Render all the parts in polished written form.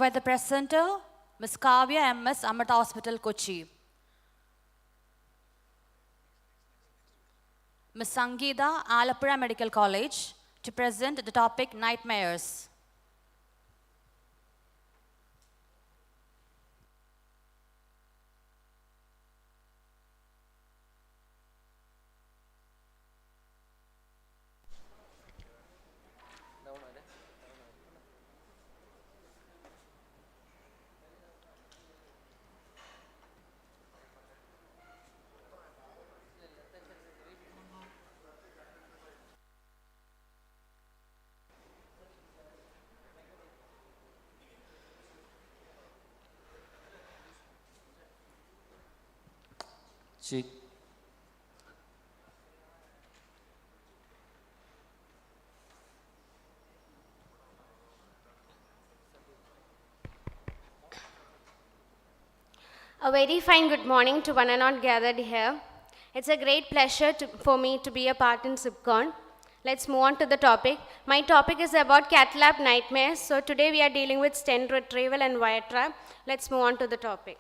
invite the presenter, Ms. Kavya MS, Amata Hospital, Kochi. Ms. Sangeeta, Alappuzha Medical College, to present the topic Nightmares. Check. A very fine good morning to one and all gathered here. It's a great pleasure for me to be a part in Sicpcon. Let's move on to the topic. My topic is about cath lab nightmares. So today we are dealing with stent retrieval and wire trap. Let's move on to the topic.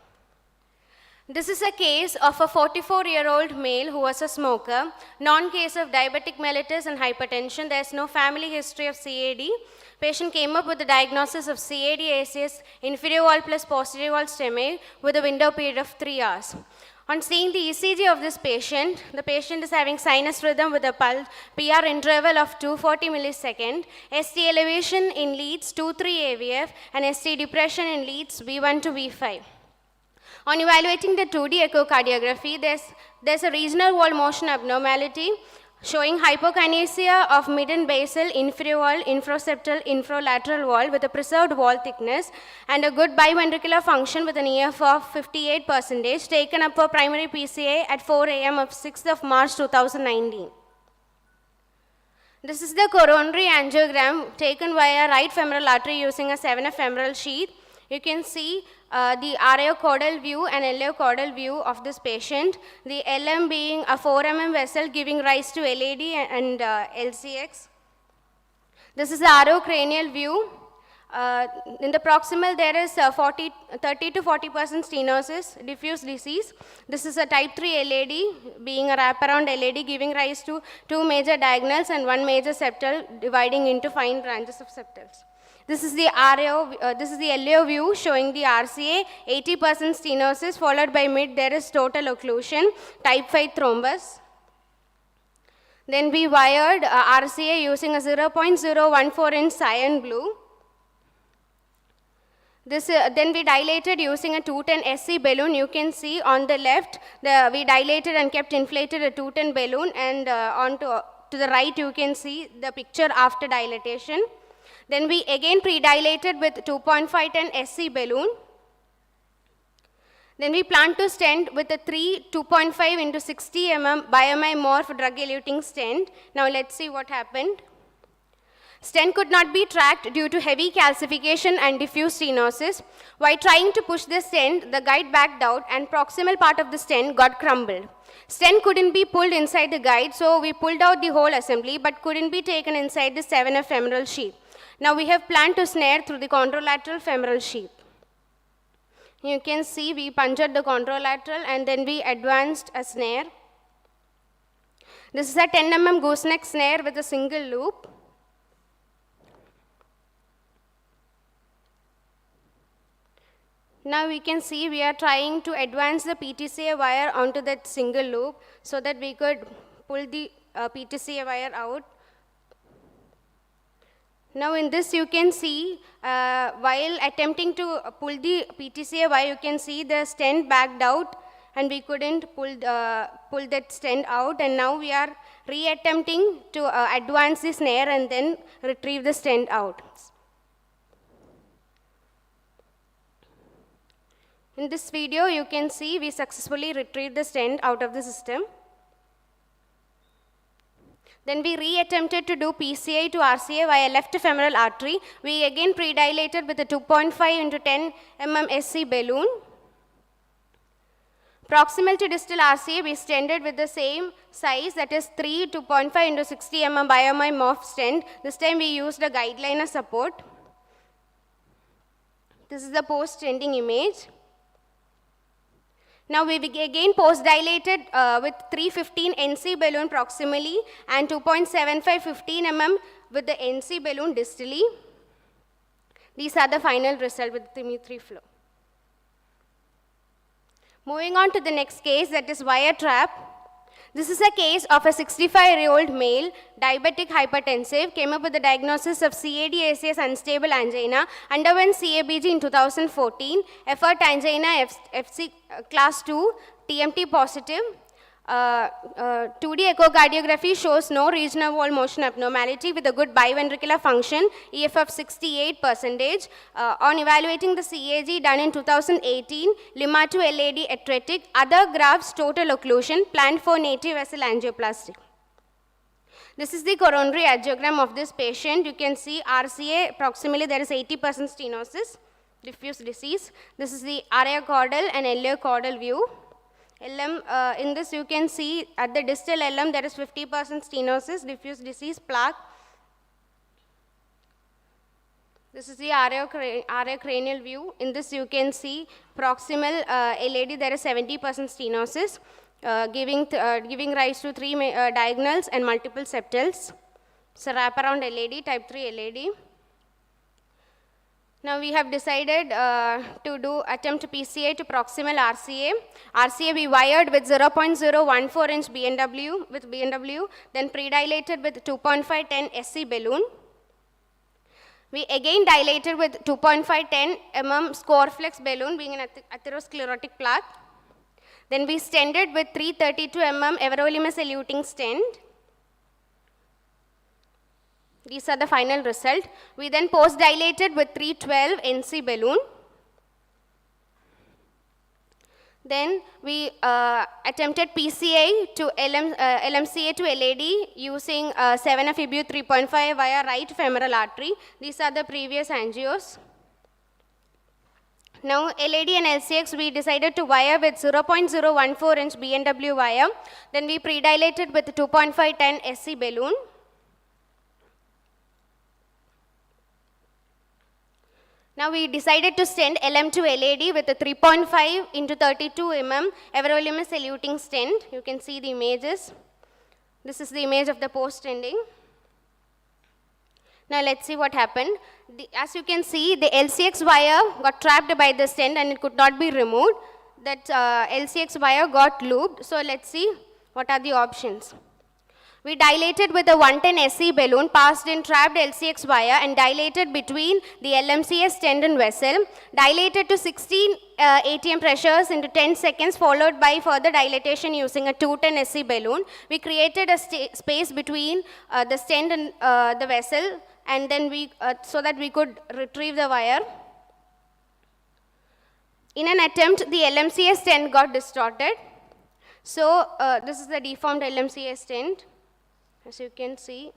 This is a case of a 44-year-old male who was a smoker, non-case of diabetic mellitus and hypertension. There's no family history of CAD. Patient came up with the diagnosis of CAD ACS, inferior wall plus posterior wall stemming with a window period of 3 hours. On seeing the ECG of this patient, the patient is having sinus rhythm with a pulse PR interval of 240 millisecond, ST elevation in leads 2-3 AVF, and ST depression in leads V1 to V5. On evaluating the 2D echocardiography, there's a regional wall motion abnormality showing hypokinesia of mid and basal, inferior wall, infroseptal, infralateral wall with a preserved wall thickness and a good biventricular function with an EF of 58% taken up for primary PCA at 4 a.m. of 6th of March 2019. This is the coronary angiogram taken via right femoral artery using a 7F femoral sheath. You can see the RAO caudal view and LAO caudal view of this patient, the LM being a 4 mm vessel giving rise to LAD and LCX. This is the RAO cranial view. In the proximal, there is 30 to 40% stenosis, diffuse disease. This is a type 3 LAD, being a wraparound LAD giving rise to 2 major diagonals and 1 major septal dividing into fine branches of septals. This is the this is the LAO view showing the RCA, 80% stenosis followed by mid, there is total occlusion, type 5 thrombus. Then we wired RCA using a 0.014 inch cyan blue. Then we dilated using a 210 SC balloon. You can see on the left, we dilated and kept inflated a 210 balloon, and to the right you can see the picture after dilatation. Then we again pre-dilated with 2.510 SC balloon. Then we plan to stent with a 2.5 into 60 mm BMI morph drug-eluting stent. Now let's see what happened. Stent could not be tracked due to heavy calcification and diffuse stenosis. While trying to push the stent, the guide backed out and proximal part of the stent got crumbled. Stent couldn't be pulled inside the guide, so we pulled out the whole assembly but couldn't be taken inside the 7F femoral sheath. Now we have planned to snare through the contralateral femoral sheath. You can see we punctured the contralateral and then we advanced a snare. This is a 10 mm gooseneck snare with a single loop. Now we can see we are trying to advance the PTCA wire onto that single loop so that we could pull the PTCA wire out. Now in this you can see, while attempting to pull the PTCA wire, you can see the stent backed out and we couldn't pull that stent out, and now we are re-attempting to advance the snare and then retrieve the stent out. In this video you can see we successfully retrieved the stent out of the system. Then we re-attempted to do PCA to RCA via left femoral artery. We again pre-dilated with a 2.5 into 10 mm SC balloon. Proximal to distal RCA, we stented with the same size, that is 2.5 into 60 mm BMI morph stent. This time we used a guideline as support. This is the post-trending image. Now we again post-dilated with 315 NC balloon proximally and 2.75 15 mm with the NC balloon distally. These are the final result with the TIMI-3 flow. Moving on to the next case, that is wire trap. This is a case of a 65-year-old male, diabetic hypertensive, came up with the diagnosis of CAD-ACS unstable angina, underwent CABG in 2014, effort angina FC class 2, TMT positive. 2D echocardiography shows no regional wall motion abnormality with a good biventricular function, EFF 68%. On evaluating the CAG done in 2018, Lima 2 LAD atretic, other graphs total occlusion, planned for native vessel angioplasty. This is the coronary angiogram of this patient. You can see RCA, proximally there is 80% stenosis, diffuse disease. This is the RA caudal and LA caudal view. LM, in this you can see at the distal LM there is 50% stenosis, diffuse disease, plaque. This is the RA cranial view. In this you can see proximal LAD there is 70% stenosis, giving rise to 3 diagonals and multiple septals. So wraparound LAD, type 3 LAD. Now we have decided to attempt PCA to proximal RCA. RCA we wired with 0.014 inch BNW, then pre-dilated with 2.510 SC balloon. We again dilated with 2.510 mm Scoreflex balloon being an atherosclerotic plaque. Then we stented with 332 mm everolimus eluting stent. These are the final result. We then post-dilated with 312 NC balloon. Then we attempted PCA to LMCA to LAD using 7FEBU 3.5 via right femoral artery. These are the previous angios. Now LAD and LCX we decided to wire with 0.014 inch BNW wire. Then we pre-dilated with 2.510 SC balloon. Now we decided to send LM to LAD with a 3.5 into 32 mm everolimus eluting stent. You can see the images. This is the image of the post-ending. Now let's see what happened. As you can see, the LCX wire got trapped by the stent and it could not be removed. That LCX wire got looped. So let's see what are the options. We dilated with a 110 SC balloon, passed in trapped LCX wire and dilated between the LMCS stent and vessel, dilated to 16 ATM pressures into 10 seconds, followed by further dilatation using a 210 SC balloon. We created a space between the stent and the vessel, and then so that we could retrieve the wire. In an attempt, the LMCS stent got distorted. So this is the deformed LMCS stent, as you can see.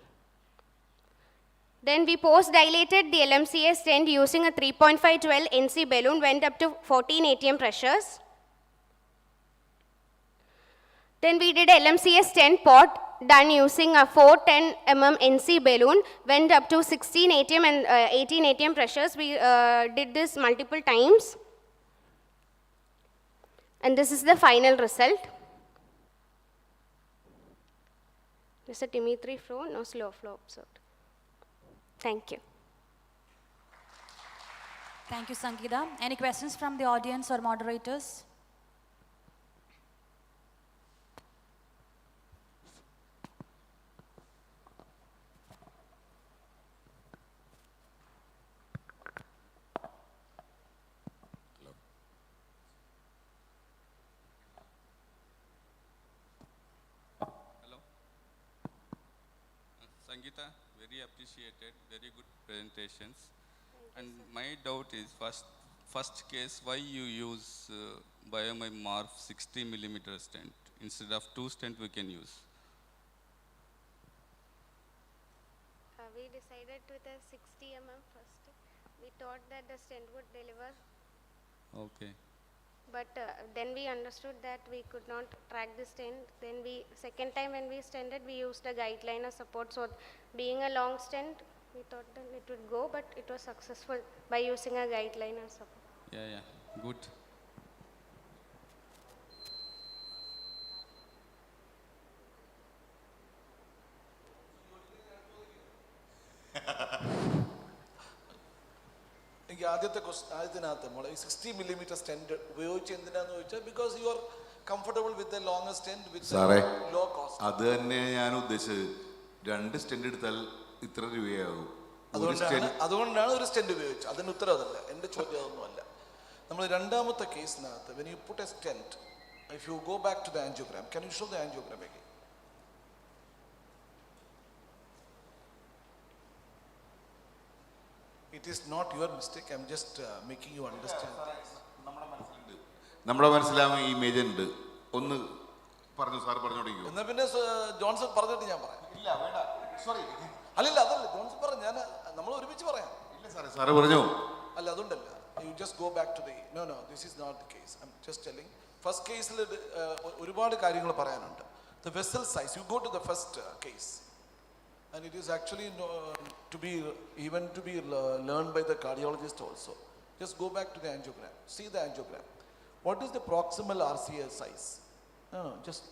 Then we post-dilated the LMCS stent using a 3.512 NC balloon, went up to 14 ATM pressures. Then we did LMCS stent port done using a 410 mm NC balloon, went up to 16 ATM and 18 ATM pressures. We did this multiple times. And this is the final result. This is a TIMI-3 flow, no slow flow observed. Thank you. Thank you, Sangeeta. Any questions from the audience or moderators? Sangeeta, very appreciated, very good presentations. And my doubt is, first case, why you use BioMy Morph 60 millimeter stent instead of 2 stent we can use? We decided with a 60 mm first. We thought that the stent would deliver. Okay. But then we understood that we could not track the stent. Then second time when we stented, we used a guideline as support. So being a long stent, We thought that it would go, but it was successful by using a guideline or something. Yeah, good. എനിക്ക് ആദ്യത്തിനകത്ത് നമ്മൾ 60mm stent ഉപയോഗിച്ച് എന്തിനാന്ന് ചോദിച്ചാൽ because you are comfortable with a longer stent with സാറേ low cost. അത് തന്നെ ഞാൻ ഉദ്ദേശിച്ചത്. 2 സ്റ്റെൻഡ് എടുത്താൽ ഇത്ര രൂപയാകും. അതുകൊണ്ടാണ് ഒരു സ്റ്റെൻഡ് ഉപയോഗിച്ചത്. അതിന് ഉത്തരം അതല്ല, എൻ്റെ ചോദ്യം അതൊന്നുമല്ല. നമ്മൾ രണ്ടാമത്തെ കേസിനകത്ത് when you put a stent, if you go back to the angiogram, can you show the angiogram again? It is not your mistake. I'm just making you understand. നമ്മുടെ മനസ്സിലാവും ഈ ഇമേജ് ഉണ്ട്. ഒന്ന് പറഞ്ഞു സാർ പറഞ്ഞോടിക്കോ. എന്നാ പിന്നെ ജോൺസൺ പറഞ്ഞിട്ട് ഞാൻ പറയാം. ഇല്ല വേണ്ട, സോറി. അല്ലല്ല, അതല്ല ജോൺസൺ പറഞ്ഞു, ഞാൻ നമ്മൾ ഒരുമിച്ച് പറയാം. ഇല്ല സാറേ, സാറ് പറഞ്ഞു. അല്ല അതുകൊണ്ടല്ല, you just go back to the no this is not the case. I am just telling. First കേസിൽ ഒരുപാട് കാര്യങ്ങൾ പറയാനുണ്ട്. The vessel size, you go to the first case. And it is actually to be learned by the cardiologist also. Just go back to the angiogram. See the angiogram. What is the proximal RCA size? No, just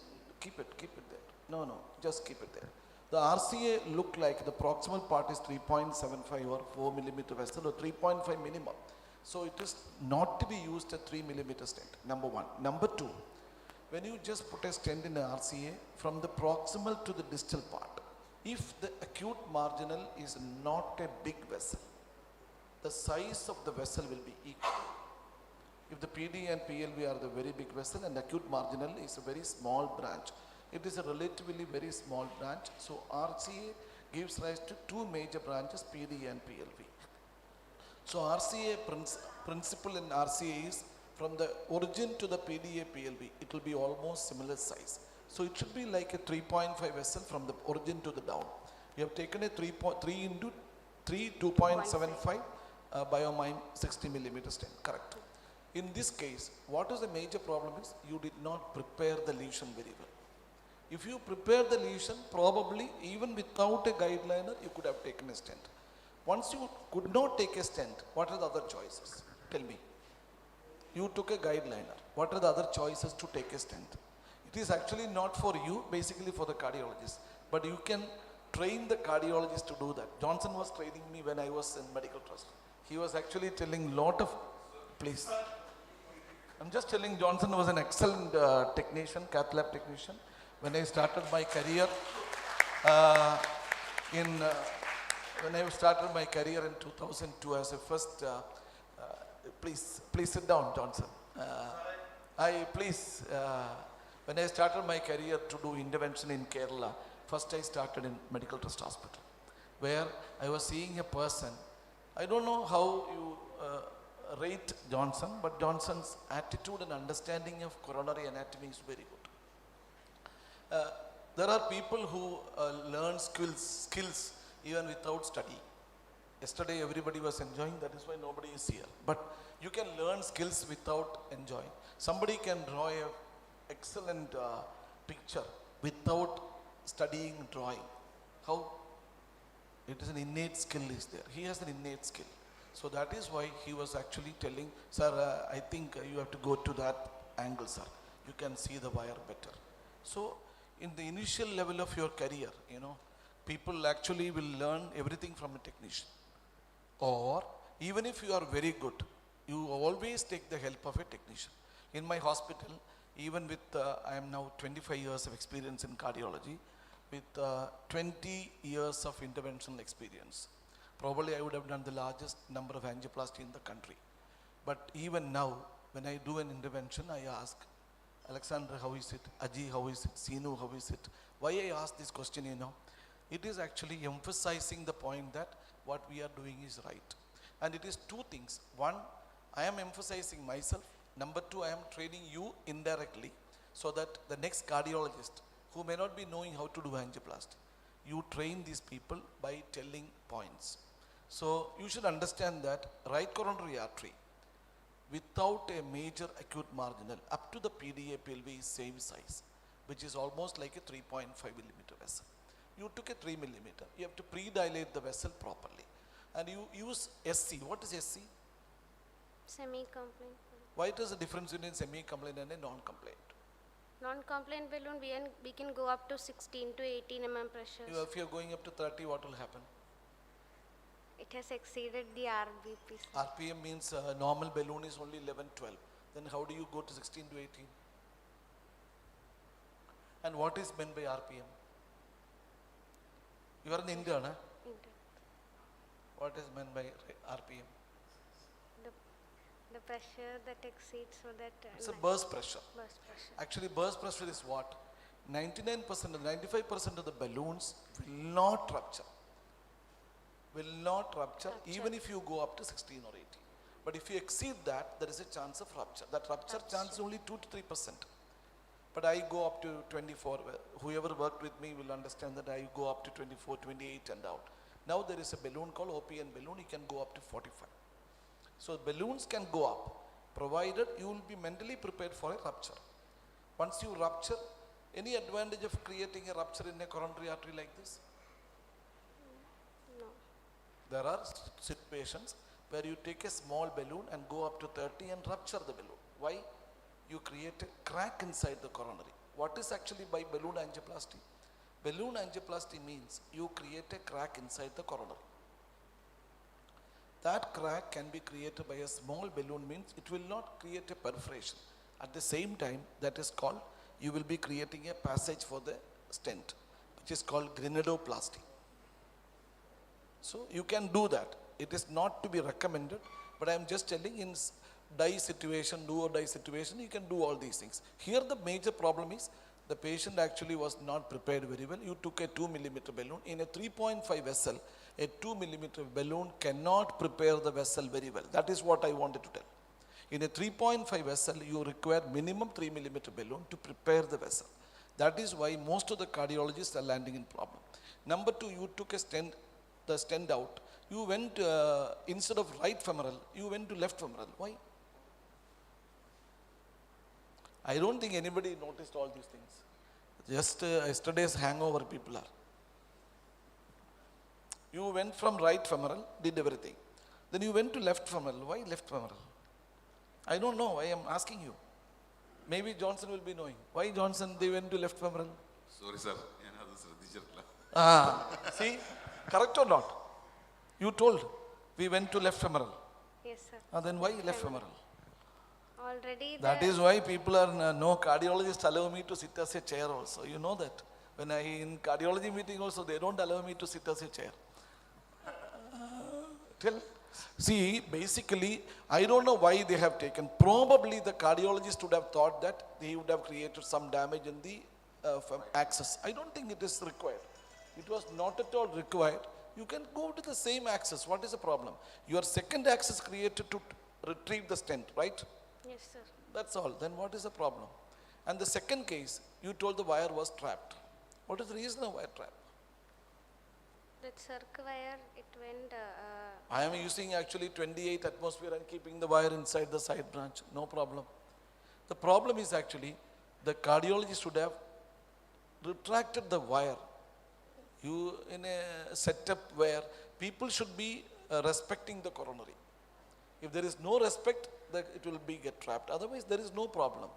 keep it there. No, just keep it there. The RCA look like the proximal part is 3.75 or 4mm vessel or 3.5 minimum. So it is not to be used at 3mm stent. Number one. Number two, when you just put a stent in the RCA from the proximal to the distal part, if the acute marginal is not a big vessel, the size of the vessel will be equal. If the PD and PLV are the very big vessel and acute marginal is a very small branch, it is a relatively very small branch. So RCA gives rise to two major branches, PD and PLV. So RCA principle in RCA is from the origin to the PDA PLV, it will be almost similar size. So it should be like a 3.5 vessel from the origin to the down. You have taken a 3 into 3, 2.75 biomime 60mm stent, correct. In this case, what is the major problem is you did not prepare the lesion very well. If you prepare the lesion, probably even without a guideliner, you could have taken a stent. Once you could not take a stent, what are the other choices? Tell me. You took a guideliner. What are the other choices to take a stent? It is actually not for you, basically for the cardiologist. But you can train the cardiologist to do that. Johnson was training me when I was in medical trust. He was actually telling lot of, please. I'm just telling Johnson was an excellent technician, cath lab technician. When I started my career when I started my career in 2002 as a first, please sit down, Johnson. When I started my career to do intervention in Kerala, first I started in Medical Trust Hospital, where I was seeing a person. I don't know how you rate Johnson, but Johnson's attitude and understanding of coronary anatomy is very good. There are people who learn skills even without study. Yesterday everybody was enjoying, that is why nobody is here. But you can learn skills without enjoying. Somebody can draw a excellent picture without studying drawing. How? It is an innate skill is there. He has an innate skill. So that is why he was actually telling, sir, I think you have to go to that angle, sir. You can see the wire better. So in the initial level of your career, people actually will learn everything from a technician. Or even if you are very good, you always take the help of a technician. In my hospital, even with, I am now 25 years of experience in cardiology, with 20 years of interventional experience. Probably I would have done the largest number of angioplasty in the country. But even now, when I do an intervention, I ask, Alexander, how is it? Aji, how is it? Sinu, how is it? Why I ask this question, it is actually emphasizing the point that what we are doing is right. And it is two things. One, I am emphasizing myself. Number two, I am training you indirectly so that the next cardiologist who may not be knowing how to do angioplasty, you train these people by telling points. So you should understand that right coronary artery without a major acute marginal up to the PDA PLV is same size, which is almost like a 3.5 millimeter vessel. You took a 3 millimeter. You have to pre-dilate the vessel properly. And you use SC. What is SC? Semi-complaint. Why it is a difference between semi-complaint and a non-complaint? Non-complaint balloon, we can go up to 16 to 18 mm pressure. If you are going up to 30, what will happen? It has exceeded the RBP. RPM means normal balloon is only 11, 12. Then how do you go to 16 to 18? And what is meant by RPM? You are an intern, huh? What is meant by RPM? The pressure that exceeds so that... It's a burst pressure. burst pressure. Actually, burst pressure is what? 99%, 95% of the balloons will not rupture. Will not rupture even if you go up to 16 or 18. But if you exceed that, there is a chance of rupture. That rupture chance is only 2 to 3%. But I go up to 24. Whoever worked with me will understand that I go up to 24, 28 and out. Now there is a balloon called OPN balloon. You can go up to 45. So balloons can go up, provided you will be mentally prepared for a rupture. Once you rupture, any advantage of creating a rupture in a coronary artery like this? No. There are situations where you take a small balloon and go up to 30 and rupture the balloon. Why? You create a crack inside the coronary. What is actually by balloon angioplasty? Balloon angioplasty means you create a crack inside the coronary. That crack can be created by a small balloon, means it will not create a perforation. At the same time, that is called, you will be creating a passage for the stent, which is called granuloplasty. So you can do that. It is not to be recommended, but I am just telling in die situation, do or die situation, you can do all these things. Here the major problem is the patient actually was not prepared very well. You took a 2 millimeter balloon. In a 3.5 vessel, a 2 millimeter balloon cannot prepare the vessel very well. That is what I wanted to tell. In a 3.5 vessel, you require minimum 3 millimeter balloon to prepare the vessel. That is why most of the cardiologists are landing in problem. Number two, you took a stent, the stent out. You went, instead of right femoral, you went to left femoral. Why? I don't think anybody noticed all these things. Just yesterday's hangover people are. You went from right femoral, did everything. Then you went to left femoral. Why left femoral? I don't know. I am asking you. Maybe Johnson will be knowing. Why Johnson, they went to left femoral? Sorry, sir. See, correct or not? You told we went to left femoral. Yes, sir. Then why left femoral? Already That is why people are, no cardiologists allow me to sit as a chair also. You know that. When I in cardiology meeting also, they don't allow me to sit as a chair. See, basically, I don't know why they have taken. Probably the cardiologist would have thought that they would have created some damage in the axis. I don't think it is required. It was not at all required. You can go to the same axis. What is the problem? Your second axis created to retrieve the stent, right? Yes, sir. That's all. Then what is the problem? And the second case, you told the wire was trapped. What is the reason of wire trap? That circ wire, it went... I am using actually 28 atmosphere and keeping the wire inside the side branch. No problem. The problem is actually the cardiologist should have retracted the wire. You in a setup where people should be respecting the coronary. If there is no respect, it will be get trapped. Otherwise, there is no problem.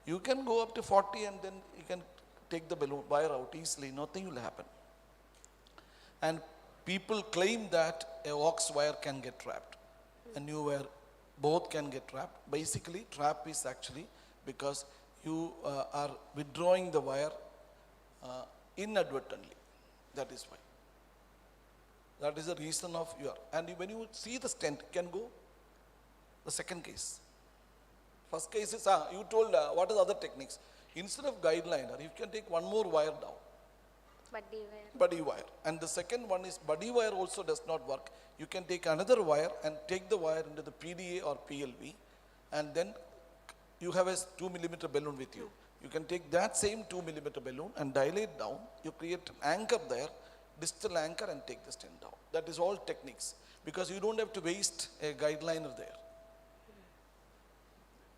You can go up to 40 and then you can take the balloon wire out easily. Nothing will happen. And people claim that a aux wire can get trapped. A new wire, both can get trapped. Basically, trap is actually because you are withdrawing the wire inadvertently. That is why. That is the reason of your. And when you see the stent, can go. The second case. First case is, you told what are the other techniques. Instead of guide liner, you can take one more wire down. Buddy wire. Buddy wire. And the second one is buddy wire also does not work. You can take another wire and take the wire into the PDA or PLV, and then you have a 2 millimeter balloon with you. You can take that same 2 millimeter balloon and dilate down. You create an anchor there, distal anchor, and take the stent down. That is all techniques, because you don't have to waste a guide liner there.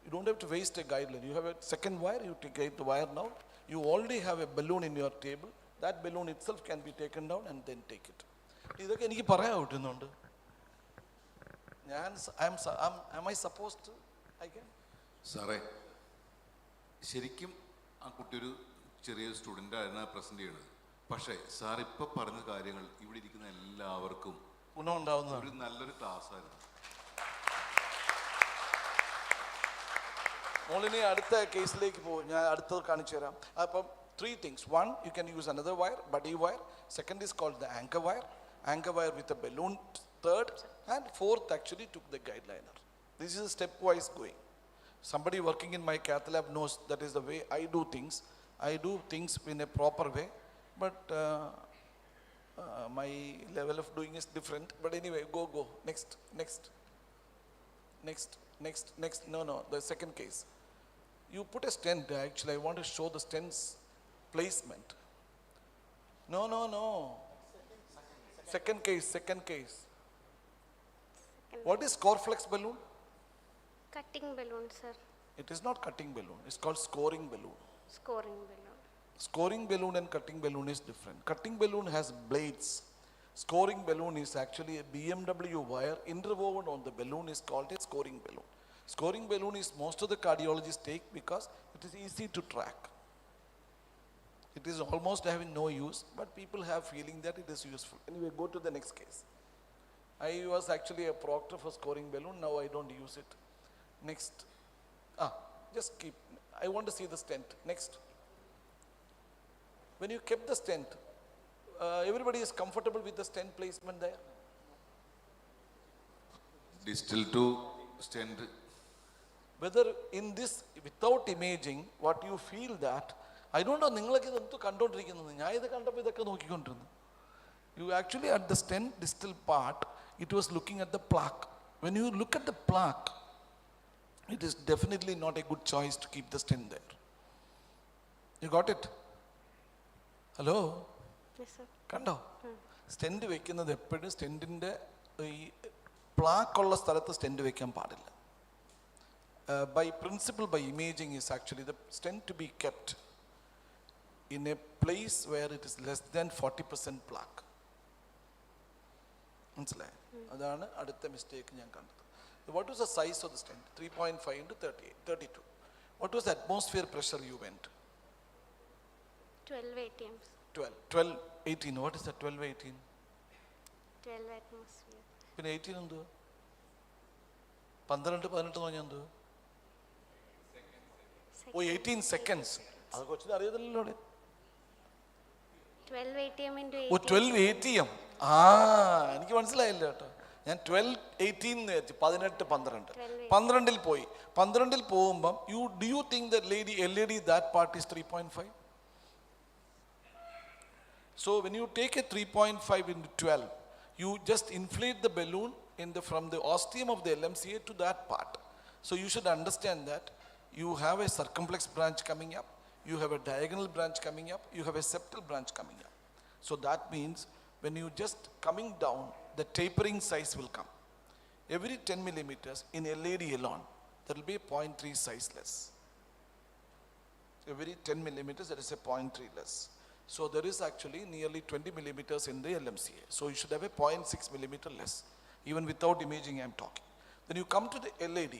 You don't have to waste a guide liner. You have a second wire, you take the wire now. You already have a balloon in your table. that balloon itself can be taken down and then take it. ഇതൊക്കെ എനിക്ക് പറയാൻ പറ്റുന്നുണ്ട്. Am I supposed to? I can. സാറേ, ശരിക്കും ആ കുട്ടി ഒരു ചെറിയ സ്റ്റുഡൻ്റ് ആയിരുന്നു പ്രസൻറ്റ് ചെയ്യണത്. പക്ഷേ സാർ ഇപ്പം പറഞ്ഞ കാര്യങ്ങൾ ഇവിടെ ഇരിക്കുന്ന എല്ലാവർക്കും ഗുണമുണ്ടാവുന്ന ഒരു നല്ലൊരു ക്ലാസ് ആയിരുന്നു. മോളിനെ അടുത്ത കേസിലേക്ക് പോകും. ഞാൻ അടുത്തത് കാണിച്ചു തരാം. അപ്പം 3 things. One, you can use another wire, buddy wire. Second is called the anchor wire with a balloon. Third and fourth actually took the guide liner. This is a stepwise going. Somebody working in my cath lab knows that is the way I do things. I do things in a proper way, but my level of doing is different. But anyway, go. Next. No, the second case. You put a stent. Actually, I want to show the stent's placement. No. Second case. What is Corflex balloon? Cutting balloon, sir. It is not cutting balloon. It's called scoring balloon. Scoring balloon. Scoring balloon and cutting balloon is different. Cutting balloon has blades. Scoring balloon is actually a BMW wire interwoven on the balloon is called a scoring balloon. Scoring balloon is most of the cardiologists take because it is easy to track. It is almost having no use, but people have feeling that it is useful. Anyway, go to the next case. I was actually a proctor for scoring balloon. Now I don't use it. Next. Just keep. I want to see the stent. Next. When you kept the stent, everybody is comfortable with the stent placement there? Distal to stent. Whether in this, without imaging, what you feel that, I don't know, നിങ്ങളൊക്കെ ഇതൊന്നും കണ്ടോണ്ടിരിക്കുന്നത്. ഞാൻ ഇത് കണ്ടപ്പോൾ ഇതൊക്കെ നോക്കിക്കൊണ്ടിരുന്നു. You actually at the stent distal part, it was looking at the plaque. When you look at the plaque, it is definitely not a good choice to keep the stent there. You got it? Hello? Yes, sir. കണ്ടോ? Stent വെക്കുന്നത് എപ്പോഴും സ്റ്റെൻറ്റിൻ്റെ ഈ പ്ലാക്കുള്ള സ്ഥലത്ത് stent വെക്കാൻ പാടില്ല. By principle, by imaging is actually the stent to be kept in a place where it is less than 40% plaque. മനസ്സിലായി? അതാണ് അടുത്ത മിസ്റ്റേക്ക് ഞാൻ കണ്ടത്. What was the size of the stent? 3.5 into 32. What was the atmosphere pressure you went? 12 ATMs. 12, 18. What is that 12, 18? 12 atmosphere. പിന്നെ 18 എന്തുവാ? 12, 18 എന്ന് പറഞ്ഞാൽ എന്തുവാ? 18 seconds. അത് കൊച്ചിന് അറിയത്തില്ലല്ലോ. 12 ATM into 18. 12 ATM. എനിക്ക് മനസ്സിലായില്ല കേട്ടോ. ഞാൻ 12, 18 എന്ന് വെച്ചു. 18, 12. 12 പോയി. 12 പോകുമ്പം do you think that LED that part is 3.5? So when you take a 3.5 into 12, you just inflate the balloon from the ostium of the LMCA to that part. So you should understand that you have a circumflex branch coming up, you have a diagonal branch coming up, you have a septal branch coming up. So that means when you just coming down, the tapering size will come. Every 10 millimeters in LED alone, there will be a 0.3 size less. Every 10 millimeters, there is a 0.3 less. So there is actually nearly 20 millimeters in the LMCA. So you should have a 0.6 millimeter less. Even without imaging, I am talking. Then you come to the LED,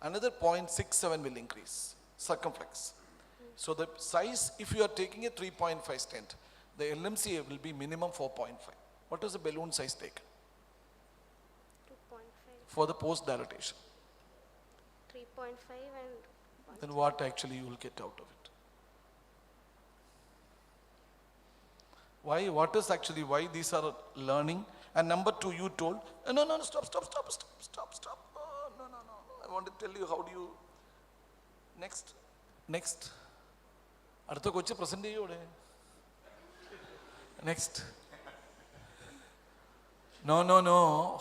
another 0.67 will increase, circumflex. So the size, if you are taking a 3.5 stent, the LMCA will be minimum 4.5. What is the balloon size taken 2.5. for the post dilatation? 3.5 and 1. Then what actually you will get out of it? Why? What is actually why these are learning? And number 2, you told, no, stop. No. I want to tell you how do you, next. അടുത്ത കൊച്ചു present ചെയ്യൂടെ? Next. No.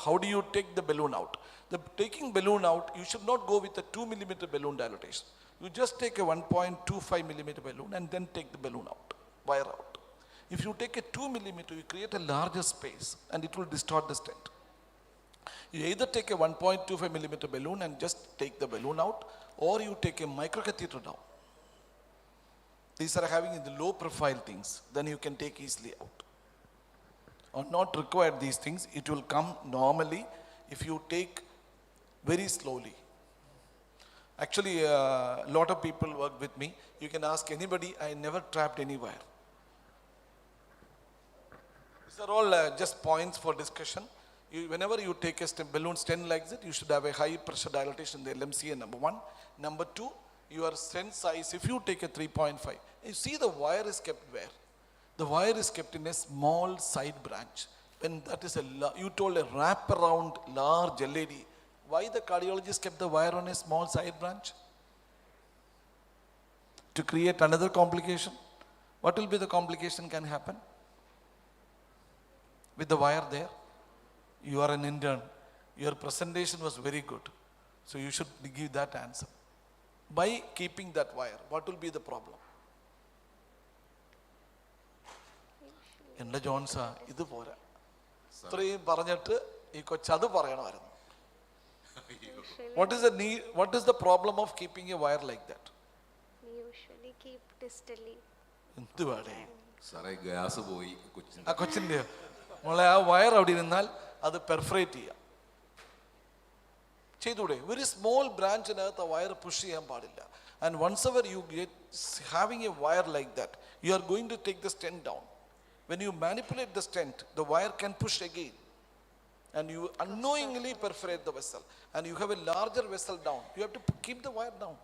How do you take the balloon out? The taking balloon out, you should not go with a 2 millimeter balloon dilatation. You just take a 1.25 millimeter balloon and then take the balloon out, wire out. If you take a 2 millimeter, you create a larger space and it will distort the stent. You either take a 1.25 millimeter balloon and just take the balloon out, or you take a microcatheter down. These are having the low profile things, then you can take easily out. Or not required these things, it will come normally if you take very slowly. Actually, a lot of people work with me. You can ask anybody, I never trapped any wire. These are all just points for discussion. Whenever you take a balloon stent like that, you should have a high pressure dilatation in the LMCA, number one. Number two, your stent size, if you take a 3.5, you see the wire is kept where? The wire is kept in a small side branch. When that is you told a wraparound large LED, why the cardiologist kept the wire on a small side branch? To create another complication. What will be the complication can happen? With the wire there, you are an intern. Your presentation was very good. So you should give that answer. By keeping that wire, what will be the problem? എൻ്റെ ജോൺസാ ഇത് പോരാ, ഇത്രയും പറഞ്ഞിട്ട് ഈ കൊച്ചത് പറയണമായിരുന്നു. What is the need? What is the problem of keeping a wire like that? We usually keep distally. എന്തുവാടേ സാറേ gas പോയി ആ കൊച്ചിൻ്റെ മോളെ, ആ വയർ അവിടെ ഇരുന്നാൽ അത് പെർഫറേറ്റ് ചെയ്യാം, ചെയ്തൂടെ? വെരി സ്മോൾ ബ്രാഞ്ചിനകത്ത് ആ വയർ പുഷ് ചെയ്യാൻ പാടില്ല. And once ever you get having a wire like that, you are going to take the stent down. When you manipulate the stent, the wire can push again, and you unknowingly perforate the vessel, and you have a larger vessel down. You have to keep the wire down.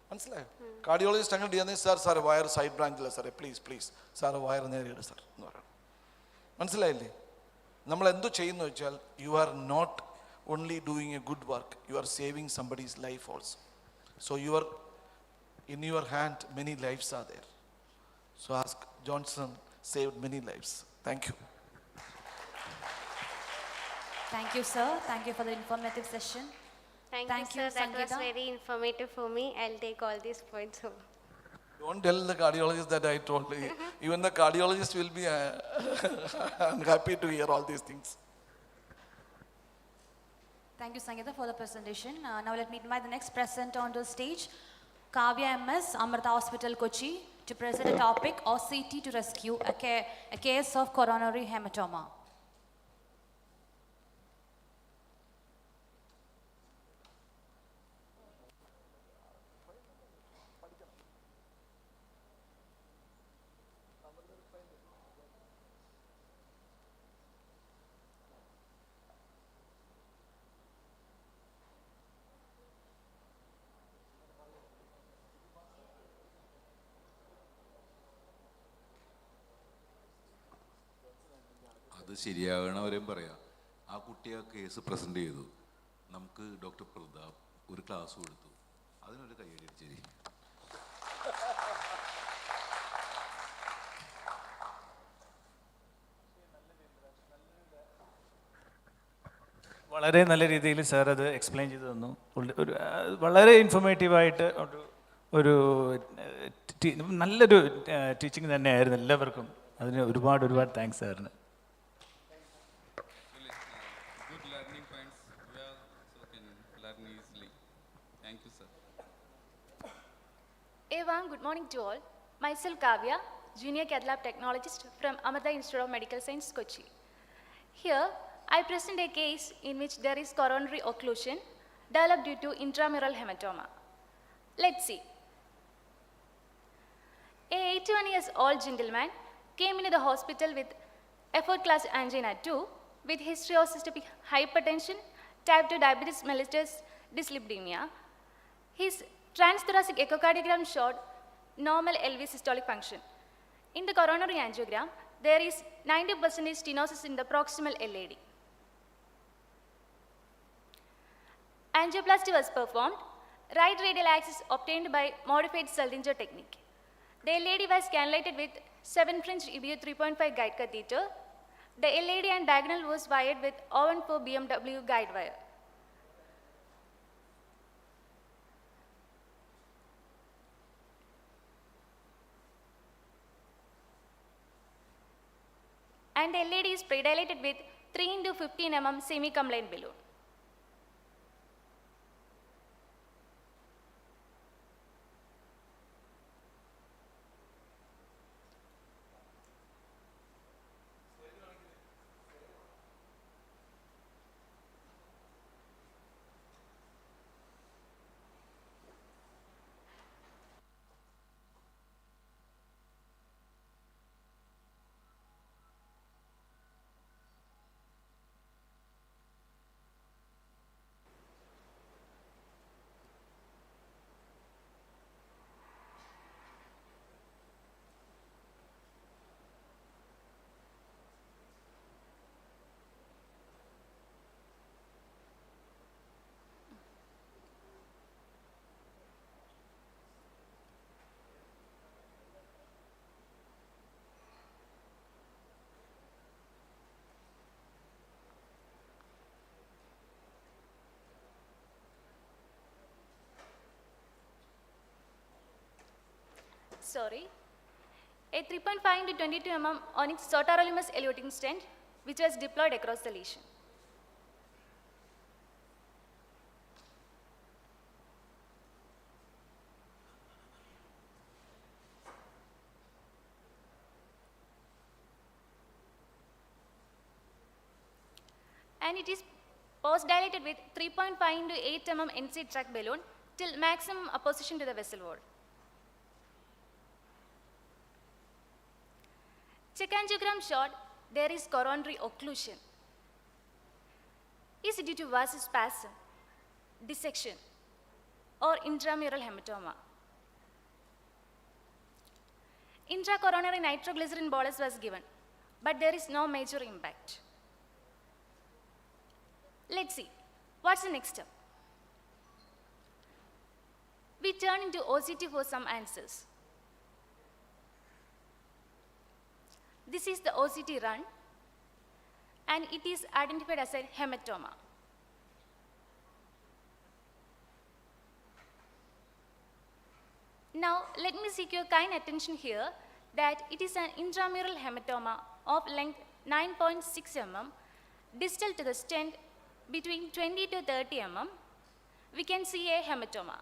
മനസ്സിലായോ? Cardiologist അങ്ങനെ ചെയ്യുന്ന sir wire side ബ്രാഞ്ചില്ല സാറേ, please sir wire നേരിടും sir എന്ന് പറയണം. മനസ്സിലായില്ലേ? നമ്മൾ എന്തു ചെയ്യുന്നു വെച്ചാൽ, you are not only doing a good work, you are saving somebody's life also. So you are in your hand, many lifes are there. So ask Johnson saved many lives. Thank you. Thank you, sir. Thank you for the informative session. Thank Thank you, you, sir. That was Sangeeta. very informative for me. I'll take all these points home. Don't tell the cardiologist that I told you. Even the cardiologist will be happy to hear all these things. Thank you, Sangeeta, for the presentation. Now let me invite the next presenter onto the stage, Kavya MS, Amrita Hospital, Kochi, to present a topic, OCT to rescue a case of coronary hematoma. അത് ശരിയാകണവരെയും പറയാം. ആ കുട്ടി ആ case present ചെയ്തു. നമുക്ക് doctor Pratap ഒരു class കൊടുത്തു. അതിനൊരു കയ്യടി അടിച്ചേരി. വളരെ നല്ല രീതിയിൽ സാർ അത് എക്സ്പ്ലെയിൻ ചെയ്തു തന്നു. ഒരു വളരെ ഇൻഫോർമേറ്റീവായിട്ട് ഒരു നല്ലൊരു ടീച്ചിങ് തന്നെയായിരുന്നു എല്ലാവർക്കും. അതിന് ഒരുപാട് താങ്ക്സ് സാറിന്. Good learning points. We also can learn easily. Thank you, sir. Evan, good morning to all. Myself Kavya, Junior Cath Lab Technologist from Amrita Institute of Medical Science, Kochi. Here, I present a case in which there is coronary occlusion developed due to intramural hematoma. Let's see. A 81-year-old gentleman came into the hospital with effort class angina 2 with history of systemic hypertension, type 2 diabetes mellitus, dyslipidemia. His transthoracic echocardiogram showed normal LV systolic function. In the coronary angiogram, there is 90% stenosis in the proximal LAD. Angioplasty was performed. Right radial axis obtained by modified Seldinger technique. The LAD was cannulated with 7 French EBU 3.5 guide catheter. The LAD and diagonal was wired with 014 BMW guide wire. And the LED is pre-dilated with 3 into 15 mm semi-compliant balloon. a 3.5 into 22 mm onyx sotarolimus eluting stent which was deployed across the lesion. And it is post-dilated with 3.5 into 8 mm NC track balloon till maximum opposition to the vessel wall. Check angiogram showed there is coronary occlusion. Is it due to vasospasm, dissection, or intramural hematoma? Intracoronary nitroglycerin bolus was given, but there is no major impact. Let's see, what's the next step? We turn into OCT for some answers. This is the OCT run, and it is identified as a hematoma. Now, let me seek your kind attention here that it is an intramural hematoma of length 9.6 mm, distal to the stent between 20 to 30 mm. We can see a hematoma.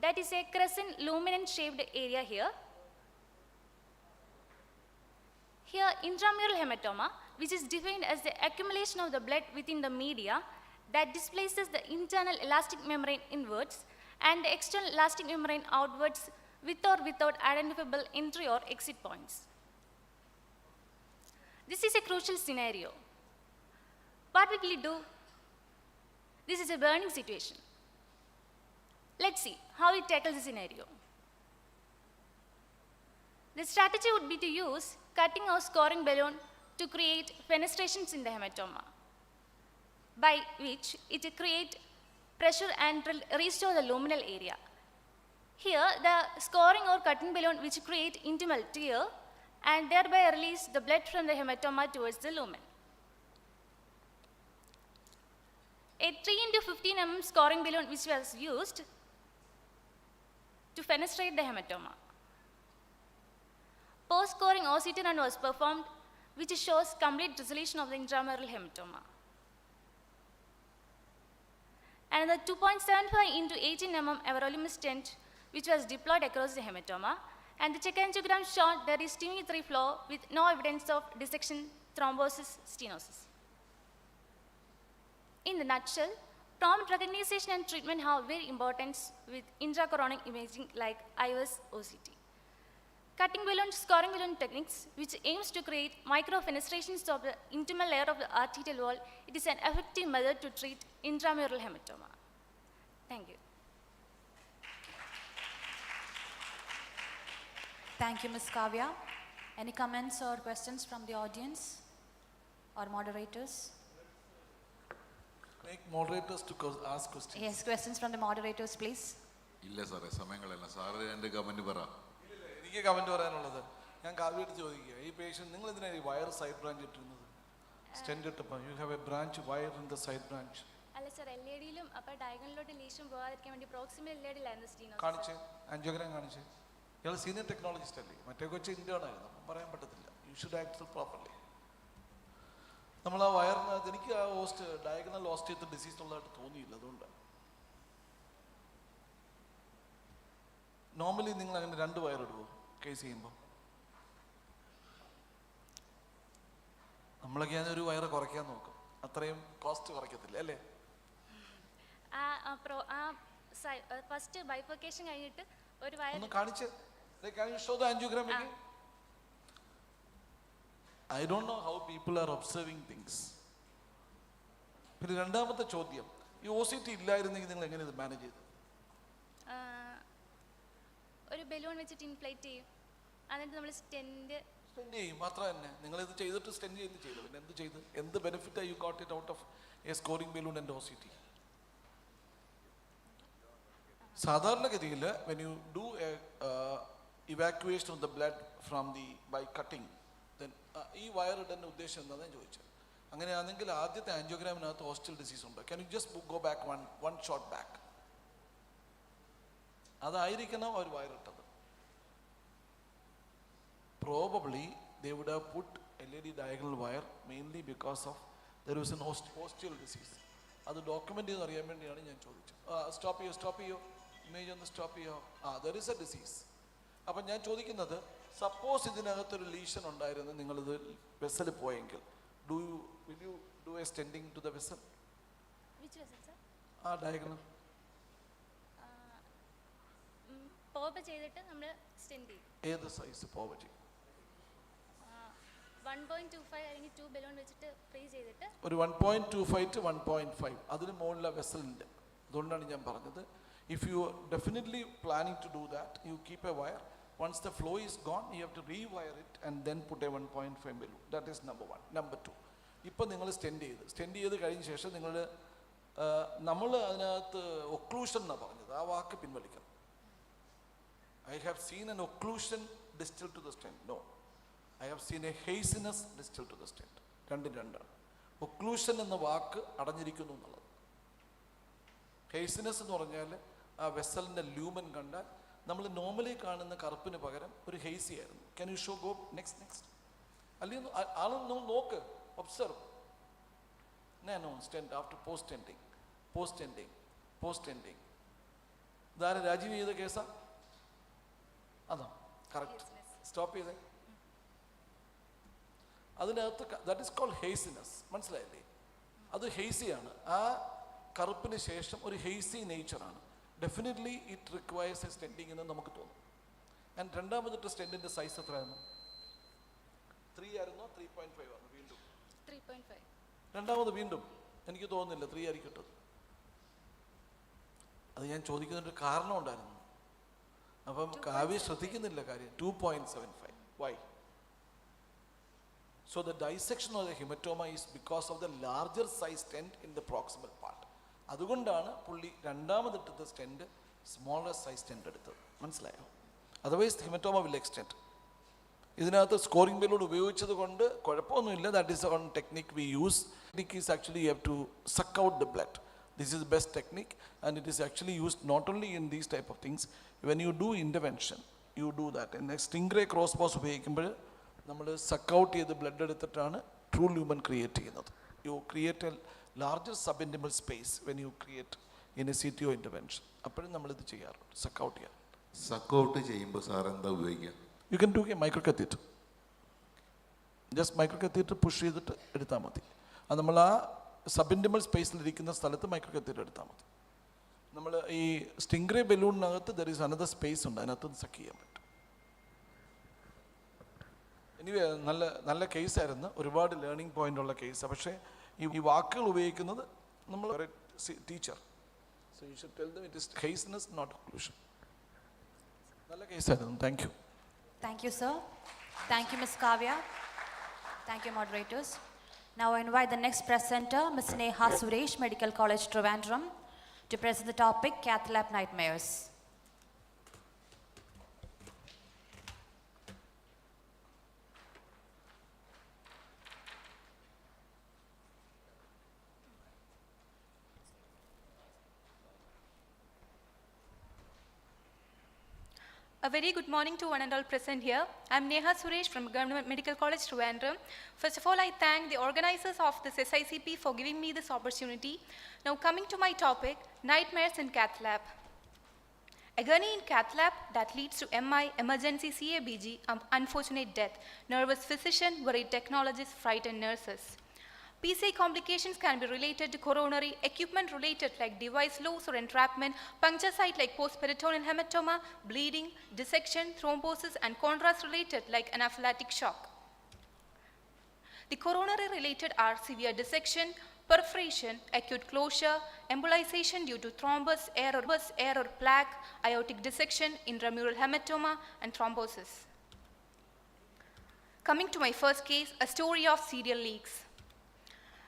That is a crescent luminant shaped area here. Here, intramural hematoma, which is defined as the accumulation of the blood within the media that displaces the internal elastic membrane inwards and the external elastic membrane outwards with or without identifiable entry or exit points. This is a crucial scenario. What will we do? This is a burning situation. Let's see how we tackle the scenario. The strategy would be to use cutting or scoring balloon to create fenestrations in the hematoma, by which it creates pressure and restore the luminal area. Here, the scoring or cutting balloon which create intimal tear and thereby release the blood from the hematoma towards the lumen. A 3 into 15 mm scoring balloon which was used to fenestrate the hematoma. Post-scoring OCT run was performed, which shows complete resolution of the intramural hematoma. And the 2.75 into 18 mm everolimus stent, which was deployed across the hematoma, and the check angiogram showed there is TME3 flow with no evidence of dissection, thrombosis, stenosis. In the nutshell, prompt recognition and treatment have very importance with intracoronary imaging like IOS OCT. Cutting balloon, scoring balloon techniques, which aims to create microfenestrations of the intimal layer of the arterial wall, it is an effective method to treat intramural hematoma. Thank you. Thank you, Ms. Kavya. Any comments or questions from the audience or moderators? Make moderators to ask questions. Yes, questions from the moderators, please. ഇല്ല സാറേ, സമയങ്ങളല്ല. Sir എൻ്റെ comment പറ. എനിക്ക് comment പറയാനുള്ളത്, ഞാൻ കാവ്യമായിട്ട് ചോദിക്കുക, ഈ patient നിങ്ങൾ എന്തിനാണ് ഈ വയർ സൈഡ് ബ്രാഞ്ച് ഇട്ടിരുന്നത്? സ്റ്റെൻഡ് ഇട്ടപ്പോൾ you have A branch wire in the side branch. അല്ല സർ, LED-ലും അപ്പോൾ ഡയഗണലിലോട്ട് ലീഷൻ പോകാതിരിക്കാൻ വേണ്ടി പ്രോക്സിമൽ LED-ലായിരുന്നു സ്റ്റീനോസിസ്. കാണിച്ച് ആൻജിയോഗ്രാം കാണിച്ച്. ഇയാൾ സീനിയർ ടെക്നോളജിസ്റ്റ് അല്ലേ? മറ്റേ കൊച്ചു ഇന്റേൺ ആയിരുന്നു, അപ്പം പറയാൻ പറ്റത്തില്ല. You should act properly. നമ്മൾ ആ വയറിനകത്ത് എനിക്ക് ആ ഡയഗണൽ ഓസ്റ്റിയത്ത് ഡിസീസ് ഉള്ളതായിട്ട് തോന്നിയില്ല. അതുകൊണ്ട് നോർമലി നിങ്ങൾ അങ്ങനെ 2 വയർ ഇടുമോ കേസ് ചെയ്യുമ്പോൾ? നമ്മളൊക്കെ ഒരു വയറ് കുറയ്ക്കാൻ നോക്കും, അത്രയും കോസ്റ്റ് കുറയ്ക്കത്തില്ല അല്ലേ? ഫസ്റ്റ് ബൈഫർക്കേഷൻ കഴിഞ്ഞിട്ട് ഒരു വയർ ഒന്ന് കാണിച്ച്. Can you show the angiogram again? I don't know how people are observing things. പിന്നെ രണ്ടാമത്തെ ചോദ്യം, ഈ OCT ഇല്ലായിരുന്നെങ്കിൽ നിങ്ങൾ എങ്ങനെ ഇത് മാനേജ് ചെയ്തു? ഒരു ബലൂൺ വെച്ചിട്ട് ഇൻഫ്ലേറ്റ് ചെയ്യും, എന്നിട്ട് നമ്മൾ സ്റ്റെൻഡ് ചെയ്യും. മാത്രം തന്നെ നിങ്ങൾ ഇത് ചെയ്തിട്ട് സ്റ്റെൻഡ് ചെയ്ത് ചെയ്തു. പിന്നെ എന്ത് ചെയ്ത്? എന്ത് benefit you got it out of A scoring balloon and OCT? സാധാരണഗതിയിൽ when you do a evacuation of the blood from by cutting, then ഈ വയർ ഇടുന്ന ഉദ്ദേശം എന്താണെന്ന് ചോദിച്ചത്. അങ്ങനെയാണെങ്കിൽ ആദ്യത്തെ ആൻജിയോഗ്രാമിനകത്ത് ഹോസ്റ്റൽ ഡിസീസ് ഉണ്ട്. Can you just go back one shot back? അതായിരിക്കണം അവർ വയറിട്ടത്. probably they would have put LED diagonal wire mainly because of there was an osteal disease. അത് ഡോക്യുമെൻ്റ് ചെയ്ത് അറിയാൻ വേണ്ടിയാണ് ഞാൻ ചോദിച്ചത്. സ്റ്റോപ്പ് ചെയ്യോ ഇമേജ് ഒന്ന് സ്റ്റോപ്പ് ചെയ്യോ. There is A disease. അപ്പം ഞാൻ ചോദിക്കുന്നത്, സപ്പോസ് ഇതിനകത്തൊരു ലീഷൻ ഉണ്ടായിരുന്നു, നിങ്ങളിത് വെസൽ പോയെങ്കിൽ will you do a stenting to the vessel? Which vessel, sir? Diagonal. Pop ചെയ്തിട്ട് നമ്മൾ സ്റ്റെൻഡ് ചെയ്യും. ഏത് സൈസ് പോപ്പ് ചെയ്യും? 1.25 അല്ലെങ്കിൽ 2 ബലൂൺ വെച്ചിട്ട് ഫ്രീ ചെയ്തിട്ട് ഒരു 1.25 to 1.5 അതിന് മുകളിലെ വെസലിൻ്റെ. അതുകൊണ്ടാണ് ഞാൻ പറഞ്ഞത്, if you are definitely planning to do that, you keep a wire. Once the flow is gone, you have to rewire it and then put a 1.5 balloon. That is number 1. Number 2, ഇപ്പോൾ നിങ്ങൾ stent ചെയ്ത് കഴിഞ്ഞ ശേഷം നമ്മൾ അതിനകത്ത് occlusion എന്നാണ് പറഞ്ഞത്, ആ വാക്ക് പിൻവലിക്കണം. I have seen an occlusion distal to the stent. No, I have seen a haziness distal to the stent. രണ്ടാണ്. ഒക്ലൂഷൻ എന്ന വാക്ക് അടഞ്ഞിരിക്കുന്നു എന്നുള്ളത്. ഹേസിനെസ് എന്ന് പറഞ്ഞാൽ ആ വെസലിൻ്റെ ലൂമൻ കണ്ടാൽ നമ്മൾ നോർമലി കാണുന്ന കറുപ്പിന് പകരം ഒരു ഹേസി ആയിരുന്നു. Can you show go next അല്ലെങ്കിൽ ആളൊന്ന് നോക്ക്, observe. No stent after post stenting ഇതാരെ രാജീവ് ചെയ്ത കേസാ? അതാ കറക്റ്റ്. സ്റ്റോപ്പ് ചെയ്തേ. അതിനകത്ത് ദാറ്റ് ഈസ് കോൾഡ് ഹേസിനെസ്. മനസ്സിലായില്ലേ? അത് ഹേസിയാണ്. ആ കറുപ്പിന് ശേഷം ഒരു ഹേസി നേച്ചറാണ്. Definitely it requires a stenting എന്ന് നമുക്ക് തോന്നും. ആൻഡ് രണ്ടാമത്തെ സ്റ്റെൻറ്റിൻ്റെ സൈസ് എത്രയായിരുന്നു? 3 ആയിരുന്നോ 3.5 ആയിരുന്നു? വീണ്ടും 3.5. രണ്ടാമത് വീണ്ടും എനിക്ക് തോന്നുന്നില്ല 3 ആയിരിക്കും ഇട്ടത്. അത് ഞാൻ ചോദിക്കുന്നതിൻ്റെ കാരണം ഉണ്ടായിരുന്നു. അപ്പം കാവ്യ ശ്രദ്ധിക്കുന്നില്ല കാര്യം. 2.75. Why? So the dissection of the hematoma is because of the larger size stent in the proximal part. അതുകൊണ്ടാണ് പുള്ളി രണ്ടാമതിട്ടത് സ്റ്റെൻറ്റ് സ്മോളർ സൈസ് സ്റ്റെൻറ്റ് എടുത്തത്. മനസ്സിലായോ? Otherwise haematoma will extend. ഇതിനകത്ത് സ്കോറിംഗ് ബലൂൺ ഉപയോഗിച്ചത് കൊണ്ട് കുഴപ്പമൊന്നുമില്ല. That is one technique we use. Technique is actually you have to suck out the blood. This is the best technique, and it is actually used not only in these type of things. When you do intervention, you do that. In stingray cross pose ഉപയോഗിക്കുമ്പോൾ നമ്മൾ suck out ചെയ്ത് blood എടുത്തിട്ടാണ് true lumen create ചെയ്യുന്നത്. You create a larger subintimal space when you create in a CTO intervention. അപ്പോഴും നമ്മളിത് ചെയ്യാറുണ്ട്, suck out ചെയ്യാറുണ്ട്. Suck out ചെയ്യുമ്പോൾ സാർ എന്താ ഉപയോഗിക്കുക? You can do a micro catheter. Just micro catheter push ചെയ്തിട്ട് എടുത്താൽ മതി. അത് നമ്മൾ ആ സബിൻറ്റിമൽ സ്പേസിലിരിക്കുന്ന സ്ഥലത്ത് മൈക്രോ കത്തീറ്റർ എടുത്താൽ മതി. നമ്മൾ ഈ സ്റ്റിംഗ്രേ ബലൂണിനകത്ത് ദർ ഈസ് അനദർ സ്പേസ് ഉണ്ട്, അതിനകത്ത് സക്ക് ചെയ്യാൻ പറ്റും. എനിവേ നല്ല കേസായിരുന്നു, ഒരുപാട് ലേണിംഗ് പോയിന്റ് ഉള്ള കേസാണ്. പക്ഷേ ഈ വാക്കുകൾ ഉപയോഗിക്കുന്നത് നമ്മൾ teacher. So you should tell them it is haziness not occlusion. നല്ല കേസായിരുന്നു. Thank you. Thank you, sir. Thank you, Ms. Kavya. Thank you, moderators. Now I invite the next presenter, Ms. Neha Suresh, Medical College, Trivandrum, to present the topic, Cath Lab Nightmares. A very good morning to one and all present here. I am Neha Suresh from Government Medical College, Trivandrum. First of all, I thank the organizers of this SICP for giving me this opportunity. Now coming to my topic, nightmares in cath lab. Agony in cath lab that leads to MI, emergency CABG, unfortunate death. Nervous physician, worried technologists, frightened nurses. PCI complications can be related to coronary, equipment related like device loss or entrapment, puncture site like post-peritoneal hematoma, bleeding, dissection, thrombosis, and contrast related like anaphylactic shock. The coronary related are severe dissection, perforation, acute closure, embolization due to thrombus, error, plaque, aortic dissection, intramural hematoma, and thrombosis. Coming to my first case, a story of serial leaks.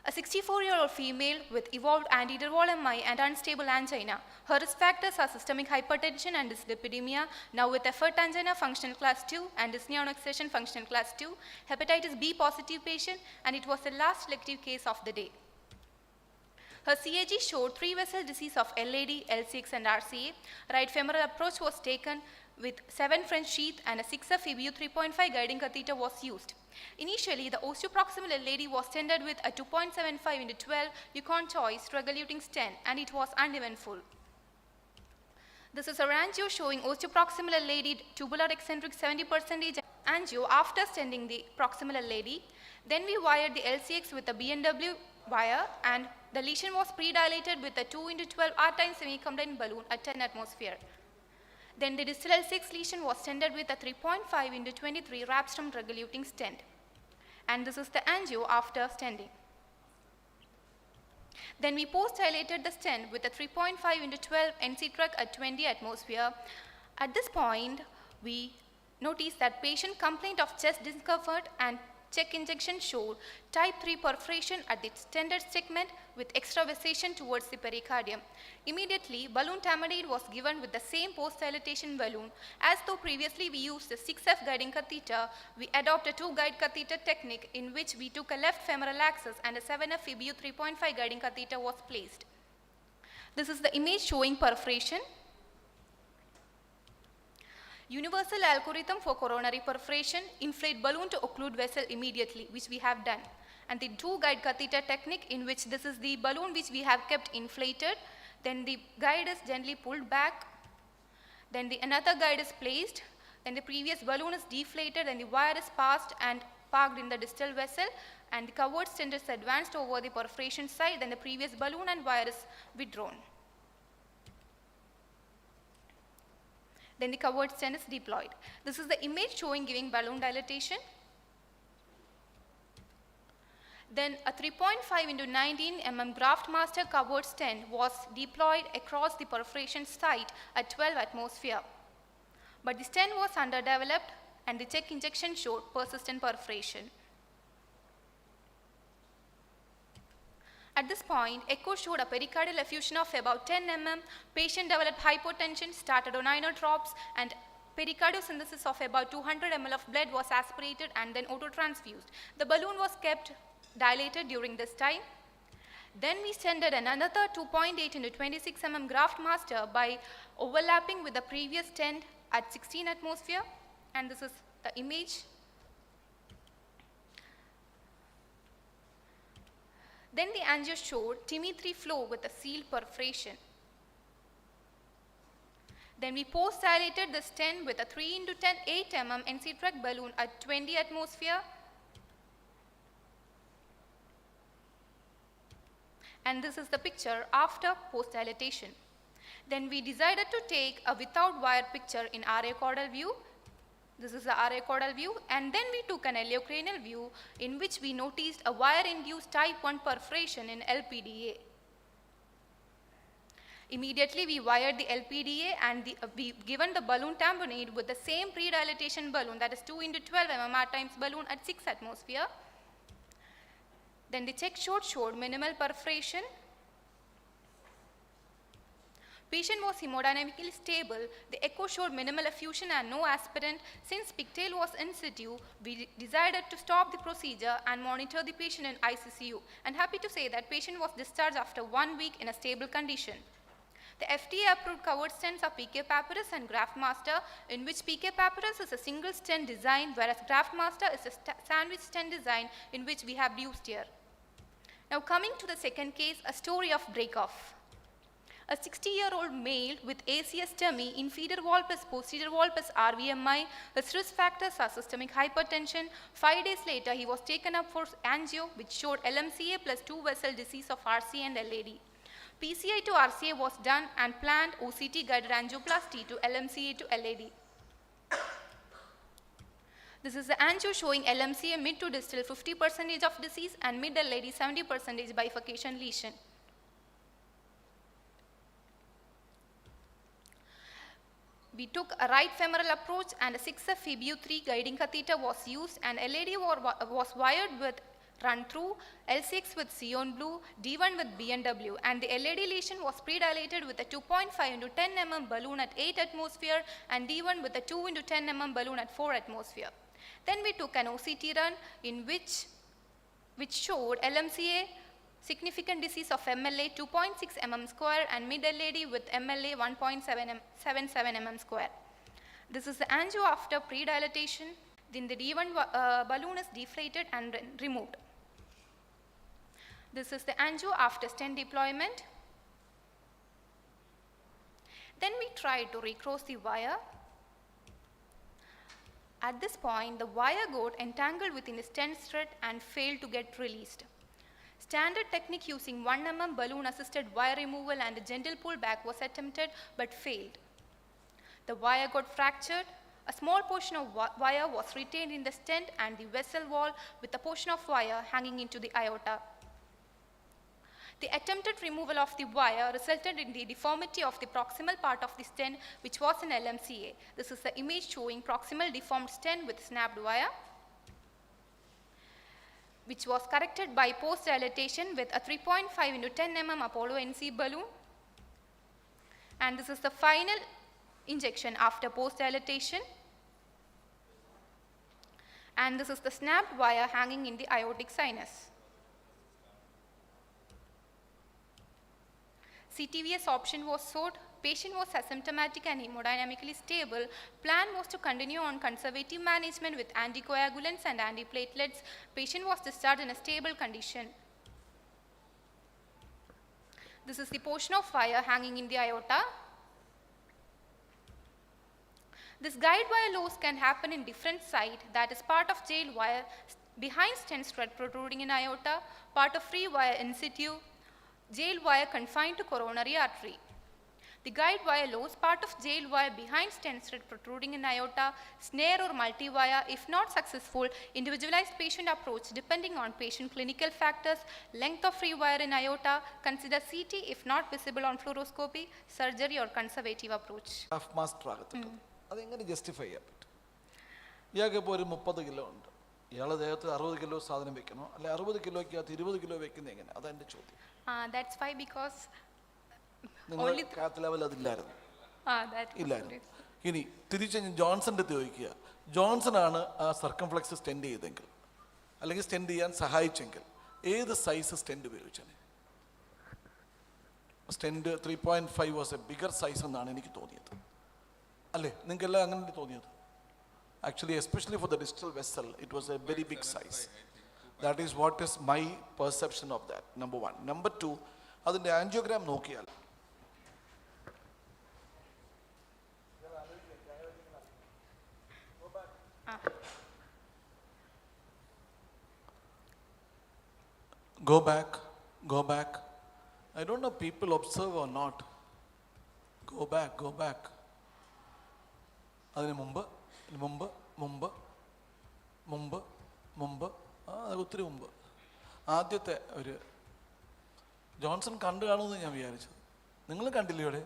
A 64-year-old female with evolved anti-derval MI and unstable angina. Her risk factors are systemic hypertension and dyslipidemia, now with effort angina functional class 2 and dyspnea on exertion functional class 2, hepatitis B positive patient, and it was the last selective case of the day. Her CAG showed 3-vessel disease of LAD, LCX, and RCA. Right femoral approach was taken. with 7 French sheath and a 6F EBU 3.5 guiding catheter was used. Initially, the osteoproximal LAD was stented with a 2.75 into 12 Yukon choice drug-eluting stent, and it was uneventful. This is a angio showing osteoproximal LAD tubular eccentric 70% angio after stenting the proximal LAD. Then we wired the LCX with a BNW wire, and the lesion was pre-dilated with a 2 into 12 R-time semi-contained balloon at 10 atmosphere. Then the distal L6 lesion was stented with a 3.5 into 23 Rapstrom drug-eluting stent. And this is the angio after stenting. Then we post-dilated the stent with a 3.5 into 12 NC-TREC at 20 atmosphere. At this point, we noticed that patient complaint of chest discomfort and check injection showed type 3 perforation at the stented segment with extravasation towards the pericardium. Immediately, balloon tamponade was given with the same post-dilatation balloon. As though previously we used the 6F guiding catheter, we adopted a 2-guide catheter technique in which we took a left femoral axis and a 7F EBU 3.5 guiding catheter was placed. This is the image showing perforation. Universal algorithm for coronary perforation: inflate balloon to occlude vessel immediately, which we have done. And the 2-guide catheter technique, in which this is the balloon which we have kept inflated, then the guide is gently pulled back, then another guide is placed, then the previous balloon is deflated, and the wire is passed and parked in the distal vessel, and the covered stent is advanced over the perforation side, then the previous balloon and wire is withdrawn. Then the covered stent is deployed. This is the image showing giving balloon dilatation. Then a 3.5 into 19 mm graft master covered stent was deployed across the perforation site at 12 atmosphere. But the stent was underdeveloped and the check injection showed persistent perforation. At this point, echo showed a pericardial effusion of about 10 mm. Patient developed hypotension, started on inotropes, and pericardiocentesis of about 200 ml of blood was aspirated and then autotransfused. The balloon was kept dilated during this time. Then we stented another 2.8 into 26 mm graft master by overlapping with the previous stent at 16 atmosphere, and this is the image. Then the angio showed TIMI3 flow with a sealed perforation. Then we post-dilated the stent with a 3 into 10 8 mm NC-TREC balloon at 20 atmosphere. And this is the picture after post-dilatation. Then we decided to take a without wire picture in RA caudal view. This is the RA caudal view, and then we took an iliocranial view in which we noticed a wire-induced type 1 perforation in LPDA. Immediately we wired the LPDA and we given the balloon tamponade with the same pre-dilatation balloon, that is 2 into 12 mm times balloon at 6 atmosphere. Then the check showed minimal perforation. Patient was hemodynamically stable. The echo showed minimal effusion and no aspirant. Since pigtail was in situ, we decided to stop the procedure and monitor the patient in ICCU. And happy to say that patient was discharged after 1 week in a stable condition. The FDA-approved covered stents are PK Papyrus and Graft Master, in which PK Papyrus is a single stent design, whereas Graft Master is a sandwich stent design, in which we have used here. Now coming to the second case, a story of break-off. A 60-year-old male with ACS STEMI, inferior wall plus posterior wall plus RVMI, his risk factors are systemic hypertension. 5 days later, he was taken up for angio, which showed LMCA plus 2-vessel disease of RCA and LAD. PCI to RCA was done and planned OCT guided angioplasty to LMCA to LAD. This is the angio showing LMCA mid to distal 50% of disease and mid LAD 70% bifurcation lesion. We took a right femoral approach and a 6F EBU 3 guiding catheter was used, and LAD was wired with run through, L6 with Sion blue, D1 with BNW, and the LAD lesion was pre-dilated with a 2.5 into 10 mm balloon at 8 atmosphere and D1 with a 2 into 10 mm balloon at 4 atmosphere. Then we took an OCT run in which showed LMCA significant disease of MLA 2.6 mm square and mid LAD with MLA 1.77 mm square. This is the angio after pre-dilatation. Then the D1 balloon is deflated and removed. This is the angio after stent deployment. Then we try to recross the wire. At this point, the wire got entangled within the stent thread and failed to get released. Standard technique using 1 mm balloon assisted wire removal and a gentle pullback was attempted but failed. The wire got fractured. A small portion of wire was retained in the stent and the vessel wall with a portion of wire hanging into the aorta. The attempted removal of the wire resulted in the deformity of the proximal part of the stent, which was an LMCA. This is the image showing proximal deformed stent with snapped wire, which was corrected by post-dilatation with a 3.5 into 10 mm Apollo NC balloon. And this is the final injection after post-dilatation. And this is the snapped wire hanging in the aortic sinus. CTVS option was sought. Patient was asymptomatic and hemodynamically stable. Plan was to continue on conservative management with anticoagulants and antiplatelets. Patient was discharged in a stable condition. This is the portion of wire hanging in the aorta. This guide wire loss can happen in different sites, that is part of jail wire behind stent thread protruding in aorta, part of free wire in situ, jail wire confined to coronary artery. The guide wire loss, part of jail wire behind stent thread protruding in aorta, snare or multi-wire. If not successful, individualized patient approach depending on patient clinical factors, length of free wire in aorta, consider CT if not visible on fluoroscopy, surgery or conservative approach. Half master ആകത്തുണ്ട്. അതെങ്ങനെ justify ചെയ്യാൻ പറ്റും? ഇയാൾക്ക് ഇപ്പോൾ ഒരു 30 kilo ഉണ്ട്. ഇയാളെ ദേഹത്ത് 60 കിലോ സാധനം വെക്കണോ അല്ലെ 60 കിലോയ്ക്കകത്ത് 20 കിലോ വെക്കുന്നത് എങ്ങനെ? അതെൻ്റെ ചോദ്യം. That's why because നിങ്ങൾ കാത്ത് ലെവൽ അതില്ലായിരുന്നു. ഇല്ലായിരുന്നു. ഇനി തിരിച്ച് ജോൺസന്റെ ചോദിക്കുക, ജോൺസൺ ആണ് ആ സർക്കംഫ്ലെക്സ് സ്റ്റെൻഡ് ചെയ്തെങ്കിൽ അല്ലെങ്കിൽ സ്റ്റെൻഡ് ചെയ്യാൻ സഹായിച്ചെങ്കിൽ ഏത് സൈസ് സ്റ്റെൻഡ് ഉപയോഗിച്ചാണ്? Stent 3.5 was A bigger size എന്നാണ് എനിക്ക് തോന്നിയത്. അല്ലേ, നിങ്ങൾക്കെല്ലാം അങ്ങനെ തോന്നിയത്? Actually, especially for the distal vessel, it was a very big size. That is what is my perception of that, number one. Number two, അതിൻ്റെ angiogram നോക്കിയാൽ go back. I don't know if people observe or not. Go back. അതിന് മുമ്പ് ഒത്തിരി മുമ്പ് ആദ്യത്തെ ഒരു Johnson കണ്ടു കാണുമെന്ന് ഞാൻ വിചാരിച്ചത്. നിങ്ങൾ കണ്ടില്ലേ ഇവിടെ?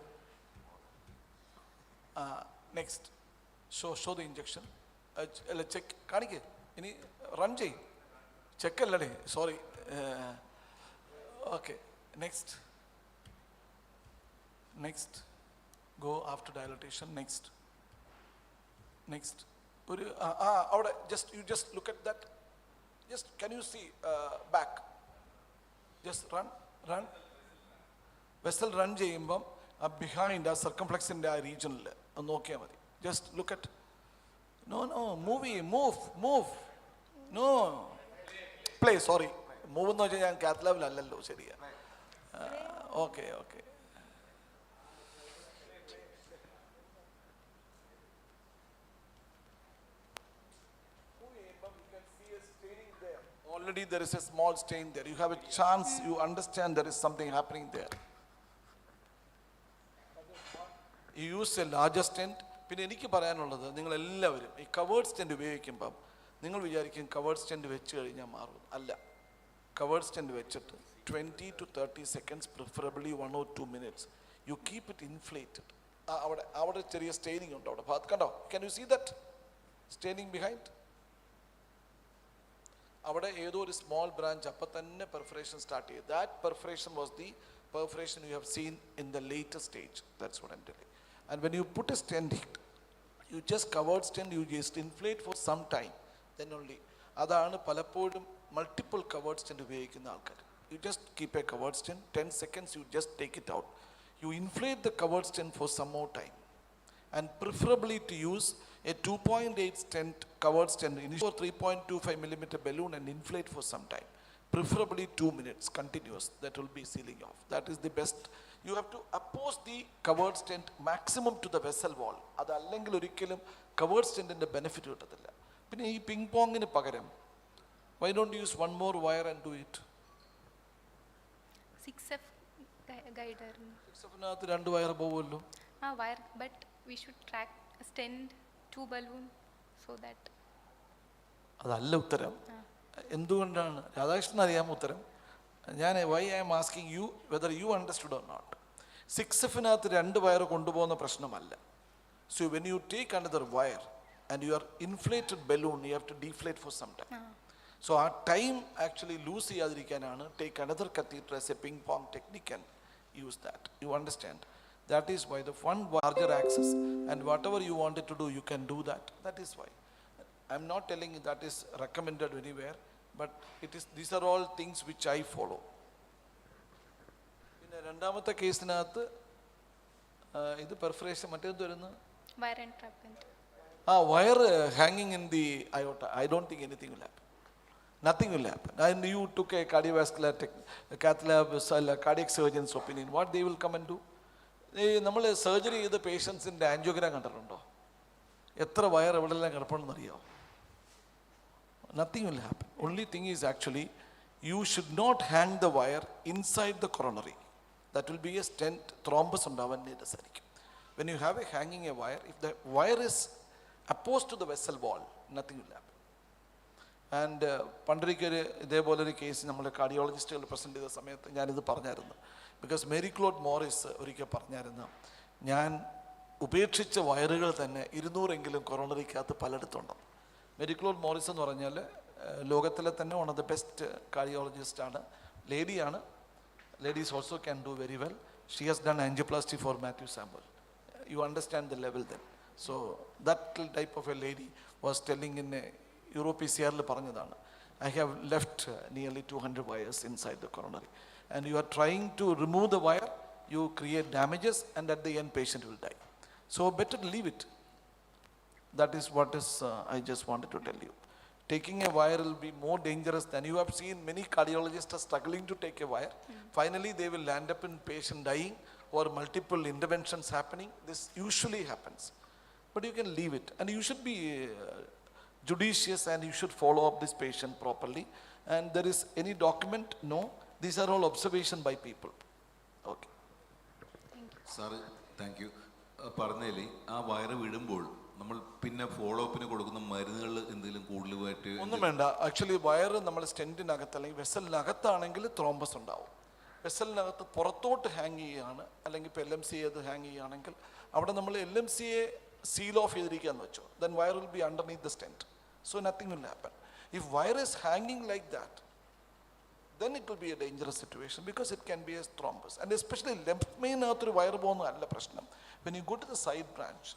Next show the injection. അല്ല, ചെക്ക് കാണിക്ക്. ഇനി റൺ ചെയ്യും. ചെക്കല്ലേ, sorry. Okay, next go after dilatation. Next ഒരു അവിടെ you just look at that. Just can you see back? Just run. Vessel run ചെയ്യുമ്പം ബിഹൈൻഡ് ആ സർക്കംഫ്ലെക്സിൻ്റെ ആ റീജിയനിൽ ഒന്ന് നോക്കിയാൽ മതി. Just look at. Move play. Sorry, move എന്ന് വെച്ചാൽ ഞാൻ കാത്തലാവിലല്ലല്ലോ. ശരിയാ. Okay. Already there is a small stain there. You have a chance, you understand there is something happening there. You use a larger stent. പിന്നെ എനിക്ക് പറയാനുള്ളത്, നിങ്ങളെല്ലാവരും ഈ covered stent ഉപയോഗിക്കുമ്പം നിങ്ങൾ വിചാരിക്കും കവേർഡ് സ്റ്റെൻറ്റ് വെച്ച് കഴിഞ്ഞാൽ മാറും. അല്ല, കവേർഡ് സ്റ്റെൻറ്റ് വെച്ചിട്ട് 20 to 30 seconds, preferably 1 or 2 minutes, you keep it inflated. അവിടെ ചെറിയ സ്റ്റെയിനിങ് ഉണ്ട് അവിടെ ഭാഗത്ത്. കണ്ടോ? Can you see that staining behind? അവിടെ ഏതോ ഒരു സ്മോൾ ബ്രാഞ്ച് അപ്പം തന്നെ പെർഫറേഷൻ സ്റ്റാർട്ട് ചെയ്തു. That perforation was the perforation you have seen in the later stage. That's what I am telling. And when you put a stent, you just covered stent, you just inflate for some time, then only. അതാണ് പലപ്പോഴും multiple covered stent ഉപയോഗിക്കുന്ന ആൾക്കാർ. You just keep a covered stent, 10 seconds, you just take it out. You inflate the covered stent for some more time. and preferably to use a 2.8 stent covered stent, initial 3.25 millimeter balloon and inflate for some time. Preferably 2 minutes continuous, that will be sealing off. That is the best. You have to oppose the covered stent maximum to the vessel wall. അത് അല്ലെങ്കിൽ ഒരിക്കലും covered stent benefit കിട്ടത്തില്ല. പിന്നെ ഈ ping പോങ്ങിന് പകരം why don't you use one more wire and do it? 6F guider. 6Fനകത്ത് 2 wire പോവുമല്ലോ. Wire, but we should track a stent, 2 balloon, so that. അതല്ല ഉത്തരം. എന്തുകൊണ്ടാണ് രാധാകൃഷ്ണൻ അറിയാമോ ഉത്തരം? why I am asking you whether you understood or not. 6Fനകത്ത് 2 wire കൊണ്ടുപോകുന്ന പ്രശ്നമല്ല. So when you take another wire and you are inflated balloon, you have to deflate for some time. So our time actually lose ചെയ്യാതിരിക്കാനാണ് take another catheter as a ping pong technique and use that. You understand? That is why the one larger axis and whatever you wanted to do, you can do that. That is why. I'm not telling you that is recommended anywhere, but it is. These are all things which I follow. പിന്നെ രണ്ടാമത്തെ കേസിനകത്ത് ഇത് perforation മറ്റേത് വരുന്നു Wire entrapment. Wire hanging in the aorta. I don't think anything will happen. Nothing will happen. And you took a cardiovascular cath lab, cardiac surgeon's opinion. What they will come and do? നമ്മൾ surgery ചെയ്ത പേഷ്യൻസിൻ്റെ angiogram കണ്ടിട്ടുണ്ടോ? എത്ര wire എവിടെല്ലാം കിടപ്പുണ്ടെന്ന് അറിയാമോ? Nothing will happen. Only thing is actually you should not hang the wire inside the coronary. That will be a stent thrombus ഉണ്ടാവാൻ necessary. When you have a hanging a wire, if the wire is opposed to the vessel wall, nothing will happen. And പണ്ടൊരിക്കൊരു ഇതേപോലൊരു കേസ് നമ്മൾ കാർഡിയോളജിസ്റ്റുകൾ present ചെയ്ത സമയത്ത് ഞാനിത് പറഞ്ഞായിരുന്നു. ബിക്കോസ് മേരി ക്ലോഡ് മോറിസ് ഒരിക്കൽ പറഞ്ഞായിരുന്നു, ഞാൻ ഉപേക്ഷിച്ച വയറുകൾ തന്നെ 200 കൊറോണറിക്കകത്ത് പലയിടത്തുണ്ടെന്ന്. മേരി ക്ലോഡ് മോറിസ് എന്ന് പറഞ്ഞാൽ ലോകത്തിലെ തന്നെ വൺ ഓഫ് ദ ബെസ്റ്റ് കാർഡിയോളജിസ്റ്റാണ്, ലേഡിയാണ്. Ladies also can do very well. She has done angioplasty for Matthew Samuel. You understand the level then. So that type of a lady was telling in a Europe-CRL പറഞ്ഞതാണ്, I have left nearly 200 wires inside the coronary. And you are trying to remove the wire, you create damages, and at the end patient will die. So better leave it. That is what is I just wanted to tell you. Taking a wire will be more dangerous than you have seen. Many cardiologists are struggling to take a wire. Finally, they will land up in patient dying or multiple interventions happening. This usually happens. But you can leave it. And you should be judicious and you should follow up this patient properly. And there is any document? No. These are all observation by people. Okay. Sir, thank you. പറഞ്ഞേലേ ആ വയറ് വിടുമ്പോൾ നമ്മൾ പിന്നെ follow അപ്പിന് കൊടുക്കുന്ന മരുന്നുകൾ എന്തെങ്കിലും കൂടുതലായിട്ട് ഒന്നും വേണ്ട. ആക്ച്വലി വയർ നമ്മൾ സ്റ്റെൻറ്റിനകത്ത് അല്ലെങ്കിൽ വെസലിനകത്താണെങ്കിൽ ത്രോംബസ് ഉണ്ടാവും. വെസലിനകത്ത് പുറത്തോട്ട് ഹാങ് ചെയ്യുകയാണ് അല്ലെങ്കിൽ ഇപ്പോൾ LMC ചെയ്ത് ഹാങ് ചെയ്യുകയാണെങ്കിൽ അവിടെ നമ്മൾ LMCയെ സീൽ ഓഫ് ചെയ്തിരിക്കുകയെന്ന് വെച്ചോ, then wire will be underneath the stent. So nothing will happen. If wire is ഹാങ്ങിങ് like that, then it will be a dangerous situation because it can be a thrombus. And especially left main athru wire പോകുന്നതല്ല പ്രശ്നം. When you go to the side branch,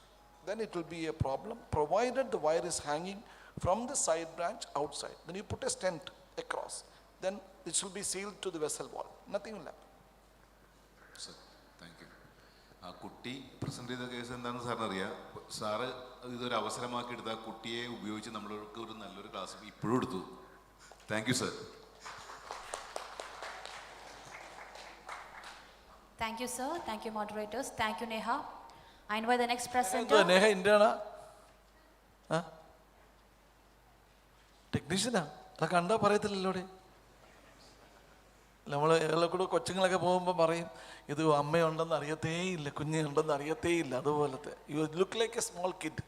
then it will be a problem provided the wire is hanging from the side branch outside. Then you put a stent across, then it should be sealed to the vessel wall. Nothing will happen. Sir, thank you. ആ കുട്ടി present ചെയ്ത case എന്താണെന്ന് സാറിന് അറിയാം. Sir ഇതൊരു അവസരമാക്കി എടുത്ത് ആ കുട്ടിയെ ഉപയോഗിച്ച് നമ്മൾക്ക് ഒരു നല്ലൊരു ക്ലാസ് ഇപ്പോഴും എടുത്തു. Thank you sir. Thank you, sir. Thank you, moderators. Thank you, Neha. I invite the next presenter. Neha Indiana? ടെക്നീഷ്യനാ? അത് കണ്ടാൽ പറയത്തില്ലല്ലോ. നമ്മൾ കൂടെ കൊച്ചുങ്ങളൊക്കെ പോകുമ്പോൾ പറയും, ഇത് അമ്മയുണ്ടെന്ന് അറിയത്തേ ഇല്ല, കുഞ്ഞുണ്ടെന്ന് അറിയത്തേ ഇല്ല. അതുപോലത്തെ you look like A small kid.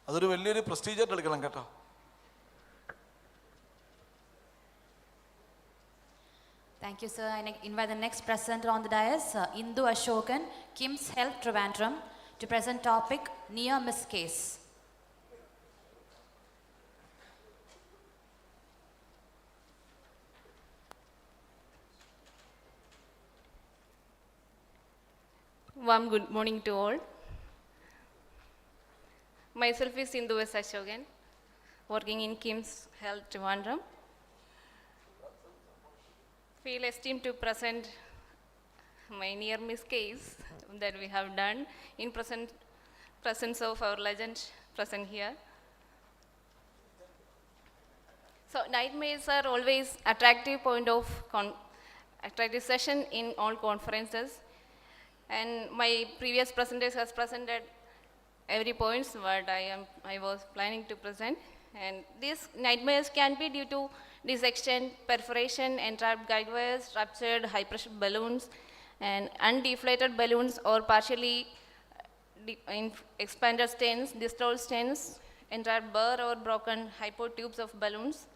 അതൊരു വലിയൊരു പ്രസ്റ്റീജായിട്ട് എടുക്കണം കേട്ടോ. Thank you, sir. I invite the next presenter on the dais, Indu Ashokan, KIMS Health Trivandrum, to present topic near miss case. Warm good morning to all. Myself is Indu Ashokan, working in KIMS Health Trivandrum. Feel esteemed to present my near miss case that we have done in presence of our legend present here. So nightmares are always attractive point of attractive session in all conferences. And my previous presenters has presented every points what I was planning to present. And these nightmares can be due to dissection, perforation, entrapped guide wires, ruptured high pressure balloons, and undeflated balloons or partially expanded stents, distal stents, entrapped burr or broken hypotubes of balloons.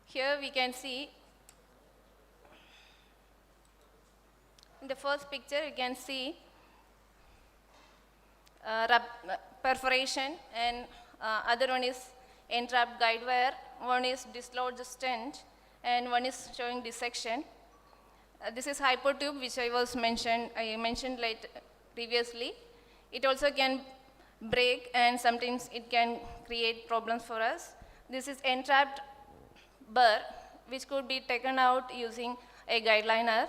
Here we can see, in the first picture you can see perforation, and other one is entrapped guide wire, one is dislodged stent, and one is showing dissection. This is hypotube which I mentioned previously. It also can break and sometimes it can create problems for us. This is entrapped burr which could be taken out using a guide liner.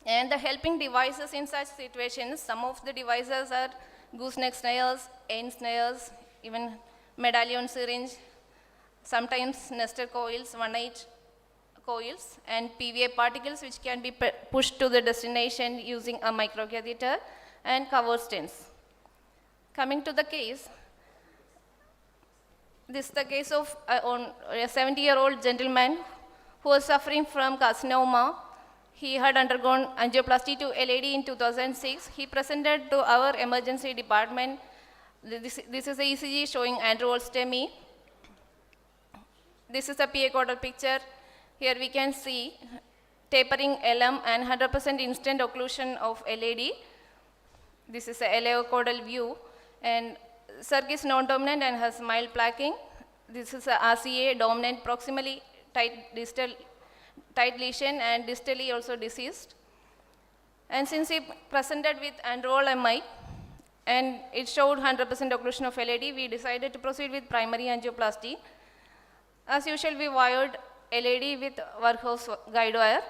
And the helping devices in such situations, some of the devices are gooseneck snares, end snares, even medallion syringe, sometimes nested coils, 1/8 coils, and PVA particles which can be pushed to the destination using a microcatheter, and cover stents. Coming to the case, this is the case of a 70-year-old gentleman who was suffering from carcinoma. He had undergone angioplasty to LAD in 2006. He presented to our emergency department. This is the ECG showing androolstemy. This is a PA caudal picture. Here we can see tapering LM and 100% instant occlusion of LAD. This is a LAO caudal view, and circ is non-dominant and has mild plaquing. This is a RCA dominant proximally tight lesion and distally also deceased. And since he presented with androol MI and it showed 100% occlusion of LAD, we decided to proceed with primary angioplasty. As usual, we wired LAD with workhouse guide wire.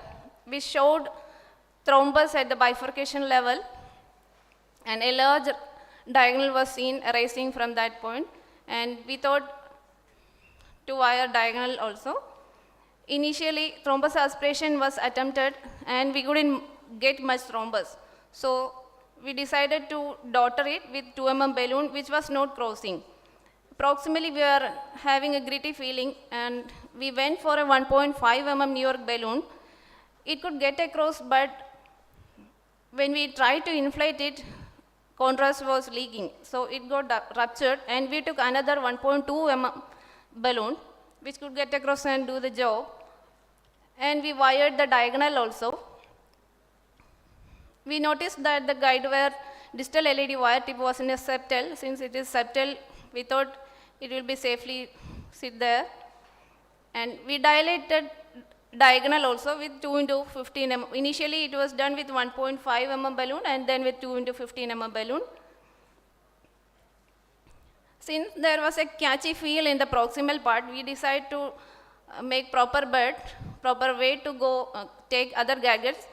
We showed thrombus at the bifurcation level, and a large diagonal was seen arising from that point, and we thought to wire diagonal also. Initially, thrombus aspiration was attempted and we couldn't get much thrombus. So we decided to daughter it with 2 mm balloon which was not crossing. Proximally, we were having a gritty feeling and we went for a 1.5 mm New York balloon. It could get across, but when we tried to inflate it, contrast was leaking. So it got ruptured, and we took another 1.2 mm balloon which could get across and do the job. And we wired the diagonal also. We noticed that the guide wire distal LED wire tip was in a septal. Since it is septal, we thought it will be safely sit there. And we dilated diagonal also with 2 into 15 mm. Initially it was done with 1.5 mm balloon and then with 2 into 15 mm balloon. Since there was a catchy feel in the proximal part, we decided to make proper way to go take other gadgets.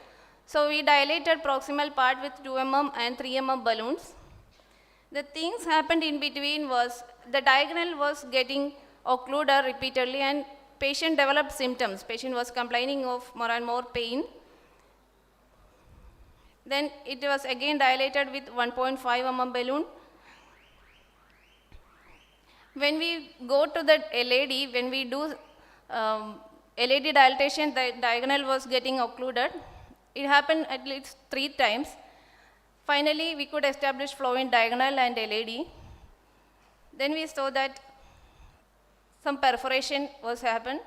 So we dilated proximal part with 2 mm and 3 mm balloons. The things happened in between was the diagonal was getting occluded repeatedly and patient developed symptoms. Patient was complaining of more and more pain. Then it was again dilated with 1.5 mm balloon. When we go to the LAD, when we do LAD dilatation, the diagonal was getting occluded. It happened at least 3 times. Finally, we could establish flow in diagonal and LAD. Then we saw that some perforation was happened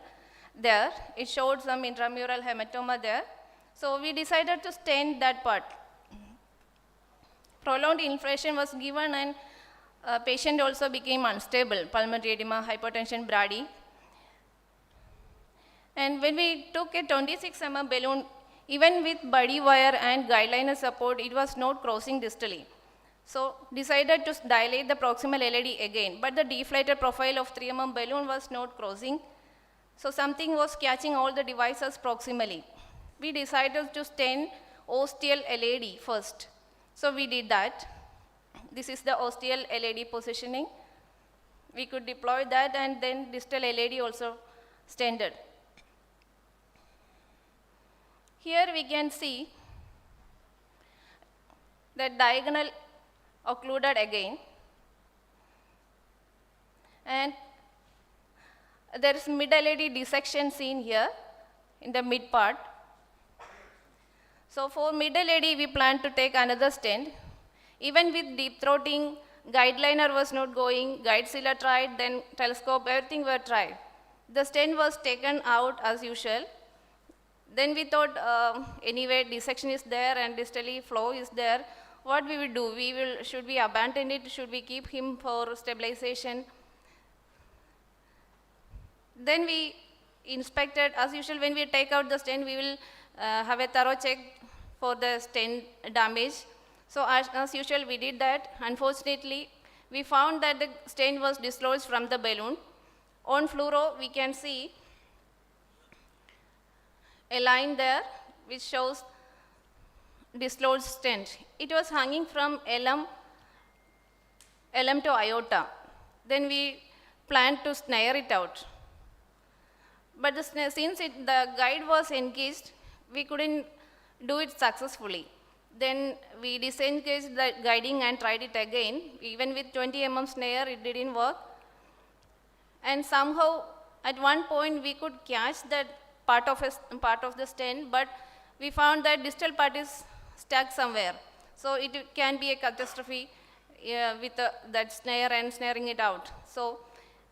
there. It showed some intramural hematoma there. So we decided to stent that part. Prolonged inflation was given and patient also became unstable, pulmonary edema, hypertension, brady. And when we took a 26 mm balloon, even with body wire and guideliner support, it was not crossing distally. So decided to dilate the proximal LAD again, but the deflated profile of 3 mm balloon was not crossing. So something was catching all the devices proximally. We decided to stent ostial LAD first. So we did that. This is the ostial LAD positioning. We could deploy that, and then distal LAD also stented. Here we can see the diagonal occluded again, and there is mid LAD dissection seen here in the mid part. So for mid LAD we plan to take another stent. Even with deep throating, guideliner was not going, guide sealer tried, then telescope, everything were tried. The stent was taken out as usual. Then we thought, anyway, dissection is there and distally flow is there. What we will do? Should we abandon it? Should we keep him for stabilization? Then we inspected, as usual, when we take out the stent, we will have a thorough check for the stent damage. So as usual, we did that. Unfortunately, we found that the stent was dislodged from the balloon. On fluoro, we can see a line there which shows dislodged stent. It was hanging from LM to aorta. Then we planned to snare it out. But since the guide was engaged, we couldn't do it successfully. Then we disengaged the guiding and tried it again. Even with 20 mm snare, it didn't work. And somehow, at one point, we could catch that part of the stent, but we found that distal part is stuck somewhere. So it can be a catastrophe with that snare and snaring it out. So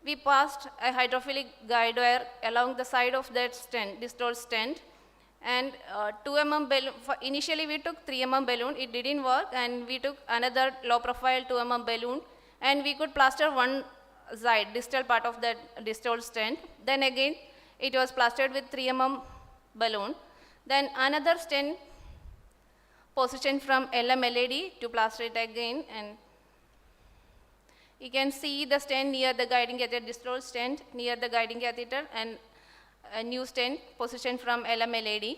we passed a hydrophilic guide wire along the side of that stent, distal stent, and 2 mm balloon. Initially we took 3 mm balloon, it didn't work, and we took another low profile 2 mm balloon, and we could plaster one side, distal part of that distal stent. Then again, it was plastered with 3 mm balloon. Then another stent positioned from LM-LAD to plaster it again, and you can see the stent near the guiding catheter, distal stent near the guiding catheter, and a new stent positioned from LM-LAD.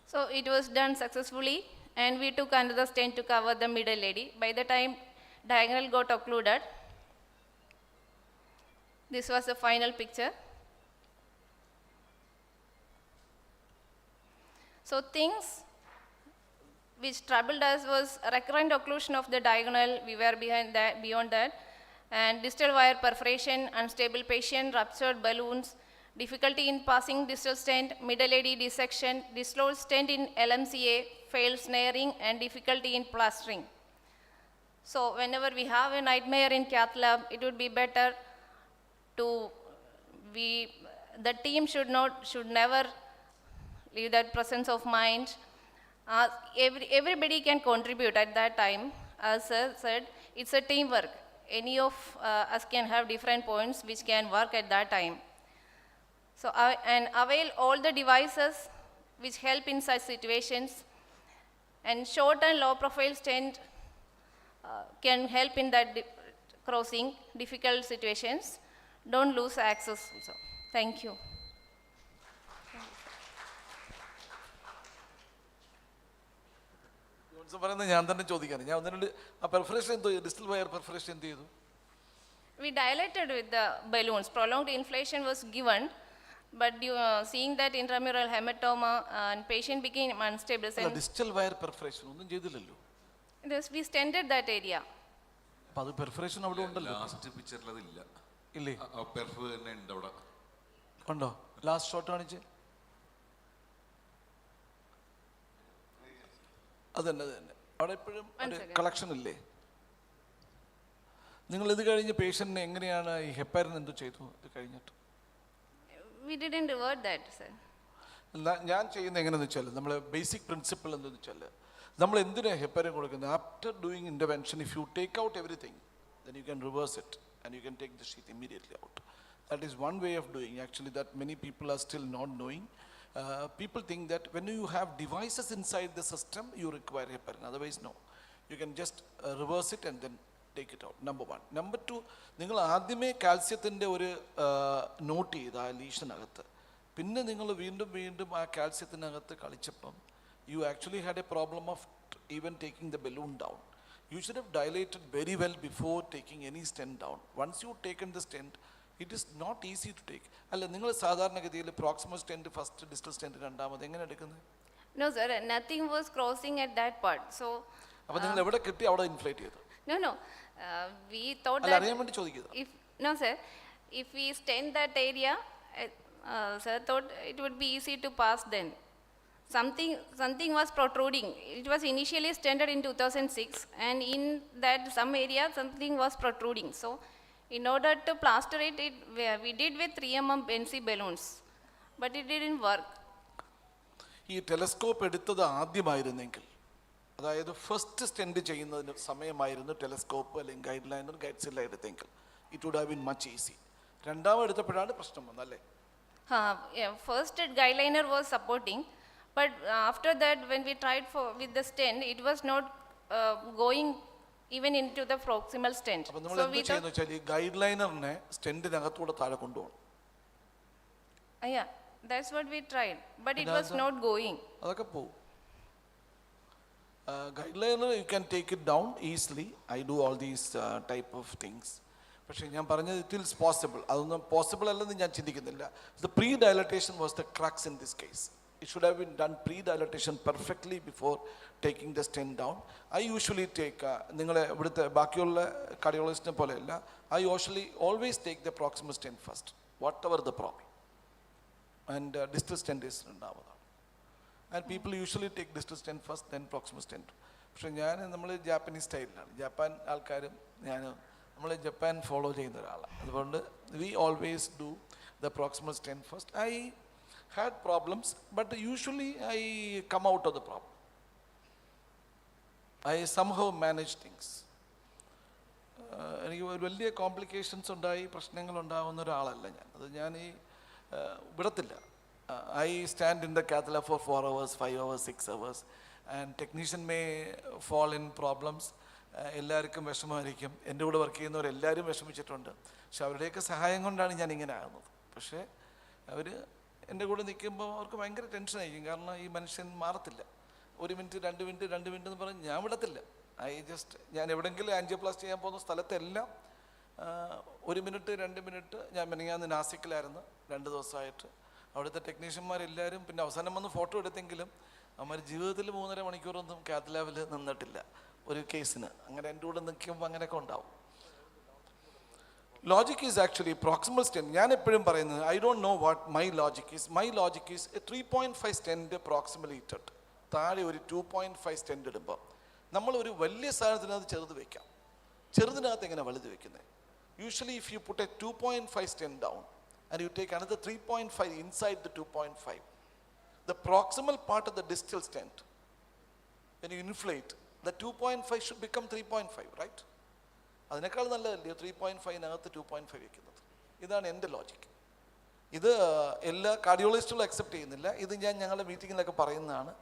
So it was done successfully, and we took another stent to cover the mid LAD. By the time diagonal got occluded, this was the final picture. So things which troubled us was recurrent occlusion of the diagonal. We were beyond that, and distal wire perforation, unstable patient, ruptured balloons, difficulty in passing distal stent, mid LAD dissection, dislodged stent in LMCA, failed snaring, and difficulty in plastering. So whenever we have a nightmare in cath lab, it would be better to the team should never leave that presence of mind. Everybody can contribute at that time. As I said, it's a teamwork. Any of us can have different points which can work at that time. So and avail all the devices which help in such situations. And short and low profile stent can help in that crossing difficult situations. Don't lose access also. Thank you. പറയുന്നത് ഞാൻ തന്നെ ചോദിക്കാൻ ഞാൻ ഒന്നിനോട് ആ perforation എന്തോ distal wire perforation എന്ത് ചെയ്തു? We dilated with the balloons. Prolonged inflation was given, but seeing that intramural hematoma and patient became unstable. Distal wire perforation ഒന്നും ചെയ്തില്ലല്ലോ. We stented that area. അപ്പോൾ അത് പെർഫറേഷൻ അവിടെ ഉണ്ടല്ലോ. ലാസ്റ്റ് പിക്ചറിൽ അതില്ല. ഇല്ലേ? പെർഫ് തന്നെ ഉണ്ട് അവിടെ. ഉണ്ടോ? ലാസ്റ്റ് ഷോട്ട് കാണിച്ച്. അതന്നെ അവിടെ എപ്പോഴും കളക്ഷൻ ഇല്ലേ? നിങ്ങൾ ഇത് കഴിഞ്ഞ് പേഷ്യന്റിനെ എങ്ങനെയാണ് ഈ ഹെപ്പാരിൻ എന്തോ ചെയ്തു ഇത് കഴിഞ്ഞിട്ട്? We didn't revert that, sir. ഞാൻ ചെയ്യുന്നത് എങ്ങനെയെന്ന് വെച്ചാൽ നമ്മൾ ബേസിക് പ്രിൻസിപ്പിൾ എന്താണെന്ന് വെച്ചാൽ നമ്മൾ എന്തിനാണ് ഹെപ്പാരിൻ കൊടുക്കുന്നത്? After doing intervention if you take out everything then you can reverse it and you can take the sheath immediately out. That is one way of doing actually that many people are still not knowing. People think that when you have devices inside the system, you require heparin. Otherwise, no. You can just reverse it and then take it out. Number 1. Number 2, നിങ്ങൾ ആദ്യമേ കാൽസ്യത്തിൻ്റെ ഒരു not ചെയ്ത് ആ ലീഷനകത്ത്, പിന്നെ നിങ്ങൾ വീണ്ടും വീണ്ടും ആ കാൽസ്യത്തിനകത്ത് കളിച്ചപ്പം you actually had a problem of even taking the balloon down. You should have dilated very well before taking any stent down. Once you've taken the stent, it is not easy to take. അല്ല, നിങ്ങൾ സാധാരണഗതിയിൽ proximal stent first, distal stent രണ്ടാമത് എങ്ങനെ എടുക്കുന്നത്? No, sir, nothing was crossing at that part. So, അപ്പോൾ നിങ്ങൾ എവിടെ കിട്ടി അവിടെ ഇൻഫ്ലേറ്റ് ചെയ്തു? no. We thought അല്ല, that അറിയാൻ വേണ്ടി ചോദിക്കുക. no, sir, if we stent that area, sir thought it would be easy to pass then. Something was protruding. It was initially stented in 2006, and in that some area something was protruding. So, in order to plaster it, we did with 3 mm NC balloons, but it didn't work. ഈ telescope എടുത്തത് ആദ്യമായിരുന്നെങ്കിൽ, അതായത് first stent ചെയ്യുന്നതിന് സമയമായിരുന്നു telescope അല്ലെങ്കിൽ guide liner, Guidezilla എടുത്തെങ്കിൽ it would have been much easy. രണ്ടാമത് എടുത്തപ്പോഴാണ് പ്രശ്നം വന്നല്ലേ? First guide liner was supporting, but after that when we tried with the stent, it was not going even into the proximal stent. അപ്പോൾ നമ്മൾ എന്ത് ചെയ്യുന്നു വെച്ചാൽ ഈ ഗൈഡ് ലൈനറിനെ സ്റ്റെൻറ്റിനകത്തൂടെ താഴെ കൊണ്ടുപോകണം. Yeah, that's what we tried, but it was not going. അതൊക്കെ പോവും. Guide liner you can take it down easily. I do all these type of things. പക്ഷേ ഞാൻ പറഞ്ഞത് ഇറ്റ് ഈസ് പോസിബിൾ. അതൊന്നും പോസിബിൾ അല്ലെന്ന് ഞാൻ ചിന്തിക്കുന്നില്ല. The pre dilatation was the crux in this case. It should have been done pre-dilatation perfectly before taking the stent down. I usually take, നിങ്ങളെ ഇവിടുത്തെ ബാക്കിയുള്ള കാർഡിയോളജിസ്റ്റിനെ പോലെയല്ല, I usually always take the proximal stent first, whatever the problem. And distal stent is രണ്ടാമതാണ്. And people usually take distal stent first, then proximal stent. പക്ഷേ നമ്മൾ Japanese സ്റ്റൈലിലാണ്, Japan ആൾക്കാരും നമ്മൾ Japan follow ചെയ്യുന്ന ഒരാളാണ്. അതുകൊണ്ട് we always do the proximal stent first. I had problems, but usually I come out of the problem. I somehow manage things. എനിക്ക് വലിയ complications ഉണ്ടായി, പ്രശ്നങ്ങൾ ഉണ്ടാകുന്ന ഒരാളല്ല ഞാൻ. അത് ഞാൻ ഈ വിടത്തില്ല. I stand in the cath lab for 4 hours, 5 hours, 6 hours, and technician may fall in problems. എല്ലാവർക്കും വിഷമമായിരിക്കും. എൻ്റെ കൂടെ വർക്ക് ചെയ്യുന്നവരെല്ലാവരും വിഷമിച്ചിട്ടുണ്ട്. പക്ഷെ അവരുടെയൊക്കെ സഹായം കൊണ്ടാണ് ഞാൻ ഇങ്ങനെ ആകുന്നത്. പക്ഷേ അവർ എൻ്റെ കൂടെ നിൽക്കുമ്പോൾ അവർക്ക് ഭയങ്കര ടെൻഷനായിരിക്കും. കാരണം ഈ മനുഷ്യൻ മാറത്തില്ല. 1 മിനിറ്റ് 2 മിനിറ്റ് 2 മിനിറ്റ് എന്ന് പറഞ്ഞ് ഞാൻ വിടത്തില്ല. ഞാൻ എവിടെയെങ്കിലും ആൻജിയോപ്ലാസ്റ്റി ചെയ്യാൻ പോകുന്ന സ്ഥലത്തെല്ലാം 1 മിനിറ്റ് 2 മിനിറ്റ്. ഞാൻ മിനിങ്ങാന്ന് നാസിക്കിലായിരുന്നു 2 ദിവസമായിട്ട്. അവിടുത്തെ ടെക്നീഷ്യന്മാരെല്ലാവരും പിന്നെ അവസാനം വന്ന് ഫോട്ടോ എടുത്തെങ്കിലും അവർ ജീവിതത്തിൽ 3.5 മണിക്കൂറൊന്നും കാത്ത് ലാബിൽ നിന്നിട്ടില്ല ഒരു കേസിന്. അങ്ങനെ എൻ്റെ കൂടെ നിൽക്കുമ്പോൾ അങ്ങനെയൊക്കെ ഉണ്ടാവും. Logic is actually proximal stent. ഞാൻ എപ്പോഴും പറയുന്നത് I don't know what my logic is. My logic is a 3.5 stent proximally ited. താഴെ ഒരു 2.5 stent ഇടുമ്പോൾ നമ്മൾ ഒരു വലിയ സാധനത്തിനകത്ത് ചെറുത് വെക്കാം. ചെറുതിനകത്ത് എങ്ങനെ വലുത് വെക്കുന്നത്? Usually if you put a 2.5 stent down and you take another 3.5 inside the 2.5, the proximal part of the distal stent, when you inflate, the 2.5 should become 3.5, right? അതിനേക്കാൾ നല്ലതല്ലേ 3.5നകത്ത് 2.5 വയ്ക്കുന്നത്? ഇതാണ് എൻ്റെ ലോജിക്ക്. ഇത് എല്ലാ കാർഡിയോളജിസ്റ്റുകളും അക്സെപ്റ്റ് ചെയ്യുന്നില്ല. ഇത് ഞാൻ ഞങ്ങളുടെ മീറ്റിങ്ങിലൊക്കെ പറയുന്നതാണ്.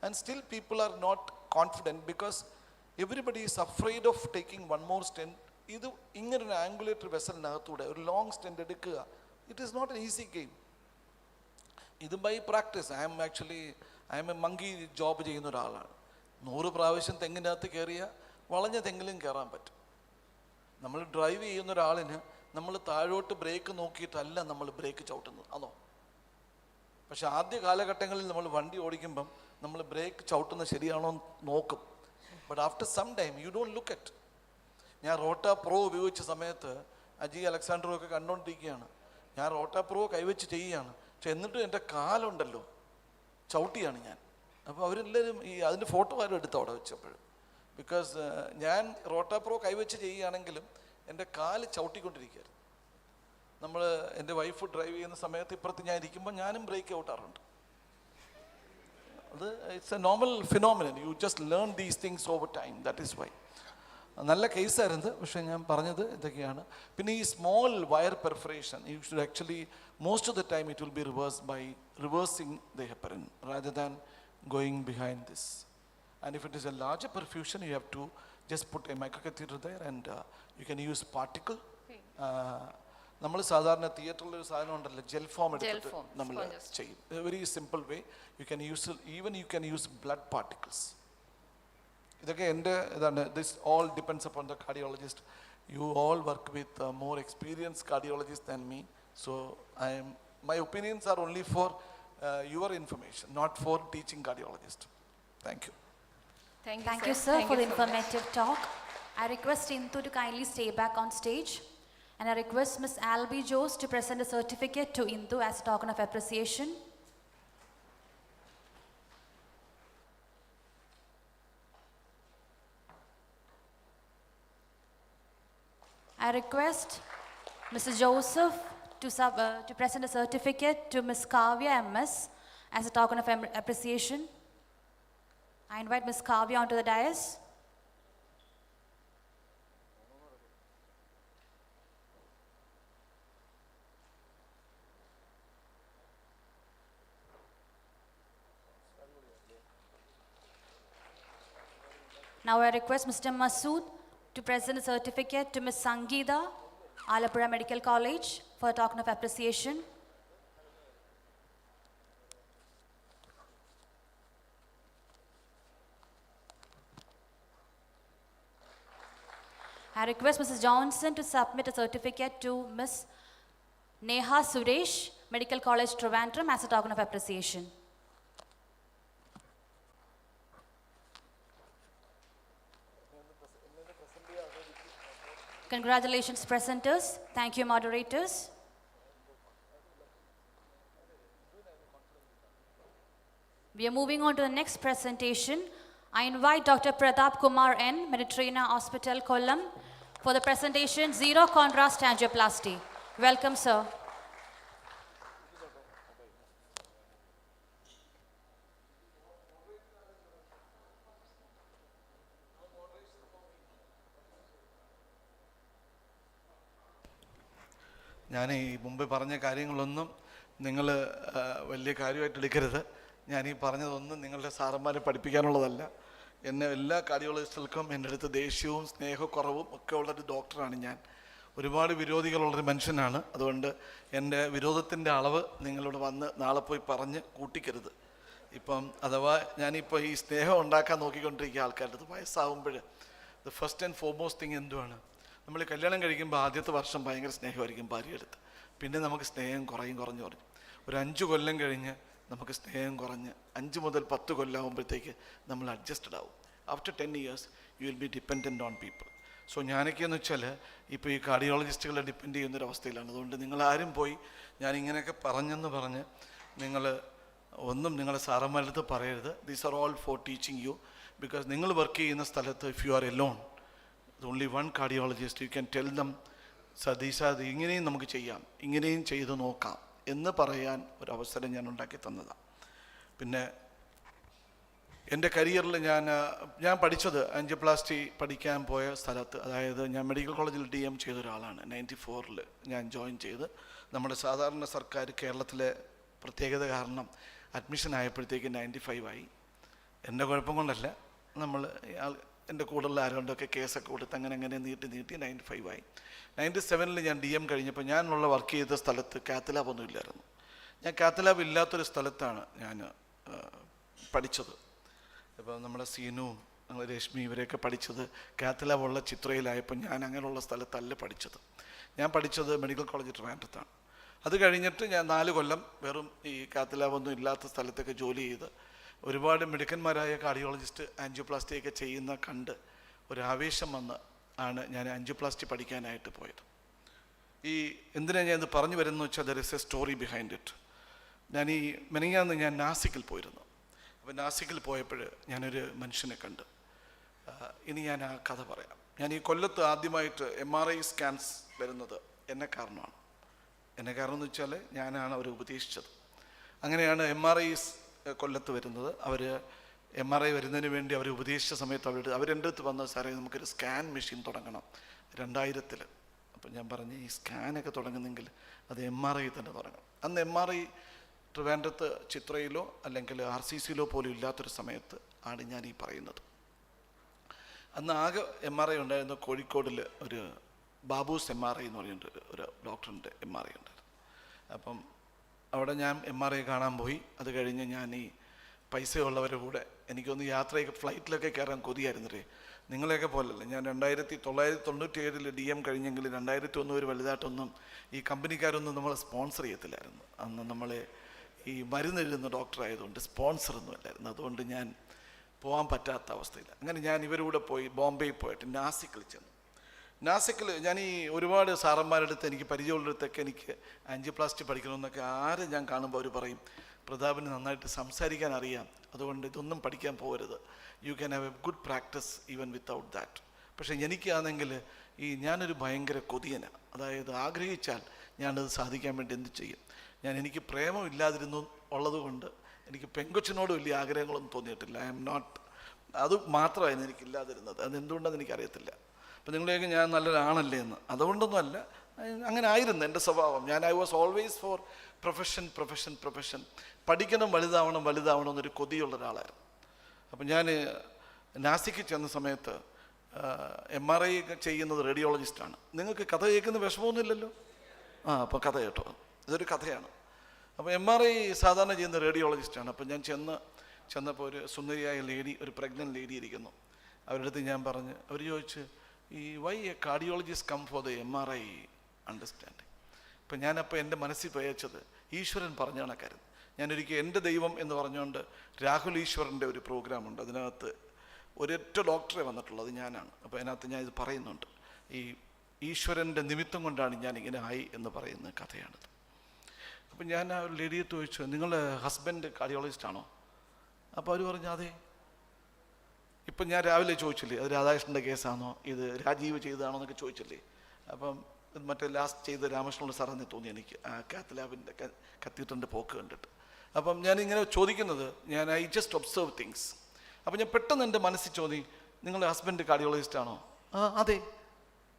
And still people are not confident because everybody is afraid of taking one more stent. ഇത് ഇങ്ങനൊരു ആംഗുലേറ്റർ വെസലിനകത്തൂടെ ഒരു ലോങ് സ്റ്റെൻറ്റ് എടുക്കുക, it is not an easy game. ഇത് by practice. I'm a monkey job ചെയ്യുന്ന ഒരാളാണ്. 100 പ്രാവശ്യം തെങ്ങിനകത്ത് കയറിയ വളഞ്ഞ തെങ്ങിലും കയറാൻ പറ്റും. നമ്മൾ ഡ്രൈവ് ചെയ്യുന്ന ഒരാളിന് നമ്മൾ താഴോട്ട് ബ്രേക്ക് നോക്കിയിട്ടല്ല നമ്മൾ ബ്രേക്ക് ചവിട്ടുന്നത്, അതോ? പക്ഷെ ആദ്യ കാലഘട്ടങ്ങളിൽ നമ്മൾ വണ്ടി ഓടിക്കുമ്പം നമ്മൾ ബ്രേക്ക് ചവിട്ടുന്നത് ശരിയാണോ എന്ന് നോക്കും. But after some time you don't look at. ഞാൻ റോട്ട പ്രോ ഉപയോഗിച്ച സമയത്ത് അജി അലക്സാണ്ടറും ഒക്കെ കണ്ടുകൊണ്ടിരിക്കുകയാണ്. ഞാൻ റോട്ട പ്രോ കൈവച്ച് ചെയ്യുകയാണ്. പക്ഷെ എന്നിട്ടും എൻ്റെ കാലുണ്ടല്ലോ ചവിട്ടിയാണ് ഞാൻ. അപ്പോൾ അവരെല്ലാവരും അതിൻ്റെ ഫോട്ടോ ആരും എടുത്തു അവിടെ വെച്ചപ്പോഴും. ബിക്കോസ് ഞാൻ റോട്ടാ പ്രോ കൈവച്ച് ചെയ്യുകയാണെങ്കിലും എൻ്റെ കാല് ചവിട്ടിക്കൊണ്ടിരിക്കുകയായിരുന്നു. എൻ്റെ വൈഫ് ഡ്രൈവ് ചെയ്യുന്ന സമയത്ത് ഇപ്പുറത്ത് ഞാൻ ഇരിക്കുമ്പോൾ ഞാനും ബ്രേക്ക് ഔട്ടാറുണ്ട്. അത് it's a normal phenomenon. You just learn these things over time. That is why. നല്ല കേസായിരുന്നു. പക്ഷേ ഞാൻ പറഞ്ഞത് ഇതൊക്കെയാണ്. പിന്നെ ഈ small wire perforation you should actually most of the time it will be reverse by reversing the heparin rather than going behind this. And if it is a larger perfusion, you have to just put a microcatheter there and you can use particle. നമ്മൾ സാധാരണ തിയേറ്ററിലൊരു സാധനം ഉണ്ടല്ലോ, gel form എടുത്തിട്ട് നമ്മൾ ചെയ്യും. Very simple way. You can use blood particles. ഇതൊക്കെ എൻ്റെ ഇതാണ്. This all depends upon the cardiologist. You all work with more experience cardiologist than me. So my opinions are only for your information, not for teaching cardiologist. Thank you. Thank you, sir, for the informative talk. I request Intu to kindly stay back on stage. And I request Ms. Albi Jose to present a certificate to Indu as a token of appreciation. I request Mr. Joseph to present a certificate to Ms. Kavya MS as a token of appreciation. I invite Ms. Kavya onto the dais. Now I request Mr. Masood to present a certificate to Ms. Sangeeta, Alappuzha Medical College, for a token of appreciation. I request Mrs. Johnson to submit a certificate to Ms. Neha Suresh, Medical College, Trivandrum, as a token of appreciation. Congratulations, presenters. Thank you, moderators. We are moving on to the next presentation. I invite Dr. Pratap Kumar N, Mediterranean Hospital, Kollam, for the presentation, Zero Contrast Angioplasty. Welcome, sir. ഞാൻ ഈ മുമ്പ് പറഞ്ഞ കാര്യങ്ങളൊന്നും നിങ്ങൾ വലിയ കാര്യമായിട്ട് എടുക്കരുത്. ഞാൻ ഈ പറഞ്ഞതൊന്നും നിങ്ങളുടെ സാറന്മാരെ പഠിപ്പിക്കാനുള്ളതല്ല. എന്നെ എല്ലാ കാർഡിയോളജിസ്റ്റുകൾക്കും എൻ്റെ അടുത്ത് ദേഷ്യവും സ്നേഹക്കുറവും ഒക്കെ ഉള്ളൊരു ഡോക്ടറാണ് ഞാൻ. ഒരുപാട് വിരോധികളുള്ളൊരു മനുഷ്യനാണ്. അതുകൊണ്ട് എൻ്റെ വിരോധത്തിൻ്റെ അളവ് നിങ്ങളോട് വന്ന് നാളെ പോയി പറഞ്ഞ് കൂട്ടിക്കരുത്. ഇപ്പം അഥവാ ഞാനിപ്പോൾ ഈ സ്നേഹം ഉണ്ടാക്കാൻ നോക്കിക്കൊണ്ടിരിക്കുക ആൾക്കാരുടെ അടുത്ത് വയസ്സാകുമ്പോൾ the first and foremost thing എന്തുവാണ്? നമ്മൾ കല്യാണം കഴിക്കുമ്പോൾ ആദ്യത്തെ വർഷം ഭയങ്കര സ്നേഹമായിരിക്കും ഭാര്യയെടുത്ത്. പിന്നെ നമുക്ക് സ്നേഹം കുറഞ്ഞു ഒരു 5 കൊല്ലം കഴിഞ്ഞ് നമുക്ക് സ്നേഹം കുറഞ്ഞ് 5 മുതൽ 10 കൊല്ലമാകുമ്പോഴത്തേക്ക് നമ്മൾ അഡ്ജസ്റ്റഡ് ആവും. After 10 years you will be dependent on people. So ഞാനൊക്കെയെന്ന് വെച്ചാൽ ഇപ്പോൾ ഈ കാർഡിയോളജിസ്റ്റുകളെ ഡിപ്പെൻഡ് ചെയ്യുന്നൊരവസ്ഥയിലാണ്. അതുകൊണ്ട് നിങ്ങളാരും പോയി ഞാനിങ്ങനെയൊക്കെ പറഞ്ഞെന്ന് പറഞ്ഞ് നിങ്ങൾ ഒന്നും നിങ്ങളുടെ സാറന്മാരുടെ അടുത്ത് പറയരുത്. These are all for teaching you. Because നിങ്ങൾ വർക്ക് ചെയ്യുന്ന സ്ഥലത്ത് if you are alone, only one cardiologist, you can tell them സതീശ അത് ഇങ്ങനെയും നമുക്ക് ചെയ്യാം, ഇങ്ങനെയും ചെയ്ത് നോക്കാം എന്ന് പറയാൻ ഒരവസരം ഞാൻ ഉണ്ടാക്കി തന്നതാണ്. പിന്നെ എൻ്റെ കരിയറിൽ ഞാൻ പഠിച്ചത് ആൻജിയോപ്ലാസ്റ്റി പഠിക്കാൻ പോയ സ്ഥലത്ത്, അതായത് ഞാൻ മെഡിക്കൽ കോളേജിൽ DM ചെയ്ത ഒരാളാണ്. 94 ഞാൻ ജോയിൻ ചെയ്ത്. നമ്മുടെ സാധാരണ സർക്കാർ കേരളത്തിലെ പ്രത്യേകത കാരണം അഡ്മിഷൻ ആയപ്പോഴത്തേക്ക് 95 ആയി. എൻ്റെ കുഴപ്പം കൊണ്ടല്ല, നമ്മൾ എൻ്റെ കൂടുതലുള്ള ആരോണ്ടൊക്കെ കേസൊക്കെ കൊടുത്ത് അങ്ങനെ നീട്ടി 95 ആയി. 97 ഞാൻ DM കഴിഞ്ഞപ്പോൾ ഞാനുള്ള വർക്ക് ചെയ്ത സ്ഥലത്ത് കാത്തലാബ് ഒന്നും ഇല്ലായിരുന്നു. ഞാൻ കാത്തലാബ് ഇല്ലാത്തൊരു സ്ഥലത്താണ് ഞാൻ പഠിച്ചത്. ഇപ്പം നമ്മുടെ സീനുവും രശ്മി ഇവരെയൊക്കെ പഠിച്ചത് കാത്തലാബുള്ള ചിത്രയിലായപ്പോൾ ഞാൻ അങ്ങനെയുള്ള സ്ഥലത്തല്ല പഠിച്ചത്. ഞാൻ പഠിച്ചത് മെഡിക്കൽ കോളേജ് ട്രിവാൻഡ്രത്താണ്. അത് കഴിഞ്ഞിട്ട് ഞാൻ 4 കൊല്ലം വെറും ഈ കാത്തലാബൊന്നും ഇല്ലാത്ത സ്ഥലത്തൊക്കെ ജോലി ചെയ്ത് ഒരുപാട് മിടുക്കന്മാരായ കാർഡിയോളജിസ്റ്റ് ആൻജിയോപ്ലാസ്റ്റിയൊക്കെ ചെയ്യുന്ന കണ്ട് ഒരാവേശം വന്ന് ആണ് ഞാൻ ആൻജിയോപ്ലാസ്റ്റി പഠിക്കാനായിട്ട് പോയത്. ഈ എന്തിനാണ് ഞാൻ ഇത് പറഞ്ഞു വരുന്നത് വെച്ചാൽ there is A story behind it. ഞാൻ ഈ മെനങ്ങാന്ന് ഞാൻ നാസിക്കിൽ പോയിരുന്നു. അപ്പോൾ നാസിക്കിൽ പോയപ്പോൾ ഞാനൊരു മനുഷ്യനെ കണ്ട്. ഇനി ഞാൻ ആ കഥ പറയാം. ഞാൻ ഈ കൊല്ലത്ത് ആദ്യമായിട്ട് MRI സ്കാൻസ് വരുന്നത് എന്നെ കാരണമാണ്. എന്നെ കാരണം എന്ന് വെച്ചാൽ ഞാനാണ് അവരെ ഉപദേശിച്ചത്. അങ്ങനെയാണ് MRI കൊല്ലത്ത് വരുന്നത്. അവർ MRI വരുന്നതിന് വേണ്ടി അവർ ഉപദേശിച്ച സമയത്ത് അവരെൻ്റെ അടുത്ത് വന്നത്, സാറേ നമുക്കൊരു സ്കാൻ മെഷീൻ തുടങ്ങണം 2000. അപ്പം ഞാൻ പറഞ്ഞു ഈ സ്കാനൊക്കെ തുടങ്ങുന്നെങ്കിൽ അത് MRI തന്നെ തുടങ്ങണം. അന്ന് MRI ട്രിവാൻഡ്രത്ത് ചിത്രയിലോ അല്ലെങ്കിൽ RCCയിലോ പോലും ഇല്ലാത്തൊരു സമയത്ത് ആണ് ഞാൻ ഈ പറയുന്നത്. അന്ന് ആകെ MRI ഉണ്ടായിരുന്ന കോഴിക്കോടിൽ ഒരു ബാബൂസ് MRI എന്ന് പറഞ്ഞിട്ട് ഒരു ഡോക്ടറിൻ്റെ MRI ഉണ്ടായിരുന്നു. അപ്പം അവിടെ ഞാൻ MRI കാണാൻ പോയി. അത് കഴിഞ്ഞ് ഞാൻ ഈ പൈസയുള്ളവരുടെ കൂടെ എനിക്കൊന്ന് യാത്രയൊക്കെ ഫ്ലൈറ്റിലൊക്കെ കയറാൻ കൊതിയായിരുന്നേ. നിങ്ങളെയൊക്കെ പോലല്ല, ഞാൻ 1997 DM കഴിഞ്ഞെങ്കിൽ 2001 ഒരു വലുതായിട്ടൊന്നും ഈ കമ്പനിക്കാരൊന്നും നമ്മളെ സ്പോൺസർ ചെയ്യത്തില്ലായിരുന്നു. അന്ന് നമ്മളെ ഈ മരുന്ന് എഴുതുന്ന ഡോക്ടറായതുകൊണ്ട് സ്പോൺസറൊന്നും അല്ലായിരുന്നു. അതുകൊണ്ട് ഞാൻ പോകാൻ പറ്റാത്ത അവസ്ഥയില്ല. അങ്ങനെ ഞാൻ ഇവരുടെ പോയി ബോംബെയിൽ പോയിട്ട് നാസിക്കിൽ ചെന്നു. നാസിക്കിൽ ഞാൻ ഈ ഒരുപാട് സാറന്മാരുടെ അടുത്ത് എനിക്ക് പരിചയമുള്ളിടത്തൊക്കെ എനിക്ക് ആൻജിയോപ്ലാസ്റ്റി പഠിക്കണമെന്നൊക്കെ ആരും ഞാൻ കാണുമ്പോൾ അവർ പറയും, പ്രതാപിന് നന്നായിട്ട് സംസാരിക്കാൻ അറിയാം, അതുകൊണ്ട് ഇതൊന്നും പഠിക്കാൻ പോകരുത്, you can have A good practice even without that. പക്ഷേ എനിക്കാണെങ്കിൽ ഈ ഞാനൊരു ഭയങ്കര കൊതിയനാണ്. അതായത് ആഗ്രഹിച്ചാൽ ഞാനത് സാധിക്കാൻ വേണ്ടി എന്ത് ചെയ്യും. എനിക്ക് പ്രേമമില്ലാതിരുന്നു ഉള്ളതുകൊണ്ട് എനിക്ക് പെങ്കൊച്ചിനോട് വലിയ ആഗ്രഹങ്ങളൊന്നും തോന്നിയിട്ടില്ല. ഐ എം നോട്ട്, അത് മാത്രമായിരുന്നു എനിക്കില്ലാതിരുന്നത്. അതെന്തുകൊണ്ടെന്ന് എനിക്കറിയത്തില്ല. അപ്പം നിങ്ങളെയൊക്കെ ഞാൻ നല്ലൊരാണല്ലേ എന്ന്, അതുകൊണ്ടൊന്നും അല്ല, അങ്ങനെ ആയിരുന്നു എൻ്റെ സ്വഭാവം. I was always for profession. പഠിക്കണം, വലുതാവണം എന്നൊരു കൊതിയുള്ള ഒരാളായിരുന്നു. അപ്പം ഞാൻ നാസിക്കിൽ ചെന്ന സമയത്ത് MRI ചെയ്യുന്നത് റേഡിയോളജിസ്റ്റാണ്. നിങ്ങൾക്ക് കഥ കേൾക്കുന്ന വിഷമമൊന്നുമില്ലല്ലോ? അപ്പോൾ കഥ കേട്ടോ, ഇതൊരു കഥയാണ്. അപ്പോൾ MRI സാധാരണ ചെയ്യുന്ന റേഡിയോളജിസ്റ്റാണ്. അപ്പം ഞാൻ ചെന്നപ്പോൾ ഒരു സുന്ദരിയായ ലേഡി, ഒരു പ്രഗ്നൻറ്റ് ലേഡി ഇരിക്കുന്നു. അവരുടെ അടുത്ത് ഞാൻ പറഞ്ഞ്, അവർ ചോദിച്ച്, ഈ why a cardiologist come for the MRI understanding. അപ്പം ഞാനപ്പോൾ എൻ്റെ മനസ്സിൽ പ്രയോഗിച്ചത് ഈശ്വരൻ പറഞ്ഞ കണക്കായിരുന്നു. ഞാനൊരിക്കൽ എൻ്റെ ദൈവം എന്ന് പറഞ്ഞുകൊണ്ട് രാഹുൽ ഈശ്വറിൻ്റെ ഒരു പ്രോഗ്രാമുണ്ട്, അതിനകത്ത് ഒരൊറ്റ ഡോക്ടറെ വന്നിട്ടുള്ളത് ഞാനാണ്. അപ്പോൾ അതിനകത്ത് ഞാൻ ഇത് പറയുന്നുണ്ട്, ഈ ഈശ്വരൻ്റെ നിമിത്തം കൊണ്ടാണ് ഞാനിങ്ങനെ ആയി എന്ന് പറയുന്ന കഥയാണിത്. അപ്പം ഞാൻ ആ ലേഡിയെ ചോദിച്ചു, നിങ്ങളുടെ ഹസ്ബൻഡ് കാർഡിയോളജിസ്റ്റാണോ? അപ്പോൾ അവർ പറഞ്ഞു അതെ. ഇപ്പം ഞാൻ രാവിലെ ചോദിച്ചില്ലേ, അത് രാധാകൃഷ്ണൻ്റെ കേസാണോ, ഇത് രാജീവ് ചെയ്തതാണോ എന്നൊക്കെ ചോദിച്ചില്ലേ. അപ്പം മറ്റേ ലാസ്റ്റ് ചെയ്ത രാമകൃഷ്ണനുള്ള സാറെന്ന് തോന്നി എനിക്ക്, ആ കാത്തലാബിൻ്റെ കത്തീഡ്രലിൻ്റെ പോക്ക് കണ്ടിട്ട്. അപ്പം ഞാനിങ്ങനെ ചോദിക്കുന്നത്, ഐ ജസ്റ്റ് ഒബ്സർവ് തിങ്സ്. അപ്പം ഞാൻ പെട്ടെന്ന് എൻ്റെ മനസ്സിൽ ചോദി, നിങ്ങളുടെ ഹസ്ബൻഡ് കാർഡിയോളജിസ്റ്റാണോ? അതെ.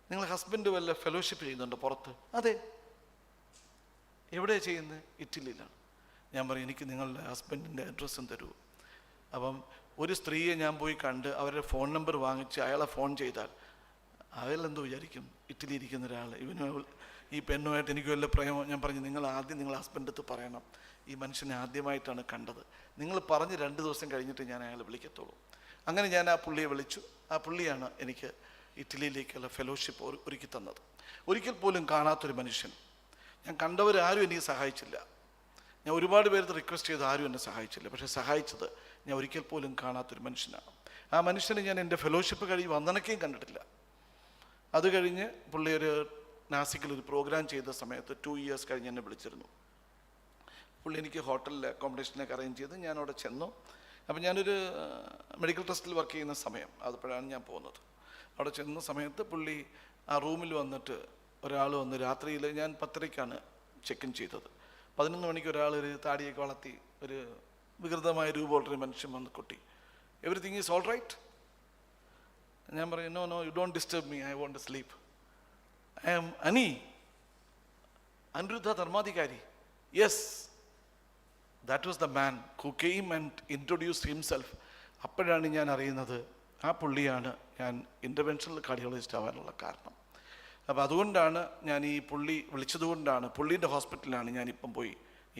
നിങ്ങളുടെ ഹസ്ബൻഡ് വല്ല ഫെലോഷിപ്പ് ചെയ്യുന്നുണ്ടോ പുറത്ത്? അതെ. എവിടെയാണ് ചെയ്യുന്നത്? ഇറ്റലിയിലാണ്. ഞാൻ പറയും, എനിക്ക് നിങ്ങളുടെ ഹസ്ബൻഡിൻ്റെ അഡ്രസ്സും തരൂ. അപ്പം ഒരു സ്ത്രീയെ ഞാൻ പോയി കണ്ട് അവരുടെ ഫോൺ നമ്പർ വാങ്ങിച്ച് അയാളെ ഫോൺ ചെയ്താൽ അയാളെന്തോ വിചാരിക്കും, ഇറ്റലി ഇരിക്കുന്ന ഒരാൾ, ഈ പെണ്ണുമായിട്ട് എനിക്ക് വല്ല പ്രേമം. ഞാൻ പറഞ്ഞു, നിങ്ങൾ ആദ്യം നിങ്ങളുടെ ഹസ്ബൻഡ് അടുത്ത് പറയണം, ഈ മനുഷ്യനെ ആദ്യമായിട്ടാണ് കണ്ടത്, നിങ്ങൾ പറഞ്ഞ് 2 ദിവസം കഴിഞ്ഞിട്ട് ഞാൻ അയാളെ വിളിക്കത്തുള്ളൂ. അങ്ങനെ ഞാൻ ആ പുള്ളിയെ വിളിച്ചു. ആ പുള്ളിയാണ് എനിക്ക് ഇറ്റലിയിലേക്കുള്ള ഫെലോഷിപ്പ് ഒരുക്കി തന്നത്. ഒരിക്കൽ പോലും കാണാത്തൊരു മനുഷ്യൻ, ഞാൻ കണ്ടവരാരും എനിക്ക് സഹായിച്ചില്ല. ഞാൻ ഒരുപാട് പേർക്ക് റിക്വസ്റ്റ് ചെയ്ത് ആരും എന്നെ സഹായിച്ചില്ല. പക്ഷേ സഹായിച്ചത് ഞാൻ ഒരിക്കൽ പോലും കാണാത്തൊരു മനുഷ്യനാണ്. ആ മനുഷ്യനെ ഞാൻ എൻ്റെ ഫെലോഷിപ്പ് കഴിഞ്ഞ് വന്നണക്കേയും കണ്ടിട്ടില്ല. അത് കഴിഞ്ഞ് പുള്ളി ഒരു നാസിക്കിൽ ഒരു പ്രോഗ്രാം ചെയ്ത സമയത്ത് 2 years കഴിഞ്ഞ് എന്നെ വിളിച്ചിരുന്നു. പുള്ളി എനിക്ക് ഹോട്ടലിൽ അക്കോമഡേഷനൊക്കെ അറേഞ്ച് ചെയ്ത് ഞാൻ അവിടെ ചെന്നു. അപ്പം ഞാനൊരു മെഡിക്കൽ ട്രസ്റ്റിൽ വർക്ക് ചെയ്യുന്ന സമയം, അതുപോഴാണ് ഞാൻ പോകുന്നത്. അവിടെ ചെന്ന സമയത്ത് പുള്ളി ആ റൂമിൽ വന്നിട്ട് ഒരാൾ വന്ന്, രാത്രിയിൽ ഞാൻ 10:30 ചെക്ക് ഇൻ ചെയ്തത്. 11 മണിക്ക് ഒരാൾ ഒരു താടിയൊക്കെ വളർത്തി ഒരു വികൃതമായ രൂപമുള്ളൊരു മനുഷ്യൻ വന്ന് കൊട്ടി, എവറിത്തിങ് ഈസ് ഓൾ റൈറ്റ്? ഞാൻ പറയും, no you don't disturb me, I want to sleep. I am Aniruddha Dharmadhikari. Yes, that was the man who came and introduced himself. അപ്പോഴാണ് ഞാൻ അറിയുന്നത് ആ പുള്ളിയാണ് ഞാൻ ഇൻ്റർവെൻഷണൽ കാർഡിയോളജിസ്റ്റ് ആവാനുള്ള കാരണം. അപ്പോൾ അതുകൊണ്ടാണ് ഞാൻ ഈ പുള്ളി വിളിച്ചതുകൊണ്ടാണ്, പുള്ളീൻ്റെ ഹോസ്പിറ്റലിലാണ് ഞാനിപ്പം പോയി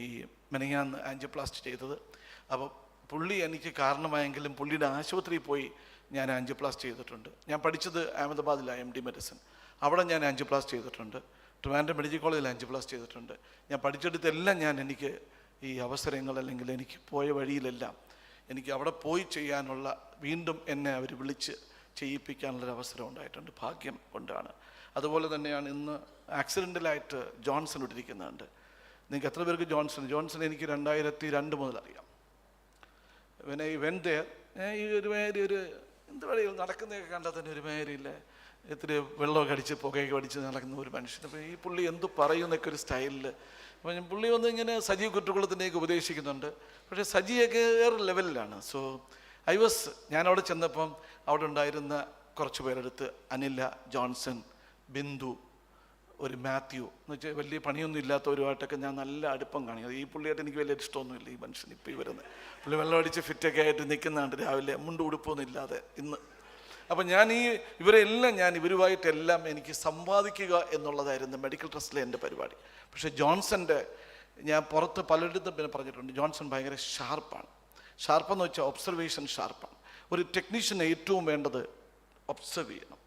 ഈ മെനങ്ങാന്ന് ആൻജിയോപ്ലാസ്റ്റി ചെയ്തത്. അപ്പോൾ പുള്ളി എനിക്ക് കാരണമായെങ്കിലും പുള്ളിയുടെ ആശുപത്രിയിൽ പോയി ഞാൻ ആൻജിയോപ്ലാസ്റ്റി ചെയ്തിട്ടുണ്ട്. ഞാൻ പഠിച്ചത് അഹമ്മദാബാദിലാണ് MD മെഡിസിൻ, അവിടെ ഞാൻ ആൻജിയോപ്ലാസ്റ്റി ചെയ്തിട്ടുണ്ട്. ട്രിവാൻഡ്രം മെഡിക്കൽ കോളേജിൽ ആൻജിയോപ്ലാസ്റ്റി ചെയ്തിട്ടുണ്ട്. ഞാൻ പഠിച്ചെടുത്തെല്ലാം എനിക്ക് ഈ അവസരങ്ങൾ, അല്ലെങ്കിൽ എനിക്ക് പോയ വഴിയിലെല്ലാം എനിക്ക് അവിടെ പോയി ചെയ്യാനുള്ള, വീണ്ടും എന്നെ അവർ വിളിച്ച് ചെയ്യിപ്പിക്കാനുള്ളൊരു അവസരം ഉണ്ടായിട്ടുണ്ട്. ഭാഗ്യം കൊണ്ടാണ്. അതുപോലെ തന്നെയാണ് ഇന്ന് ആക്സിഡൻ്റലായിട്ട് ജോൺസൺ ഇട്ടിരിക്കുന്നുണ്ട്. നിങ്ങൾക്ക് എത്ര പേർക്ക് ജോൺസൺ എനിക്ക് 2002 മുതൽ അറിയാം. പിന്നെ ഈ വെന്തേർ ഈ ഒരുമാതിരി എന്ത് പറയുക, നടക്കുന്നതൊക്കെ കണ്ടാൽ തന്നെ ഒരുമാതിരിയില്ല, ഇത്തിരി വെള്ളമൊക്കെ അടിച്ച് പുകയൊക്കെ അടിച്ച് നടക്കുന്ന ഒരു മനുഷ്യൻ. അപ്പോൾ ഈ പുള്ളി എന്ത് പറയുന്നൊക്കെ ഒരു സ്റ്റൈലിൽ. അപ്പം പുള്ളി വന്ന് ഇങ്ങനെ സജീവ് കുറ്റകുളത്തിൻ്റെയൊക്കെ ഉപദേശിക്കുന്നുണ്ട്. പക്ഷേ സജിയൊക്കെ വേറെ ലെവലിലാണ്. സോ ഞാനവിടെ ചെന്നപ്പം അവിടെ ഉണ്ടായിരുന്ന കുറച്ച് പേരെടുത്ത് അനില, ജോൺസൺ, ബിന്ദു, ഒരു മാത്യു എന്ന് വെച്ചാൽ വലിയ പണിയൊന്നും ഇല്ലാത്തവരുമായിട്ടൊക്കെ ഞാൻ നല്ല അടുപ്പം കാണിക്കുന്നത്. ഈ പുള്ളിയായിട്ട് എനിക്ക് വലിയ ഇഷ്ടമൊന്നുമില്ല. ഈ മനുഷ്യൻ ഇപ്പോൾ ഈ വരുന്നത് പുള്ളി വെള്ളം അടിച്ച് ഫിറ്റൊക്കെ ആയിട്ട് നിൽക്കുന്നുണ്ട് രാവിലെ, മുണ്ട് ഉടുപ്പൊന്നും ഇല്ലാതെ. ഇന്ന് അപ്പം ഞാൻ ഇവരെല്ലാം ഇവരുമായിട്ടെല്ലാം എനിക്ക് സംവാദിക്കുക എന്നുള്ളതായിരുന്നു മെഡിക്കൽ ട്രസ്റ്റിലെ എൻ്റെ പരിപാടി. പക്ഷേ ജോൺസൻ്റെ ഞാൻ പുറത്ത് പലയിടത്തും പിന്നെ പറഞ്ഞിട്ടുണ്ട്, ജോൺസൺ ഭയങ്കര ഷാർപ്പാണ്. ഷാർപ്പെന്ന് വെച്ചാൽ ഒബ്സർവേഷൻ ഷാർപ്പാണ്. ഒരു ടെക്നീഷ്യന് ഏറ്റവും വേണ്ടത് ഒബ്സർവ് ചെയ്യണം,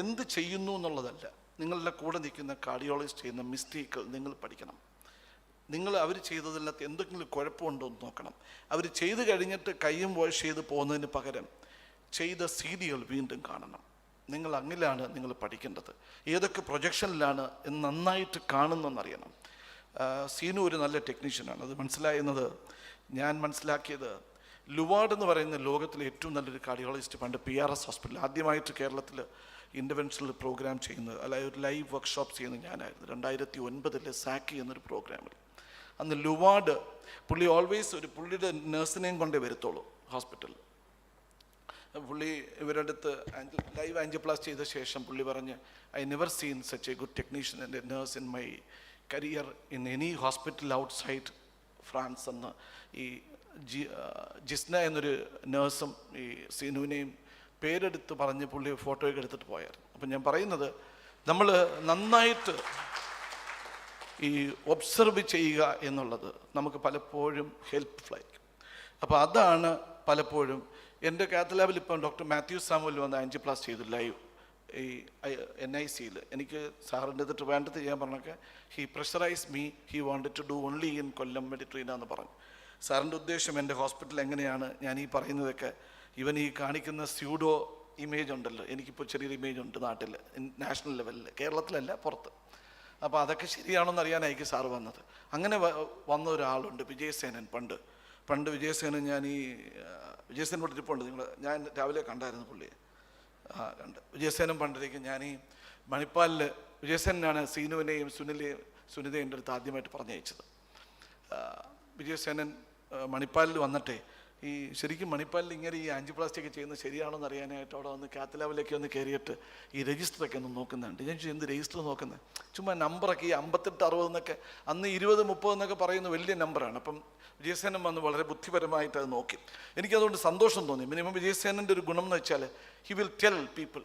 എന്ത് ചെയ്യുന്നു എന്നുള്ളതല്ല. നിങ്ങളുടെ കൂടെ നിൽക്കുന്ന കാർഡിയോളജിസ്റ്റ് ചെയ്യുന്ന മിസ്റ്റേക്കുകൾ നിങ്ങൾ പഠിക്കണം. അവർ ചെയ്തതിനകത്ത് എന്തെങ്കിലും കുഴപ്പമുണ്ടോ എന്ന് നോക്കണം. അവർ ചെയ്ത് കഴിഞ്ഞിട്ട് കൈയും വാഷ് ചെയ്ത് പോകുന്നതിന് പകരം ചെയ്ത സീഡികൾ വീണ്ടും കാണണം. അങ്ങനെയാണ് നിങ്ങൾ പഠിക്കേണ്ടത്. ഏതൊക്കെ പ്രൊജക്ഷനിലാണ് എന്ന് നന്നായിട്ട് കാണുന്നെന്നറിയണം. സീനു ഒരു നല്ല ടെക്നീഷ്യനാണ്. അത് ഞാൻ മനസ്സിലാക്കിയത് ലുവാർഡ് എന്ന് പറയുന്ന ലോകത്തിലെ ഏറ്റവും നല്ലൊരു കാർഡിയോളജിസ്റ്റ് പണ്ട് PRS ഹോസ്പിറ്റൽ ആദ്യമായിട്ട് കേരളത്തിൽ ഇൻ്റർവെൻഷണൽ പ്രോഗ്രാം ചെയ്യുന്നത്, അല്ലെങ്കിൽ ഒരു ലൈവ് വർക്ക്ഷോപ്പ് ചെയ്യുന്നത് ഞാനായിരുന്നു 2009 സാക്കി എന്നൊരു പ്രോഗ്രാമിൽ. അന്ന് ലുവാർഡ് പുള്ളി ഓൾവേസ് പുള്ളിയുടെ നേഴ്സിനെയും കൊണ്ടേ വരത്തുള്ളൂ ഹോസ്പിറ്റലിൽ. പുള്ളി ഇവരുടെ അടുത്ത് ലൈവ് ആൻജിയോപ്ലാസ്റ്റി ചെയ്ത ശേഷം പുള്ളി പറഞ്ഞ്, I never seen such A good technician and A nurse in my career in any hospital outside France എന്ന് ഈ ജിസ്ന എന്നൊരു നേഴ്സും ഈ സീനുവിനെയും പേരെടുത്ത് പറഞ്ഞ് പുള്ളി ഫോട്ടോയൊക്കെ എടുത്തിട്ട് പോയായിരുന്നു. അപ്പം ഞാൻ പറയുന്നത്, നമ്മൾ നന്നായിട്ട് ഈ ഒബ്സർവ് ചെയ്യുക എന്നുള്ളത് നമുക്ക് പലപ്പോഴും ഹെൽപ്ഫുള്ളായിരിക്കും. അപ്പോൾ അതാണ് പലപ്പോഴും എൻ്റെ കാത്ത് ലാബിൽ ഇപ്പം ഡോക്ടർ മാത്യു സാമുവൽ വന്ന് ആൻജിയോപ്ലാസ്റ്റി ചെയ്തു ലൈവ് ഈ NICയിൽ. എനിക്ക് സാറിൻ്റെ ഇത് ട്രിവാൻഡ്രത്ത് ചെയ്യാൻ പറഞ്ഞൊക്കെ he pressurize me, he wanted to do only in Kollam Meditrina എന്ന് പറഞ്ഞു. സാറിൻ്റെ ഉദ്ദേശം എൻ്റെ ഹോസ്പിറ്റൽ എങ്ങനെയാണ് ഞാൻ ഈ പറയുന്നതൊക്കെ, ഇവൻ ഈ കാണിക്കുന്ന സ്യൂഡോ ഇമേജ് ഉണ്ടല്ലോ, എനിക്കിപ്പോൾ ചെറിയൊരു ഇമേജ് ഉണ്ട് നാട്ടിൽ, നാഷണൽ ലെവലിൽ, കേരളത്തിലല്ല പുറത്ത്. അപ്പോൾ അതൊക്കെ ശരിയാണോന്ന് അറിയാനായിരിക്കും സാറ് വന്നത്. അങ്ങനെ വന്ന ഒരാളുണ്ട് വിജയസേനൻ. പണ്ട് വിജയസേനൻ, വിജയസേനൻ ഇവിടെ ഇരിപ്പുണ്ട്, ഞാൻ രാവിലെ കണ്ടായിരുന്നു പുള്ളിയെ. വിജയസേനൻ പണ്ടിരിക്കും ഞാൻ ഈ മണിപ്പാലിൽ വിജയസേനാണ് സീനുവിനെയും സുനിതയും എൻ്റെ അടുത്ത് ആദ്യമായിട്ട് പറഞ്ഞയച്ചത്. വിജയസേനൻ മണിപ്പാലിൽ വന്നിട്ടേ ശരിക്കും മണിപ്പാലിൽ ഇങ്ങനെ ഈ ആൻജിയോപ്ലാസ്റ്റി ഒക്കെ ചെയ്യുന്നത് ശരിയാണോ എന്ന് അറിയാനായിട്ട് അവിടെ വന്ന് കാത്ത് ലാബിലേക്ക് ഒന്ന് കയറിയിട്ട് ഈ രജിസ്റ്ററൊക്കെ ഒന്ന് നോക്കുന്നുണ്ട്. ഞാൻ എന്ത് രജിസ്റ്റർ നോക്കുന്നത്, ചുമ്മാ നമ്പറൊക്കെ ഈ 58 60 എന്നൊക്കെ, അന്ന് 20 30 എന്നൊക്കെ പറയുന്ന വലിയ നമ്പറാണ്. അപ്പം വിജയസേനൻ വന്ന് വളരെ ബുദ്ധിപരമായിട്ട് അത് നോക്കി. എനിക്കതുകൊണ്ട് സന്തോഷം തോന്നി. മിനിമം വിജയസേനൻ്റെ ഒരു ഗുണം എന്ന് വെച്ചാൽ ഹി വിൽ ടെൽ പീപ്പിൾ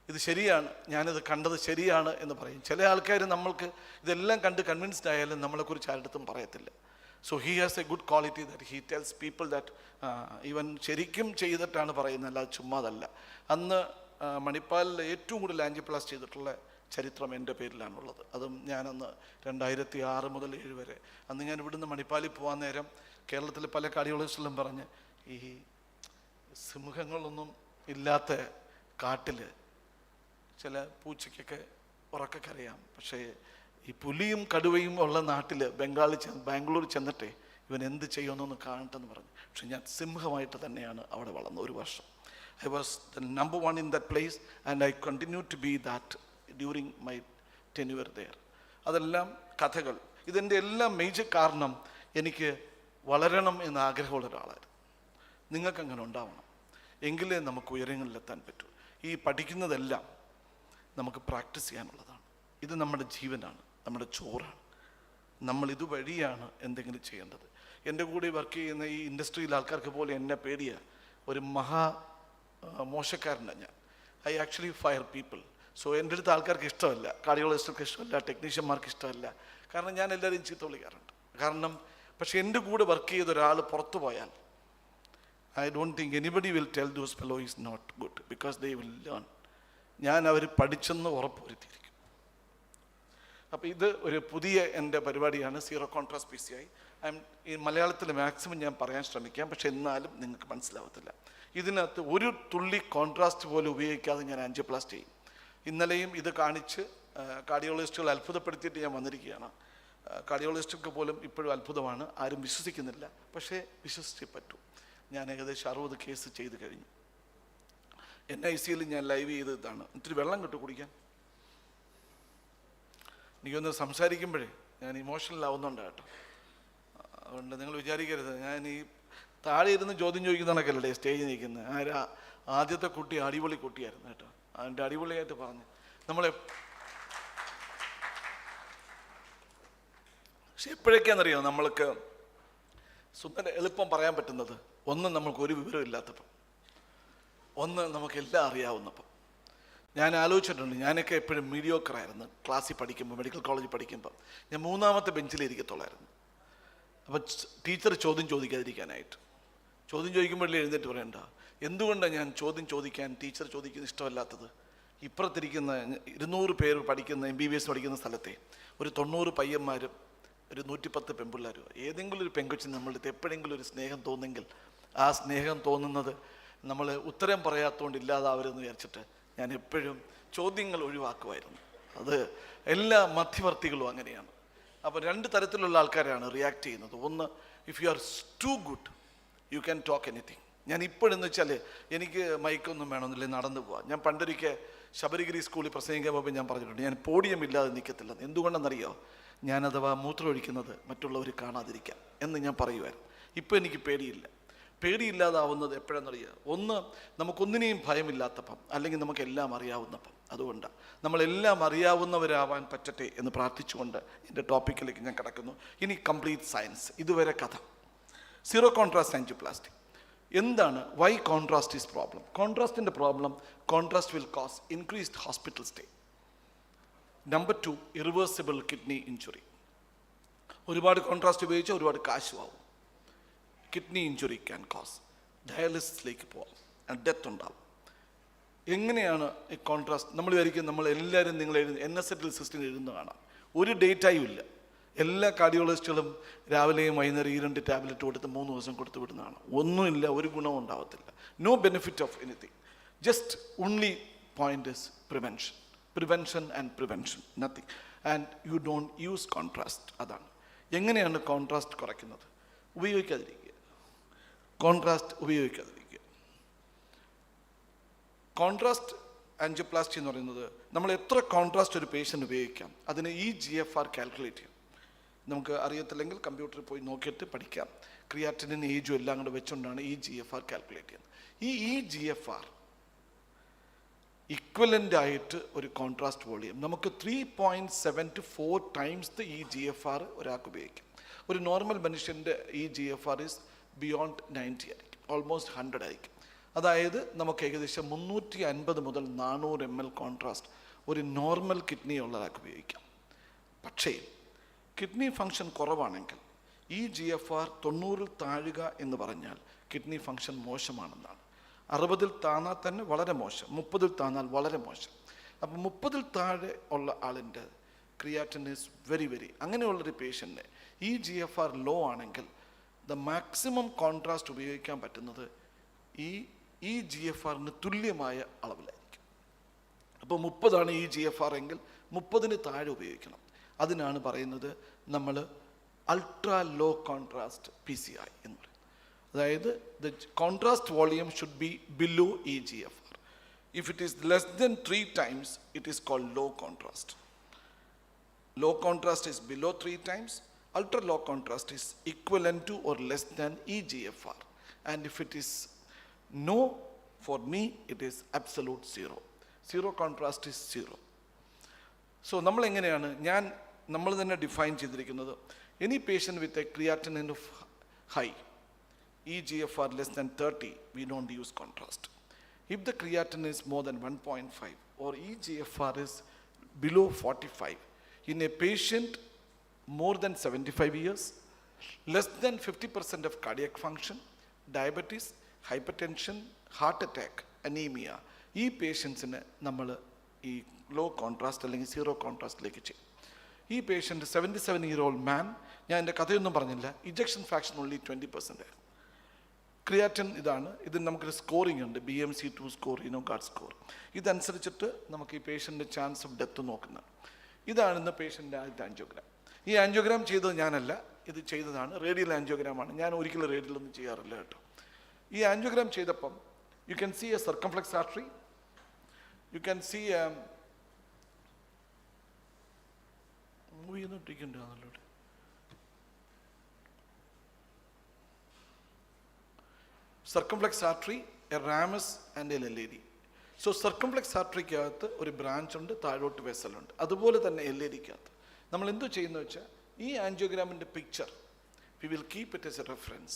ഇത് ശരിയാണ്, ഞാനിത് കണ്ടത് ശരിയാണ് എന്ന് പറയും. ചില ആൾക്കാർ നമ്മൾക്ക് ഇതെല്ലാം കണ്ട് കൺവിൻസ്ഡ് ആയാലും നമ്മളെക്കുറിച്ച് ആരുടെടുത്തും പറയത്തില്ല. So he has a good quality that he tells people that ഇവൻ ശരിക്കും ചെയ്തിട്ടാണ് പറയുന്നത്, അല്ലാതെ ചുമ്മാതല്ല. അന്ന് മണിപ്പാലിൽ ഏറ്റവും കൂടുതൽ ആൻജിയോപ്ലാസ്റ്റി ചെയ്തിട്ടുള്ള ചരിത്രം എൻ്റെ പേരിലാണുള്ളത്. അതും ഞാനന്ന് 2006 മുതൽ 2007 വരെ. അന്ന് ഞാൻ ഇവിടുന്ന് മണിപ്പാലിൽ പോകാൻ നേരം കേരളത്തിലെ പല കാർഡിയോളജിസ്റ്റുകളും പറഞ്ഞ്, ഈ സിംഹങ്ങളൊന്നും ഇല്ലാത്ത കാട്ടിൽ ചില പൂച്ചയ്ക്കൊക്കെ ഉറക്കക്കറിയാം, പക്ഷേ ഈ പുലിയും കടുവയും ഉള്ള നാട്ടിൽ ബാംഗ്ലൂർ ചെന്നിട്ടേ ഇവൻ എന്ത് ചെയ്യുമെന്നൊന്ന് കാണട്ടെന്ന് പറഞ്ഞു. പക്ഷെ ഞാൻ സിംഹമായിട്ട് തന്നെയാണ് അവിടെ വളർന്നത്. 1 വർഷം I was the number 1 in that place and I continue to be that during my tenure there. അതെല്ലാം കഥകൾ. ഇതിൻ്റെ എല്ലാം മേജർ കാരണം എനിക്ക് വളരണം എന്ന ആഗ്രഹമുള്ള ഒരാളായിരുന്നു. നിങ്ങൾക്കങ്ങനെ ഉണ്ടാവണം, എങ്കിലേ നമുക്ക് ഉയരങ്ങളിലെത്താൻ പറ്റൂ. ഈ പഠിക്കുന്നതെല്ലാം നമുക്ക് പ്രാക്ടീസ് ചെയ്യാനുള്ളതാണ്. ഇത് നമ്മുടെ ജീവനാണ്, നമ്മുടെ ചോറാണ്. നമ്മൾ ഇതുവഴിയാണ് എന്തെങ്കിലും ചെയ്യേണ്ടത്. എൻ്റെ കൂടെ വർക്ക് ചെയ്യുന്ന ഈ ഇൻഡസ്ട്രിയിൽ ആൾക്കാർക്ക് പോലെ എന്നെ പേടിയാണ്. ഒരു മോശക്കാരനാണ് ഞാൻ. I actually fire people. So എൻ്റെ അടുത്ത് ആൾക്കാർക്ക് ഇഷ്ടമല്ല, കാർഡിയോളജിസ്റ്റർക്ക് ഇഷ്ടമല്ല, ടെക്നീഷ്യന്മാർക്ക് ഇഷ്ടമല്ല. കാരണം ഞാൻ എല്ലാവരെയും ചീത്ത വിളിക്കാറുണ്ട്. പക്ഷെ എൻ്റെ കൂടെ വർക്ക് ചെയ്ത ഒരാൾ പുറത്തു പോയാൽ I don't think anybody will tell those fellow is not good, because they will learn. ഞാൻ അവർ പഠിച്ചെന്ന് ഉറപ്പുവരുത്തിയിരിക്കും. അപ്പോൾ ഇത് ഒരു പുതിയ എൻ്റെ പരിപാടിയാണ്, സീറോ കോൺട്രാസ്റ്റ് PCI. ഈ മലയാളത്തിൽ മാക്സിമം ഞാൻ പറയാൻ ശ്രമിക്കാം, പക്ഷെ എന്നാലും നിങ്ങൾക്ക് മനസ്സിലാവത്തില്ല. ഇതിനകത്ത് ഒരു തുള്ളി കോൺട്രാസ്റ്റ് പോലും ഉപയോഗിക്കാതെ ഞാൻ ആൻജിയോപ്ലാസ്റ്റി ചെയ്യും. ഇന്നലെയും ഇത് കാണിച്ച് കാർഡിയോളജിസ്റ്റുകൾ അത്ഭുതപ്പെടുത്തിയിട്ട് ഞാൻ വന്നിരിക്കുകയാണ്. കാർഡിയോളജിസ്റ്റൊക്കെ പോലും ഇപ്പോഴും അത്ഭുതമാണ്, ആരും വിശ്വസിക്കുന്നില്ല. പക്ഷേ വിശ്വസിച്ചേ പറ്റൂ. ഞാൻ ഏകദേശം 60 കേസ് ചെയ്ത് കഴിഞ്ഞു. NICയിൽ ഞാൻ ലൈവ് ചെയ്ത് ഇതാണ്. ഇത്തിരി വെള്ളം കിട്ടും കുടിക്കാൻ. എനിക്കൊന്ന് സംസാരിക്കുമ്പോഴേ ഞാൻ ഇമോഷണൽ ആവുന്നുണ്ട് കേട്ടോ. അതുകൊണ്ട് നിങ്ങൾ വിചാരിക്കരുത് ഞാൻ ഈ താഴെ ഇരുന്ന് ചോദ്യം ചോദിക്കുന്നതൊക്കെയല്ലേ സ്റ്റേജിൽ നിൽക്കുന്നത്. ആദ്യത്തെ കുട്ടി അടിപൊളി കുട്ടിയായിരുന്നു കേട്ടോ. അതിൻ്റെ അടിപൊളിയായിട്ട് പറഞ്ഞു പക്ഷെ എപ്പോഴൊക്കെയാണെന്നറിയാം നമ്മൾക്ക് എളുപ്പം പറയാൻ പറ്റുന്നത്, ഒന്നും നമ്മൾക്ക് ഒരു വിവരം ഇല്ലാത്തപ്പം. ഒന്ന് നമുക്കെല്ലാം അറിയാവുന്നപ്പം ഞാൻ ആലോചിച്ചിട്ടുണ്ട്. ഞാനൊക്കെ എപ്പോഴും മീഡിയോക്കറായിരുന്നു. ക്ലാസ്സിൽ പഠിക്കുമ്പോൾ, മെഡിക്കൽ കോളേജിൽ പഠിക്കുമ്പോൾ ഞാൻ 3ാമത്തെ ബെഞ്ചിൽ ഇരിക്കത്തുള്ളായിരുന്നു. അപ്പോൾ ടീച്ചർ ചോദ്യം ചോദിക്കാതിരിക്കാനായിട്ട്, ചോദ്യം ചോദിക്കുമ്പോഴേ എഴുന്നേറ്റ് പറയണ്ട. എന്തുകൊണ്ടാണ് ഞാൻ ചോദ്യം ചോദിക്കാൻ ടീച്ചർ ചോദിക്കുന്നത് ഇഷ്ടമല്ലാത്തത്? ഇപ്പുറത്തിരിക്കുന്ന 200 പേര് പഠിക്കുന്ന MBBS പഠിക്കുന്ന സ്ഥലത്തെ ഒരു 90 പയ്യന്മാരും ഒരു 110 പെൺപിള്ളേരും, ഏതെങ്കിലും ഒരു പെങ്കൊച്ചിന് നമ്മളുടെ എപ്പോഴെങ്കിലും ഒരു സ്നേഹം തോന്നുമെങ്കിൽ ആ സ്നേഹം തോന്നുന്നത് നമ്മൾ ഉത്തരം പറയാത്തതുകൊണ്ട് ഇല്ലാതാവരുതെന്ന് വിചാരിച്ചിട്ട് ഞാൻ എപ്പോഴും ചോദ്യങ്ങൾ ഒഴിവാക്കുമായിരുന്നു. അത് എല്ലാ മധ്യവർത്തികളും അങ്ങനെയാണ്. അപ്പോൾ 2 തരത്തിലുള്ള ആൾക്കാരാണ് റിയാക്ട് ചെയ്യുന്നത്. ഒന്ന്, if you are too good you can talk anything. ഞാൻ ഇപ്പോഴെന്ന് വെച്ചാൽ എനിക്ക് മൈക്കൊന്നും വേണമെന്നില്ല, നടന്നു പോവാം. ഞാൻ പണ്ടൊരിക്കൽ ശബരിഗിരി സ്കൂളിൽ പ്രസംഗിക്കാൻ പോകുമ്പോൾ ഞാൻ പറഞ്ഞിട്ടുണ്ട്, ഞാൻ പോഡിയം ഇല്ലാതെ നിൽക്കത്തില്ല. എന്തുകൊണ്ടെന്നറിയോ? ഞാൻ അഥവാ മൂത്രമൊഴിക്കുന്നത് മറ്റുള്ളവർ കാണാതിരിക്കാം എന്ന് ഞാൻ പറയുമായിരുന്നു. ഇപ്പോൾ എനിക്ക് പേടിയില്ല. പേടിയില്ലാതാവുന്നത് എപ്പോഴെന്നറിയുക? ഒന്ന്, നമുക്കൊന്നിനെയും ഭയമില്ലാത്തപ്പം, അല്ലെങ്കിൽ നമുക്കെല്ലാം അറിയാവുന്നപ്പം. അതുകൊണ്ടാണ് നമ്മളെല്ലാം അറിയാവുന്നവരാവാൻ പറ്റട്ടെ എന്ന് പ്രാർത്ഥിച്ചുകൊണ്ട് എൻ്റെ ടോപ്പിക്കിലേക്ക് ഞാൻ കിടക്കുന്നു. ഇനി കംപ്ലീറ്റ് സയൻസ്. ഇതുവരെ കഥ. സീറോ കോൺട്രാസ്റ്റ് ആൻജിയോപ്ലാസ്റ്റി എന്താണ്? Why contrast is problem? കോൺട്രാസ്റ്റിൻ്റെ problem, contrast will cause increased hospital stay. Number 2, irreversible kidney injury. ഒരുപാട് കോൺട്രാസ്റ്റ് ഉപയോഗിച്ചാൽ ഒരുപാട് കാശുമാവും. കിഡ്നി ഇഞ്ചുറി ക്യാൻ കോസ്, ഡയാലിസിസിലേക്ക് പോകാം, ഡെത്ത് ഉണ്ടാവും. എങ്ങനെയാണ് ഈ കോൺട്രാസ്റ്റ്? നമ്മൾ വിചാരിക്കും നമ്മൾ എല്ലാവരും നിങ്ങൾ NSL സിസ്റ്റം എഴുതുന്ന കാണാം. ഒരു ഡേറ്റായും ഇല്ല. എല്ലാ കാർഡിയോളജിസ്റ്റുകളും രാവിലെയും വൈകുന്നേരം ഈ 2 ടാബ്ലറ്റ് കൊടുത്ത് 3 ദിവസം കൊടുത്ത് വിടുന്നതാണ്. ഒന്നുമില്ല, ഒരു ഗുണവും ഉണ്ടാവത്തില്ല. No benefit of anything. Just only point is prevention. Prevention and prevention, nothing. And you don't use contrast. അതാണ്. എങ്ങനെയാണ് കോൺട്രാസ്റ്റ് കുറയ്ക്കുന്നത്? ഉപയോഗിക്കാതിരിക്കുക. കോൺട്രാസ്റ്റ് ഉപയോഗിക്കാതിരിക്കുക. കോൺട്രാസ്റ്റ് ആൻജിയോപ്ലാസ്റ്റി എന്ന് പറയുന്നത്, നമ്മൾ എത്ര കോൺട്രാസ്റ്റ് ഒരു പേഷ്യൻ്റ് ഉപയോഗിക്കാം അതിന് EGFR കാൽക്കുലേറ്റ് ചെയ്യും. നമുക്ക് അറിയത്തില്ലെങ്കിൽ കമ്പ്യൂട്ടറിൽ പോയി നോക്കിയിട്ട് പഠിക്കാം. ക്രിയാറ്റിനും ഏജും എല്ലാം കൂടെ വെച്ചുകൊണ്ടാണ് EGFR കാൽക്കുലേറ്റ് ചെയ്യുന്നത്. ഈ EGFR ഇക്വലൻ്റ് ആയിട്ട് ഒരു കോൺട്രാസ്റ്റ് വോളിയം നമുക്ക് 3.7 to 4 times the EGFR ഒരാൾക്ക് ഉപയോഗിക്കാം. ഒരു നോർമൽ മനുഷ്യൻ്റെ EGFR is beyond 90 ആയിരിക്കും, ഓൾമോസ്റ്റ് 100 ആയിരിക്കും. അതായത് നമുക്ക് ഏകദേശം 350 മുതൽ 400 ml കോൺട്രാസ്റ്റ് ഒരു നോർമൽ കിഡ്നി ഉള്ള ഒരാൾക്ക് ഉപയോഗിക്കാം. പക്ഷേ കിഡ്നി ഫങ്ഷൻ കുറവാണെങ്കിൽ EGFR 90 താഴുക എന്ന് പറഞ്ഞാൽ കിഡ്നി ഫങ്ഷൻ മോശമാണെന്നാണ്. 60 താന്നാൽ തന്നെ വളരെ മോശം, 30 താന്നാൽ വളരെ മോശം. അപ്പം 30 താഴെ ഉള്ള ആളിൻ്റെ ക്രിയാറ്റിൻ ഈസ് വെരി അങ്ങനെയുള്ളൊരു പേഷ്യൻറ്റിന് EGFR ലോ ആണെങ്കിൽ ദ മാക്സിമം കോൺട്രാസ്റ്റ് ഉപയോഗിക്കാൻ പറ്റുന്നത് ഈ EGFRന് തുല്യമായ അളവിലായിരിക്കും. അപ്പോൾ 30 EGFR എങ്കിൽ 30 താഴെ ഉപയോഗിക്കണം. അതിനാണ് പറയുന്നത് നമ്മൾ അൾട്രാ ലോ കോൺട്രാസ്റ്റ് PCI എന്ന് പറയും. അതായത് the contrast volume should be below EGFR. If it is less than 3 times it is called low contrast. Low contrast is below 3 times. Ultra low contrast is equivalent to or less than EGFR. And if it is no, for me it is absolute zero. Zero contrast is zero. So നമ്മൾ എങ്ങനെയാണ് നമ്മൾ തന്നെ define ചെയ്തിരിക്കുന്നത്, any patient with a creatinine of high EGFR less than 30, we don't use contrast. If the creatinine is more than 1.5 or EGFR is below 45, in a patient more than 75 years, less than 50% of cardiac function, diabetes, hypertension, heart attack, anemia, ഈ പേഷ്യൻസിന് നമ്മൾ ഈ law contrast അല്ലെങ്കിൽ zero കോൺട്രാസ്റ്റിലേക്ക് ചെയ്യും. ഈ patient 77-year-old man, ഞാൻ എൻ്റെ കഥയൊന്നും പറഞ്ഞില്ല, ഇജക്ഷൻ ഫ്രാക്ഷൻ ഓൺലി 20% ആയിരുന്നു. ക്രിയാറ്റിൻ ഇതാണ്. ഇതിന് നമുക്കൊരു സ്കോറിംഗ് ഉണ്ട്, BMC2 സ്കോർ, ഗാർഡ് സ്കോർ. ഇതനുസരിച്ചിട്ട് നമുക്ക് ഈ പേഷ്യൻ്റെ ചാൻസ് ഓഫ് ഡെത്ത് നോക്കുന്നത്. ഇതാണ് ഇന്ന് പേഷ്യൻ്റെ ആദ്യത്തെ ആൻജിയോഗ്രാം. ഈ ആൻജിയോഗ്രാം ചെയ്തത് ഞാനല്ല, ഇത് ചെയ്തതാണ് റേഡിയൽ ആൻജിയോഗ്രാമാണ്. ഞാൻ ഒരിക്കലും റേഡിയലൊന്നും ചെയ്യാറില്ല കേട്ടോ. ഈ ആൻജിയോഗ്രാം ചെയ്തപ്പം you can see a circumflex artery, you can see movie ഒന്നും ഇട്ടിട്ടുണ്ടല്ലോ. Circumflex artery, a ramus and a LED. So circumflex ആർട്ടറിക്കകത്ത് ഒരു ബ്രാഞ്ച് ഉണ്ട്, താഴോട്ട് വെസലുണ്ട്. അതുപോലെ തന്നെ LADക്കകത്ത് നമ്മൾ എന്തോ ചെയ്യുന്ന വെച്ചാൽ ഈ ആൻജിയോഗ്രാമിൻ്റെ picture we will keep it as a reference.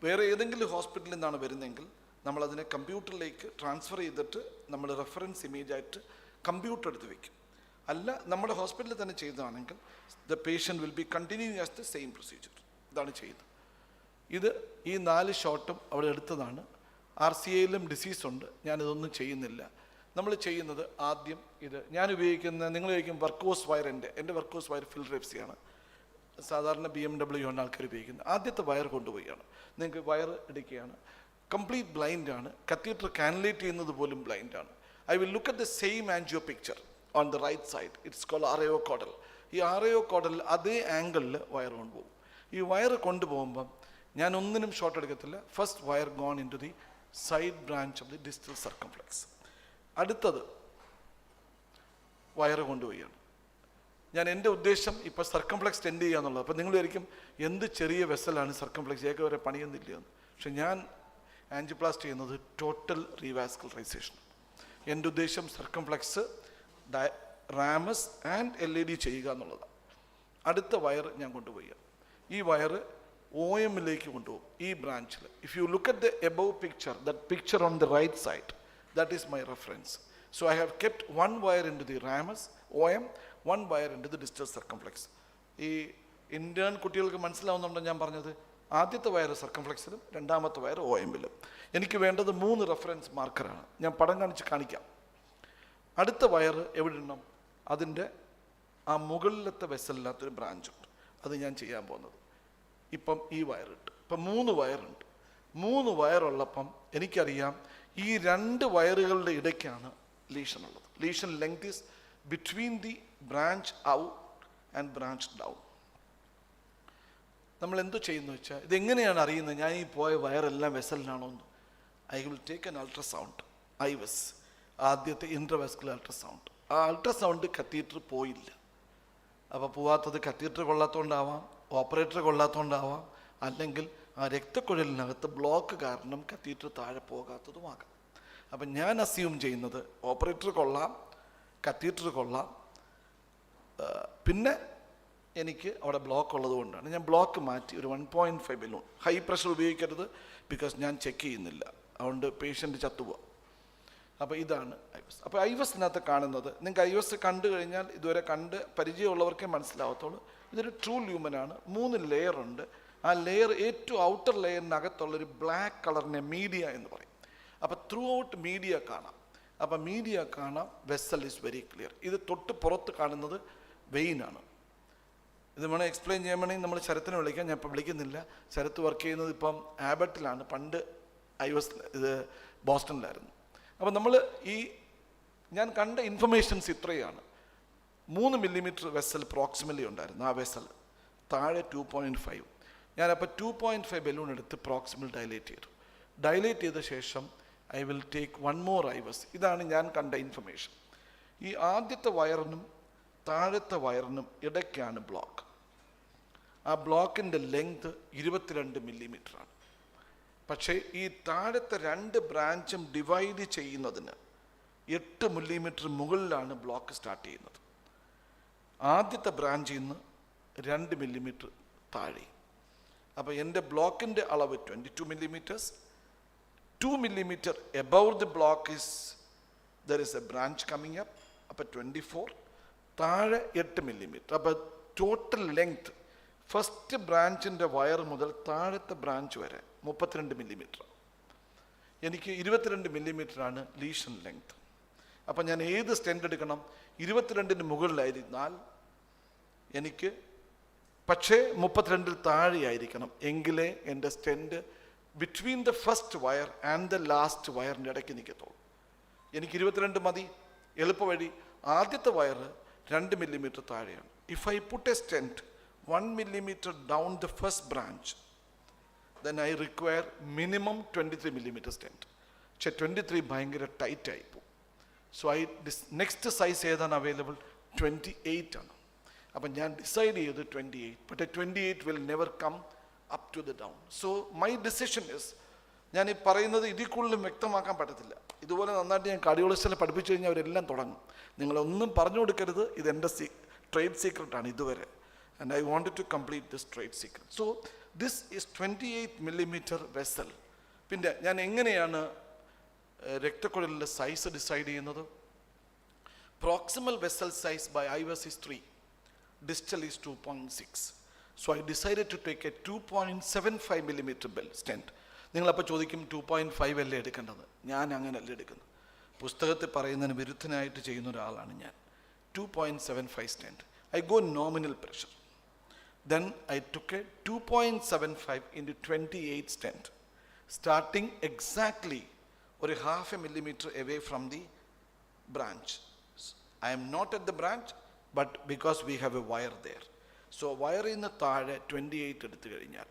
വേറെ ഏതെങ്കിലും ഹോസ്പിറ്റലിൽ നിന്നാണ് വരുന്നതെങ്കിൽ നമ്മളതിനെ കമ്പ്യൂട്ടറിലേക്ക് ട്രാൻസ്ഫർ ചെയ്തിട്ട് നമ്മൾ റെഫറൻസ് ഇമേജായിട്ട് കമ്പ്യൂട്ടർ എടുത്ത് വെക്കും. അല്ല നമ്മുടെ ഹോസ്പിറ്റലിൽ തന്നെ ചെയ്തതാണെങ്കിൽ the patient will be continuing as the same procedure. ഇതാണ് ചെയ്യുന്നത്. ഇത് ഈ 4 ഷോട്ടും അവിടെ എടുത്തതാണ്. RCAയിലും ഡിസീസുണ്ട്, ഞാനിതൊന്നും ചെയ്യുന്നില്ല. നമ്മൾ ചെയ്യുന്നത് ആദ്യം ഇത് ഞാൻ ഉപയോഗിക്കുന്ന, നിങ്ങൾ ഉപയോഗിക്കും വർക്കോസ് വയർ. എൻ്റെ വർക്കോസ് വയർ ഫിൽറെപ്സിയാണ്. സാധാരണ BMW ആണ് ആൾക്കാർ ഉപയോഗിക്കുന്നത്. ആദ്യത്തെ വയർ കൊണ്ടുപോവുകയാണ്. നിങ്ങൾക്ക് വയർ എടുക്കുകയാണ്. കംപ്ലീറ്റ് ബ്ലൈൻഡാണ്. കത്തീഡ്രൽ കാനുലേറ്റ് ചെയ്യുന്നത് പോലും ബ്ലൈൻഡാണ്. I will look at the same angio picture on the right side. It's called RAO caudal. ഈ RAO കോഡലിൽ അതേ ആംഗിളിൽ വയർ കൊണ്ടുപോകും. ഈ വയർ കൊണ്ടുപോകുമ്പം ഞാൻ ഒന്നിനും ഷോട്ട് എടുക്കത്തില്ല. First wire gone in to the side branch of the distal circumflex. അടുത്തത് വയർ കൊണ്ടുപോവുകയാണ്. ഞാൻ എൻ്റെ ഉദ്ദേശം ഇപ്പോൾ സർക്കംഫ്ലെക്സ് ടെൻഡ് ചെയ്യുക എന്നുള്ളത്. അപ്പോൾ നിങ്ങൾ വിചാരിക്കും എന്ത് ചെറിയ വെസലാണ് സർക്കംഫ്ലെക്സ്, ഏക വരെ പണിയൊന്നുമില്ല എന്ന്. പക്ഷെ ഞാൻ ആൻജിയോപ്ലാസ്റ്റി ചെയ്യുന്നത് ടോട്ടൽ റീവാസ്കുലറൈസേഷൻ. എൻ്റെ ഉദ്ദേശം സർക്കംഫ്ലെക്സ്, റാമസ് ആൻഡ് LED ചെയ്യുക എന്നുള്ളതാണ്. അടുത്ത വയർ ഞാൻ കൊണ്ടുപോയി. ഈ വയർ OMലേക്ക് കൊണ്ടുപോകും. ഈ ബ്രാഞ്ചിൽ if you look at the above picture, that picture on the right side, that is my reference. So I have kept 1 wire in to the ramus OM, 1 wire in to the distal circumflex. ഈ intern കുട്ടികൾക്ക് മനസ്സിലാവുന്നുണ്ടോ ഞാൻ പറഞ്ഞത്? ആദ്യത്തെ wire സർക്കംഫ്ലെക്സിലും രണ്ടാമത്തെ wire OMലും. എനിക്ക് വേണ്ടത് 3 reference മാർക്കറാണ്. ഞാൻ പടം കാണിക്കാം. അടുത്ത വയർ എവിടെ ഇടണം? അതിൻ്റെ ആ മുകളിലത്തെ വെസലിനകത്തൊരു ബ്രാഞ്ചുണ്ട്, അത് ഞാൻ ചെയ്യാൻ പോകുന്നത്. ഇപ്പം ഈ വയറിട്ട് ഇപ്പം 3 വയറുണ്ട്. 3 വയറുള്ളപ്പം എനിക്കറിയാം ഈ 2 വയറുകളുടെ ഇടയ്ക്കാണ് ലീഷൻ ഉള്ളത്. Lesion length is between the branch out and branch down. നമ്മൾ എന്തു ചെയ്യുന്നു വെച്ചാൽ, ഇതെങ്ങനെയാണ് അറിയുന്നത് ഞാൻ ഈ പോയ വയറെല്ലാം വെസലിനാണോ എന്ന്? I will take N ultrasound, IVAS, ആദ്യത്തെ ഇൻട്രവാസ്കുലർ അൾട്രാസൗണ്ട്. ആ അൾട്രാസൗണ്ട് കത്തീഡ്രൽ പോയില്ല. അപ്പോൾ പോവാത്തത് കത്തീഡ്രൽ കൊള്ളാത്തതുകൊണ്ടാവാം, ഓപ്പറേറ്റർ കൊള്ളാത്തതുകൊണ്ടാവാം, അല്ലെങ്കിൽ ആ രക്തക്കുഴലിനകത്ത് ബ്ലോക്ക് കാരണം കത്തീഡ്രൽ താഴെ പോകാത്തതുമാകാം. അപ്പം ഞാൻ അസ്യൂം ചെയ്യുന്നത് ഓപ്പറേറ്റർ കൊള്ളാം, കത്തീഡ്രൽ കൊള്ളാം, പിന്നെ എനിക്ക് അവിടെ ബ്ലോക്ക് ഉള്ളത് കൊണ്ടാണ് ഞാൻ ബ്ലോക്ക് മാറ്റി ഒരു 1.5 ബലൂൺ. ഹൈ പ്രഷർ ഉപയോഗിക്കരുത്, ബിക്കോസ് ഞാൻ ചെക്ക് ചെയ്യുന്നില്ല, അതുകൊണ്ട് പേഷ്യൻ്റ് ചത്തുപോകും. അപ്പോൾ ഇതാണ് IVAS. അപ്പോൾ IVASനകത്ത് കാണുന്നത്, നിങ്ങൾക്ക് IVAS കണ്ടു കഴിഞ്ഞാൽ, ഇതുവരെ കണ്ട് പരിചയമുള്ളവർക്കേ മനസ്സിലാവത്തുള്ളൂ, ഇതൊരു ട്രൂ ല്യൂമനാണ്. 3 ലെയർ ഉണ്ട്. ആ ലെയർ, ഏറ്റവും ഔട്ടർ ലെയറിനകത്തുള്ളൊരു ബ്ലാക്ക് കളറിനെ മീഡിയ എന്ന് പറയും. അപ്പോൾ ത്രൂ ഔട്ട് മീഡിയ കാണാം. അപ്പോൾ മീഡിയ കാണാം. Vessel is very clear. ഇത് തൊട്ട് പുറത്ത് കാണുന്നത് വെയിനാണ്. ഇത് വേണം എക്സ്പ്ലെയിൻ ചെയ്യാൻ വേണമെങ്കിൽ നമ്മൾ ശരത്തിനെ വിളിക്കാം. ഞാൻ ഇപ്പോൾ വിളിക്കുന്നില്ല. ശരത്ത് വർക്ക് ചെയ്യുന്നത് ഇപ്പം ആബട്ടിലാണ്, പണ്ട് IVAS ഇത് ബോസ്റ്റണിലായിരുന്നു. അപ്പോൾ നമ്മൾ ഞാൻ കണ്ട ഇൻഫർമേഷൻസ് ഇത്രയാണ്. 3 മില്ലിമീറ്റർ വെസൽ പ്രോക്സിമലി ഉണ്ടായിരുന്നു. ആ വെസൽ താഴെ 2.5. ഞാനപ്പോൾ 2.5 ബലൂൺ എടുത്ത് പ്രോക്സിമൽ ഡയലേറ്റ് ചെയ്തു. ഡയലേറ്റ് ചെയ്ത ശേഷം I will take 1 more IVAS. ഇതാണ് ഞാൻ കണ്ട ഇൻഫർമേഷൻ. ഈ ആദ്യത്തെ വയറിനും താഴത്തെ വയറിനും ഇടയ്ക്കാണ് ബ്ലോക്ക്. ആ ബ്ലോക്കിൻ്റെ ലെങ്ത് 22 മില്ലിമീറ്ററാണ്. പക്ഷേ ഈ താഴത്തെ 2 ബ്രാഞ്ചും ഡിവൈഡ് ചെയ്യുന്നതിന് 8 മില്ലിമീറ്റർ മുകളിലാണ് ബ്ലോക്ക് സ്റ്റാർട്ട് ചെയ്യുന്നത്. ആദ്യത്തെ ബ്രാഞ്ചിൽ നിന്ന് 2 മില്ലിമീറ്റർ താഴെ. അപ്പോൾ എൻ്റെ ബ്ലോക്കിൻ്റെ അളവ് 22 millimetres. 2 millimetre above the block is there is A branch coming up. അപ്പോൾ 24. താഴെ 8 മില്ലിമീറ്റർ. അപ്പോൾ ടോട്ടൽ ലെങ്ത് ഫസ്റ്റ് ബ്രാഞ്ചിൻ്റെ വയർ മുതൽ താഴത്തെ ബ്രാഞ്ച് വരെ 32 മില്ലിമീറ്റർ. എനിക്ക് 22 മില്ലിമീറ്ററാണ് ലീഷൻ ലെങ്ത്. അപ്പം ഞാൻ ഏത് സ്റ്റെൻഡ് എടുക്കണം? 22-ന് മുകളിലായിരുന്നാൽ എനിക്ക്, പക്ഷേ 32-ൽ താഴെയായിരിക്കണം, എങ്കിലേ എൻ്റെ stent between the first wire and the last വയറിൻ്റെ ഇടയ്ക്ക് നിൽക്കത്തുള്ളൂ. എനിക്ക് 22 മതി. എളുപ്പവഴി, ആദ്യത്തെ വയർ 2 മില്ലിമീറ്റർ താഴെയാണ്. If I put a stent 1 millimeter down the first branch, then I require minimum 23 millimeter stent. പക്ഷേ 23 ഭയങ്കര ടൈറ്റ് ആയിപ്പോൾ. സോ നെക്സ്റ്റ് സൈസ് ഏതാണ് അവൈലബിൾ? 28 ആണ്. അപ്പം ഞാൻ ഡിസൈഡ് ചെയ്ത് 28. പക്ഷേ 28 will never come up to the down. So my decision is, ഞാൻ ഈ പറയുന്നത് ഇതിൽ കൂടുതലും വ്യക്തമാക്കാൻ പറ്റത്തില്ല. ഇതുപോലെ നന്നായിട്ട് ഞാൻ കാർഡിയോളജിസ്റ്റിനെ പഠിപ്പിച്ചു കഴിഞ്ഞാൽ അവരെല്ലാം തുടങ്ങും. നിങ്ങളൊന്നും പറഞ്ഞു കൊടുക്കരുത്, ഇതെൻ്റെ ട്രേഡ് സീക്രട്ടാണ് ഇതുവരെ. And I wanted to complete this trade secret. So this is 28 millimeter vessel പിന്നെ ഞാൻ എങ്ങനെയാണ് രക്തക്കുഴലിൻ്റെ സൈസ് ഡിസൈഡ് ചെയ്യുന്നത്? Proximal vessel size by IVUS is 3, distal is 2.6. So I decided to take a 2.75 millimeter bell stent. നിങ്ങളപ്പോൾ ചോദിക്കും 2.5 അല്ലേ എടുക്കേണ്ടത്? ഞാൻ അങ്ങനെയല്ല എടുക്കുന്നത്. പുസ്തകത്തിൽ പറയുന്നതിന് വിരുദ്ധനായിട്ട് ചെയ്യുന്ന ഒരാളാണ് ഞാൻ. 2.75 stent. I go nominal pressure. Then I took a 2.75 into 28 stent, starting exactly ഒരു 0.5 millimeter away from the branch. I am not at the branch, but because we have a wire there. So wire in the താഴെ 28 എടുത്തു കഴിഞ്ഞാൽ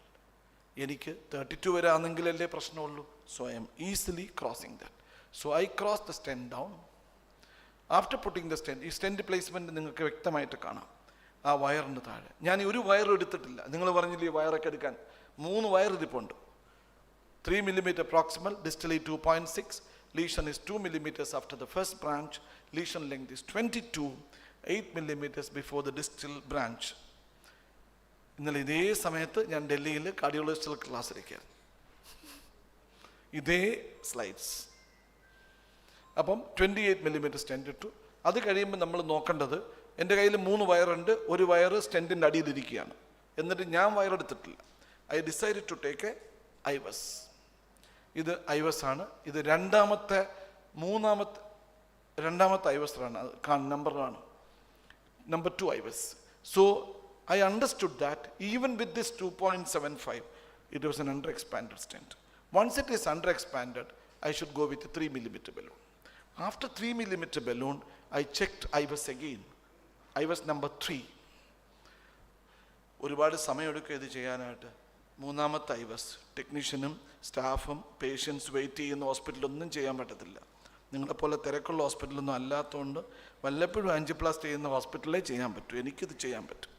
എനിക്ക് 32 വരെ ആണെങ്കിലല്ലേ പ്രശ്നമുള്ളൂ. So I am easily crossing that. So I cross the stent down. After putting the stent, ഈ stent placement നിങ്ങൾക്ക് വ്യക്തമായിട്ട് കാണാം. ആ വയറിന് താഴെ ഞാൻ ഒരു വയർ എടുത്തിട്ടില്ല. നിങ്ങൾ പറഞ്ഞില്ലേ ഈ വയറൊക്കെ എടുക്കാൻ 3 വയർ ഇരിപ്പുണ്ട്. 3 millimeter proximal, distally 2.6. Lesion is 2 millimeters after the first branch. Lesion length is 22, 8 millimeters before the distal branch. ഇന്നലെ ഇതേ സമയത്ത് ഞാൻ ഡൽഹിയിൽ കാർഡിയോളജിസ്റ്റൽ ക്ലാസ് എടുക്കുകയാണ്. ഇതേ സ്ലൈഡ്സ്. അപ്പം 28 millimeter സ്റ്റെൻറ്റ് ഇട്ടു. അത് കഴിയുമ്പോൾ നമ്മൾ നോക്കേണ്ടത്, എൻ്റെ കയ്യിൽ 3 വയറുണ്ട്, ഒരു വയറ് സ്റ്റെൻറ്റിൻ്റെ അടിയിലിരിക്കുകയാണ്. എന്നിട്ട് ഞാൻ വയറെടുത്തിട്ടില്ല. I decide to take a IVUS. ഇത് ഐവസ് ആണ്. ഇത് രണ്ടാമത്തെ ഐവസാണ്, നമ്പറാണ്, number 2 IVUS. So I understood that even with this 2.75, it was an under-expanded stent. Once it is under-expanded, I should go with a 3 millimeter balloon. After 3 millimeter balloon, I checked IVAS again. IVAS number 3. ഒരുപാട് സമയമെടുക്കും ഇത് ചെയ്യാനായിട്ട്. മൂന്നാമത്തെ ഐവസ് ടെക്നീഷ്യനും സ്റ്റാഫും patients wait ചെയ്യുന്ന ഹോസ്പിറ്റലൊന്നും ചെയ്യാൻ പറ്റത്തില്ല. നിങ്ങളെപ്പോലെ തിരക്കുള്ള ഹോസ്പിറ്റലൊന്നും അല്ലാത്തതുകൊണ്ട് വല്ലപ്പോഴും ആൻജിയോപ്ലാസ്റ്റി ചെയ്യുന്ന ഹോസ്പിറ്റലിലേ ചെയ്യാൻ പറ്റൂ. എനിക്കിത് ചെയ്യാൻ പറ്റും.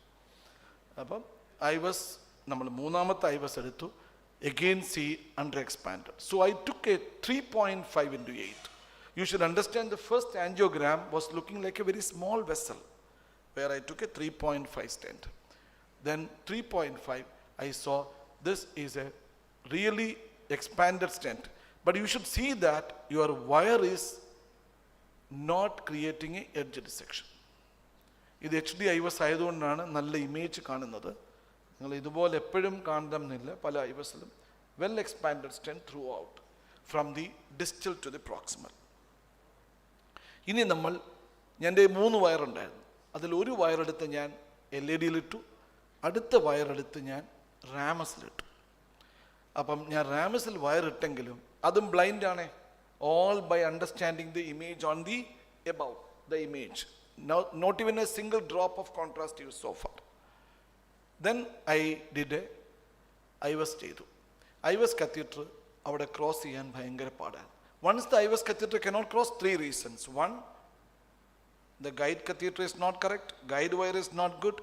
അപ്പം ഐവസ് നമ്മൾ മൂന്നാമത്തെ ഐവസ് എടുത്തു. again see under expanded. So I took a 3.5 into 8. You should understand the first angiogram was looking like a very small vessel where I took a 3.5 stent. Then 3.5 I saw this is a really expanded stent. But you should see that your wire is not creating a edge dissection. ഇത് HD ഐവസ് ആയതുകൊണ്ടാണ് നല്ല image കാണുന്നത്. നിങ്ങൾ ഇതുപോലെ എപ്പോഴും കാണണമെന്നില്ല. പല ഐവസിലും well expanded stent throughout from the distal to the proximal. ഇനി എൻ്റെ 3 വയറുണ്ടായിരുന്നു. അതിലൊരു വയറെടുത്ത് ഞാൻ LED-യിലിട്ടു, അടുത്ത വയറെടുത്ത് ഞാൻ റാമസിലിട്ടു. അപ്പം ഞാൻ റാമസിൽ വയറിട്ടെങ്കിലും അതും ബ്ലൈൻഡാണേ. All by understanding the image on the above the image. Not even a single drop of contrast used so far. Then I did a IVAS ചെയ്തു. IVAS catheter അവിടെ ക്രോസ് ചെയ്യാൻ ഭയങ്കര പാടാണ്. Once the IVAS catheter cannot cross, 3 reasons. 1, the guide catheter is not correct, guide wire is not good,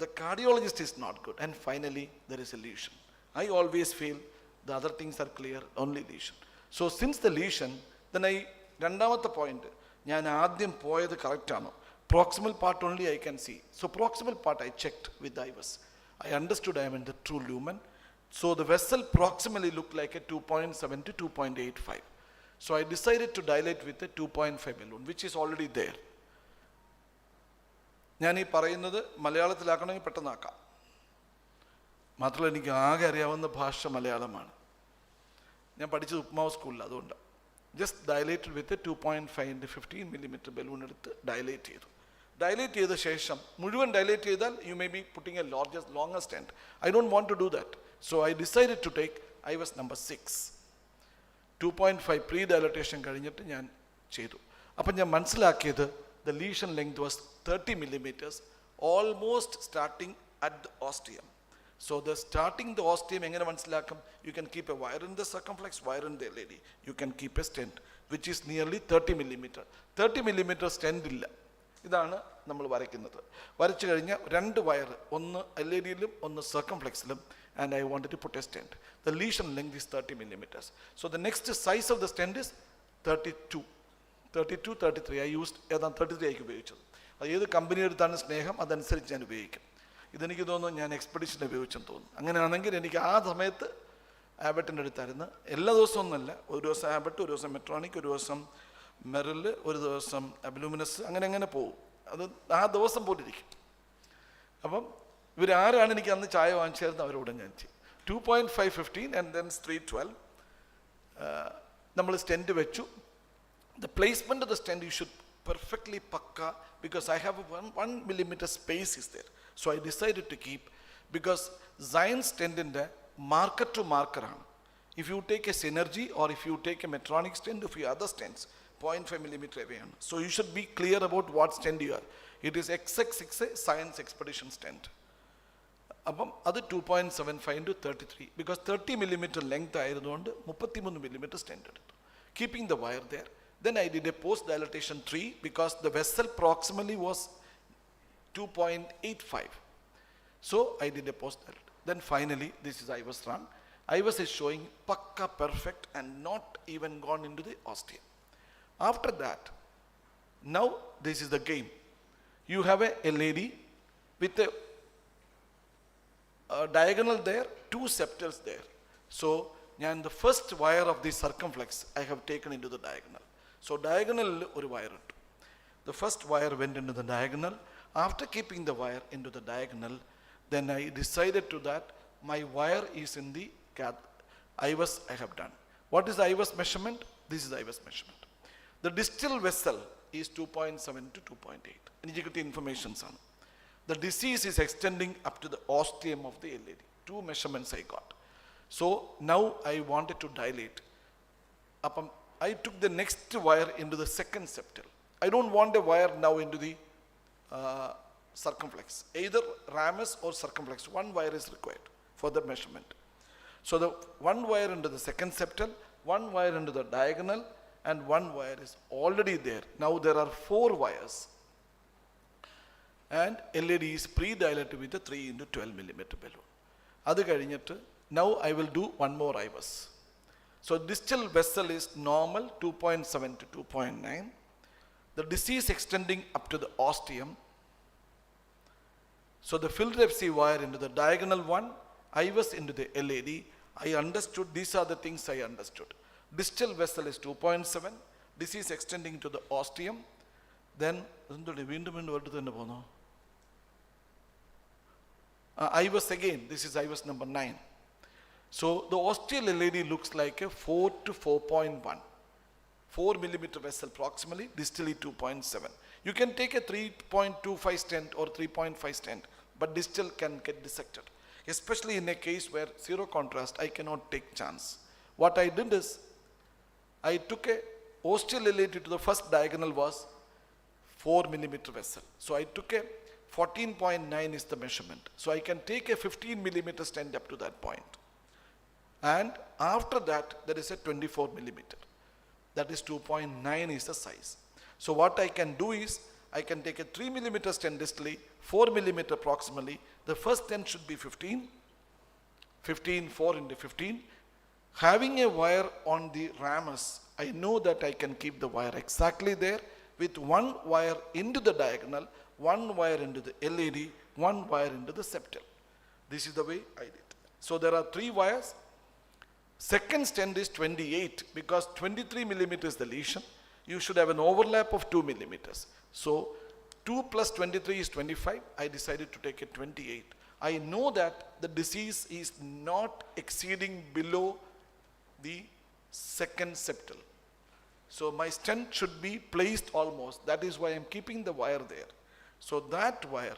the cardiologist is not good, and finally there is a lesion. I always feel the other things are clear, only lesion. So since the lesion, then രണ്ടാമത്തെ point, ഞാൻ ആദ്യം പോയത് കറക്റ്റാണോ? Proximal part only I can see. So proximal part I checked with IVUS. I understood I'm in the true lumen. So the vessel proximally look like a 2.7 to 2.85. So I decided to dilate with a 2.5 balloon, which is already there. ഞാൻ ഈ പറയുന്നത് മലയാളത്തിലാക്കണമെങ്കിൽ പെട്ടെന്നാക്കാം. മാത്രമല്ല എനിക്ക് ആകെ അറിയാവുന്ന ഭാഷ മലയാളമാണ്. ഞാൻ പഠിച്ചത് ഉപ്മാവ് സ്കൂളിൽ, അതുകൊണ്ട് just dilated with 2.5 into 15 millimeter balloon എടുത്ത് ഡയലേറ്റ് ചെയ്തു. ഡയലേറ്റ് ചെയ്ത ശേഷം മുഴുവൻ ഡയലേറ്റ് ചെയ്താൽ you may be putting a longer stent. I don't want to do that. So I decided to take IVUS number 6. 2.5 pre dilatation കഴിഞ്ഞിട്ട് ഞാൻ ചെയ്തു. അപ്പം ഞാൻ മനസ്സിലാക്കിയത് the lesion length was 30 millimeters, almost starting at the ostium. So the starting the ostium എങ്ങനെ മനസ്സിലാക്കും? You can keep a wire in the circumflex, wire in the LED. You can keep a stent which is nearly 30 millimeter. 30 millimeter stent ഇല്ല. ഇതാണ് നമ്മൾ വരയ്ക്കുന്നത്. വരച്ചു കഴിഞ്ഞാൽ 2 wire, ഒന്ന് LED-യിലും ഒന്ന് സർക്കംഫ്ലെക്സിലും, and I wanted to put a stent. The lesion length is 30 millimeters. So the next size of the stent is 32, 33. I used ഏതാണ് 33 ആയിരിക്കും ഉപയോഗിച്ചത്. അത് ഏത് കമ്പനി എടുത്താണ് സ്നേഹം അതനുസരിച്ച് ഞാൻ ഉപയോഗിക്കും. ഇതെനിക്ക് തോന്നുന്നു ഞാൻ എക്സ്പെഡിഷൻ ഉപയോഗിച്ചെന്ന് തോന്നുന്നു. അങ്ങനെയാണെങ്കിൽ എനിക്ക് ആ സമയത്ത് ആബട്ടിൻ്റെ അടുത്തായിരുന്നു. എല്ലാ ദിവസവും ഒന്നുമല്ല, ഒരു ദിവസം ആബട്ട്, ഒരു ദിവസം മെട്രോണിക്, ഒരു ദിവസം മെറിൽ, ഒരു ദിവസം അബ്ലൂമിനസ്, അങ്ങനെ അങ്ങനെ പോകും. അത് ആ ദിവസം പോലിരിക്കും. അപ്പം ഇവരാരാണ് എനിക്ക് അന്ന് ചായ വാങ്ങിച്ചായിരുന്നു അവരോട് ഞാൻ ചെയ്യും. 2.515 and then 312 നമ്മൾ സ്റ്റെൻറ്റ് വെച്ചു. The placement of the stent you should perfectly pakka, because I have 1 millimeter space is there. So I decided to keep, because Zion stent in the marker to marker ആണ്. If you take a synergy or if you take a Medtronic stent, if you other stents 0.5 millimeter away ആണ്. So you should be clear about what stent you are. It is XX6 Science Expedition stent. അപ്പം അത് 2.75 into 33, because 30 millimeter length ആയതുകൊണ്ട് 33 millimeter stent എടുത്തു. Keeping the wire there. Then I did a post dilatation 3, because the vessel proximally was 2.85. So I did a post dilatation. Then finally, this is IVUS run. IVUS is showing pakka perfect and not even gone into the ostium. After that, now this is the game. You have a lady with a diagonal there, 2 septals there. So the first wire of the circumflex I have taken into the diagonal. So diagonal oru wire ittu. The first wire went into the diagonal. After keeping the wire into the diagonal, then I decided to that my wire is in the IVUS I have done. What is the IVUS measurement? This is the IVUS measurement. The distal vessel is 2.7 to 2.8. Indicative informations on. The disease is extending up to the ostium of the LAD. 2 measurements I got. So now I wanted to dilate. I took the next wire into the second septal. I don't want a wire now into the circumflex. Either ramus or circumflex. 1 wire is required for the measurement. So the 1 wire into the second septal, 1 wire into the diagonal, and 1 wire is already there. Now there are 4 wires. And LAD is pre-dilated with a 3 into 12 millimeter balloon. Adu kazhinjittu now I will do one more IVUS. So distal vessel is normal 2.7 to 2.9. The disease extending up to the ostium. So the Phillips wire into the diagonal one, IVUS into the LAD. I understood, these are the things I understood. Distal vessel is 2.7, disease extending to the ostium. Then IVUS again, this is IVUS number 9. So the ostial LAD looks like a 4 to 4.1. 4 millimeter vessel proximally, distally 2.7. You can take a 3.25 stent or 3.5 stent, but distal can get dissected. Especially in a case where zero contrast, I cannot take chance. What I did is, I took a ostial LAD to the first diagonal was 4 millimeter vessel. So I took a 14.9 is the measurement. So I can take a 15 millimeter stent up to that point. And after that, there is a 24 millimeter. That is 2.9 is the size. So what I can do is, I can take a 3 millimeter stent distally, 4 millimeter proximally. The first stent should be 15, 4 into 15. Having a wire on the ramus, I know that I can keep the wire exactly there with 1 wire into the diagonal, 1 wire into the LAD, 1 wire into the septal. This is the way I did. So there are 3 wires. Second stent is 28, because 23 millimeters is the lesion. You should have an overlap of 2 millimeters. So 2 plus 23 is 25. I decided to take a 28. I know that the disease is not exceeding below the second septal. So my stent should be placed almost. That is why I am keeping the wire there. So that wire,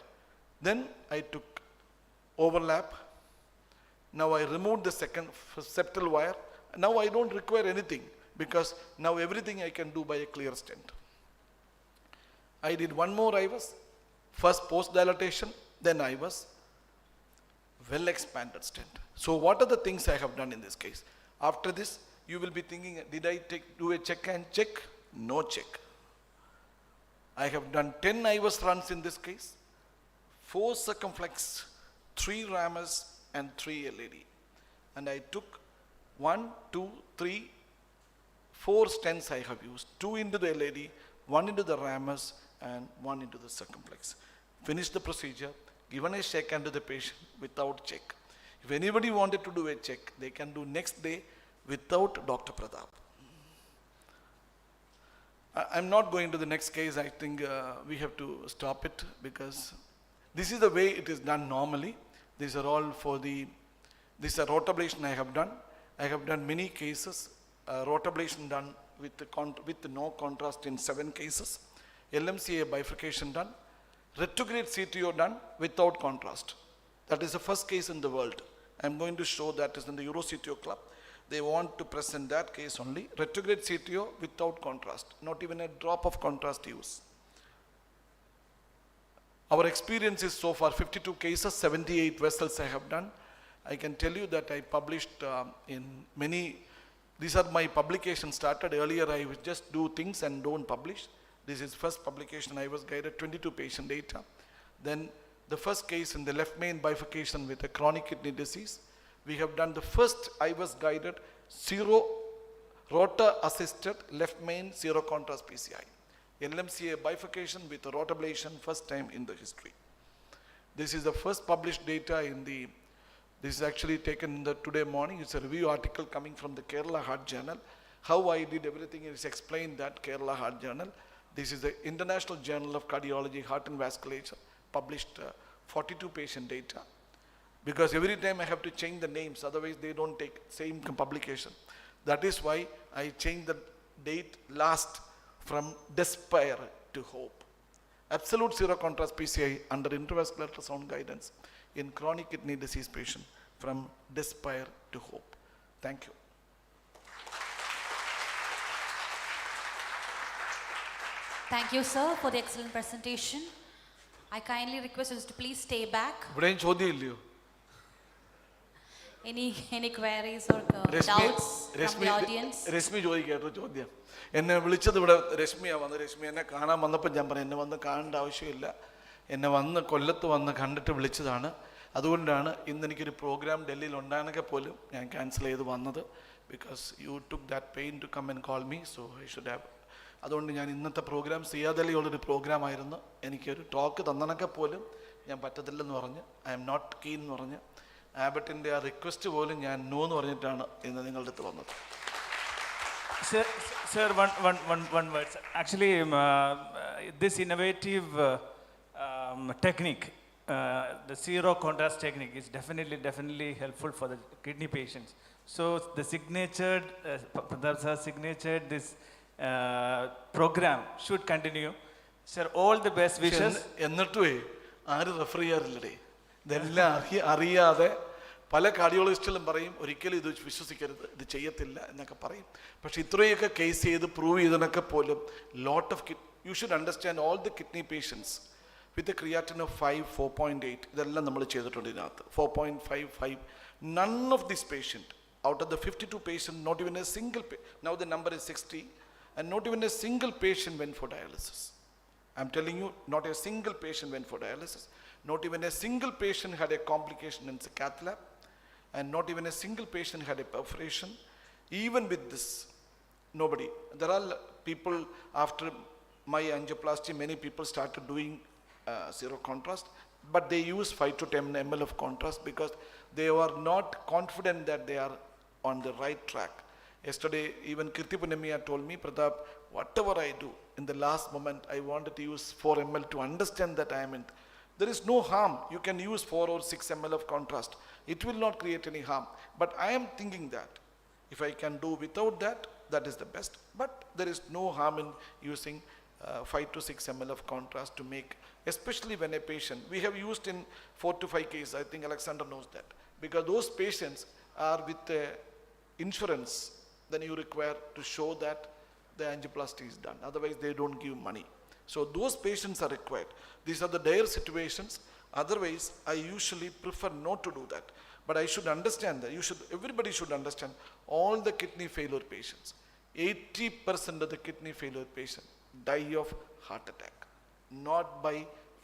then I took overlap. Now I removed the second septal wire. Now I don't require anything, because now everything I can do by a clear stent. I did one more IVUS, first post dilatation, then IVUS, well expanded stent. So what are the things I have done in this case? After this, you will be thinking, did I do a check and check? No check. I have done 10 IVUS runs in this case, 4 circumflex, 3 ramus, and 3 LAD. And I took 1, 2, 3, 4 stents I have used, 2 into the LAD, 1 into the ramus, and 1 into the circumflex. Finished the procedure, given a shake hand to the patient without check. If anybody wanted to do a check, they can do next day without Dr. Pratap. I'm not going to the next case. I think we have to stop it because this is the way it is done normally. These are all for the, this is a rotablation I have done. I have done many cases, rotablation done with no contrast in 7 cases, LMCA bifurcation done, retrograde CTO done without contrast. That is the first case in the world. I'm going to show that is in the Euro CTO club. They want to present that case only, retrograde CTO without contrast, not even a drop of contrast use. Our experience is so far 52 cases, 78 vessels I have done. I can tell you that I published in many, these are my publications started. Earlier I would just do things and don't publish. This is first publication. I was guided 22 patient data. Then the first case in the left main bifurcation with a chronic kidney disease. We have done the first I was guided zero rota assisted left main zero contrast PCI. LMCA bifurcation with a rotablation first time in the history. This is the first published data in the, this is actually taken in the today morning. It's a review article coming from the Kerala Heart Journal. How I did everything is explained that Kerala Heart Journal. This is the International Journal of Cardiology, Heart and Vasculature, published 42 patient data. Because every time I have to change the names, otherwise they don't take same publication. That is why I changed the date last from despair to hope. Absolute zero contrast PCI under intravascular ultrasound guidance in chronic kidney disease patient from despair to hope. Thank you. Thank you, sir, for the excellent presentation. I kindly request you to please stay back. Any queries or doubts from the audience? Resmi Joy Gato Jodia. And വിളിച്ചത് ഇവിടെ രശ്മിയാണ് വന്നത്. രശ്മി എന്നെ കാണാൻ വന്നപ്പോൾ ഞാൻ പറഞ്ഞു എന്നെ വന്ന് കാണേണ്ട ആവശ്യമില്ല, എന്നെ വന്ന് കൊല്ലത്ത് വന്ന് കണ്ടിട്ട് വിളിച്ചതാണ്. അതുകൊണ്ടാണ് ഇന്ന് എനിക്കൊരു പ്രോഗ്രാം ഡൽഹിയിൽ ഉണ്ടായിരുന്നെങ്കിൽ പോലും ഞാൻ ക്യാൻസൽ ചെയ്ത് വന്നത്. Because you took that pain to come and call me, so I should have. അതുകൊണ്ട് ഞാൻ ഇന്നത്തെ പ്രോഗ്രാം സിയാദലിയുള്ളൊരു പ്രോഗ്രാം ആയിരുന്നു. എനിക്കൊരു ടോക്ക് തന്നണക്കെ പോലും ഞാൻ പറ്റത്തില്ലെന്ന് പറഞ്ഞ്, ഐ എം നോട്ട് കീൻ എന്ന് പറഞ്ഞ്, ആബട്ടിൻ്റെ ആ റിക്വസ്റ്റ് പോലും ഞാൻ നോ എന്ന് പറഞ്ഞിട്ടാണ് ഇന്ന് നിങ്ങളുടെ അടുത്ത് വന്നത്. Sir, one word. Actually, this innovative technique, the zero contrast technique, is definitely helpful for the kidney patients. So the signatured, this program should continue. Sir, all the best wishes. എന്നിട്ടുവേ ആര് refer ചെയ്യാറില്ലേ? ഇതെല്ലാം അറിയാതെ പല കാർഡിയോളജിസ്റ്റുകളും പറയും ഒരിക്കലും ഇത് വിശ്വസിക്കരുത്, ഇത് ചെയ്യത്തില്ല എന്നൊക്കെ പറയും. പക്ഷെ ഇത്രയൊക്കെ കേസ് ചെയ്ത് പ്രൂവ് ചെയ്തതിനൊക്കെ പോലും lot of you should understand all the kidney patients with a creatinine of 5, 4.8 ഇതെല്ലാം നമ്മൾ ചെയ്തിട്ടുണ്ട് ഇതിനകത്ത്. 4.5, 5. None of this patient out of the 52 patient, not even a single, now the number is 60, and not even a single patient went for dialysis. I'm telling you, not a single patient went for dialysis. Not even a single patient had a complication in the cath lab, and not even a single patient had a perforation. Even with this, nobody. There are people, after my angioplasty, many people started doing zero contrast, but they use 5 to 10 ml of contrast because they were not confident that they are on the right track. Yesterday, even Kirti Punemiya told me, Pratap, whatever I do, in the last moment, I wanted to use 4 ml to understand that I am in. There is no harm. You can use 4 or 6 ml of contrast. It will not create any harm. But I am thinking that if I can do without that, that is the best. But there is no harm in using 5 to 6 ml of contrast to make, especially when a patient, we have used in 4 to 5 cases, I think Alexander knows that. Because those patients are with insurance, then you require to show that the angioplasty is done. Otherwise, they don't give money. So those patients are required. These are the dire situations. Otherwise, I usually prefer not to do that. But I should understand that. Everybody should understand all the kidney failure patients. 80% of the kidney failure patients die of heart attack, not by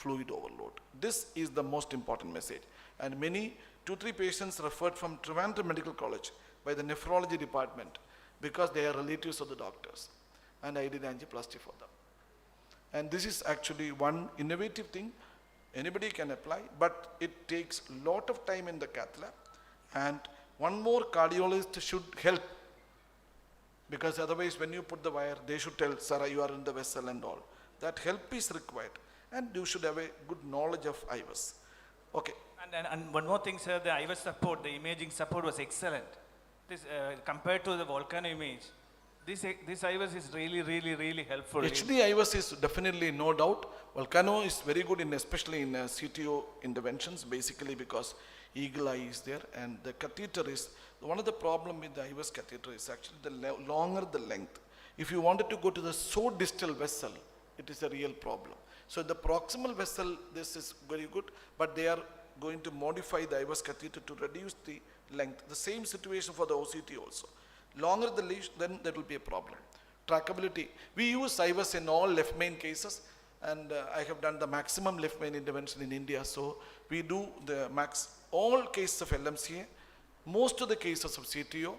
fluid overload. This is the most important message. And many, 2-3 patients referred from Trivandrum Medical College by the nephrology department because they are relatives of the doctors. And I did angioplasty for them. And this is actually one innovative thing. Anybody can apply, but it takes a lot of time in the cath lab. And one more cardiologist should help, because otherwise when you put the wire, they should tell, sir, you are in the vessel and all. That help is required, and you should have a good knowledge of IVUS. Okay. And one more thing, sir, the IVUS support, the imaging support was excellent. This, compared to the volcano image, this IVUS is really helpful. HD IVUS is definitely no doubt. Volcano is very good in, especially in CTO interventions, basically because eagle eye is there, and the catheter is, one of the problem with the IVUS catheter is actually the longer the length. If you wanted to go to the so distal vessel, it is a real problem. So the proximal vessel, this is very good, but they are going to modify the IVUS catheter to reduce the length. The same situation for the OCT also. Longer the leash, then there will be a problem. Trackability. We use IVUS in all left main cases, and I have done the maximum left main intervention in India. So we do the all cases of LMCA, most of the cases of CTO.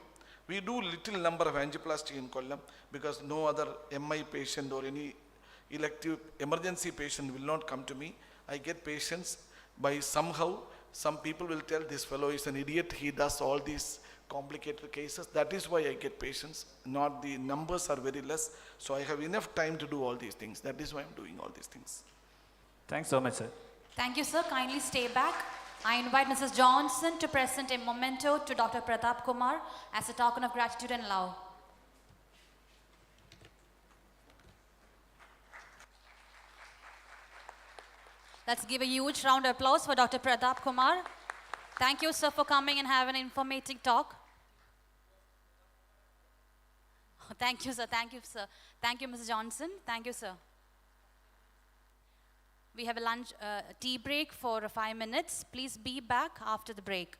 We do little number of angioplasty in Kollam, because no other MI patient or any elective emergency patient will not come to me. I get patients by somehow, some people will tell this fellow is an idiot, he does all these complicated cases. That is why I get patients, not the numbers are very less. So I have enough time to do all these things. That is why I'm doing all these things. Thanks so much, sir. Thank you, sir. Kindly stay back. I invite Mrs. Johnson to present a memento to Dr. Pratap Kumar as a token of gratitude and love. Let's give a huge round of applause for Dr. Pratap Kumar. Thank you, sir, for coming and having an informative talk. Thank you, sir. Thank you, sir. Thank you, Mrs. Johnson. Thank you, sir. We have a lunch, tea break for 5 minutes. Please be back after the break.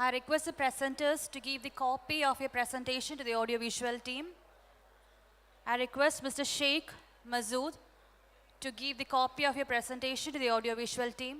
I request the presenters to give the copy of your presentation to the audiovisual team. I request Mr. Sheikh Masood to give the copy of your presentation to the audiovisual team.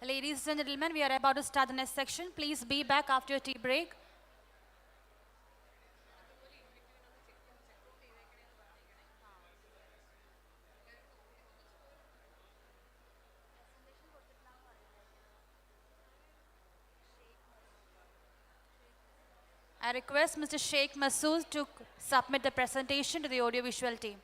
Ladies and gentlemen, we are about to start the next section. Please be back after your tea break. I request Mr. Sheikh Masood to submit the presentation to the audiovisual team.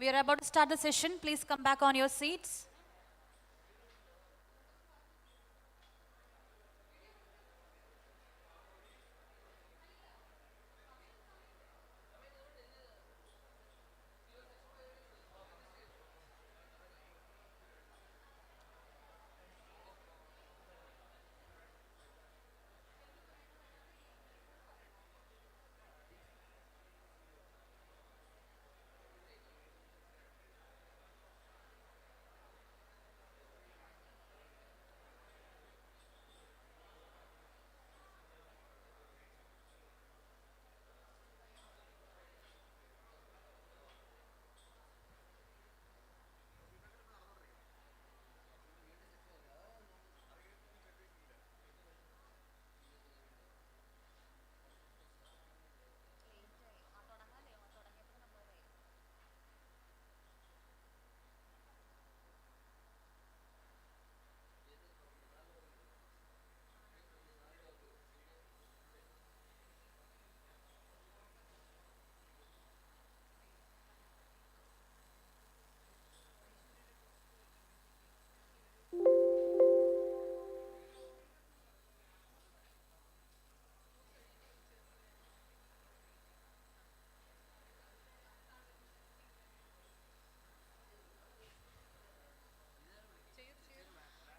We are about to start the session. Please come back on your seats.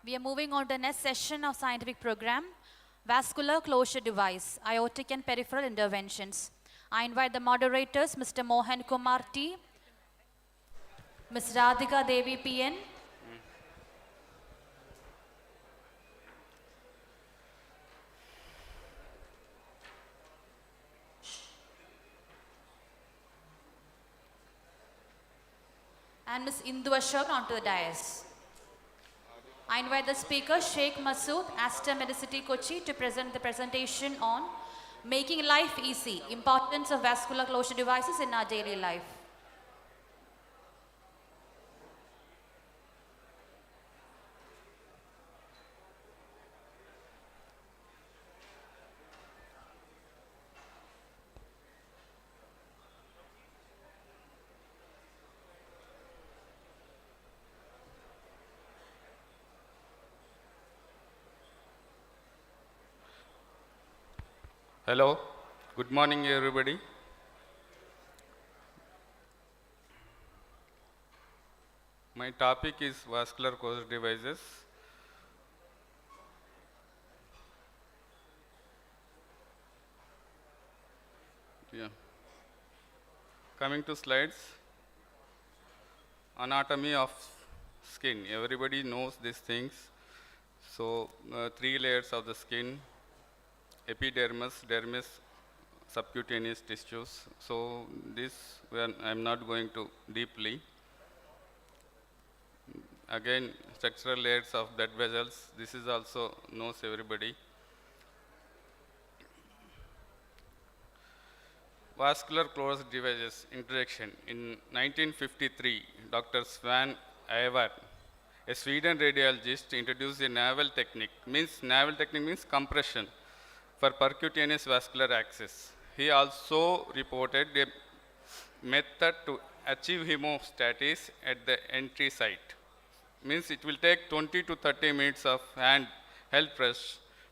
We are moving on to the next session of scientific program, vascular closure device, aortic and peripheral interventions. I invite the moderators, Mr. Mohan Kumar T, Ms. Radhika Devi PN, and Ms. Indu Ashok onto the dais. I invite the speaker, Sheikh Masood, Aster Medicity Kochi, to present the presentation on Making Life Easy, Importance of Vascular Closure Devices in Our Daily Life. Hello, good morning everybody. My topic is vascular closure devices. Yeah. Coming to slides, anatomy of skin. Everybody knows these things. So, 3 layers of the skin: epidermis, dermis, subcutaneous tissues. So this I'm not going to deeply. Again, structural layers of blood vessels. This is also knows everybody. Vascular closure devices introduction. In 1953, Dr. Svan Ivar, a Sweden radiologist, introduced a novel technique. Novel technique means compression for percutaneous vascular access. He also reported a method to achieve hemostasis at the entry site. Means it will take 20 to 30 minutes of handheld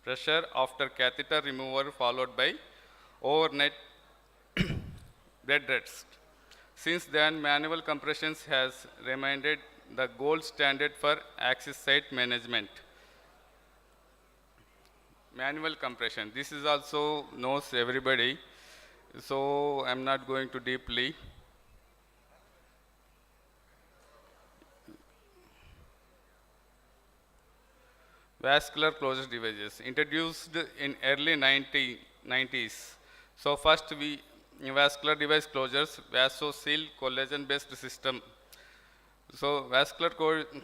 pressure after catheter removal, followed by overnight bed rest. Since then, manual compressions has remained the gold standard for access site management. Manual compression. This is also knows everybody, so I'm not going to deeply. Vascular closure devices introduced in early 90s. So first vascular device closures, VasoSeal collagen-based system. So vascular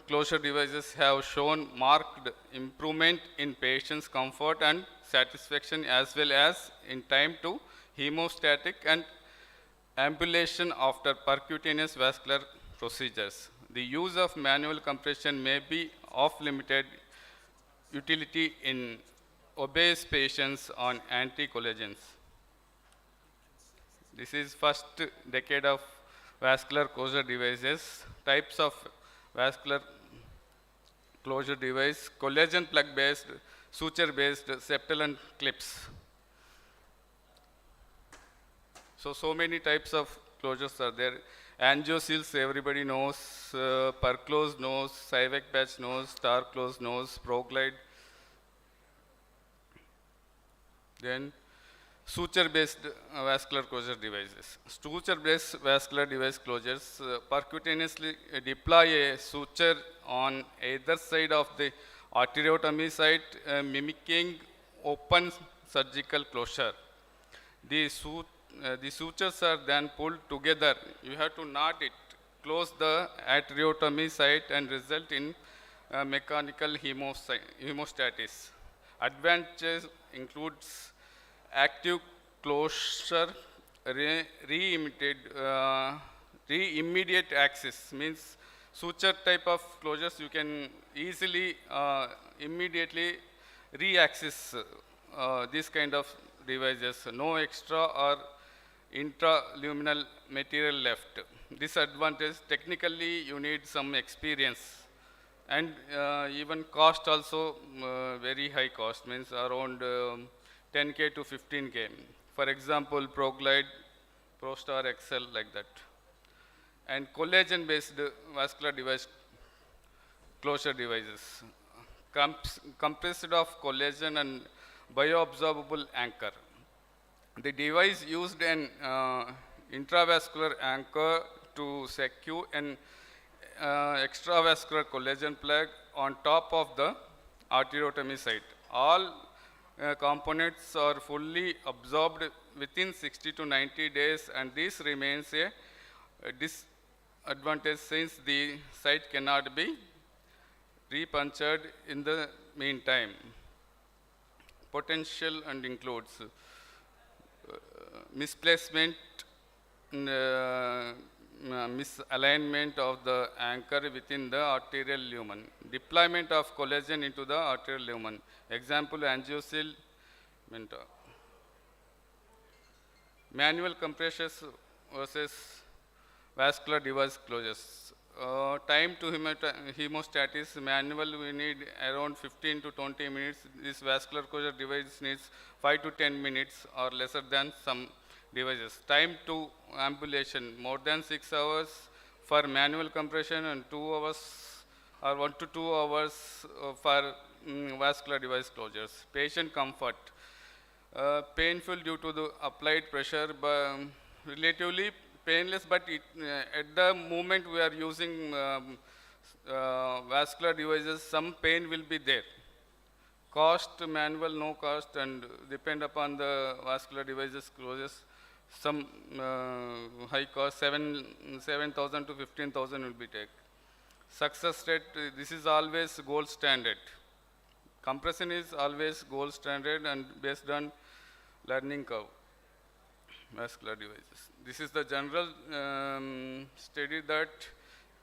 closure devices have shown marked improvement in patients' comfort and satisfaction, as well as in time to hemostatic and ambulation after percutaneous vascular procedures. The use of manual compression may be of limited utility in obese patients on anticoagulants. This is first decade of vascular closure devices. Types of vascular closure device: collagen plug based, suture based, septal and clips. So many types of closures are there. Angioseals everybody knows, Perclose knows, Cyvac patch knows, Star Close knows, Proglide. Then suture-based vascular closure devices. Suture-based vascular device closures percutaneously deploy a suture on either side of the arteriotomy site, mimicking open surgical closure. The sutures are then pulled together. You have to knot it, close the arteriotomy site, and result in mechanical hemostasis. Advantages includes active closure, immediate access. Means suture type of closures you can easily immediately re-access this kind of devices. No extra or intraluminal material left. Disadvantage, technically you need some experience, and even cost also very high cost, means around 10K to 15K. For example, Proglide, ProStar XL, like that. And collagen based vascular device closure devices, compressed of collagen and bioabsorbable anchor. The device used an intravascular anchor to secure an extravascular collagen plug on top of the arteriotomy site. All components are fully absorbed within 60 to 90 days, and this remains a advantage since the site cannot be repunctured in the meantime. Potential and includes misplacement, misalignment of the anchor within the arterial lumen, deployment of collagen into the arterial lumen. Example, angiosyl, manual compressions versus vascular device closures. Time to hemostasis, manual we need around 15 to 20 minutes. This vascular closure device needs 5 to 10 minutes or lesser than some devices. Time to ambulation, more than 6 hours for manual compression and 2 hours or 1 to 2 hours for vascular device closures. Patient comfort, painful due to the applied pressure, but relatively painless, but at the moment we are using vascular devices, some pain will be there. Cost, manual, no cost, and depend upon the vascular devices closes. Some high cost, 7,000 to 15,000 will be taken. Success rate, this is always gold standard. Compression is always gold standard and based on learning curve. Vascular devices. This is the general study that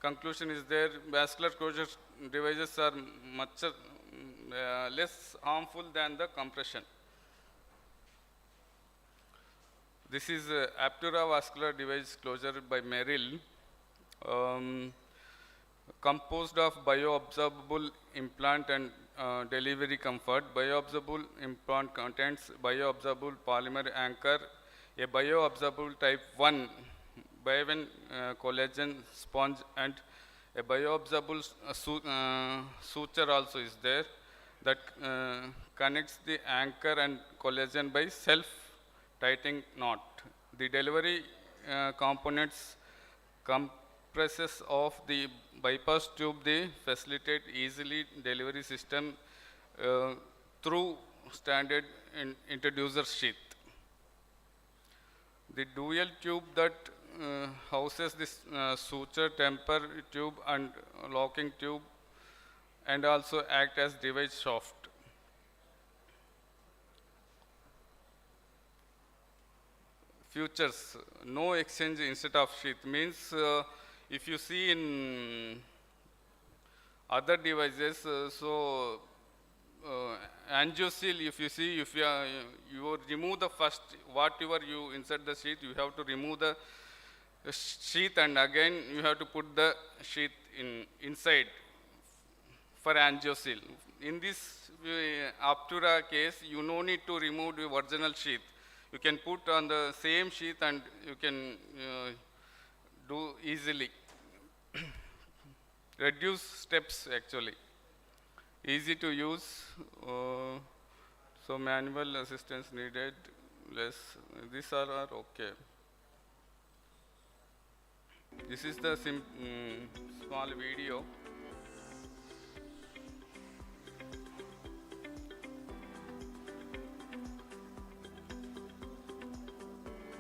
conclusion is there. Vascular closure devices are much less harmful than the compression. This is Aptura vascular device closure by Merrill, composed of bioabsorbable implant and delivery comfort. Bioabsorbable implant contains bioabsorbable polymer anchor, a bioabsorbable type 1 bivalent collagen sponge, and a bioabsorbable suture also is there that connects the anchor and collagen by self-tightening knot. The delivery components compresses of the bypass tube, they facilitate easily delivery system through standard introducer sheath. The dual tube that houses this suture, temper tube and locking tube, and also act as device shaft. Features, no exchange instead of sheath means if you see in other devices, angiosyl, if you see, if you remove the first, whatever you insert the sheath, you have to remove the sheath and again you have to put the sheath inside for angiosyl. In this Aptura case, you no need to remove the original sheath. You can put on the same sheath and you can do easily. Reduce steps actually. Easy to use, so manual assistance needed, less. These are okay. This is the small video.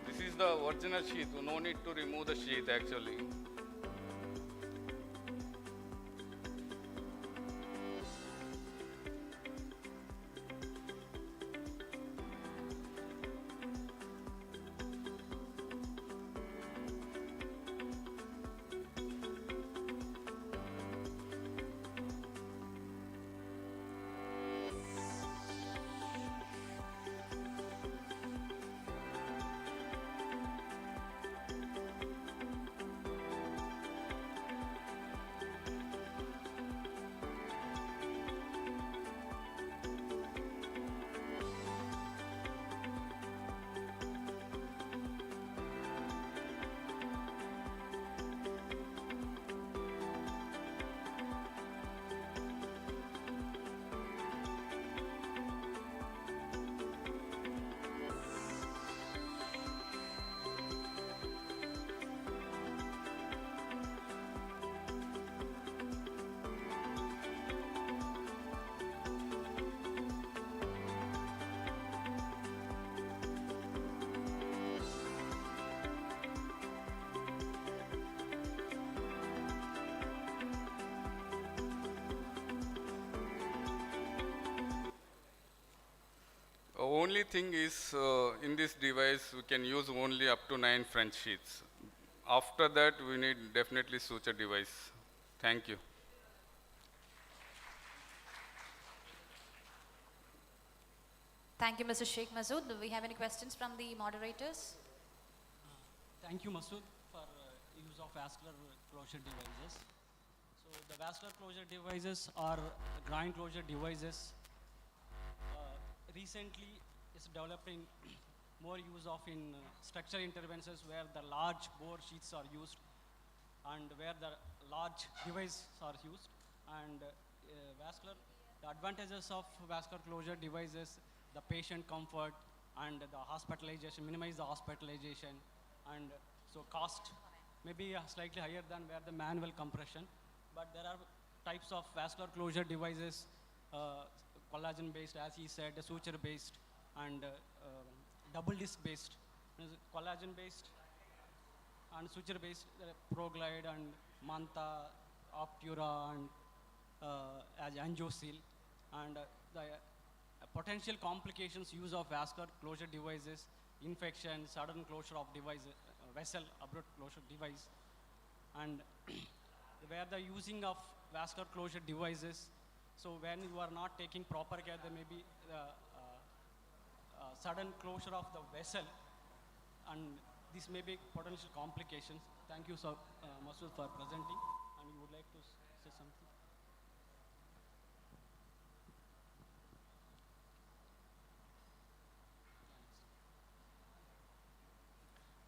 This is the original sheath, no need to remove the sheath actually. only thing is in this device we can use only up to 9 French sheets. After that we need definitely suture device. Thank you. Thank you, Mr. Sheikh Masood. Do we have any questions from the moderators? Thank you, Masood, for use of vascular closure devices. So the vascular closure devices are groin closure devices. Recently, it's developing more use of in structural interventions where the large bore sheets are used and where the large devices are used. And the advantages of vascular closure devices, the patient comfort and the hospitalization, minimize the hospitalization, and so cost may be slightly higher than where the manual compression, but there are types of vascular closure devices, collagen based, as he said, suture based, and double disc based. Collagen based and suture based, Proglide and Manta, Optura, and as Angiosil, and the potential complications use of vascular closure devices, infection, sudden closure of device, vessel abrupt closure device, and where the using of vascular closure devices, so when you are not taking proper care, there may be sudden closure of the vessel, and this may be potential complications. Thank you, sir, Masood, for presenting, and you would like to say something?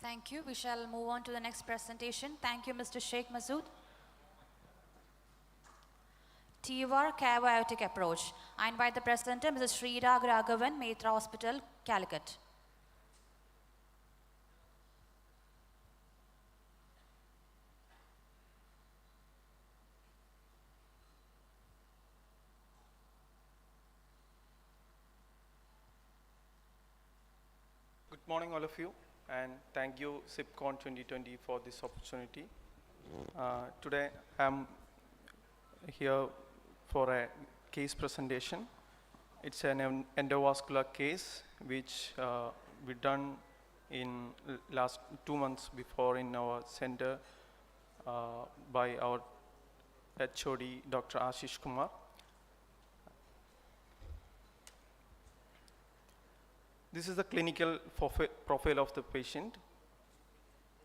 Thank you. We shall move on to the next presentation. Thank you, Mr. Sheikh Masood. TVAR Caviotic Approach. I invite the presenter, Mrs. Srirag Raghavan, Mehta Hospital, Calicut. Good morning, all of you, and thank you, Sicpcon 2020, for this opportunity. Today, I'm here for a case presentation. It's an endovascular case which we done in last 2 months before in our center by our HOD, Dr. Ashish Kumar. This is the clinical profile of the patient.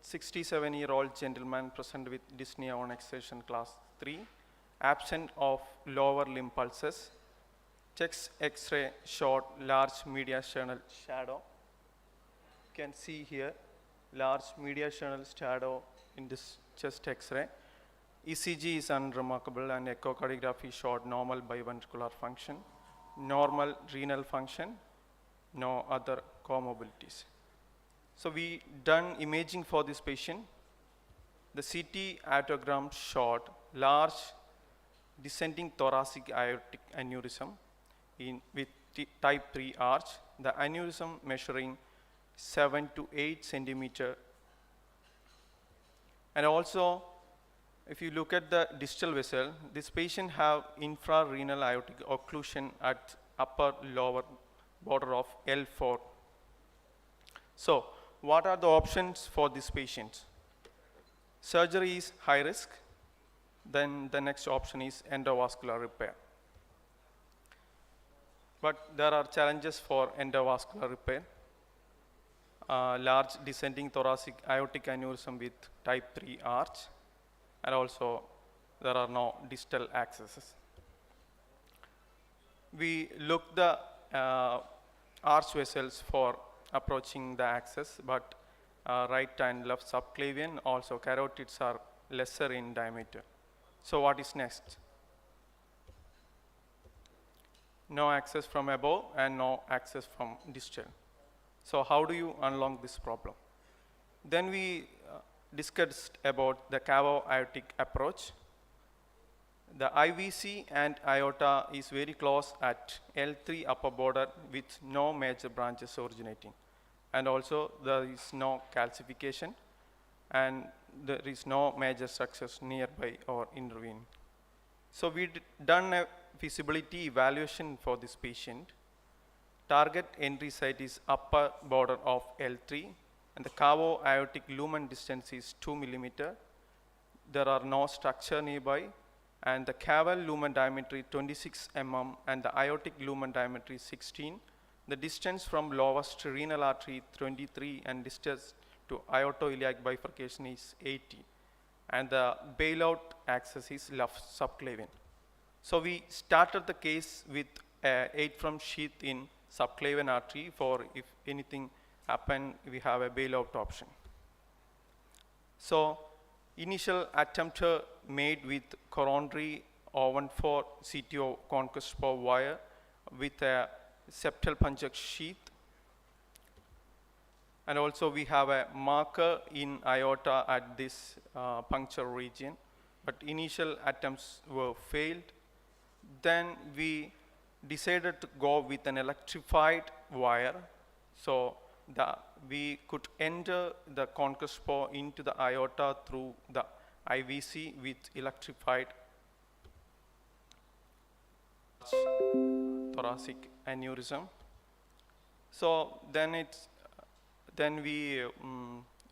67-year-old gentleman present with dyspnea on exertion class 3, absent of lower limb pulses, chest X-ray showed large mediastinal shadow. You can see here large mediastinal shadow in this chest X-ray. ECG is unremarkable and echocardiography showed normal biventricular function, normal renal function, no other comorbidities. So we done imaging for this patient. The CT aortogram showed large descending thoracic aortic aneurysm with type 3 arch. The aneurysm measuring 7 to 8 centimeter. And also, if you look at the distal vessel, this patient have infrarenal aortic occlusion at upper lower border of L4. So, what are the options for this patient? Surgery is high risk. Then the next option is endovascular repair. But there are challenges for endovascular repair. Large descending thoracic aortic aneurysm with type 3 arch, and also there are no distal accesses. We look the arch vessels for approaching the axis, but right and left subclavian, also carotids are lesser in diameter. So what is next? No access from above and no access from distal. So how do you unlock this problem? Then we discussed about the cavo-aortic approach. The IVC and aorta is very close at L3 upper border with no major branches originating. And also there is no calcification and there is no major structures nearby or intervening. So we done a feasibility evaluation for this patient. Target entry site is upper border of L3 and the cavo aortic lumen distance is 2 millimeter. There are no structure nearby and the caval lumen diameter is 26 mm and the aortic lumen diameter is 16. The distance from lowest renal artery 23 and distance to aortoiliac bifurcation is 80 and the bailout axis is left subclavian. So we started the case with 8 from sheath in subclavian artery for if anything happen, we have a bailout option. So initial attempt made with coronary 014 CTO conquest spur wire with a septal puncture sheath. And also we have a marker in aorta at this puncture region, but initial attempts were failed. Then we decided to go with an electrified wire. So we could enter the conquest spur into the aorta through the IVC with electrified thoracic aneurysm. So then we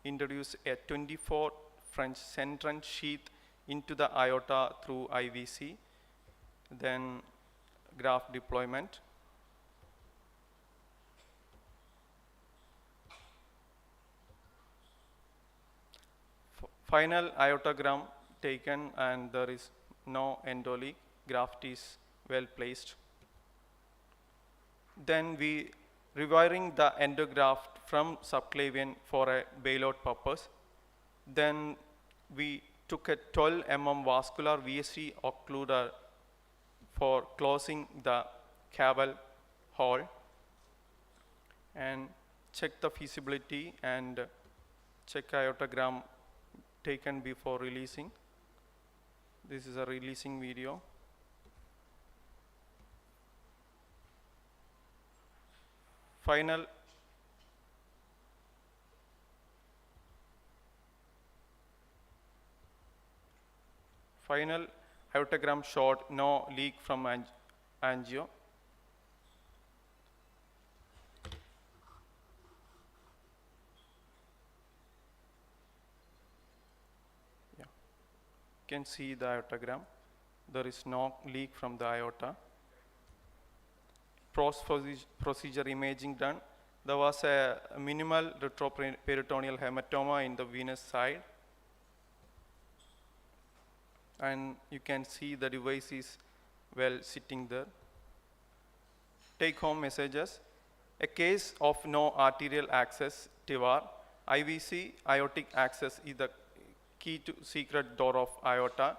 introduce a 24 French centron sheath into the aorta through IVC. Then graft deployment. Final aortogram taken and there is no endoleak. Graft is well placed. Then we rewiring the endograft from subclavian for a bailout purpose. Then we took a 12 mm vascular VSD occluder for closing the caval hole and check the feasibility and check aortogram taken before releasing. This is a releasing video. Final aortogram shot, no leak from angio. Yeah. You can see the aortogram. There is no leak from the aorta. Procedure imaging done. There was a minimal retroperitoneal hematoma in the venous side. And you can see the device is well sitting there. Take home messages. A case of no arterial access, TIVAR. IVC, aortic access is the key to secret door of aorta.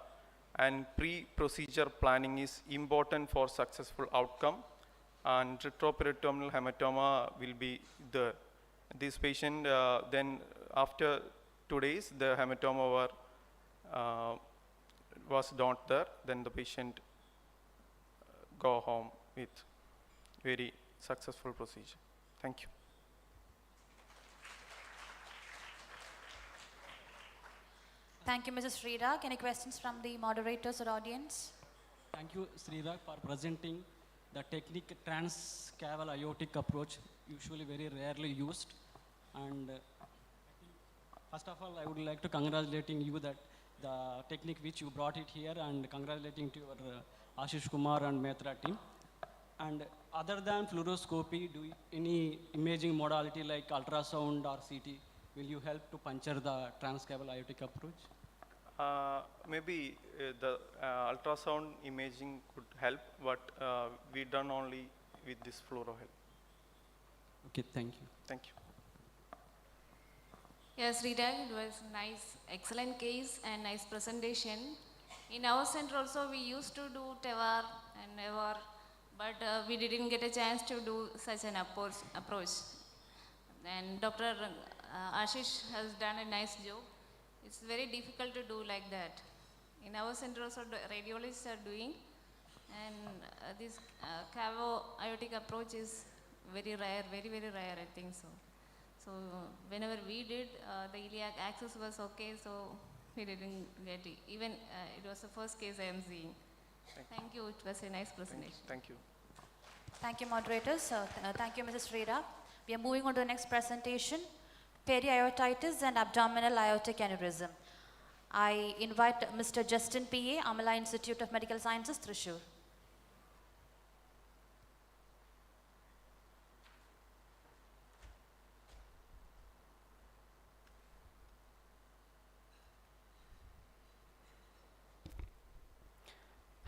And pre-procedure planning is important for successful outcome. And retroperitoneal hematoma will be there. This patient, then after 2 days, the hematoma was not there. Then the patient go home with very successful procedure. Thank you. Thank you, Mrs. Srirak. Any questions from the moderators or audience? Thank you, Srirak, for presenting the technique transcaval aortic approach, usually very rarely used. And first of all, I would like to congratulating you that the technique which you brought it here, and congratulating to your Ashish Kumar and Mehta team. And other than fluoroscopy, do any imaging modality like ultrasound or CT, will you help to puncture the transcaval aortic approach? Maybe the ultrasound imaging could help, but we done only with this fluoro help. Okay, thank you. Thank you. Yes, Rita, it was nice, excellent case and nice presentation. In our center also we used to do TEVAR and EVAR, but we didn't get a chance to do such an approach. And Dr. Ashish has done a nice job. It's very difficult to do like that. In our center also radiologists are doing, and this cavo aortic approach is very rare, very rare, I think so. So whenever we did, the iliac axis was okay, so we didn't get it. Even it was the first case I am seeing. Thank you, it was a nice presentation. Thank you. Thank you, moderators. Thank you, Mrs. Rita. We are moving on to the next presentation, periaortitis and abdominal aortic aneurysm. I invite Mr. Justin P.A., Amala Institute of Medical Sciences, Thrissur.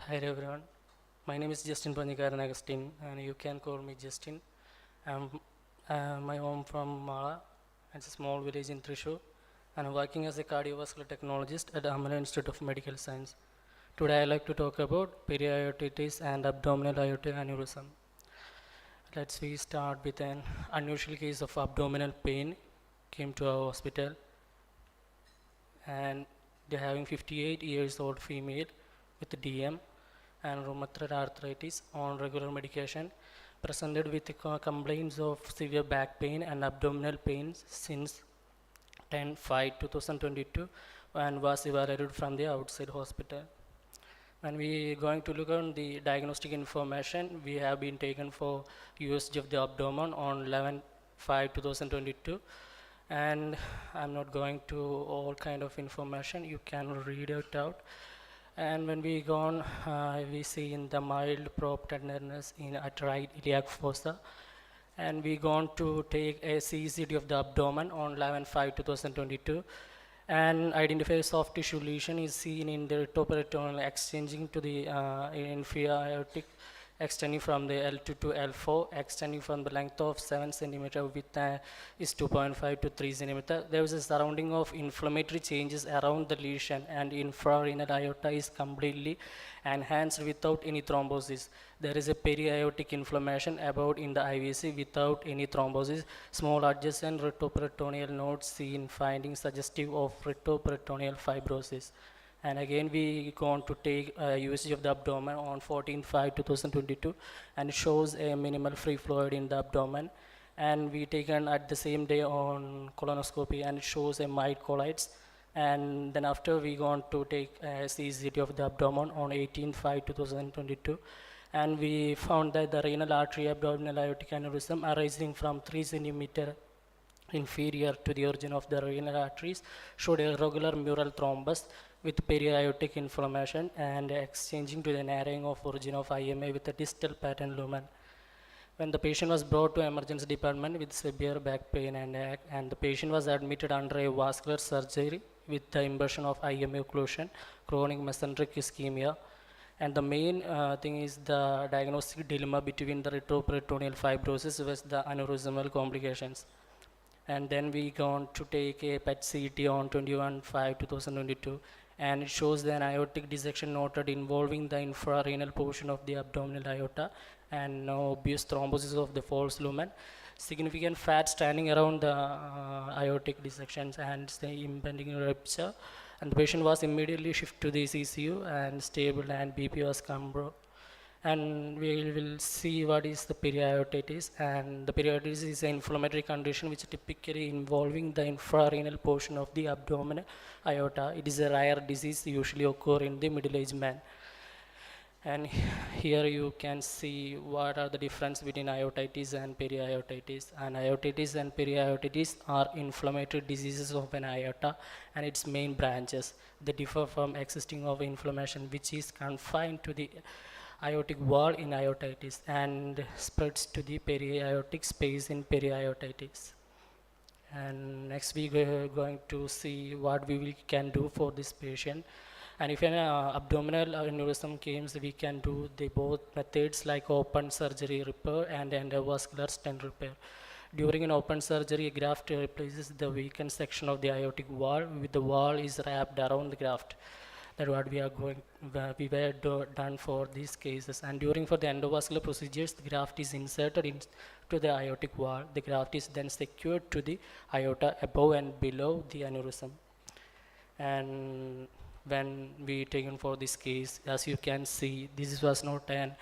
Hi everyone, my name is Justin Pandikaran Agustin and you can call me Justin. My home from Mala, it's a small village in Thrissur, and I'm working as a cardiovascular technologist at Amala Institute of Medical Science. Today I'd like to talk about periaortitis and abdominal aortic aneurysm. Let's start with an unusual case of abdominal pain came to our hospital, and they're having 58 years old female with DM and rheumatoid arthritis on regular medication, presented with complaints of severe back pain and abdominal pains since 10/5/2022 and was evaluated from the outside hospital. When we going to look on the diagnostic information, we have been taken for USG of the abdomen on 11/5/2022, and I'm not going to all kind of information, you can read it out. And when we go on, we see in the mild probe tenderness at right iliac fossa. And we go on to take a CECD of the abdomen on 11/5/2022 and identify soft tissue lesion is seen in the retroperitoneal exchanging to the inferior aortic, extending from the L2 to L4, extending from the length of 7 centimeter width is 2.5 to 3 centimeter. There is a surrounding of inflammatory changes around the lesion, and infrarenal aorta is completely enhanced without any thrombosis. There is a periaortic inflammation about in the IVC without any thrombosis. Small adjacent retroperitoneal nodes seen, findings suggestive of retroperitoneal fibrosis. And again, we go on to take USG of the abdomen on 14/5/2022, and it shows a minimal free fluid in the abdomen. And we taken at the same day on colonoscopy, and it shows a mild colitis. And then after, we go on to take CCT of the abdomen on 18/5/2022, and we found that the renal artery abdominal aortic aneurysm arising from 3 centimeter inferior to the origin of the renal arteries showed a regular mural thrombus with periaortic inflammation and exchanging to the narrowing of origin of IMA with a distal pattern lumen. When the patient was brought to emergency department with severe back pain and the patient was admitted under a vascular surgery with the impression of IMA occlusion, chronic mesenteric ischemia. And the main thing is the diagnostic dilemma between the retroperitoneal fibrosis with the aneurysmal complications. And then we go on to take a PET CT on 21/5/2022, and it shows an aortic dissection noted involving the infrarenal portion of the abdominal aorta and no obvious thrombosis of the false lumen. Significant fat standing around the aortic dissections and the impending rupture. And the patient was immediately shifted to the CCU and stable, and BP was controlled. And we will see what is the periaortitis. And the periaortitis is an inflammatory condition which typically involving the infrarenal portion of the abdominal aorta. It is a rare disease, usually occur in the middle-aged man. And here you can see what are the difference between aortitis and periaortitis. And aortitis and periaortitis are inflammatory diseases of an aorta and its main branches. They differ from existing of inflammation which is confined to the aortic wall in aortitis and spreads to the periaortic space in periaortitis. And next we are going to see what we can do for this patient. And if an abdominal aneurysm comes, we can do the both methods like open surgery repair and endovascular stent repair. During an open surgery, a graft replaces the weakened section of the aortic wall with the wall is wrapped around the graft. That's what we were done for these cases. And during for the endovascular procedures, the graft is inserted into the aortic wall. The graft is then secured to the aorta above and below the aneurysm. And when we taken for this case, as you can see, this was not an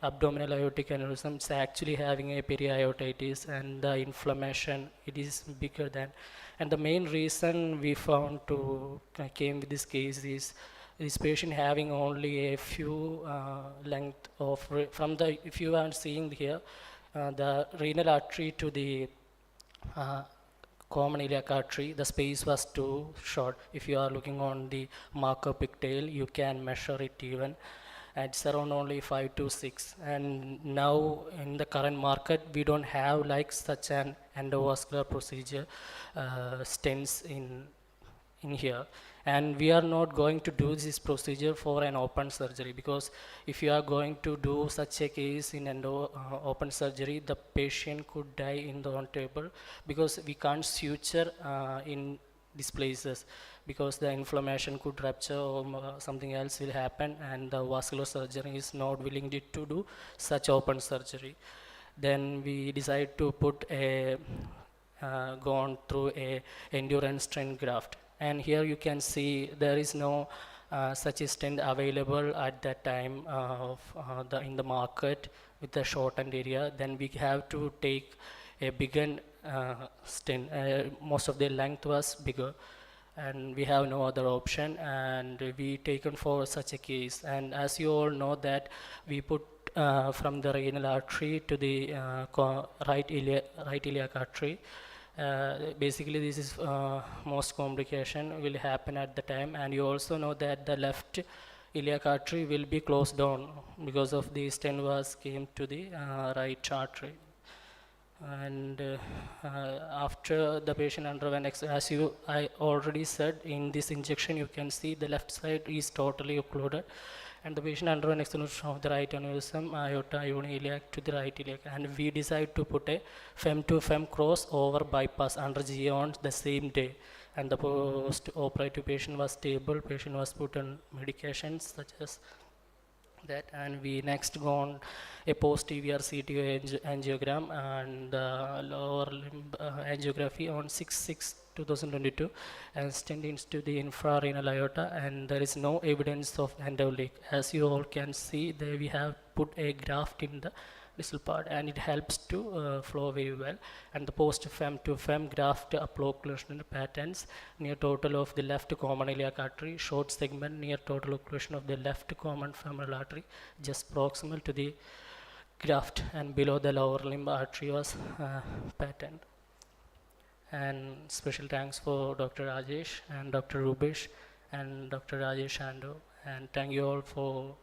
abdominal aortic aneurysm. It's actually having a periaortitis, and the inflammation, it is bigger than. And the main reason we found to came with this case is this patient having only a few length of, if you are seeing here, the renal artery to the common iliac artery, the space was too short. If you are looking on the marker pigtail, you can measure it even. It's around only 5 to 6. And now in the current market, we don't have like such an endovascular procedure stents in here. And we are not going to do this procedure for an open surgery, because if you are going to do such a case in open surgery, the patient could die in the on table, because we can't suture in these places, because the inflammation could rupture or something else will happen, and the vascular surgeon is not willing to do such open surgery. Then we decide to put a gone through a endurance stent graft. And here you can see there is no such a stent available at that time in the market with the shortened area. Then we have to take a bigger stent. Most of the length was bigger, and we have no other option, and we taken for such a case. And as you all know that we put from the renal artery to the right iliac artery. Basically this is most complication will happen at the time, and you also know that the left iliac artery will be closed down because of the stent was came to the right artery. And after the patient underwent, as I already said, in this injection you can see the left side is totally occluded, and the patient underwent externalization of the right aneurysm, aorta, iliac to the right iliac, and we decided to put a fem to fem cross over bypass under GA on the same day. And the post-operative patient was stable. Patient was put on medications such as that, and we next go on a post-TVR CTO angiogram and lower limb angiography on 6/6/2022, and stent into the infrarenal aorta, and there is no evidence of endoleak. As you all can see, there we have put a graft in the distal part, and it helps to flow very well. And the post-fem to fem graft occlusion patterns near total of the left common iliac artery, short segment near total occlusion of the left common femoral artery, just proximal to the graft, and below the lower limb artery was patterned. And special thanks for Dr. Rajesh and Dr. Rubesh and Dr. Rajesh Ando, and thank you all for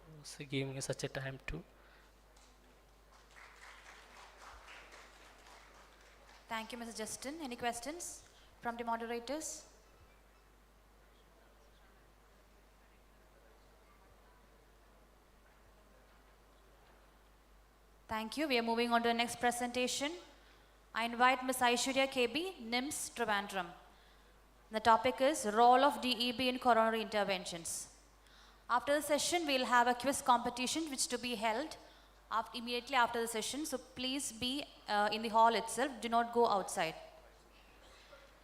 giving me such a time too. Thank you, Mr. Justin. Any questions from the moderators? Thank you. We are moving on to the next presentation. I invite Ms. Aishwarya KB, NIMS Trivandrum. The topic is Role of DEB in Coronary Interventions. After the session, we'll have a quiz competition which to be held immediately after the session. So please be in the hall itself. Do not go outside.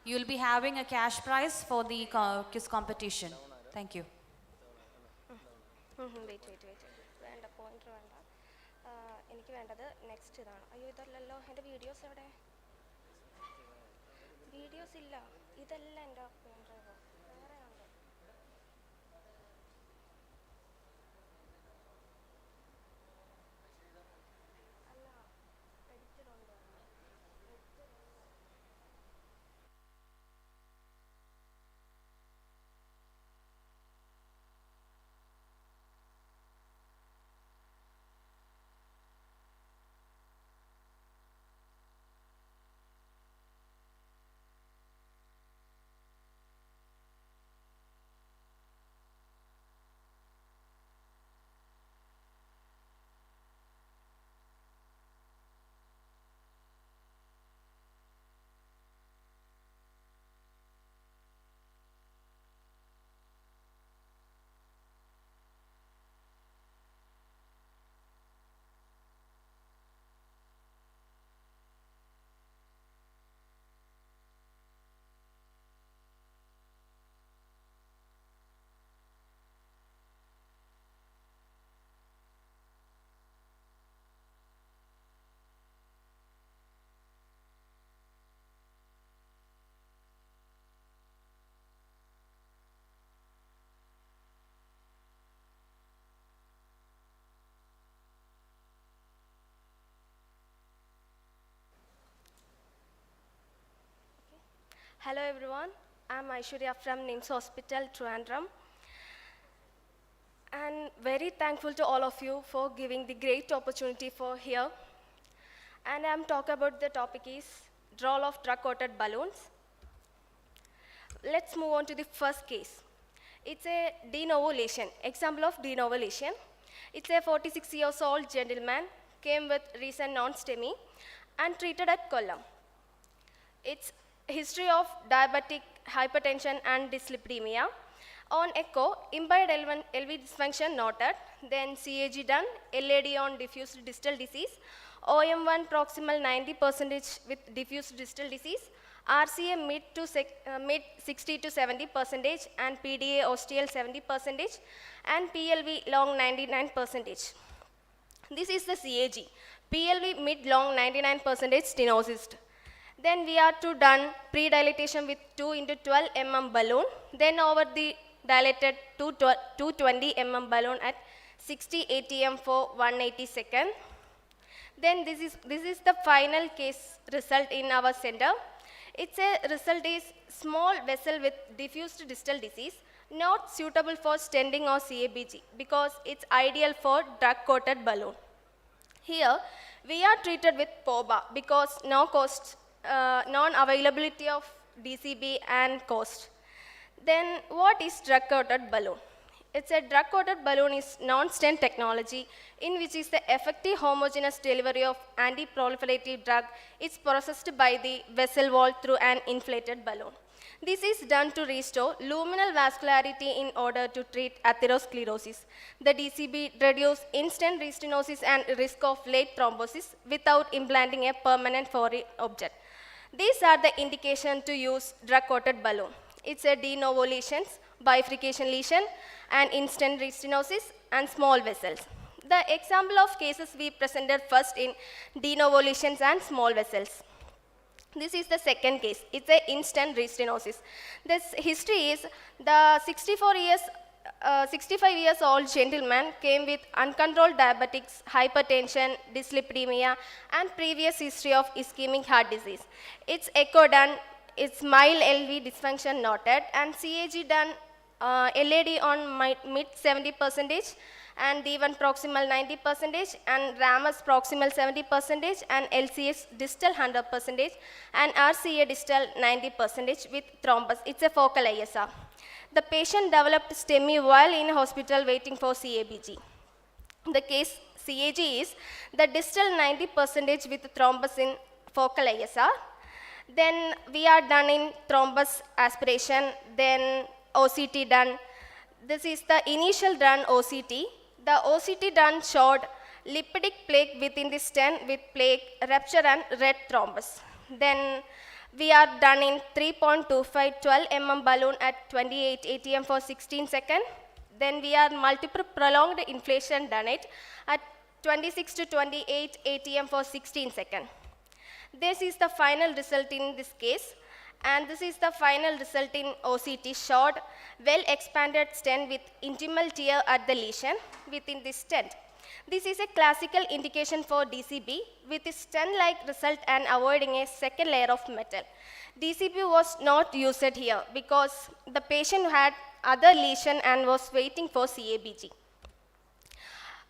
You'll be having a cash prize for the quiz competition. Thank you. Wait. വേണ്ട pointer വേണ്ട. എനിക്ക് വേണ്ടത് next ഇതാണ്. അയ്യോ ഇതല്ലല്ലോ, എൻ്റെ videos എവിടെ? Videos ഇല്ല, ഇതല്ല എൻ്റെ പോയിന്റർ, വേറെ ഉണ്ട്. Hello everyone, I'm Aishwarya from NIMS Hospital, Trivandrum. And very thankful to all of you for giving the great opportunity for here. And I'm talking about the topic is role of drug-coated balloons. Let's move on to the first case. It's a de novo lesion, example of de novo lesion. It's a 46 years old gentleman, came with recent non-STEMI and treated at Kollam. It's history of diabetic hypertension and dyslipidemia. On echo, impaired LV dysfunction noted, then CAG done, LAD on diffuse distal disease, OM1 proximal 90% with diffuse distal disease, RCA mid 60 to 70% and PDA osteal 70% and PLV long 99%. This is the CAG. PLV mid long 99% stenosis. Then we are to done pre-dilatation with 2 into 12 mm balloon. Then over the dilated 220 mm balloon at 60 ATM for 180 seconds. Then this is the final case result in our center. Its a result is small vessel with diffused distal disease, not suitable for stenting or CABG because it's ideal for drug-coated balloon. Here, we are treated with POBA because no cost, non-availability of DCB and cost. Then what is drug-coated balloon? It's a drug-coated balloon is non-stent technology in which is the effective homogeneous delivery of anti-proliferative drug. It's processed by the vessel wall through an inflated balloon. This is done to restore luminal vascularity in order to treat atherosclerosis. The DCB reduces instant restenosis and risk of late thrombosis without implanting a permanent foreign object. These are the indications to use drug-coated balloon. It's a de novo lesions, bifurcation lesion, and instant restenosis, and small vessels. The example of cases we presented first in de novo lesions and small vessels. This is the second case. It's an instant restenosis. This history is the 65 years old gentleman came with uncontrolled diabetics, hypertension, dyslipidemia, and previous history of ischemic heart disease. It's echo done, it's mild LV dysfunction noted, and CAG done LAD on mid 70% and D1 proximal 90% and Ramus proximal 70% and LCS distal 100% and RCA distal 90% with thrombus. It's a focal ISR. The patient developed STEMI while in hospital waiting for CABG. The case CAG is the distal 90% with thrombus in focal ISR. Then we are done in thrombus aspiration, then OCT done. This is the initial done OCT. The OCT done showed lipidic plaque within the stent with plaque rupture and red thrombus. Then we are done in 3.25 12 mm balloon at 28 ATM for 16 seconds. Then we are multiple prolonged inflation done it at 26 to 28 ATM for 16 seconds. This is the final result in this case, and this is the final result in OCT short, well expanded stent with intimal tear at the lesion within this stent. This is a classical indication for DCB with a stent-like result and avoiding a second layer of metal. DCB was not used here because the patient had other lesion and was waiting for CABG.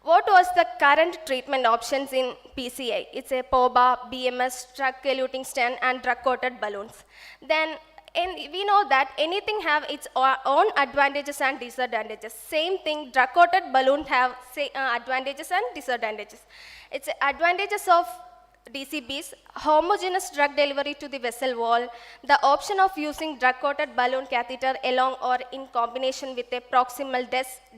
What was the current treatment options in PCI? It's a POBA, BMS, drug-eluting stent, and drug-coated balloons. Then we know that anything have its own advantages and disadvantages. Same thing, drug-coated balloon have advantages and disadvantages. It's advantages of DCBs, homogeneous drug delivery to the vessel wall, the option of using drug-coated balloon catheter along or in combination with a proximal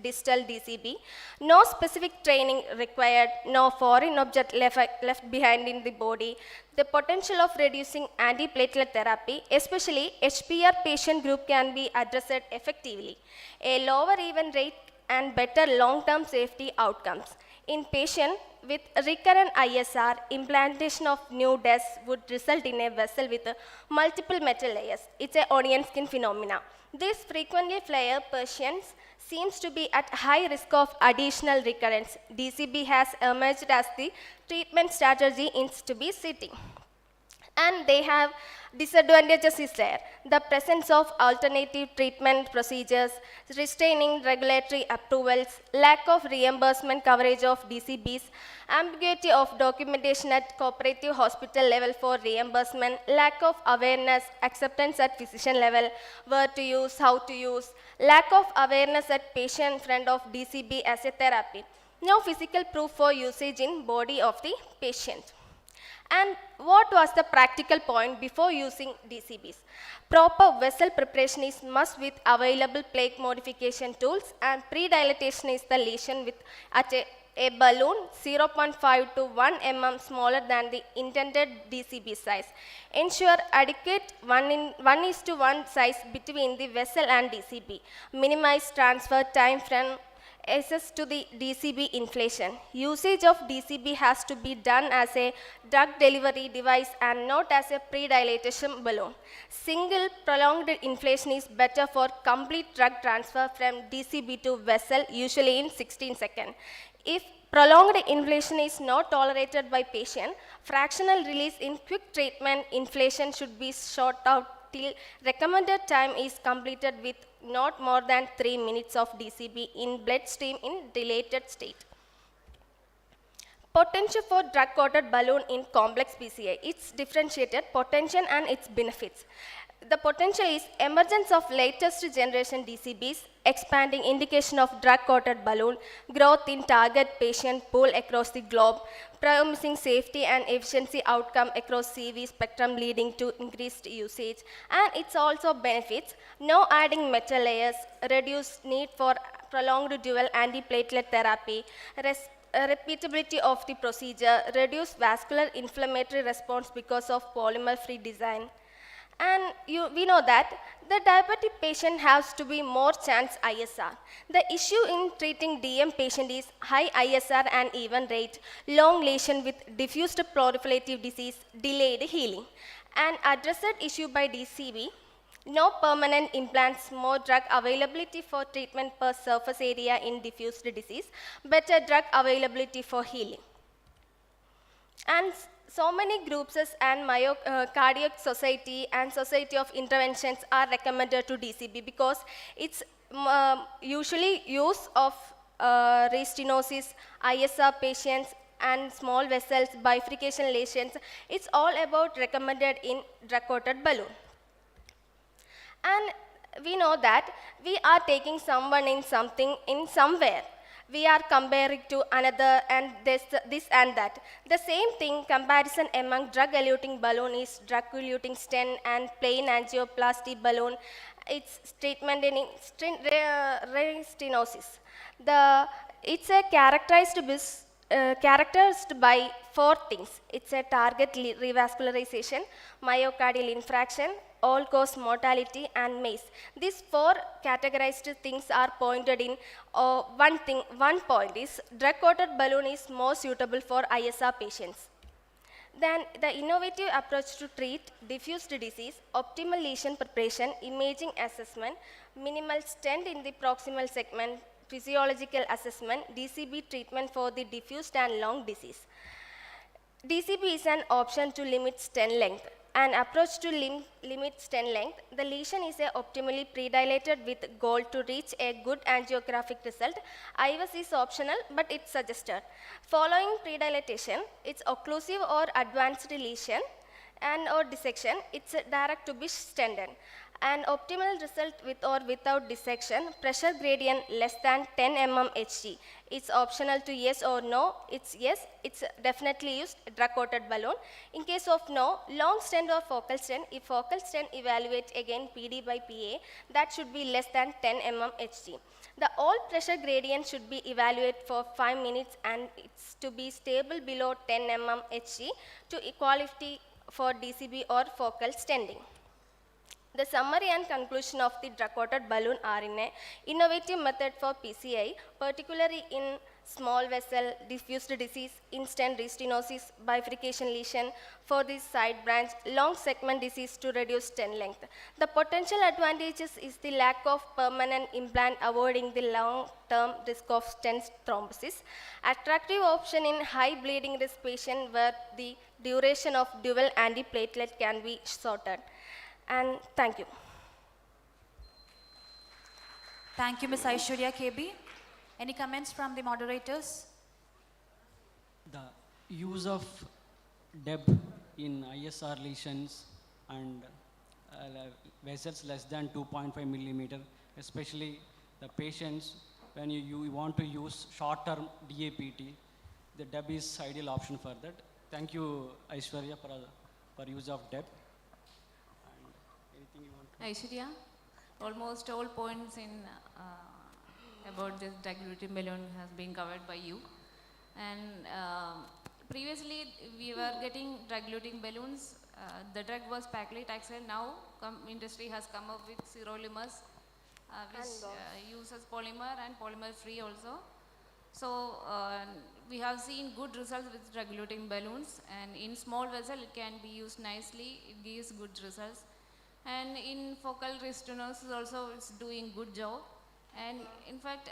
distal DCB, no specific training required, no foreign object left behind in the body, the potential of reducing antiplatelet therapy, especially HPR patient group can be addressed effectively, a lower event rate and better long-term safety outcomes. In patient with recurrent ISR, implantation of new DES would result in a vessel with multiple metal layers. It's an onion skin phenomena. These frequently flare patients seems to be at high risk of additional recurrence. DCB has emerged as the treatment strategy in to be sitting. And they have disadvantages is there. The presence of alternative treatment procedures, restraining regulatory approvals, lack of reimbursement coverage of DCBs, ambiguity of documentation at cooperative hospital level for reimbursement, lack of awareness, acceptance at physician level, where to use, how to use, lack of awareness at patient front of DCB as a therapy. No physical proof for usage in body of the patient. And what was the practical point before using DCBs? Proper vessel preparation is must with available plaque modification tools, and pre-dilatation is the lesion with at a balloon 0.5 to 1 mm smaller than the intended DCB size. Ensure adequate 1:1 size between the vessel and DCB. Minimize transfer time from access to the DCB inflation. Usage of DCB has to be done as a drug delivery device and not as a pre-dilatation balloon. Single prolonged inflation is better for complete drug transfer from DCB to vessel, usually in 16 seconds. If prolonged inflation is not tolerated by patient, fractional release in quick treatment inflation should be short out till recommended time is completed with not more than 3 minutes of DCB in bloodstream in dilated state. Potential for drug-coated balloon in complex PCI. It's differentiated potential and its benefits. The potential is emergence of latest generation DCBs, expanding indication of drug-coated balloon, growth in target patient pool across the globe, promising safety and efficiency outcome across CV spectrum leading to increased usage. And it's also benefits, no adding metal layers, reduced need for prolonged dual antiplatelet therapy, repeatability of the procedure, reduced vascular inflammatory response because of polymer-free design. And we know that the diabetic patient has to be more chance ISR. The issue in treating DM patient is high ISR and even rate, long lesion with diffused proliferative disease, delayed healing. An addressed issue by DCB, no permanent implants, more drug availability for treatment per surface area in diffused disease, better drug availability for healing. And so many groups and cardiac society and society of interventions are recommended to DCB because it's usually use of restenosis, ISR patients and small vessels, bifurcation lesions. It's all about recommended in drug-coated balloon. And we know that we are taking someone in something in somewhere. We are comparing to another and this and that. The same thing, comparison among drug-eluting balloon is drug-eluting stent and plain angioplasty balloon. It's treatment in restenosis. It's a characterized by 4 things. It's a target revascularization, myocardial infraction, all-cause mortality, and MACE. These 4 categorized things are pointed in one point is drug-coated balloon is more suitable for ISR patients. Then the innovative approach to treat diffused disease, optimal lesion preparation, imaging assessment, minimal stent in the proximal segment, physiological assessment, DCB treatment for the diffused and long disease. DCB is an option to limit stent length. An approach to limit stent length, the lesion is optimally pre-dilated with goal to reach a good angiographic result. IVS is optional, but it's suggested. Following pre-dilatation, it's occlusive or advanced lesion and or dissection, it's direct to be stented. An optimal result with or without dissection, pressure gradient less than 10 mm Hg. It's optional to yes or no. It's yes, it's definitely used drug-coated balloon. In case of no, long stent or focal stent, if focal stent evaluate again PD by PA, that should be less than 10 mm Hg. The all pressure gradient should be evaluated for 5 minutes and it's to be stable below 10 mm Hg to equality for DCB or focal stenting. The summary and conclusion of the drug-coated balloon are in an innovative method for PCI, particularly in small vessel, diffused disease, instant restenosis, bifurcation lesion for the side branch, long segment disease to reduce stent length. The potential advantages is the lack of permanent implant avoiding the long-term risk of stent thrombosis, attractive option in high bleeding risk patient where the duration of dual antiplatelet can be shortened. And thank you. Thank you, Ms. Aishwarya KB. Any comments from the moderators? The use of DEB in ISR lesions and vessels less than 2.5 millimeter, especially the patients when you want to use short-term DAPT, the DEB is ideal option for that. Thank you, Aishwarya, for use of DEB. And anything you want to? Aishwarya, almost all points in about this drug-eluting balloon has been covered by you. And previously we were getting drug-eluting balloons. The drug was paclitaxel. Now industry has come up with sirolimus, which uses polymer and polymer-free also. So we have seen good results with drug-eluting balloons, and in small vessel it can be used nicely. It gives good results. And in focal restenosis also it's doing good job. And in fact,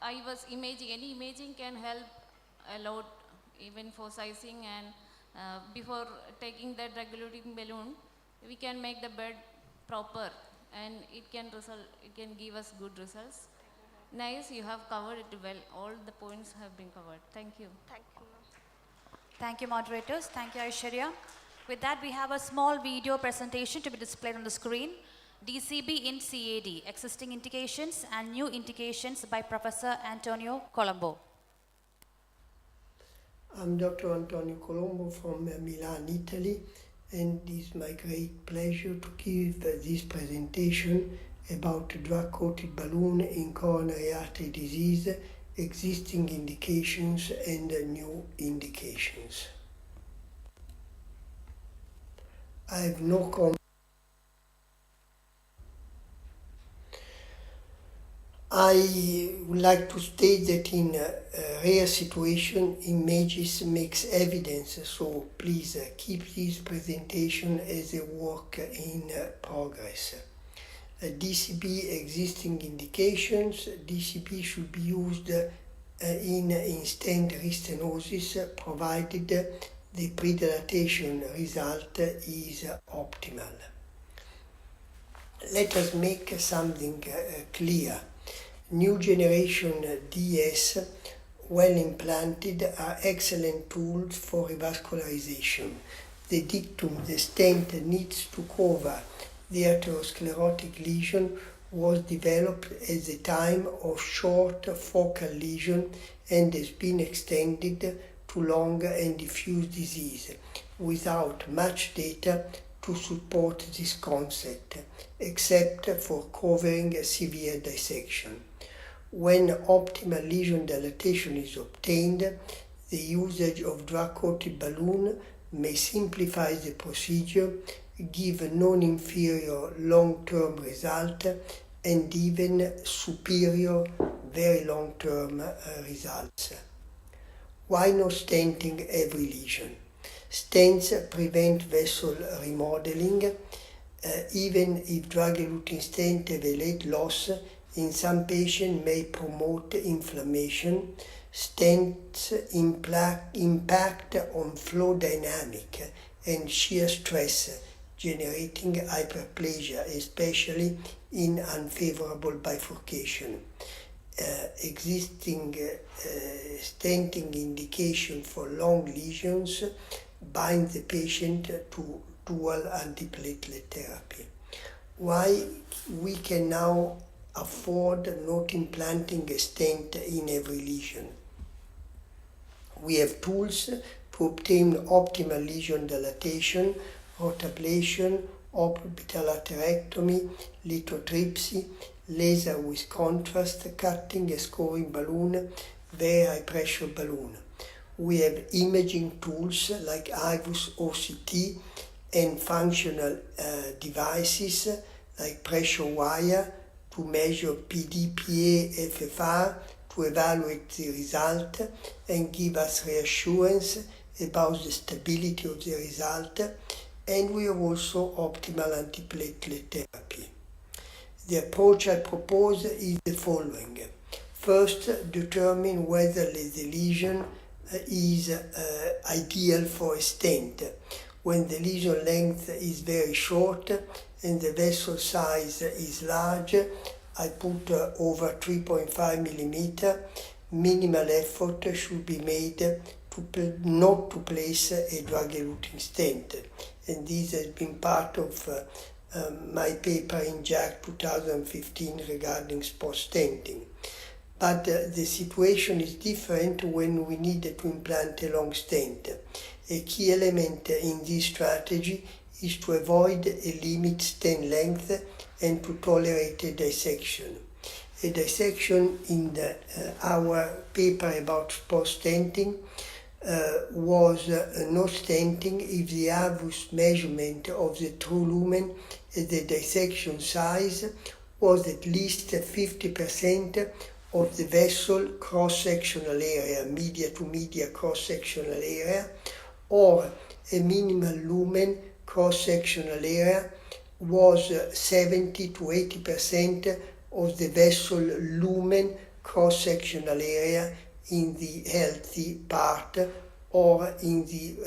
I was imaging, any imaging can help a lot even for sizing, and before taking that drug-eluting balloon, we can make the bed proper and it can give us good results. Nice, you have covered it well. All the points have been covered. Thank you. Thank you. Thank you, moderators. Thank you, Aishwarya. With that, we have a small video presentation to be displayed on the screen. DCB in CAD, Existing Indications and New Indications by Professor Antonio Colombo. I'm Dr. Antonio Colombo from Milan, Italy, and it is my great pleasure to give this presentation about drug-coated balloon in coronary artery disease, existing indications and new indications. I have no comment. I would like to state that in a rare situation, images makes evidence, so please keep this presentation as a work in progress. DCB existing indications. DCB should be used in in-stent restenosis provided the pre-dilatation result is optimal. Let us make something clear. New generation DS, well implanted, are excellent tools for revascularization. The dictum, the stent needs to cover the atherosclerotic lesion, was developed at the time of short focal lesion and has been extended to long and diffuse disease without much data to support this concept, except for covering a severe dissection. When optimal lesion dilatation is obtained, the usage of drug-coated balloon may simplify the procedure, give a non-inferior long-term result, and even superior very long-term results. Why not stenting every lesion? Stents prevent vessel remodeling. Even if drug-eluting stent have a late loss, in some patients may promote inflammation. Stents impact on flow dynamic and shear stress, generating hyperplasia, especially in unfavorable bifurcation. Existing stenting indication for long lesions bind the patient to dual antiplatelet therapy. Why we can now afford not implanting a stent in every lesion? We have tools to obtain optimal lesion dilatation, rotablation, orbital atherectomy, lithotripsy, laser with contrast, cutting a scoring balloon, very high pressure balloon. We have imaging tools like IVUS OCT and functional devices like pressure wire to measure PDPA FFR to evaluate the result and give us reassurance about the stability of the result, and we have also optimal antiplatelet therapy. The approach I propose is the following. First, determine whether the lesion is ideal for a stent. When the lesion length is very short and the vessel size is large, I put over 3.5 millimeter. Minimal effort should be made not to place a drug-eluting stent. And this has been part of my paper in JAC 2015 regarding spot stenting. But the situation is different when we need to implant a long stent. A key element in this strategy is to avoid a limit stent length and to tolerate a dissection. A dissection in our paper about spot stenting was no stenting if the avus measurement of the true lumen at the dissection size was at least 50% of the vessel cross-sectional area, media to media cross-sectional area, or a minimal lumen cross-sectional area was 70 to 80% of the vessel lumen cross-sectional area in the healthy part or in the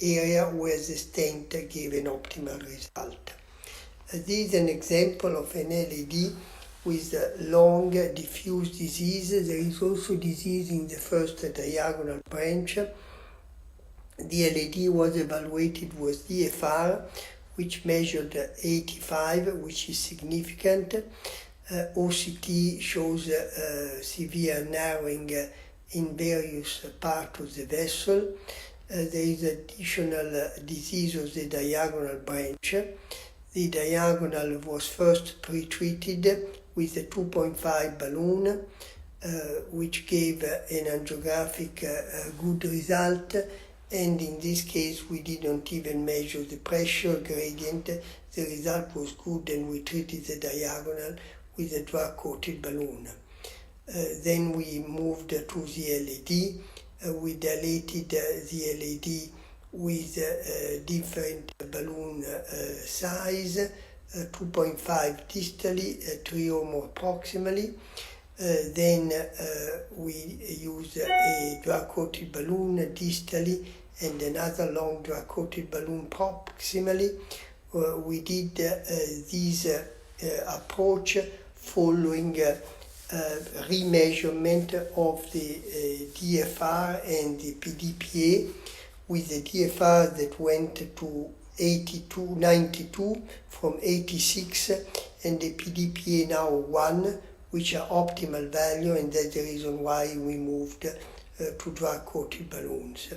area where the stent gave an optimal result. This is an example of an LED with long diffuse disease. There is also disease in the first diagonal branch. The LED was evaluated with DFR, which measured 85, which is significant. OCT shows severe narrowing in various parts of the vessel. There is additional disease of the diagonal branch. The diagonal was first pre-treated with a 2.5 balloon, which gave an angiographic good result. And in this case, we didn't even measure the pressure gradient. The result was good, and we treated the diagonal with a drug-coated balloon. Then we moved to the LED. We dilated the LED with different balloon size, 2.5 distally, 3 or more proximally. Then we used a drug-coated balloon distally and another long drug-coated balloon proximally. We did this approach following remeasurement of the DFR and the PDPA, with the DFR that went to 92 from 86, and the PDPA now 1, which are optimal value, and that's the reason why we moved to drug-coated balloons.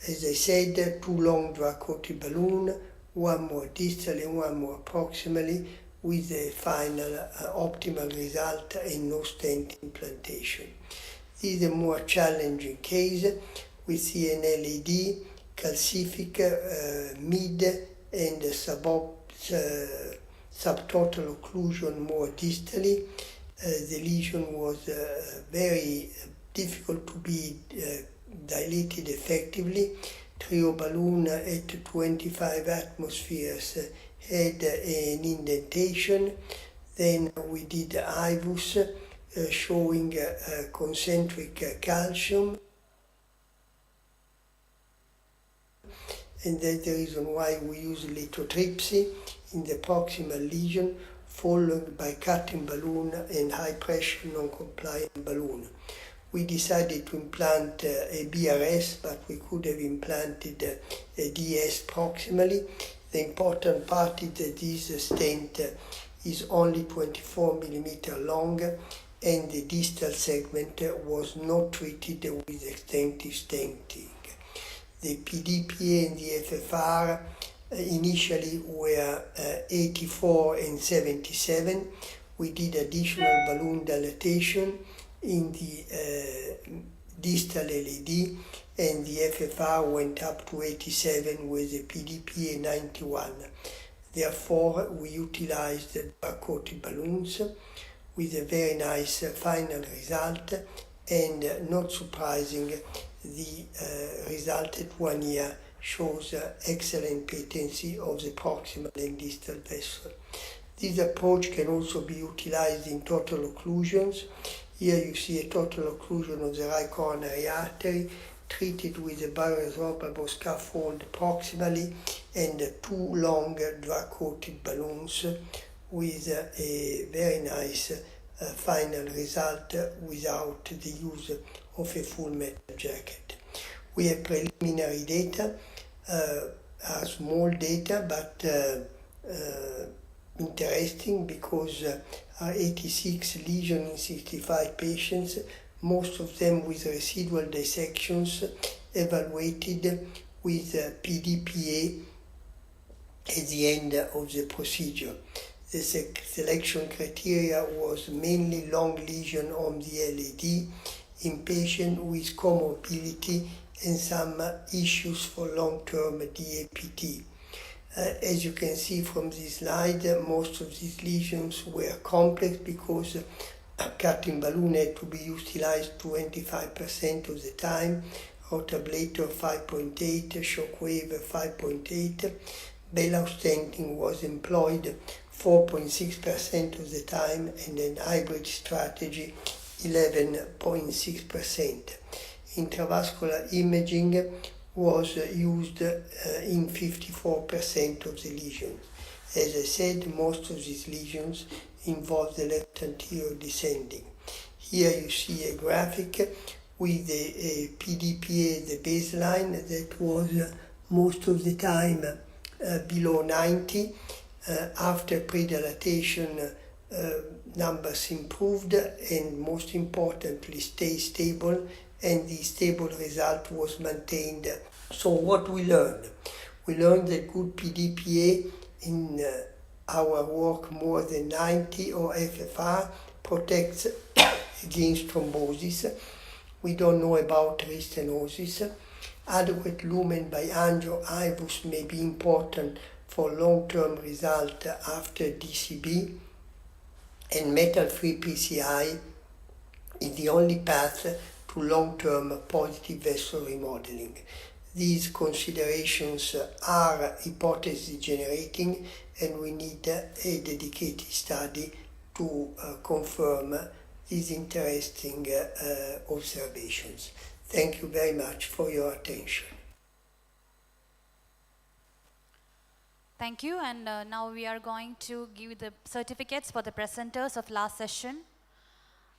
As I said, 2 long drug-coated balloon, 1 more distally and 1 more proximally, with the final optimal result and no stent implantation. This is a more challenging case. We see an LED, calcific, mid and subtotal occlusion more distally. The lesion was very difficult to be dilated effectively. Trio balloon at 25 atmospheres had an indentation. Then we did IVUS showing concentric calcium. And that's the reason why we use lithotripsy in the proximal lesion, followed by cutting balloon and high pressure non-compliant balloon. We decided to implant a BRS, but we could have implanted a DS proximally. The important part is that this stent is only 24 millimeter long, and the distal segment was not treated with extensive stenting. The PDPA and the FFR initially were 84 and 77. We did additional balloon dilatation in the distal LED, and the FFR went up to 87 with the PDPA 91. Therefore, we utilized drug-coated balloons with a very nice final result, and not surprising, the result at 1 year shows excellent patency of the proximal and distal vessel. This approach can also be utilized in total occlusions. Here you see a total occlusion of the right coronary artery treated with a bioresorbable scaffold proximally and two long drug-coated balloons with a very nice final result without the use of a full metal jacket. We have preliminary data, small data, but interesting because 86 lesions in 65 patients, most of them with residual dissections evaluated with PDPA at the end of the procedure. The selection criteria was mainly long lesion on the LAD in patients with comorbidity and some issues for long-term DAPT. As you can see from this slide, most of these lesions were complex because a cutting balloon had to be utilized 25% of the time, rotablator 5.8, shockwave 5.8, bailout stenting was employed 4.6% of the time, and an hybrid strategy 11.6%. Intravascular imaging was used in 54% of the lesions. As I said, most of these lesions involve the left anterior descending. Here you see a graphic with the PDPA, the baseline, that was most of the time below 90. After pre-dilatation, numbers improved and most importantly stay stable, and the stable result was maintained. So what we learned? We learned that good PDPA in our work more than 90 or FFR protects against thrombosis. We don't know about restenosis. Adequate lumen by angio-IVUS may be important for long-term result after DCB, and metal-free PCI is the only path to long-term positive vessel remodeling. These considerations are hypothesis generating, and we need a dedicated study to confirm these interesting observations. Thank you very much for your attention. Thank you, and now we are going to give the certificates for the presenters of last session.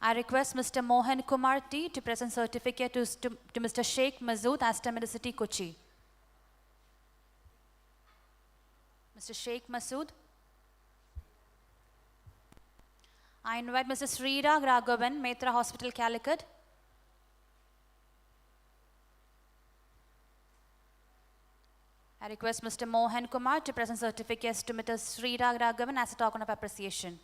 I request Mr. Mohan Kumar T to present certificate to Mr. Sheikh Masood, Aster Medicity, Kochi. Mr. Sheikh Masood. I invite Mr. Srirag Raghavan, Mitra Hospital, Calicut. I request Mr. Mohan Kumar to present certificates to Mr. Srirag Raghavan as a token of appreciation.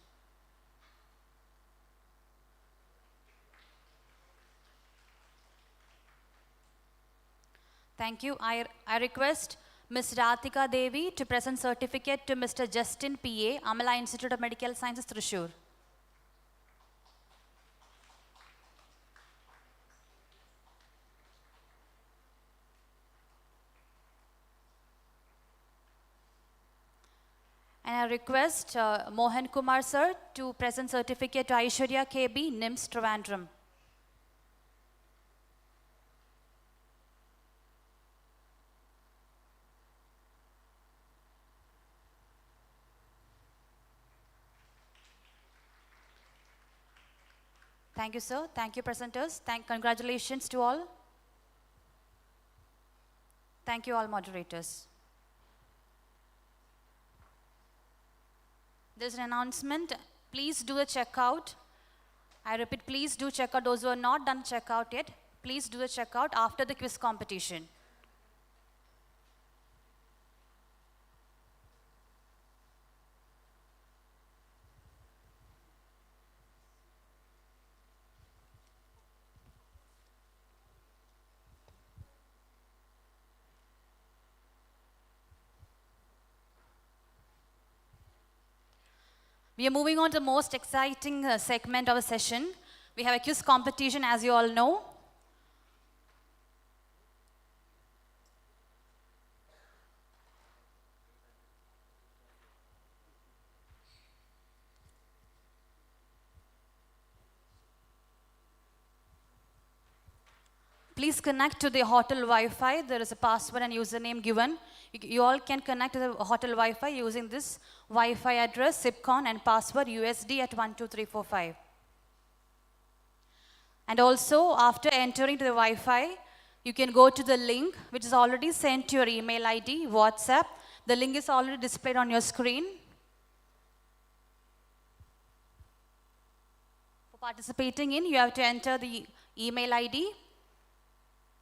Thank you. I request Ms. Ratika Devi to present certificate to Mr. Justin P.A., Amala Institute of Medical Sciences, Thrissur. And I request Mohan Kumar sir to present certificate to Aishwarya KB, NIMS, Trivandrum. Thank you, sir. Thank you, presenters. Congratulations to all. Thank you, all moderators. There's an announcement. Please do the checkout. I repeat, please do check out. Those who are not done checkout yet, please do the checkout after the quiz competition. We are moving on to the most exciting segment of the session. We have a quiz competition, as you all know. Please connect to the hotel Wi-Fi. There is a password and username given. You all can connect to the hotel Wi-Fi using this Wi-Fi address, Sicpcon, and password USD at 12345. And also, after entering to the Wi-Fi, you can go to the link which is already sent to your email ID, WhatsApp. The link is already displayed on your screen. For participating in, you have to enter the email ID,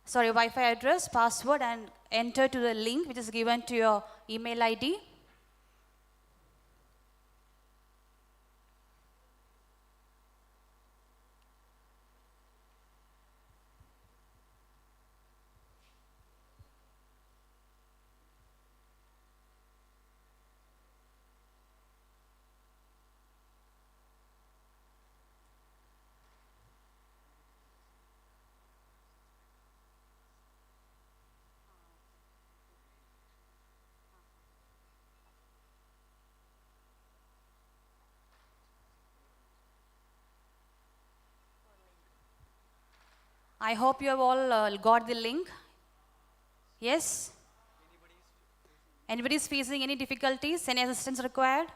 Wi-Fi address, password, and enter to the link which is given to your email ID. I hope you have all got the link. Yes? Anybody is facing any difficulties? Any assistance required?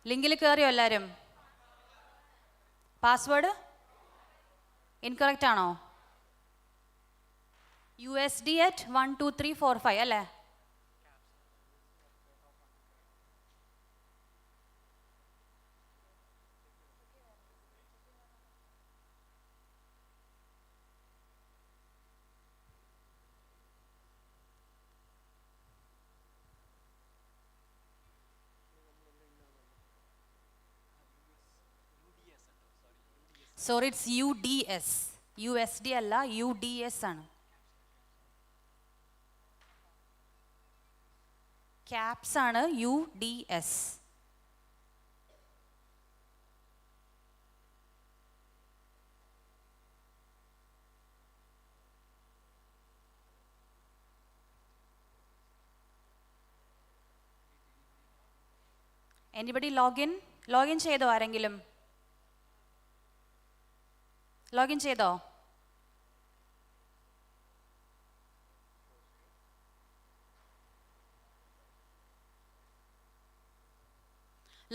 Linkil keriyo ellarum? Password? Incorrect ano? USD at 12345 alle? Sorry, it's UDS. USD alla, UDS ആണ്. Caps ആണ് UDS. Anybody log in? Login ചെയ്തോ ആരെങ്കിലും? Login ചെയ്തോ?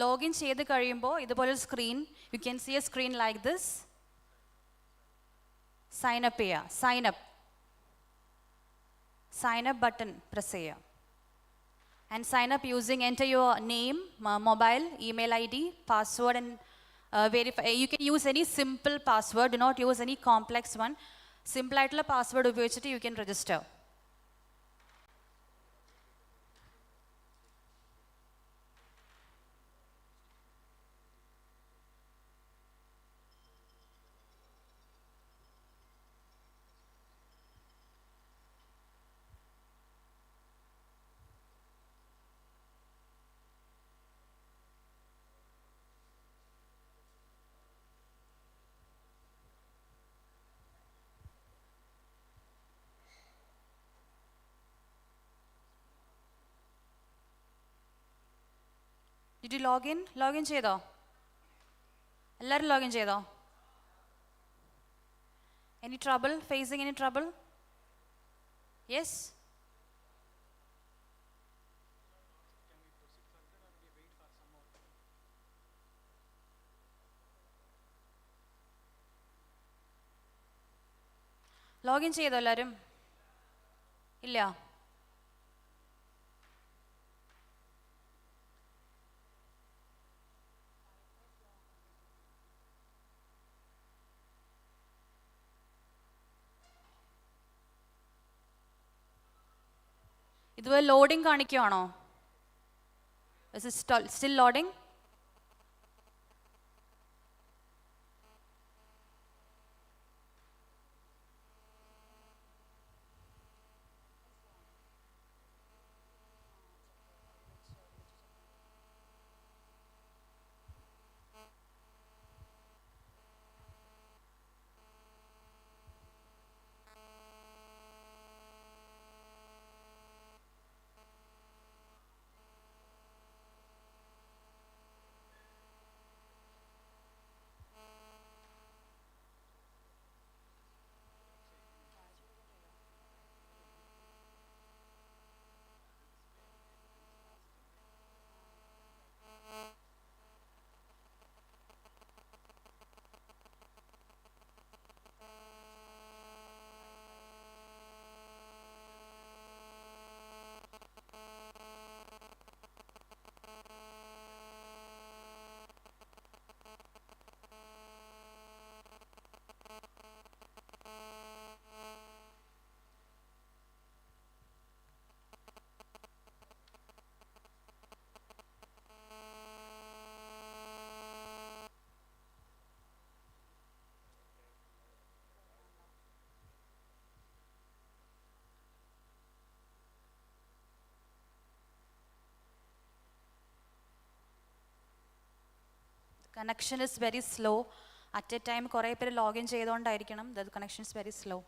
Login ചെയ്ത് കഴിയുമ്പോൾ ഇതുപോലെ screen, you can see a screen like this. Sign up ചെയ്യുക. Sign up button press ചെയ്യുക. And sign up using, enter your name, mobile, email ID, password, and verify. You can use any simple password. Do not use any complex one. Simple ആയിട്ടുള്ള password ഉപയോഗിച്ചിട്ട് you can register. Did you log in? Login ചെയ്തോ? എല്ലാവരും login ചെയ്തോ? Any trouble? Facing any trouble? Yes? Login ചെയ്തോ എല്ലാവരും? ഇല്ല. ഇതുപോലെ loading കാണിക്കുവാണോ? Is it still loading? Connection is very slow. At a time, കുറേ പേര് login ചെയ്തുകൊണ്ടായിരിക്കണം. The connection is very slow.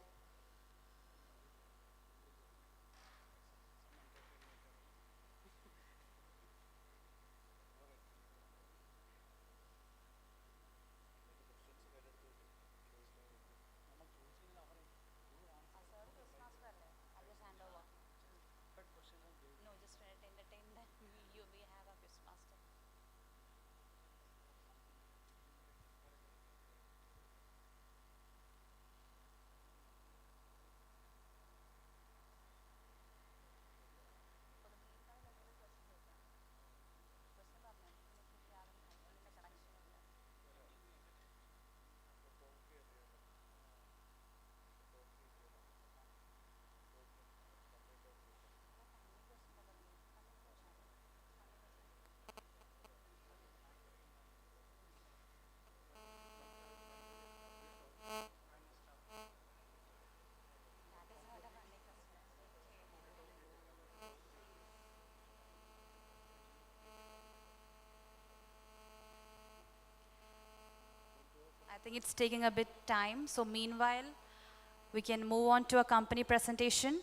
I think it's taking a bit time. So meanwhile, we can move on to a company presentation.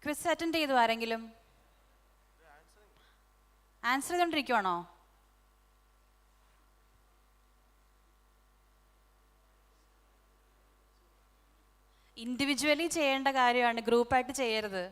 Quiz attend ചെയ്തു ആരെങ്കിലും? Answer ചെയ്തോണ്ടിരിക്കുവാണോ? Individually ചെയ്യേണ്ട കാര്യമാണ്, ഗ്രൂപ്പായിട്ട് ചെയ്യരുത്.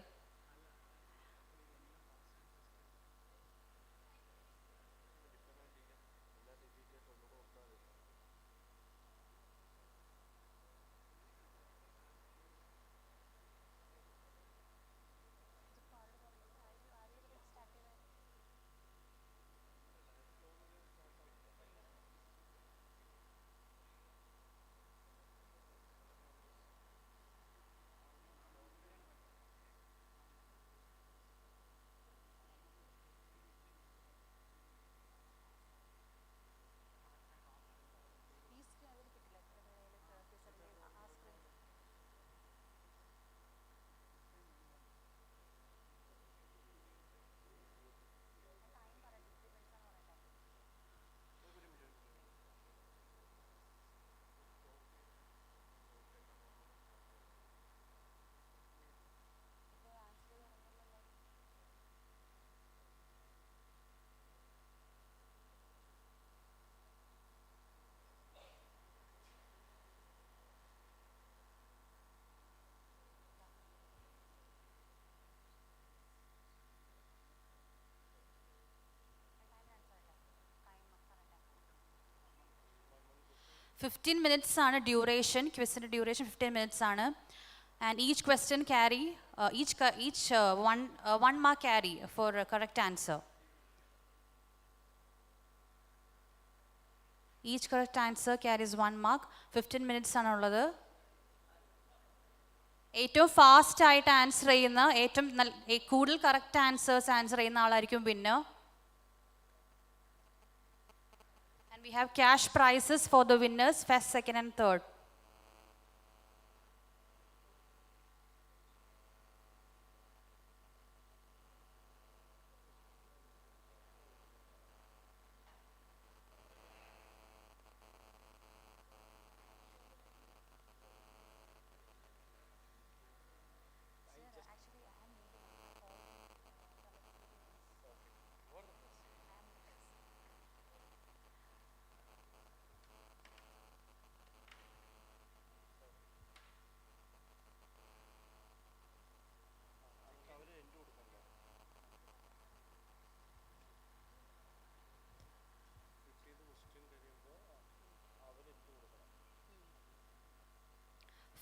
Fifteen minutes ആണ് duration. ക്വിസിൻ്റെ duration 15 minutes ആണ്. And each question carry one mark carry for a correct answer. Each correct answer carries 1 mark. 15 minutes ആണുള്ളത്. ഏറ്റവും ഫാസ്റ്റ് ആയിട്ട് ആൻസർ ചെയ്യുന്ന, ഏറ്റവും കൂടുതൽ കറക്റ്റ് ആൻസേഴ്സ് ആൻസർ ചെയ്യുന്ന ആളായിരിക്കും winner. And we have cash prizes for the winners, first, second and third.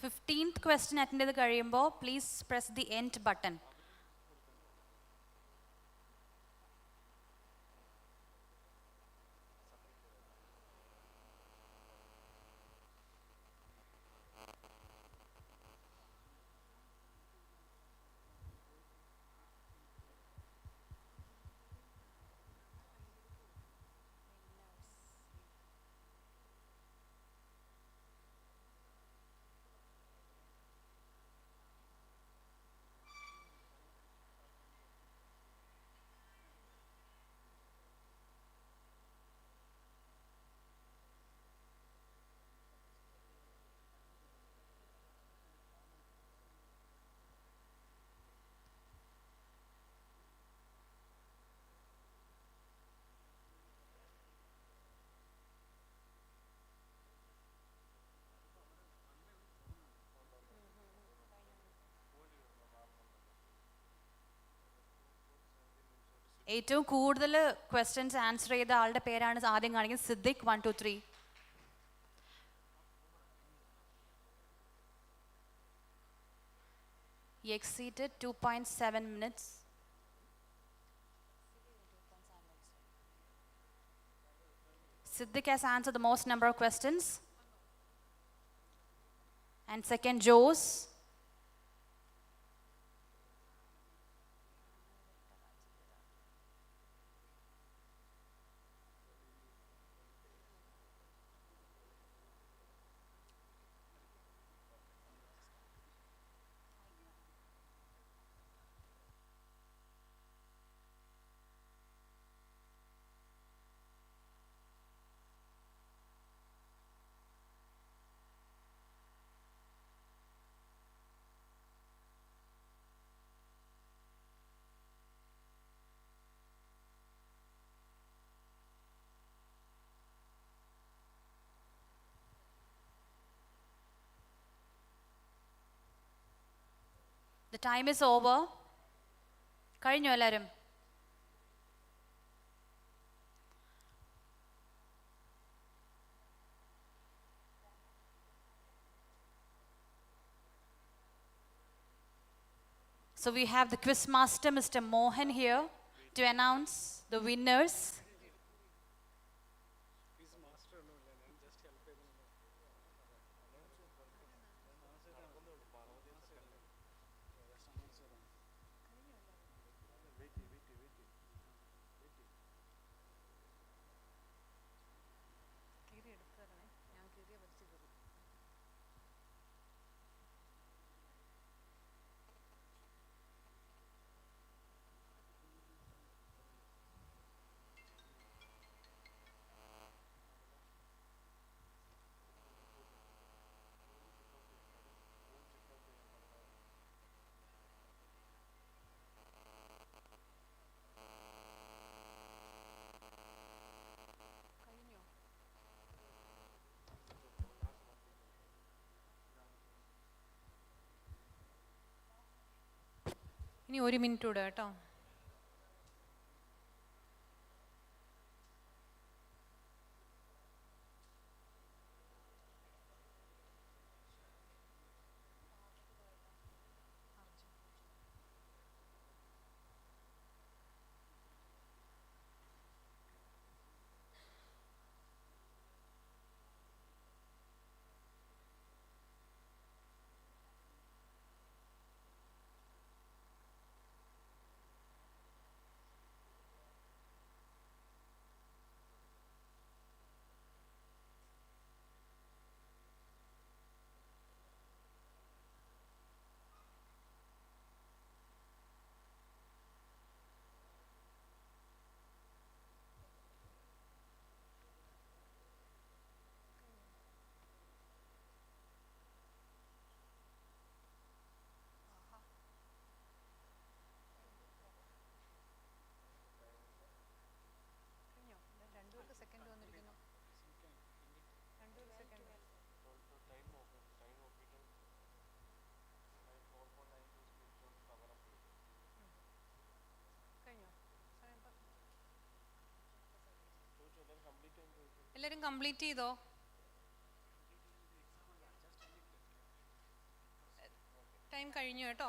15th question attend ചെയ്ത് കഴിയുമ്പോൾ please press the end button. ഏറ്റവും കൂടുതൽ ക്വസ്റ്റ്യൻസ് ആൻസർ ചെയ്ത ആളുടെ പേരാണ് ആദ്യം കാണിക്കുന്നത്. Siddique 1 2 3. He exceeded 2.7 minutes. Siddiq has answered the most number of questions. And second, Jose. The time is over. കഴിഞ്ഞു എല്ലാവരും? So we have the quiz master, Mr. Mohan, here to announce the winners. ഇനി ഒരു minute കൂടെ കേട്ടോ. എല്ലാവരും complete ചെയ്തോ? സമയം കഴിഞ്ഞു കേട്ടോ.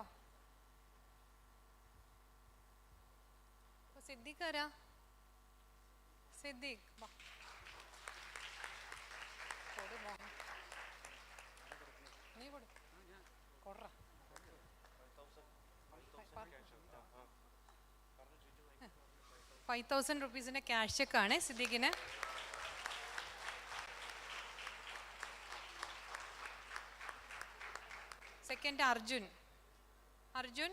സിദ്ദിഖ് ആരാ? സിദ്ദിഖ് വാ. നീ കൊടു കൊടുറ. 5,000 rupees ക്യാഷ് ചെക്കാണ് സിദ്ദിഖിന്. സെക്കൻഡ് അർജുൻ. അർജുൻ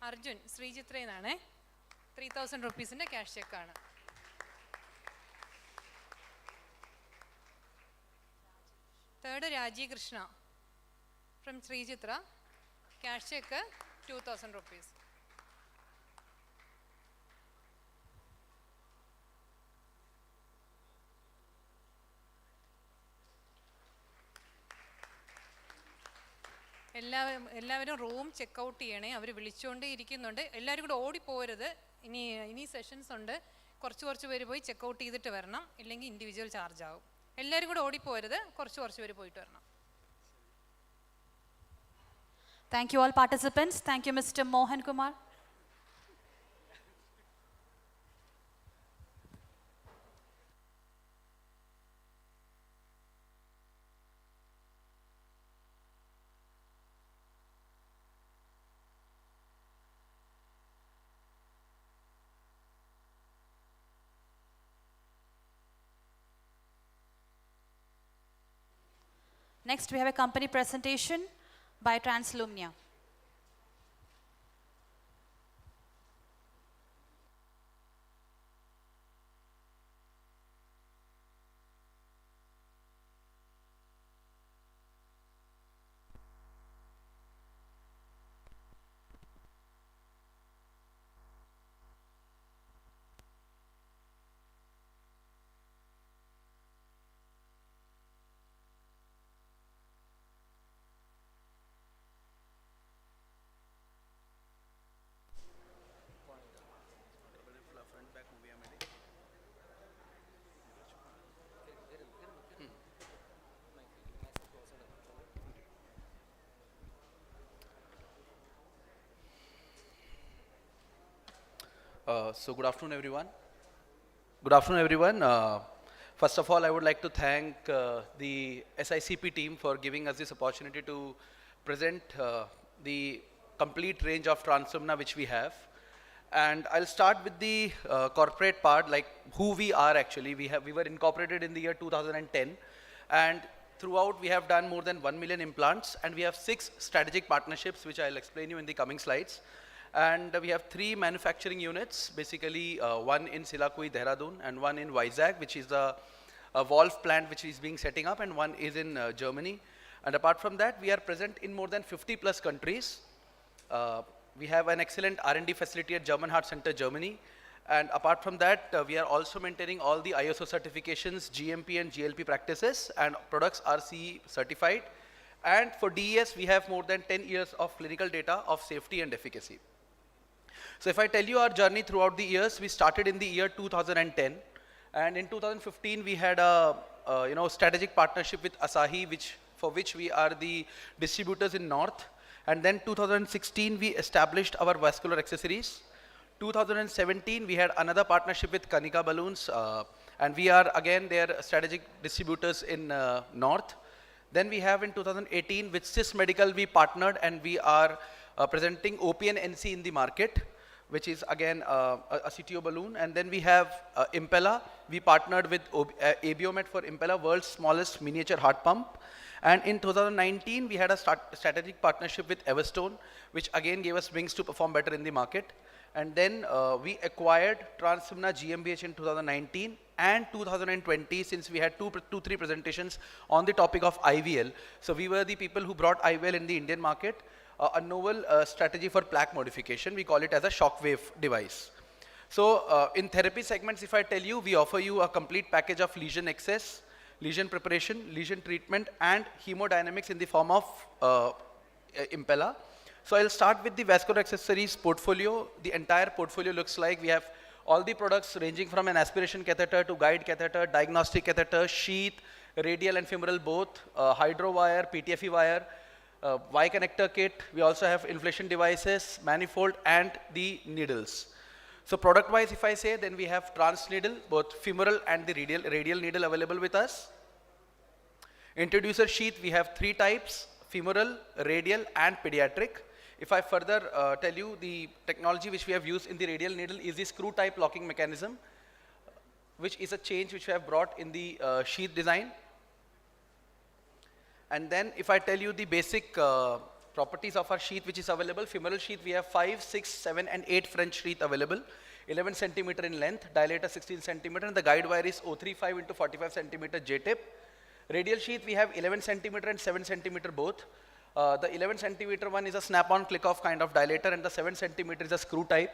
അർജുൻ ശ്രീചിത്രയെന്നാണ്. 3,000 rupees ക്യാഷ് ചെക്കാണ്. Third Rajeev Krishna from Sreechitra. Cash cheque 2,000 rupees. എല്ലാവരും റൂം ചെക്കൗട്ട് ചെയ്യണേ. അവർ വിളിച്ചുകൊണ്ടേ ഇരിക്കുന്നുണ്ട്. എല്ലാവരും കൂടെ ഓടിപ്പോരുത്. ഇനി സെഷൻസ് ഉണ്ട്. കുറച്ച് പേര് പോയി ചെക്കൗട്ട് ചെയ്തിട്ട് വരണം, ഇല്ലെങ്കിൽ ഇൻഡിവിജ്വൽ ചാർജ് ആവും. എല്ലാവരും കൂടെ ഓടിപ്പോരുത്. കുറച്ച് പേര് പോയിട്ട് വരണം. Thank you all participants. Thank you Mr. Mohan Kumar. Next we have a company presentation by Translumnia. So good afternoon everyone. Good afternoon everyone. First of all, I would like to thank the SICP team for giving us this opportunity to present the complete range of Translumnia which we have. And I'll start with the corporate part, like who we are actually. We were incorporated in the year 2010, and throughout we have done more than 1 million implants, and we have 6 strategic partnerships which I'll explain you in the coming slides. And we have 3 manufacturing units, basically one in Silakui, Dehradun, and one in Vizag, which is a valve plant which is being setting up, and one is in Germany. And apart from that, we are present in more than 50 plus countries. We have an excellent R&D facility at German Heart Center, Germany. And apart from that, we are also maintaining all the ISO certifications, GMP and GLP practices, and products are CE certified. And for DES, we have more than 10 years of clinical data of safety and efficacy. So if I tell you our journey throughout the years, we started in the year 2010, and in 2015 we had a strategic partnership with Asahi, for which we are the distributors in North. And then 2016 we established our vascular accessories. 2017 we had another partnership with Kanika Balloons, and we are again their strategic distributors in North. Then we have in 2018 with Sys Medical we partnered, and we are presenting OP and NC in the market, which is again a CTO balloon. And then we have Impella. We partnered with Abiomed for Impella, world's smallest miniature heart pump. And in 2019, we had a strategic partnership with Everstone, which again gave us wings to perform better in the market. And then we acquired Translumnia GmbH in 2019 and 2020, since we had 3 presentations on the topic of IVL. So we were the people who brought IVL in the Indian market. A novel strategy for plaque modification. We call it as a shockwave device. So in therapy segments, if I tell you, we offer you a complete package of lesion access, lesion preparation, lesion treatment, and hemodynamics in the form of Impella. So I'll start with the vascular accessories portfolio. The entire portfolio looks like we have all the products ranging from an aspiration catheter to guide catheter, diagnostic catheter, sheath, radial and femoral both, hydro wire, PTFE wire, Y connector kit. We also have inflation devices, manifold, and the needles. So product wise, if I say, then we have trans needle, both femoral and the radial needle available with us. Introducer sheath, we have 3 types: femoral, radial, and pediatric. If I further tell you, the technology which we have used in the radial needle is the screw type locking mechanism, which is a change which we have brought in the sheath design. And then if I tell you the basic properties of our sheath which is available, femoral sheath, we have 5, 6, 7, and 8 French sheath available, 11 centimeter in length, dilator 16 centimeter, and the guide wire is 035 into 45 centimeter J-tip. Radial sheath, we have 11 centimeter and 7 centimeter both. The 11 centimeter one is a snap-on click-off kind of dilator, and the 7 centimeter is a screw type.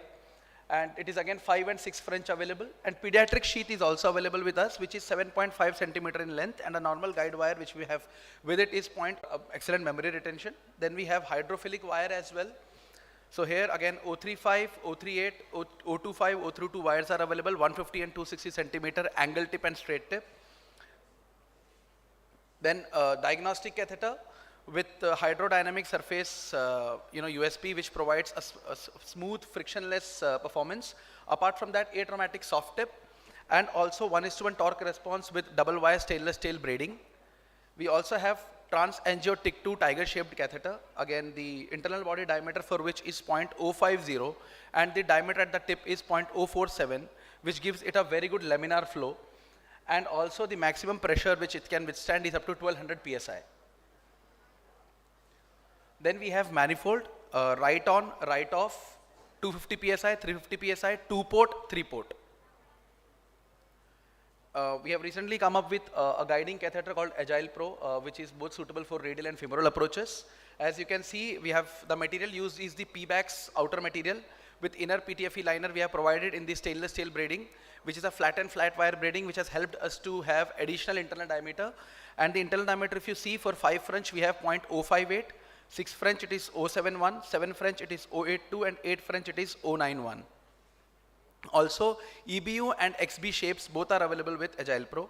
And it is again 5 and 6 French available. And pediatric sheath is also available with us, which is 7.5 centimeter in length, and a normal guide wire which we have with it is excellent memory retention. Then we have hydrophilic wire as well. So here again 035, 038, 025, 032 wires are available, 150 and 260 centimeter angle tip and straight tip. Then diagnostic catheter with hydrodynamic surface USP, which provides a smooth frictionless performance. Apart from that, atraumatic soft tip, and also 1:1 torque response with double wire stainless steel braiding. We also have trans-angio TIC2 tiger shaped catheter. Again, the internal body diameter for which is 0.050 and the diameter at the tip is 0.047, which gives it a very good laminar flow. And also the maximum pressure which it can withstand is up to 1200 psi. Then we have manifold, right on, right off, 250 psi, 350 psi, 2-port, 3-port. We have recently come up with a guiding catheter called Agile Pro, which is both suitable for radial and femoral approaches. As you can see, we have the material used is the P-BAX outer material. With inner PTFE liner, we have provided in the stainless steel braiding, which is a flat wire braiding, which has helped us to have additional internal diameter. And the internal diameter, if you see, for 5 French, we have 0.058, 6 French, it is 071, 7 French, it is 082, and 8 French, it is 091. Also, EBU and XB shapes both are available with Agile Pro.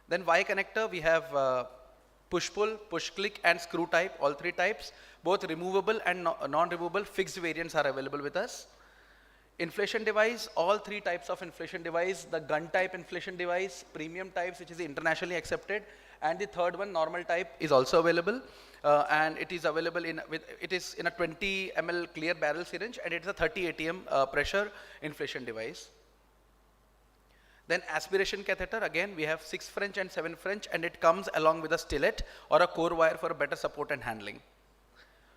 Then Y connector, we have push-pull, push-click, and screw type, all 3 types. Both removable and non-removable fixed variants are available with us. Inflation device, all 3 types of inflation device, the gun type inflation device, premium types, which is internationally accepted, and the third one, normal type, is also available. And it is available it is in a 20 ml clear barrel syringe, and it is a 30 atm pressure inflation device. Then aspiration catheter, again we have 6 French and 7 French, and it comes along with a stillet or a core wire for better support and handling.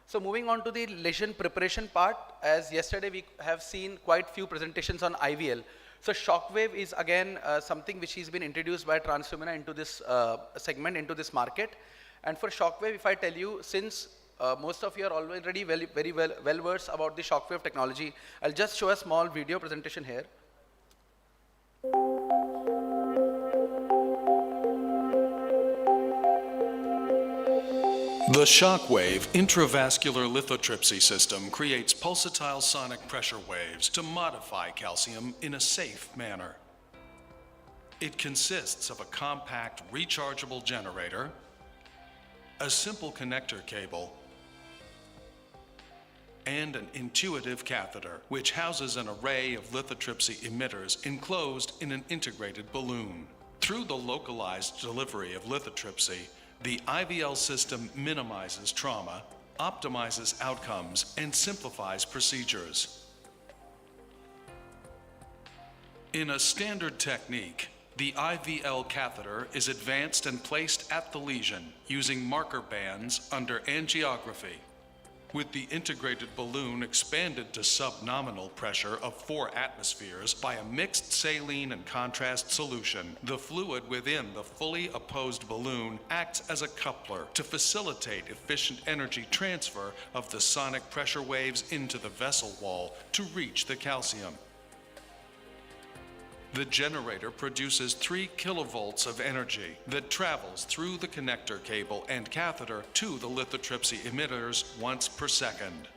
So moving on to the lesion preparation part, as yesterday we have seen quite few presentations on IVL. So shockwave is again something which has been introduced by Transfemina into this segment, into this market. And for shockwave, if I tell you, since most of you are already very well versed about the shockwave technology, I'll just show a small video presentation here. The shockwave intravascular lithotripsy system creates pulsatile sonic pressure waves to modify calcium in a safe manner. It consists of a compact rechargeable generator, a simple connector cable, and an intuitive catheter, which houses an array of lithotripsy emitters enclosed in an integrated balloon. Through the localized delivery of lithotripsy, the IVL system minimizes trauma, optimizes outcomes, and simplifies procedures. In a standard technique, the IVL catheter is advanced and placed at the lesion using marker bands under angiography, with the integrated balloon expanded to subnominal pressure of 4 atmospheres by a mixed saline and contrast solution. The fluid within the fully opposed balloon acts as a coupler to facilitate efficient energy transfer of the sonic pressure waves into the vessel wall to reach the calcium. The generator produces 3 kilovolts of energy that travels through the connector cable and catheter to the lithotripsy emitters once per second.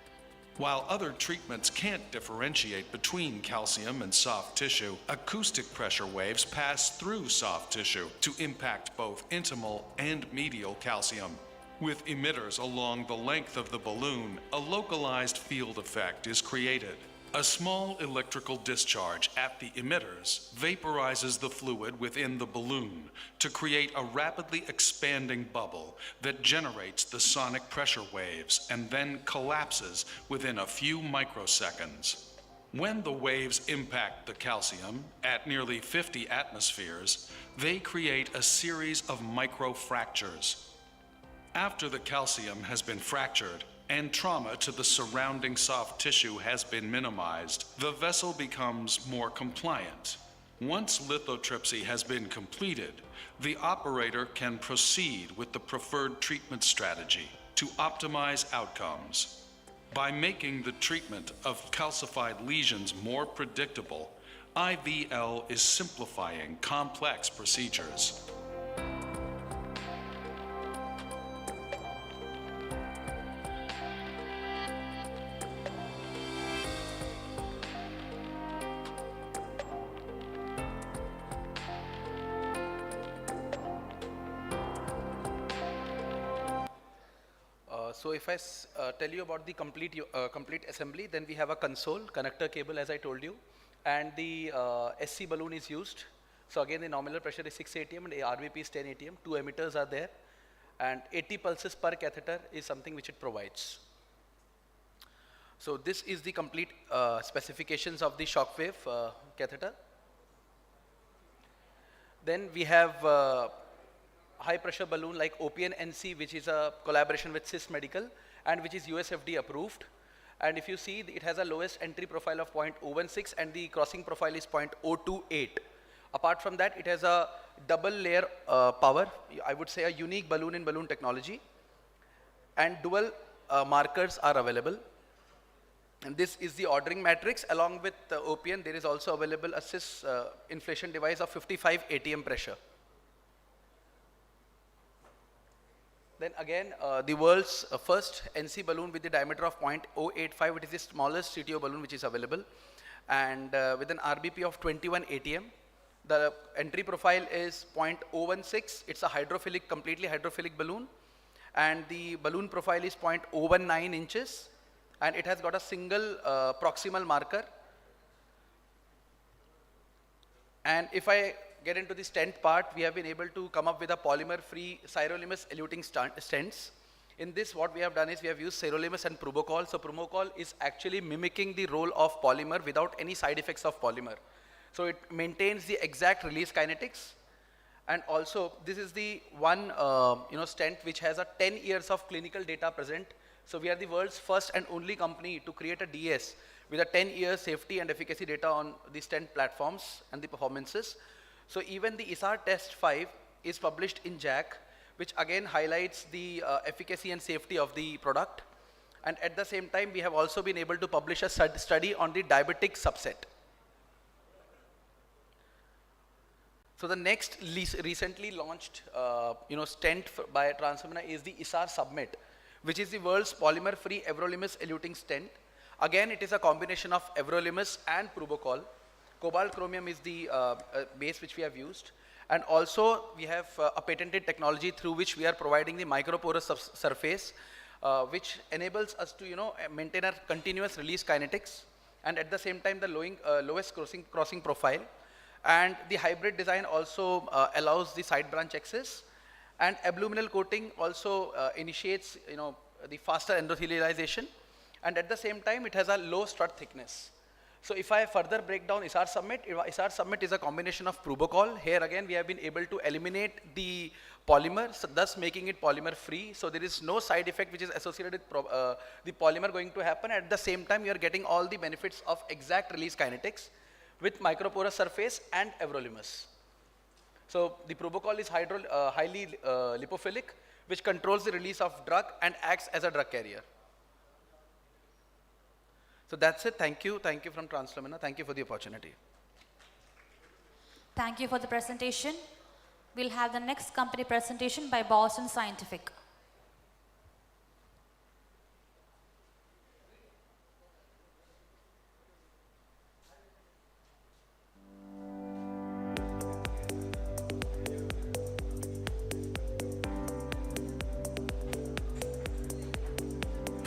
While other treatments can't differentiate between calcium and soft tissue, acoustic pressure waves pass through soft tissue to impact both intimal and medial calcium. With emitters along the length of the balloon, a localized field effect is created. A small electrical discharge at the emitters vaporizes the fluid within the balloon to create a rapidly expanding bubble that generates the sonic pressure waves and then collapses within a few microseconds. When the waves impact the calcium at nearly 50 atmospheres, they create a series of microfractures. After the calcium has been fractured, and trauma to the surrounding soft tissue has been minimized, the vessel becomes more compliant. Once lithotripsy has been completed, the operator can proceed with the preferred treatment strategy to optimize outcomes. By making the treatment of calcified lesions more predictable, IVL is simplifying complex procedures. So if I tell you about the complete assembly, then we have a console, connector cable as I told you, and the SC balloon is used. So again the nominal pressure is 6 atm and the RVP is 10 atm, 2 emitters are there, and 80 pulses per catheter is something which it provides. So this is the complete specifications of the shockwave catheter. Then we have high pressure balloon like OPN-NC, which is a collaboration with SIS Medical and which is USFD approved. And if you see, it has a lowest entry profile of 0.016 and the crossing profile is 0.028. Apart from that, it has a double layer power, I would say a unique balloon in balloon technology, and dual markers are available. And this is the ordering matrix. Along with the OPN, there is also available a SIS inflation device of 55 atm pressure. Then again, the world's first NC balloon with the diameter of 0.085, it is the smallest CTO balloon which is available, and with an RBP of 21 atm. The entry profile is 0.016, it's a hydrophilic, completely hydrophilic balloon, and the balloon profile is 0.019 inches, and it has got a single proximal marker. And if I get into the stent part, we have been able to come up with a polymer-free sirolimus eluting stents. In this, what we have done is we have used sirolimus and probocol. So probocol is actually mimicking the role of polymer without any side effects of polymer. So it maintains the exact release kinetics. And also, this is the one stent which has a 10 years of clinical data present. So we are the world's first and only company to create a DS with a 10-year safety and efficacy data on the stent platforms and the performances. So even the ISAR test 5 is published in JACC, which again highlights the efficacy and safety of the product. And at the same time, we have also been able to publish a study on the diabetic subset. So the next recently launched stent by Transfemina is the ISAR Submit, which is the world's polymer-free everolimus eluting stent. Again, it is a combination of everolimus and probocol. Cobalt chromium is the base which we have used. And also, we have a patented technology through which we are providing the microporous surface, which enables us to maintain a continuous release kinetics, and at the same time, the lowest crossing profile. And the hybrid design also allows the side branch access. And abluminal coating also initiates the faster endothelialization. And at the same time, it has a low strut thickness. So if I further break down ISAR Submit is a combination of probocol. Here again, we have been able to eliminate the polymer, so thus making it polymer free. So there is no side effect which is associated with the polymer going to happen. At the same time, you are getting all the benefits of exact release kinetics with microporous surface and everolimus. So the probocol is highly lipophilic, which controls the release of drug and acts as a drug carrier. So that's it. Thank you from Transfemina. Thank you for the opportunity. Thank you for the presentation. We'll have the next company presentation by Boston Scientific.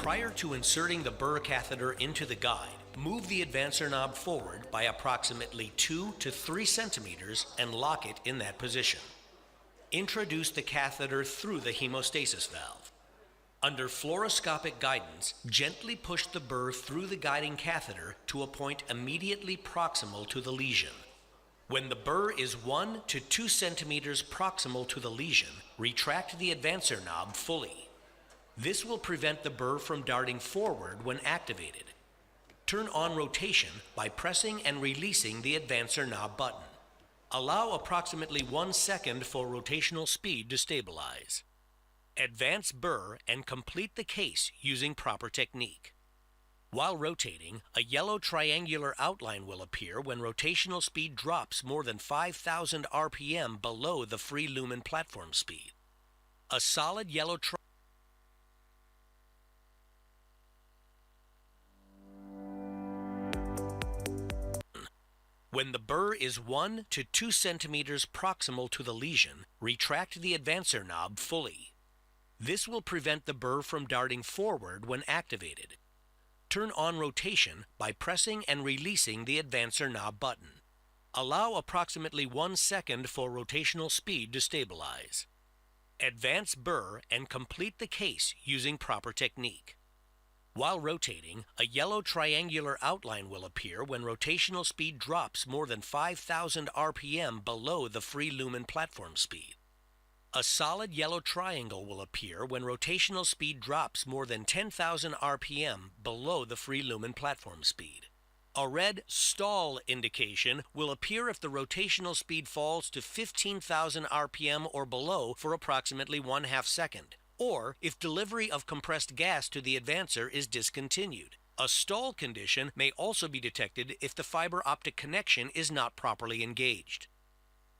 Prior to inserting the burr catheter into the guide, move the advancer knob forward by approximately 2 to 3 centimeters and lock it in that position. Introduce the catheter through the hemostasis valve. Under fluoroscopic guidance, gently push the burr through the guiding catheter to a point immediately proximal to the lesion. When the burr is 1 to 2 centimeters proximal to the lesion, retract the advancer knob fully. This will prevent the burr from darting forward when activated. Turn on rotation by pressing and releasing the advancer knob button. Allow approximately 1 second for rotational speed to stabilize. Advance burr and complete the case using proper technique. While rotating, a yellow triangular outline will appear when rotational speed drops more than 5,000 RPM below the free lumen platform speed. A solid yellow When the burr is 1 to 2 centimeters proximal to the lesion, retract the advancer knob fully. This will prevent the burr from darting forward when activated. Turn on rotation by pressing and releasing the advancer knob button. Allow approximately 1 second for rotational speed to stabilize. Advance burr and complete the case using proper technique. While rotating, a yellow triangular outline will appear when rotational speed drops more than 5,000 RPM below the free lumen platform speed. A solid yellow triangle will appear when rotational speed drops more than 10,000 RPM below the free lumen platform speed. A red stall indication will appear if the rotational speed falls to 15,000 RPM or below for approximately 1/2 second, or if delivery of compressed gas to the advancer is discontinued. A stall condition may also be detected if the fiber optic connection is not properly engaged.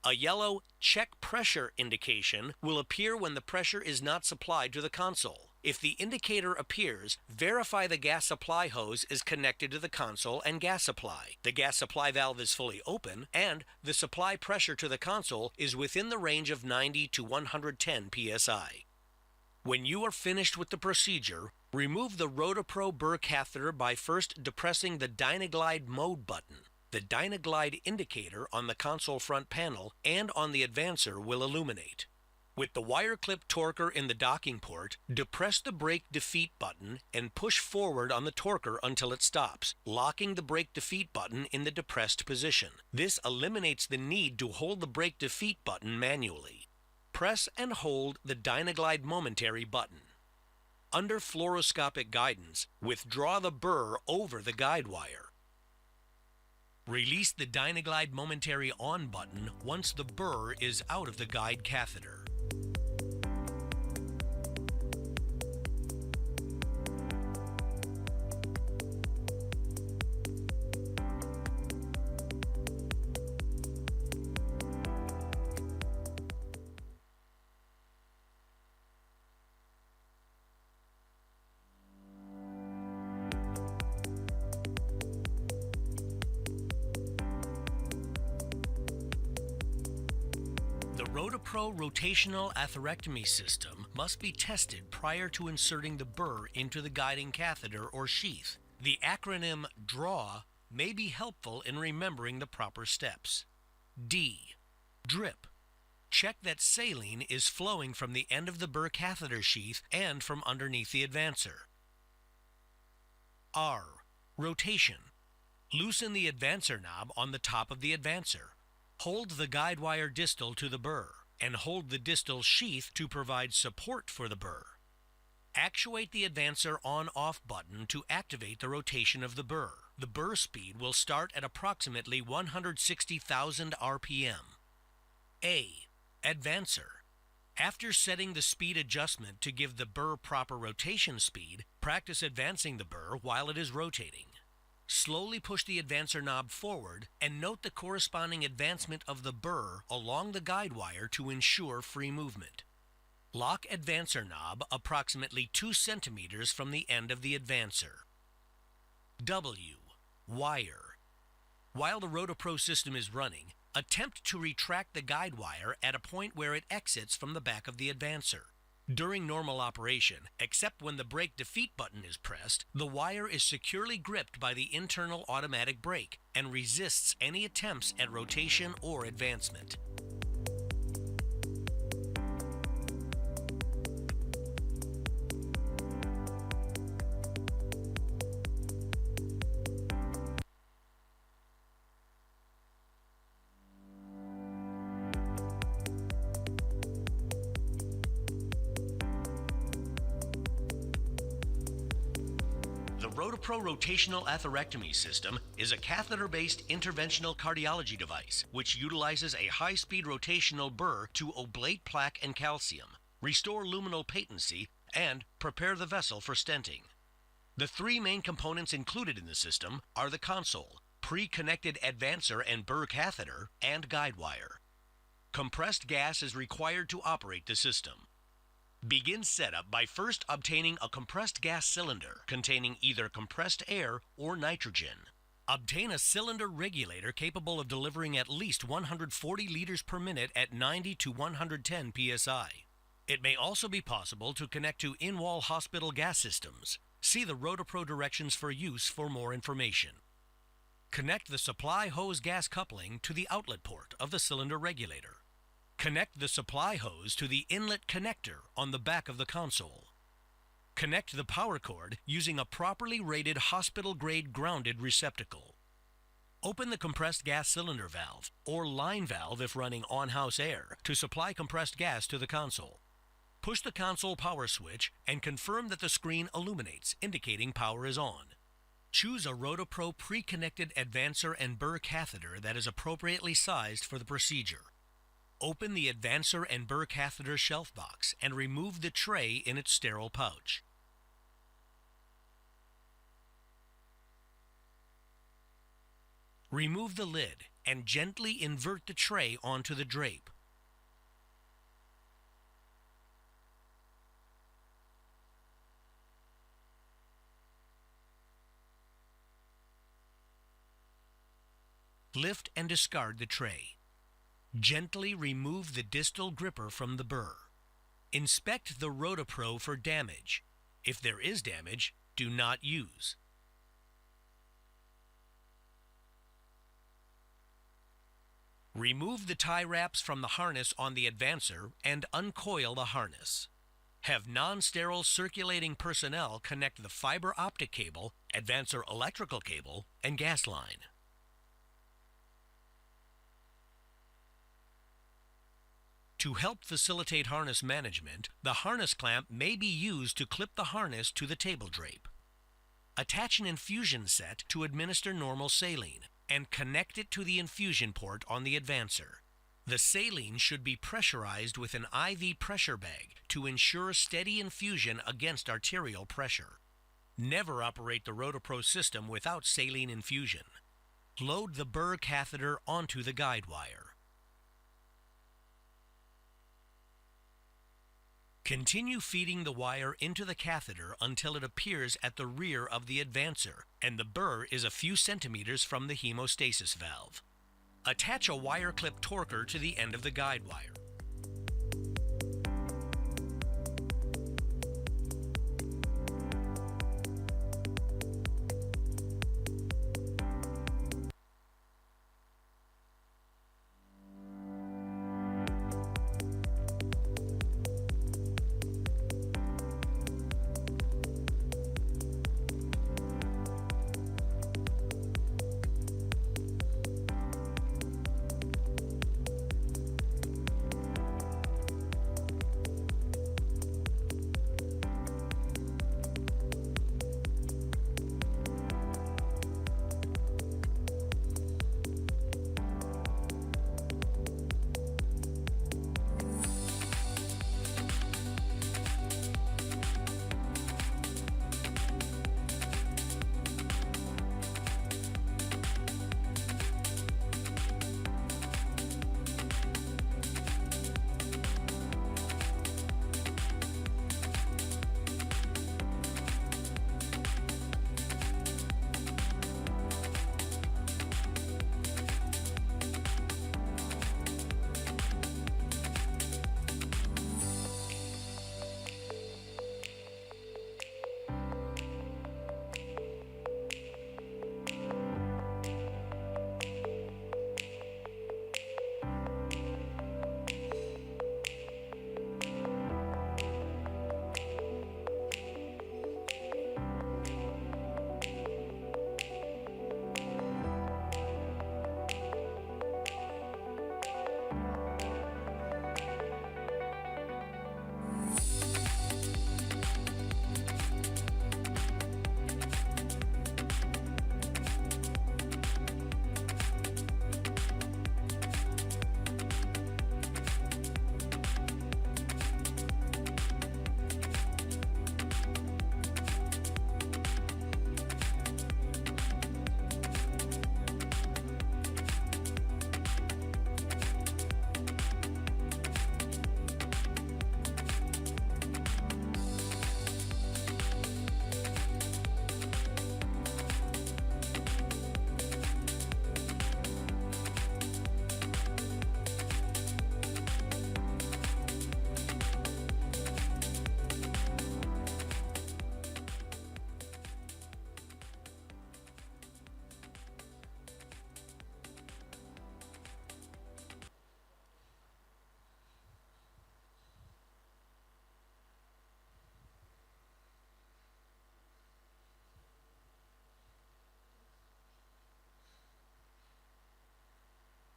A yellow check pressure indication will appear when the pressure is not supplied to the console. If the indicator appears, verify the gas supply hose is connected to the console and gas supply, the gas supply valve is fully open, and the supply pressure to the console is within the range of 90 to 110 psi. When you are finished with the procedure, remove the RotaPro burr catheter by first depressing the Dynaglide mode button. The Dynaglide indicator on the console front panel and on the advancer will illuminate. With the wire clip torquer in the docking port, depress the brake defeat button and push forward on the torquer until it stops, locking the brake defeat button in the depressed position. This eliminates the need to hold the brake defeat button manually. Press and hold the Dynaglide momentary button. Under fluoroscopic guidance, withdraw the burr over the guide wire. Release the Dynaglide momentary on button once the burr is out of the guide catheter. The RotaPro rotational atherectomy system must be tested prior to inserting the burr into the guiding catheter or sheath. The acronym DRAW may be helpful in remembering the proper steps. D. Drip. Check that saline is flowing from the end of the burr catheter sheath and from underneath the advancer. R. Rotation. Loosen the advancer knob on the top of the advancer. Hold the guide wire distal to the burr, and hold the distal sheath to provide support for the burr. Actuate the advancer on-off button to activate the rotation of the burr. The burr speed will start at approximately 160,000 RPM. A. Advancer. After setting the speed adjustment to give the burr proper rotation speed, practice advancing the burr while it is rotating. Slowly push the advancer knob forward and note the corresponding advancement of the burr along the guide wire to ensure free movement. Lock advancer knob approximately 2 centimeters from the end of the advancer. W. Wire. While the RotaPro system is running, attempt to retract the guide wire at a point where it exits from the back of the advancer. During normal operation, except when the brake defeat button is pressed, the wire is securely gripped by the internal automatic brake and resists any attempts at rotation or advancement. The Rotopro Rotational Atherectomy System is a catheter-based interventional cardiology device which utilizes a high-speed rotational burr to oblate plaque and calcium, restore luminal patency, and prepare the vessel for stenting. The three main components included in the system are the console, pre-connected advancer and burr catheter, and guide wire. Compressed gas is required to operate the system. Begin setup by first obtaining a compressed gas cylinder containing either compressed air or nitrogen. Obtain a cylinder regulator capable of delivering at least 140 liters per minute at 90 to 110 psi. It may also be possible to connect to in-wall hospital gas systems. See the Rotopro directions for use for more information. Connect the supply hose gas coupling to the outlet port of the cylinder regulator. Connect the supply hose to the inlet connector on the back of the console. Connect the power cord using a properly rated hospital-grade grounded receptacle. Open the compressed gas cylinder valve, or line valve if running on-house air, to supply compressed gas to the console. Push the console power switch and confirm that the screen illuminates, indicating power is on. Choose a Rotopro pre-connected advancer and burr catheter that is appropriately sized for the procedure. Open the advancer and burr catheter shelf box and remove the tray in its sterile pouch. Remove the lid and gently invert the tray onto the drape. Lift and discard the tray. Gently remove the distal gripper from the burr. Inspect the Rotopro for damage. If there is damage, do not use. Remove the tie wraps from the harness on the advancer and uncoil the harness. Have non-sterile circulating personnel connect the fiber optic cable, advancer electrical cable, and gas line. To help facilitate harness management, the harness clamp may be used to clip the harness to the table drape. Attach an infusion set to administer normal saline and connect it to the infusion port on the advancer. The saline should be pressurized with an IV pressure bag to ensure steady infusion against arterial pressure. Never operate the Rotopro system without saline infusion. Load the burr catheter onto the guide wire. Continue feeding the wire into the catheter until it appears at the rear of the advancer and the burr is a few centimeters from the hemostasis valve. Attach a wire clip torquer to the end of the guide wire.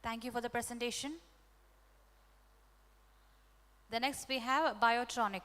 Thank you for the presentation. The next we have Biotronic.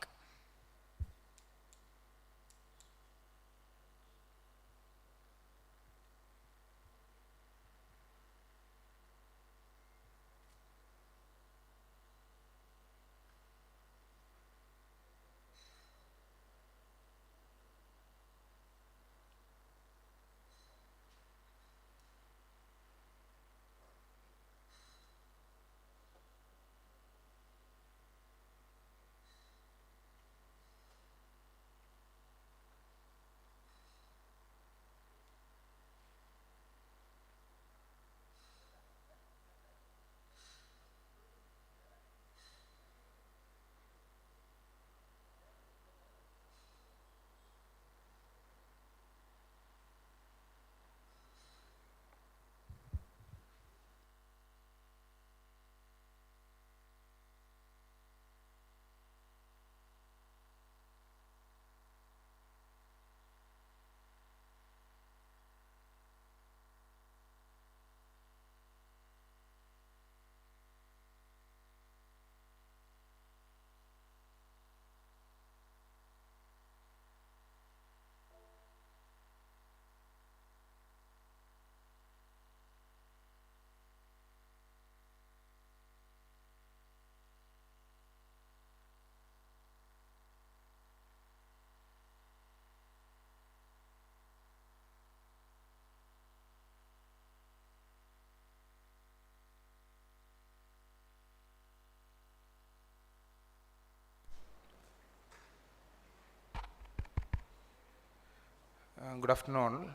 Good afternoon.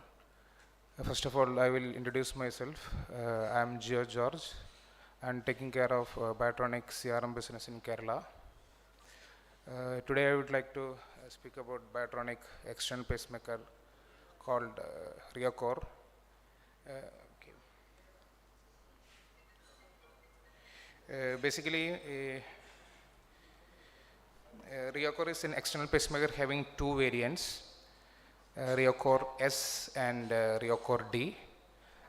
First of all, I will introduce myself. I am Gio George. I am taking care of Biotronic CRM business in Kerala. Today I would like to speak about Biotronic external pacemaker called RioCore. Basically, RioCore is an external pacemaker having two variants. RioCore S and RioCore D.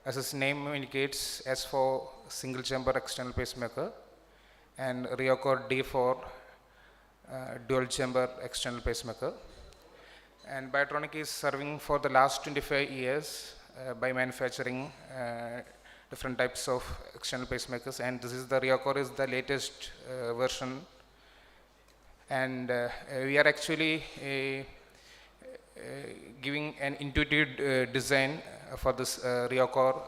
As its name indicates, S for single chamber external pacemaker and RioCore D for dual chamber external pacemaker. And Biotronic is serving for the last 25 years by manufacturing different types of external pacemakers, and this is the RioCore is the latest version. And we are actually giving an intuitive design for this RioCore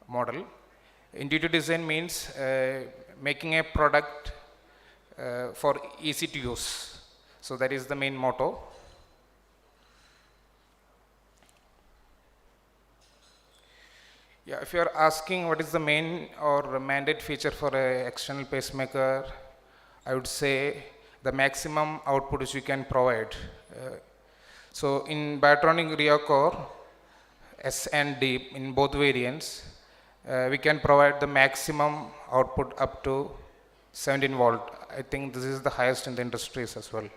model. Intuitive design means making a product for easy to use. So that is the main motto. Yeah, if you are asking what is the main or mandate feature for an external pacemaker, I would say the maximum output which you can provide. So in Biotronic RioCore S and D in both variants, we can provide the maximum output up to 17 volt. I think this is the highest in the industries as well.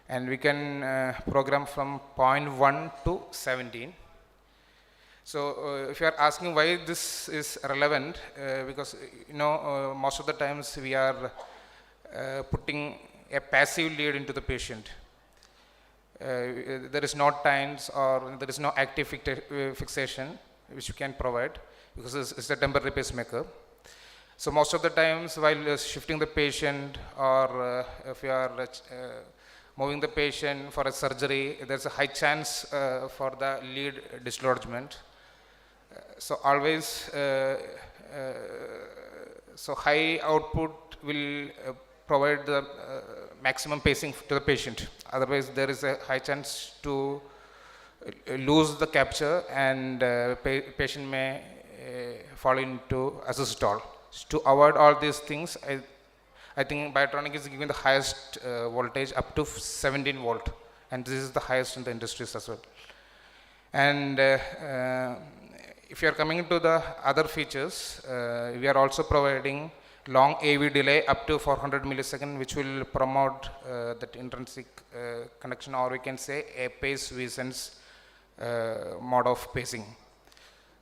And we can program from 0.1 to 17. So if you are asking why this is relevant, because most of the times we are putting a passive lead into the patient. There is no times or there is no active fixation which you can provide because it's a temporary pacemaker. So most of the times while shifting the patient or if you are moving the patient for a surgery, there's a high chance for the lead dislodgement. So always, so high output will provide the maximum pacing to the patient. Otherwise, there is a high chance to lose the capture and patient may fall into asystole. To avoid all these things, I think Biotronic is giving the highest voltage up to 17 volt, and this is the highest in the industries as well. And if you are coming to the other features, we are also providing long AV delay up to 400 milliseconds, which will promote that intrinsic connection, or we can say a pace Vicen's mode of pacing.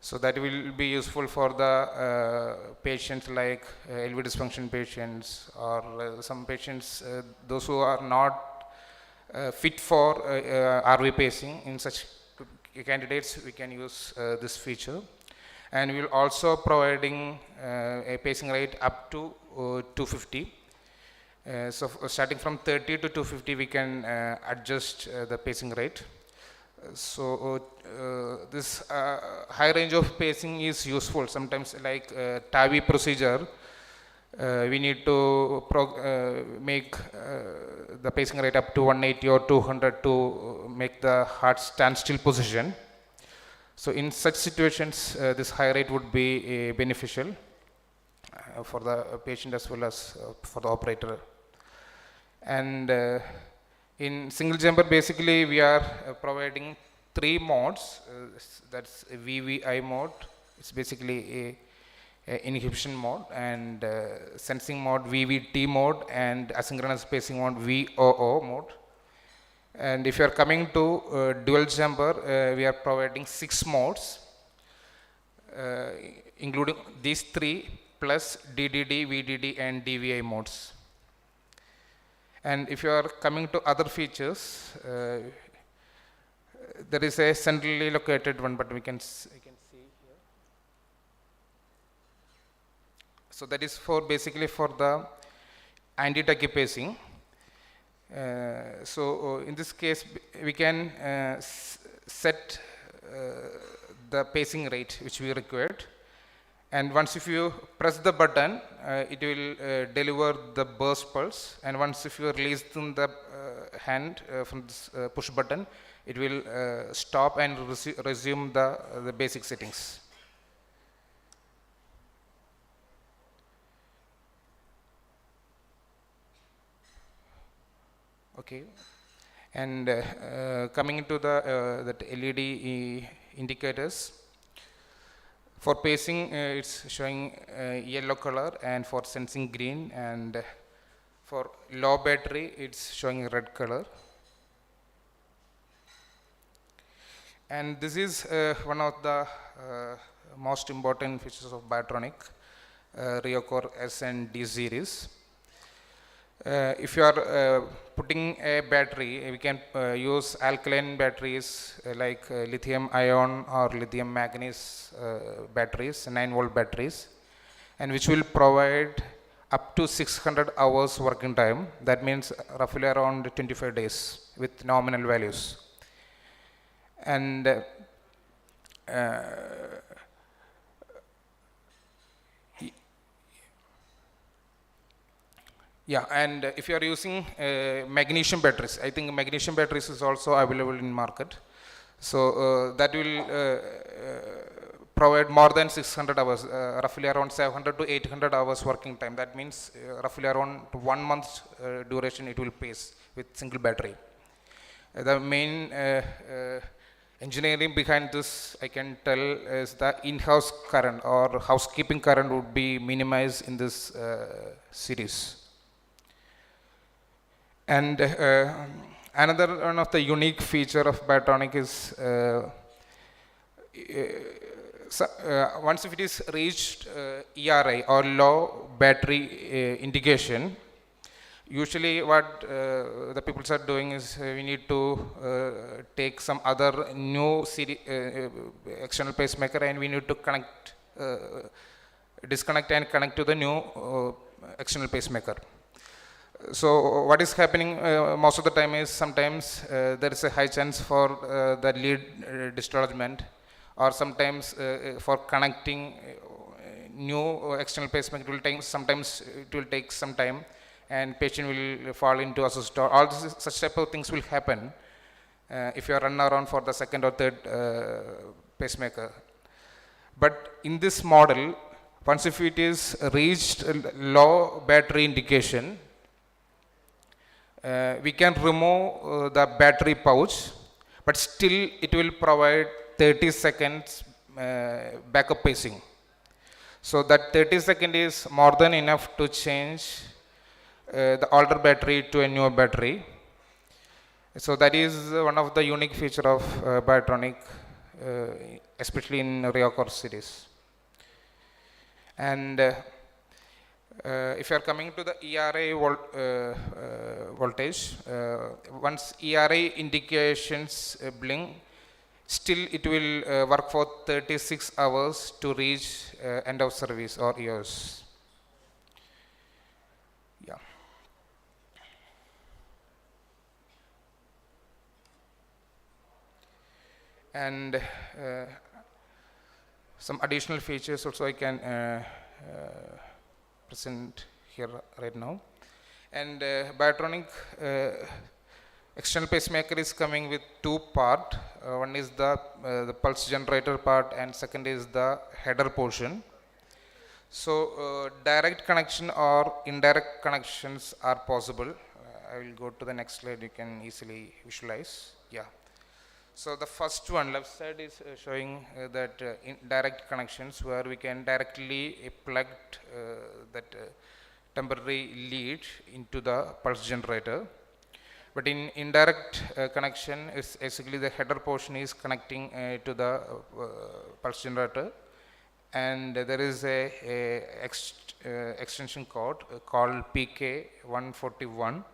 So that will be useful for the patients like LV dysfunction patients or some patients, those who are not fit for RV pacing. In such candidates, we can use this feature. And we will also providing a pacing rate up to 250. So starting from 30 to 250, we can adjust the pacing rate. So this high range of pacing is useful. Sometimes like TAVI procedure, we need to make the pacing rate up to 180 or 200 to make the heart standstill position. So in such situations, this high rate would be beneficial for the patient as well as for the operator. And in single chamber, basically we are providing 3 modes. That's a VVI mode. It's basically a inhibition mode, and sensing mode VVT mode, and asynchronous pacing mode VOO mode. And if you are coming to dual chamber, we are providing 6 modes, including these 3 plus DDD, VDD, and DVI modes. And if you are coming to other features, there is a centrally located one, but we can see here. So that is for basically for the anti-tachy pacing. So in this case, we can set the pacing rate which we required. And once if you press the button, it will deliver the burst pulse. And once if you release the hand from this push button, it will stop and resume the basic settings. Okay. And coming into the that LED indicators. For pacing, it's showing yellow color, and for sensing green, and for low battery, it's showing red color. And this is one of the most important features of Biotronic, RioCore S and D series. If you are putting a battery, we can use alkaline batteries like lithium ion or lithium manganese batteries, 9-volt batteries, and which will provide up to 600 hours working time. That means roughly around 25 days with nominal values. And yeah, and if you are using magnesium batteries, I think magnesium batteries is also available in market. So that will provide more than 600 hours, roughly around 700 to 800 hours working time. That means roughly around 1 month duration it will pace with single battery. The main engineering behind this, I can tell, is the in-house current or housekeeping current would be minimized in this series. And another one of the unique feature of Biotronic is once if it is reached ERI or low battery indication, usually what the people are doing is we need to take some other new external pacemaker, and we need to connect, disconnect and connect to the new external pacemaker. So what is happening most of the time is sometimes there is a high chance for the lead dislodgement, or sometimes for connecting new external pacemaker sometimes it will take some time, and patient will fall into assist. All this, such type of things will happen if you are run around for the second or third pacemaker. But in this model, once if it is reached low battery indication, we can remove the battery pouch, but still it will provide 30 seconds backup pacing. So that 30 seconds is more than enough to change the older battery to a newer battery. So that is one of the unique feature of Biotronic, especially in reoccur series. And if you are coming to the ERA voltage, once ERA indications blink, still it will work for 36 hours to reach end of service or EOS. Yeah. And some additional features also I can present here right now. And Biotronic external pacemaker is coming with two parts. One is the pulse generator part, and second is the header portion. So direct connection or indirect connections are possible. I will go to the next slide, you can easily visualize. Yeah. So the first one, left side, is showing that direct connections, where we can directly plug that temporary lead into the pulse generator. But in indirect connection, is basically the header portion is connecting to the pulse generator, and there is a extension cord called PK141.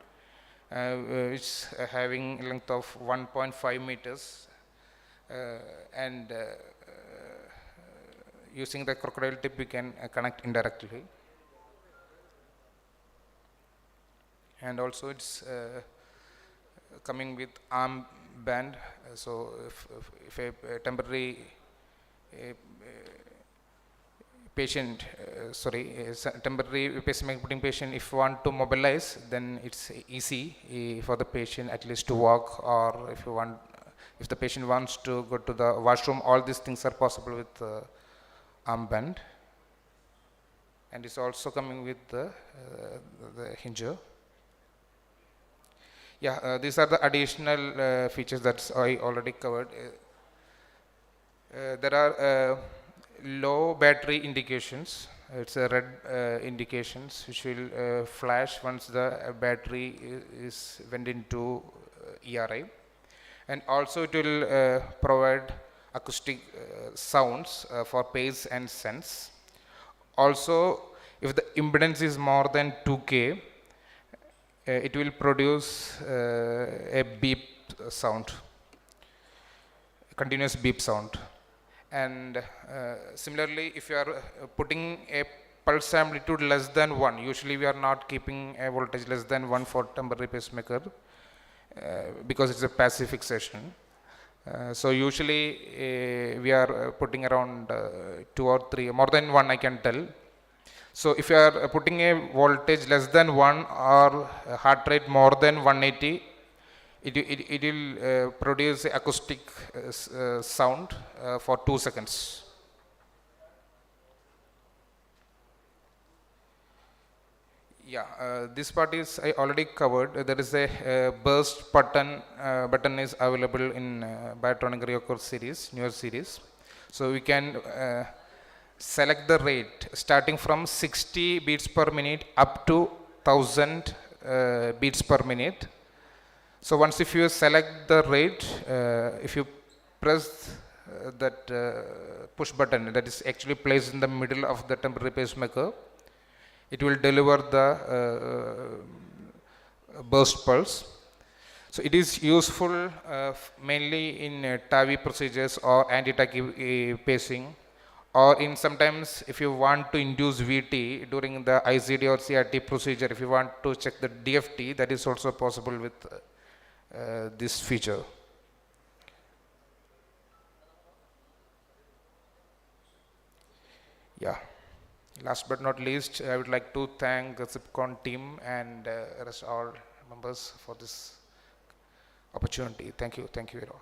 Which is having a length of 1.5 meters, and using the crocodile tip we can connect indirectly. And also it's coming with arm band, so if a temporary patient, temporary pacemaker putting patient, if want to mobilize, then it's easy for the patient at least to walk, or if the patient wants to go to the washroom, all these things are possible with armband. And it's also coming with the hinger. Yeah, these are the additional features that I already covered. There are low battery indications. It's a red indications which will flash once the battery is went into ERA, and also it will provide acoustic sounds for pace and sense. Also, if the impedance is more than 2K, it will produce a beep sound, continuous beep sound. And similarly, if you are putting a pulse amplitude less than 1, usually we are not keeping a voltage less than 1 for temporary pacemaker because it's a passive fixation. So usually we are putting around 2 or 3, more than 1 I can tell. So if you are putting a voltage less than 1 or a heart rate more than 180, it will produce acoustic sound for 2 seconds. Yeah, this part is I already covered. There is a burst button. Button is available in Biotronic Reoccur series, newer series. So we can select the rate starting from 60 beats per minute up to 1000 beats per minute. So once if you select the rate, if you press that push button that is actually placed in the middle of the temporary pacemaker, it will deliver the burst pulse. So it is useful mainly in TAVI procedures or anti-tachy pacing, or in sometimes if you want to induce VT during the ICD or CRT procedure, if you want to check the DFT, that is also possible with this feature. Yeah. Last but not least, I would like to thank the Sicpcon team and rest all members for this opportunity. Thank you. Thank you, all.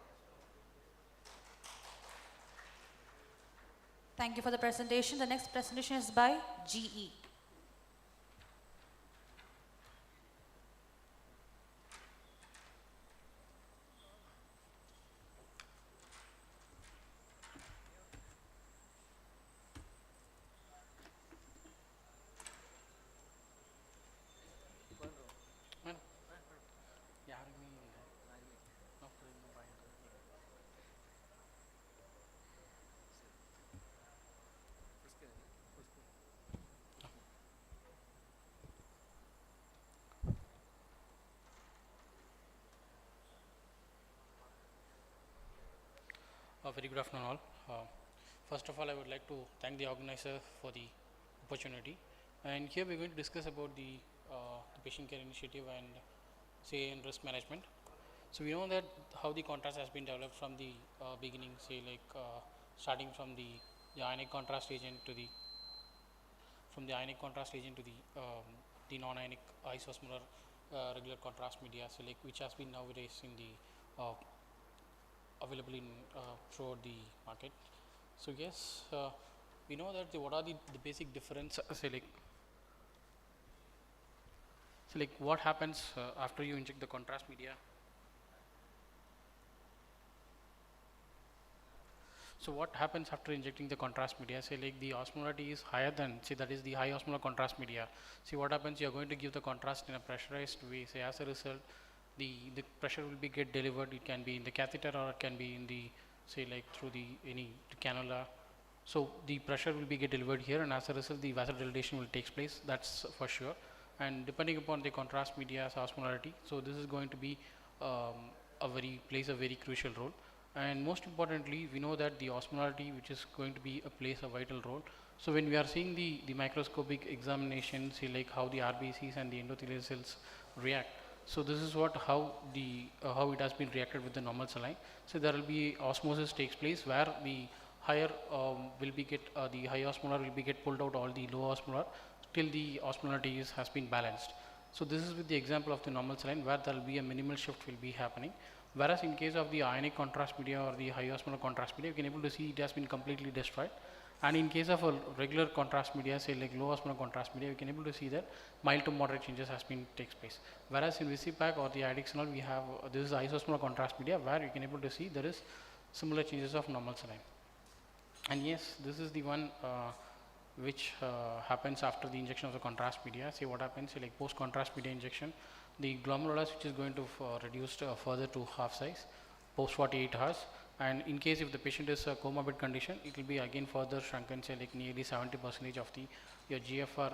Thank you for the presentation. The next presentation is by GE. Very good afternoon all. First of all, I would like to thank the organizer for the opportunity. And here we're going to discuss about the patient care initiative and say in risk management. So we know that how the contrast has been developed from the beginning, say like starting from the ionic contrast agent to the non-ionic isosmolar regular contrast media, so like which has been nowadays in the available in throughout the market. So yes, we know that what are the basic difference, say like what happens after you inject the contrast media. So what happens after injecting the contrast media? Say like the osmolarity is higher than, say that is the high osmolar contrast media. See what happens, you are going to give the contrast in a pressurized way. Say as a result, the pressure will be get delivered. It can be in the catheter or it can be in the, say like through the any cannula. So the pressure will be get delivered here, and as a result the vasodilatation will take place, that's for sure. And depending upon the contrast media's osmolarity, so this is going to be plays a very crucial role. And most importantly, we know that the osmolarity, which is going to be plays a vital role. So when we are seeing the microscopic examination, see like how the RBCs and the endothelial cells react. So this is what how it has been reacted with the normal saline. So there will be osmosis takes place where the higher will be get the high osmolar will be get pulled out all the low osmolar till the osmolarity has been balanced. So this is with the example of the normal saline where there will be a minimal shift will be happening. Whereas in case of the ionic contrast media or the high osmolar contrast media, you can able to see it has been completely destroyed. And in case of a regular contrast media, say like low osmolar contrast media, you can able to see that mild to moderate changes has been takes place. Whereas in Visipac or the Adixanol, we have this is isosmolar contrast media where you can able to see there is similar changes of normal saline. And yes, this is the one which happens after the injection of the contrast media. See what happens, say like post contrast media injection, the glomerulus which is going to reduce further to half size post 48 hours. And in case if the patient is a comorbid condition, it will be again further shrunken, say like nearly 70% of your GFR,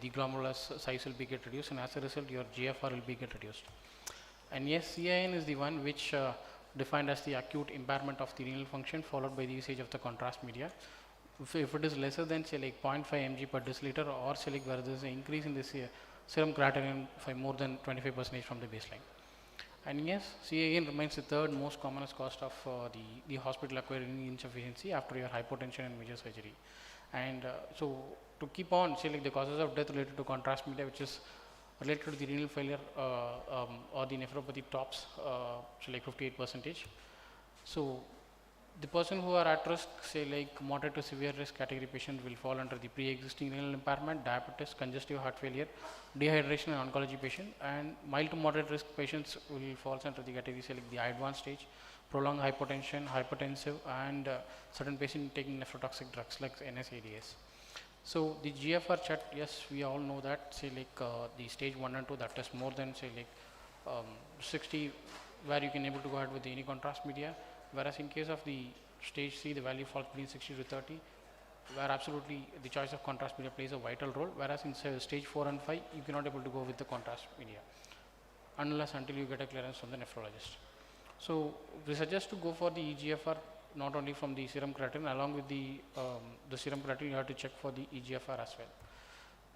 the glomerulus size will be get reduced, and as a result your GFR will be get reduced. And yes, CIN is the one which defined as the acute impairment of the renal function followed by the usage of the contrast media. If it is lesser than say like 0.5 mg per deciliter, or say like where there is an increase in this serum creatinine by more than 25% from the baseline. And yes, CIN remains the third most commonest cause of the hospital acquired renal insufficiency after your hypotension and major surgery. And so to keep on, say like the causes of death related to contrast media, which is related to the renal failure or the nephropathy tops, so like 58%. So the person who are at risk, say like moderate to severe risk category patient, will fall under the pre-existing renal impairment, diabetes, congestive heart failure, dehydration and oncology patient. And mild to moderate risk patients will fall under the category, say like the advanced stage, prolonged hypotension, hypertensive, and certain patient taking nephrotoxic drugs like NSAIDs. So the GFR chart, yes, we all know that, say like the stage 1 and 2, that is more than say like 60, where you can able to go ahead with any contrast media. Whereas in case of the stage C, the value falls between 60 to 30, where absolutely the choice of contrast media plays a vital role. Whereas in stage 4 and 5, you cannot able to go with the contrast media unless until you get a clearance from the nephrologist. So we suggest to go for the EGFR not only from the serum creatinine, along with the serum creatinine, you have to check for the EGFR as well.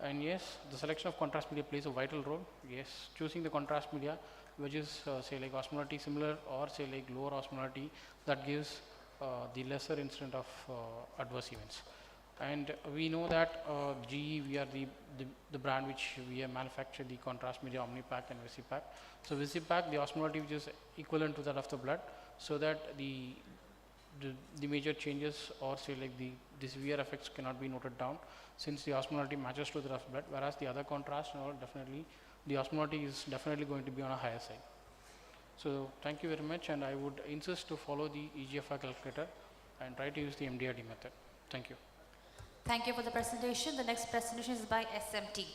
And yes, the selection of contrast media plays a vital role. Yes, choosing the contrast media which is say like osmolarity similar or say like lower osmolarity, that gives the lesser incident of adverse events. And we know that GE, we are the brand which we have manufactured the contrast media Omnipac and Visipac. So Visipac, the osmolarity which is equivalent to that of the blood, so that the major changes or say like the severe effects cannot be noted down, since the osmolarity matches to the blood, whereas the other contrast, definitely the osmolarity is definitely going to be on a higher side. So thank you very much, and I would insist to follow the EGFR calculator and try to use the MDRD method. Thank you. Thank you for the presentation. The next presentation is by SMT.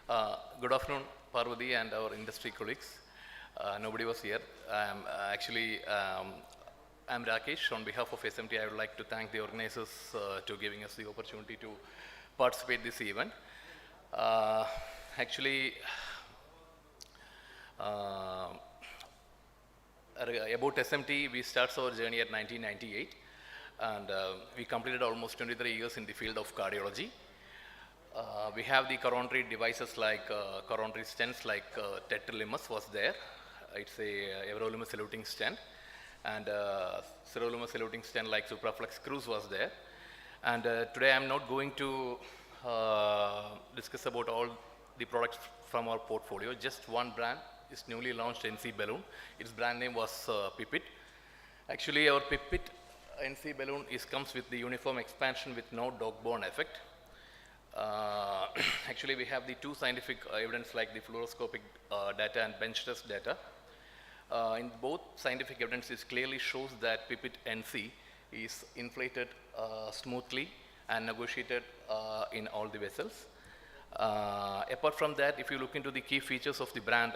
Good afternoon, Parvati and our industry colleagues. Nobody was here. I'm Rakesh. On behalf of SMT, I would like to thank the organizers to giving us the opportunity to participate in this event. About SMT, we started our journey at 1998, and we completed almost 23 years in the field of cardiology. We have the coronary devices like coronary stents like tetralimus was there. It's a everolimus eluting stent, and sirolimus eluting stent like supraflex screws was there. And today I'm not going to discuss about all the products from our portfolio. Just one brand is newly launched, NC balloon. Its brand name was Pipit. Actually, our Pipit NC balloon comes with the uniform expansion with no dog bone effect. Actually, we have the two scientific evidence like the fluoroscopic data and bench test data. In both scientific evidence, it clearly shows that Pipit NC is inflated smoothly and negotiated in all the vessels. Apart from that, if you look into the key features of the brand,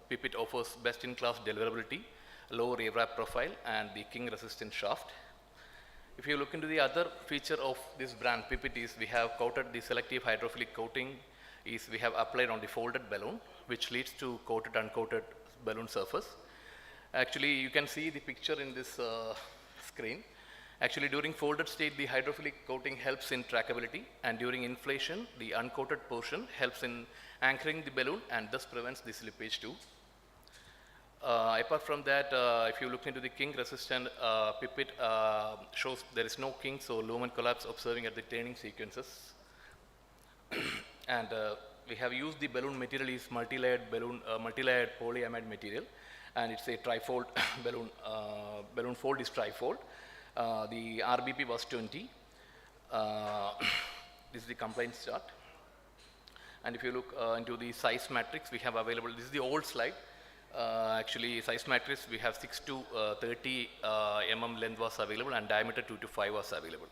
Pipit offers best-in-class deliverability, low rewrap profile, and the king-resistant shaft. If you look into the other feature of this brand, Pipit, is we have coated the selective hydrophilic coating we have applied on the folded balloon, which leads to coated uncoated balloon surface. Actually, you can see the picture in this screen. Actually, during folded state, the hydrophilic coating helps in trackability, and during inflation, the uncoated portion helps in anchoring the balloon and thus prevents the slippage too. Apart from that, if you look into the king resistant Pipit shows there is no king, so lumen collapse observing at the turning sequences. And we have used the balloon material is multi-layered balloon, multi-layered polyamide material, and it's a trifold balloon. Balloon fold is trifold. The RBP was 20. This is the compliance chart. And if you look into the size matrix we have available, this is the old slide. Actually, size matrix we have 6 to 30 mm length was available, and diameter 2 to 5 was available.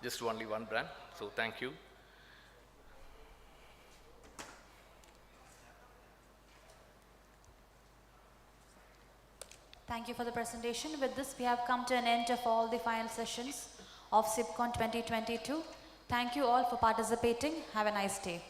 Just only one brand. So thank you. Thank you for the presentation. With this, we have come to an end of all the final sessions of Sicpcon 2022. Thank you all for participating. Have a nice day.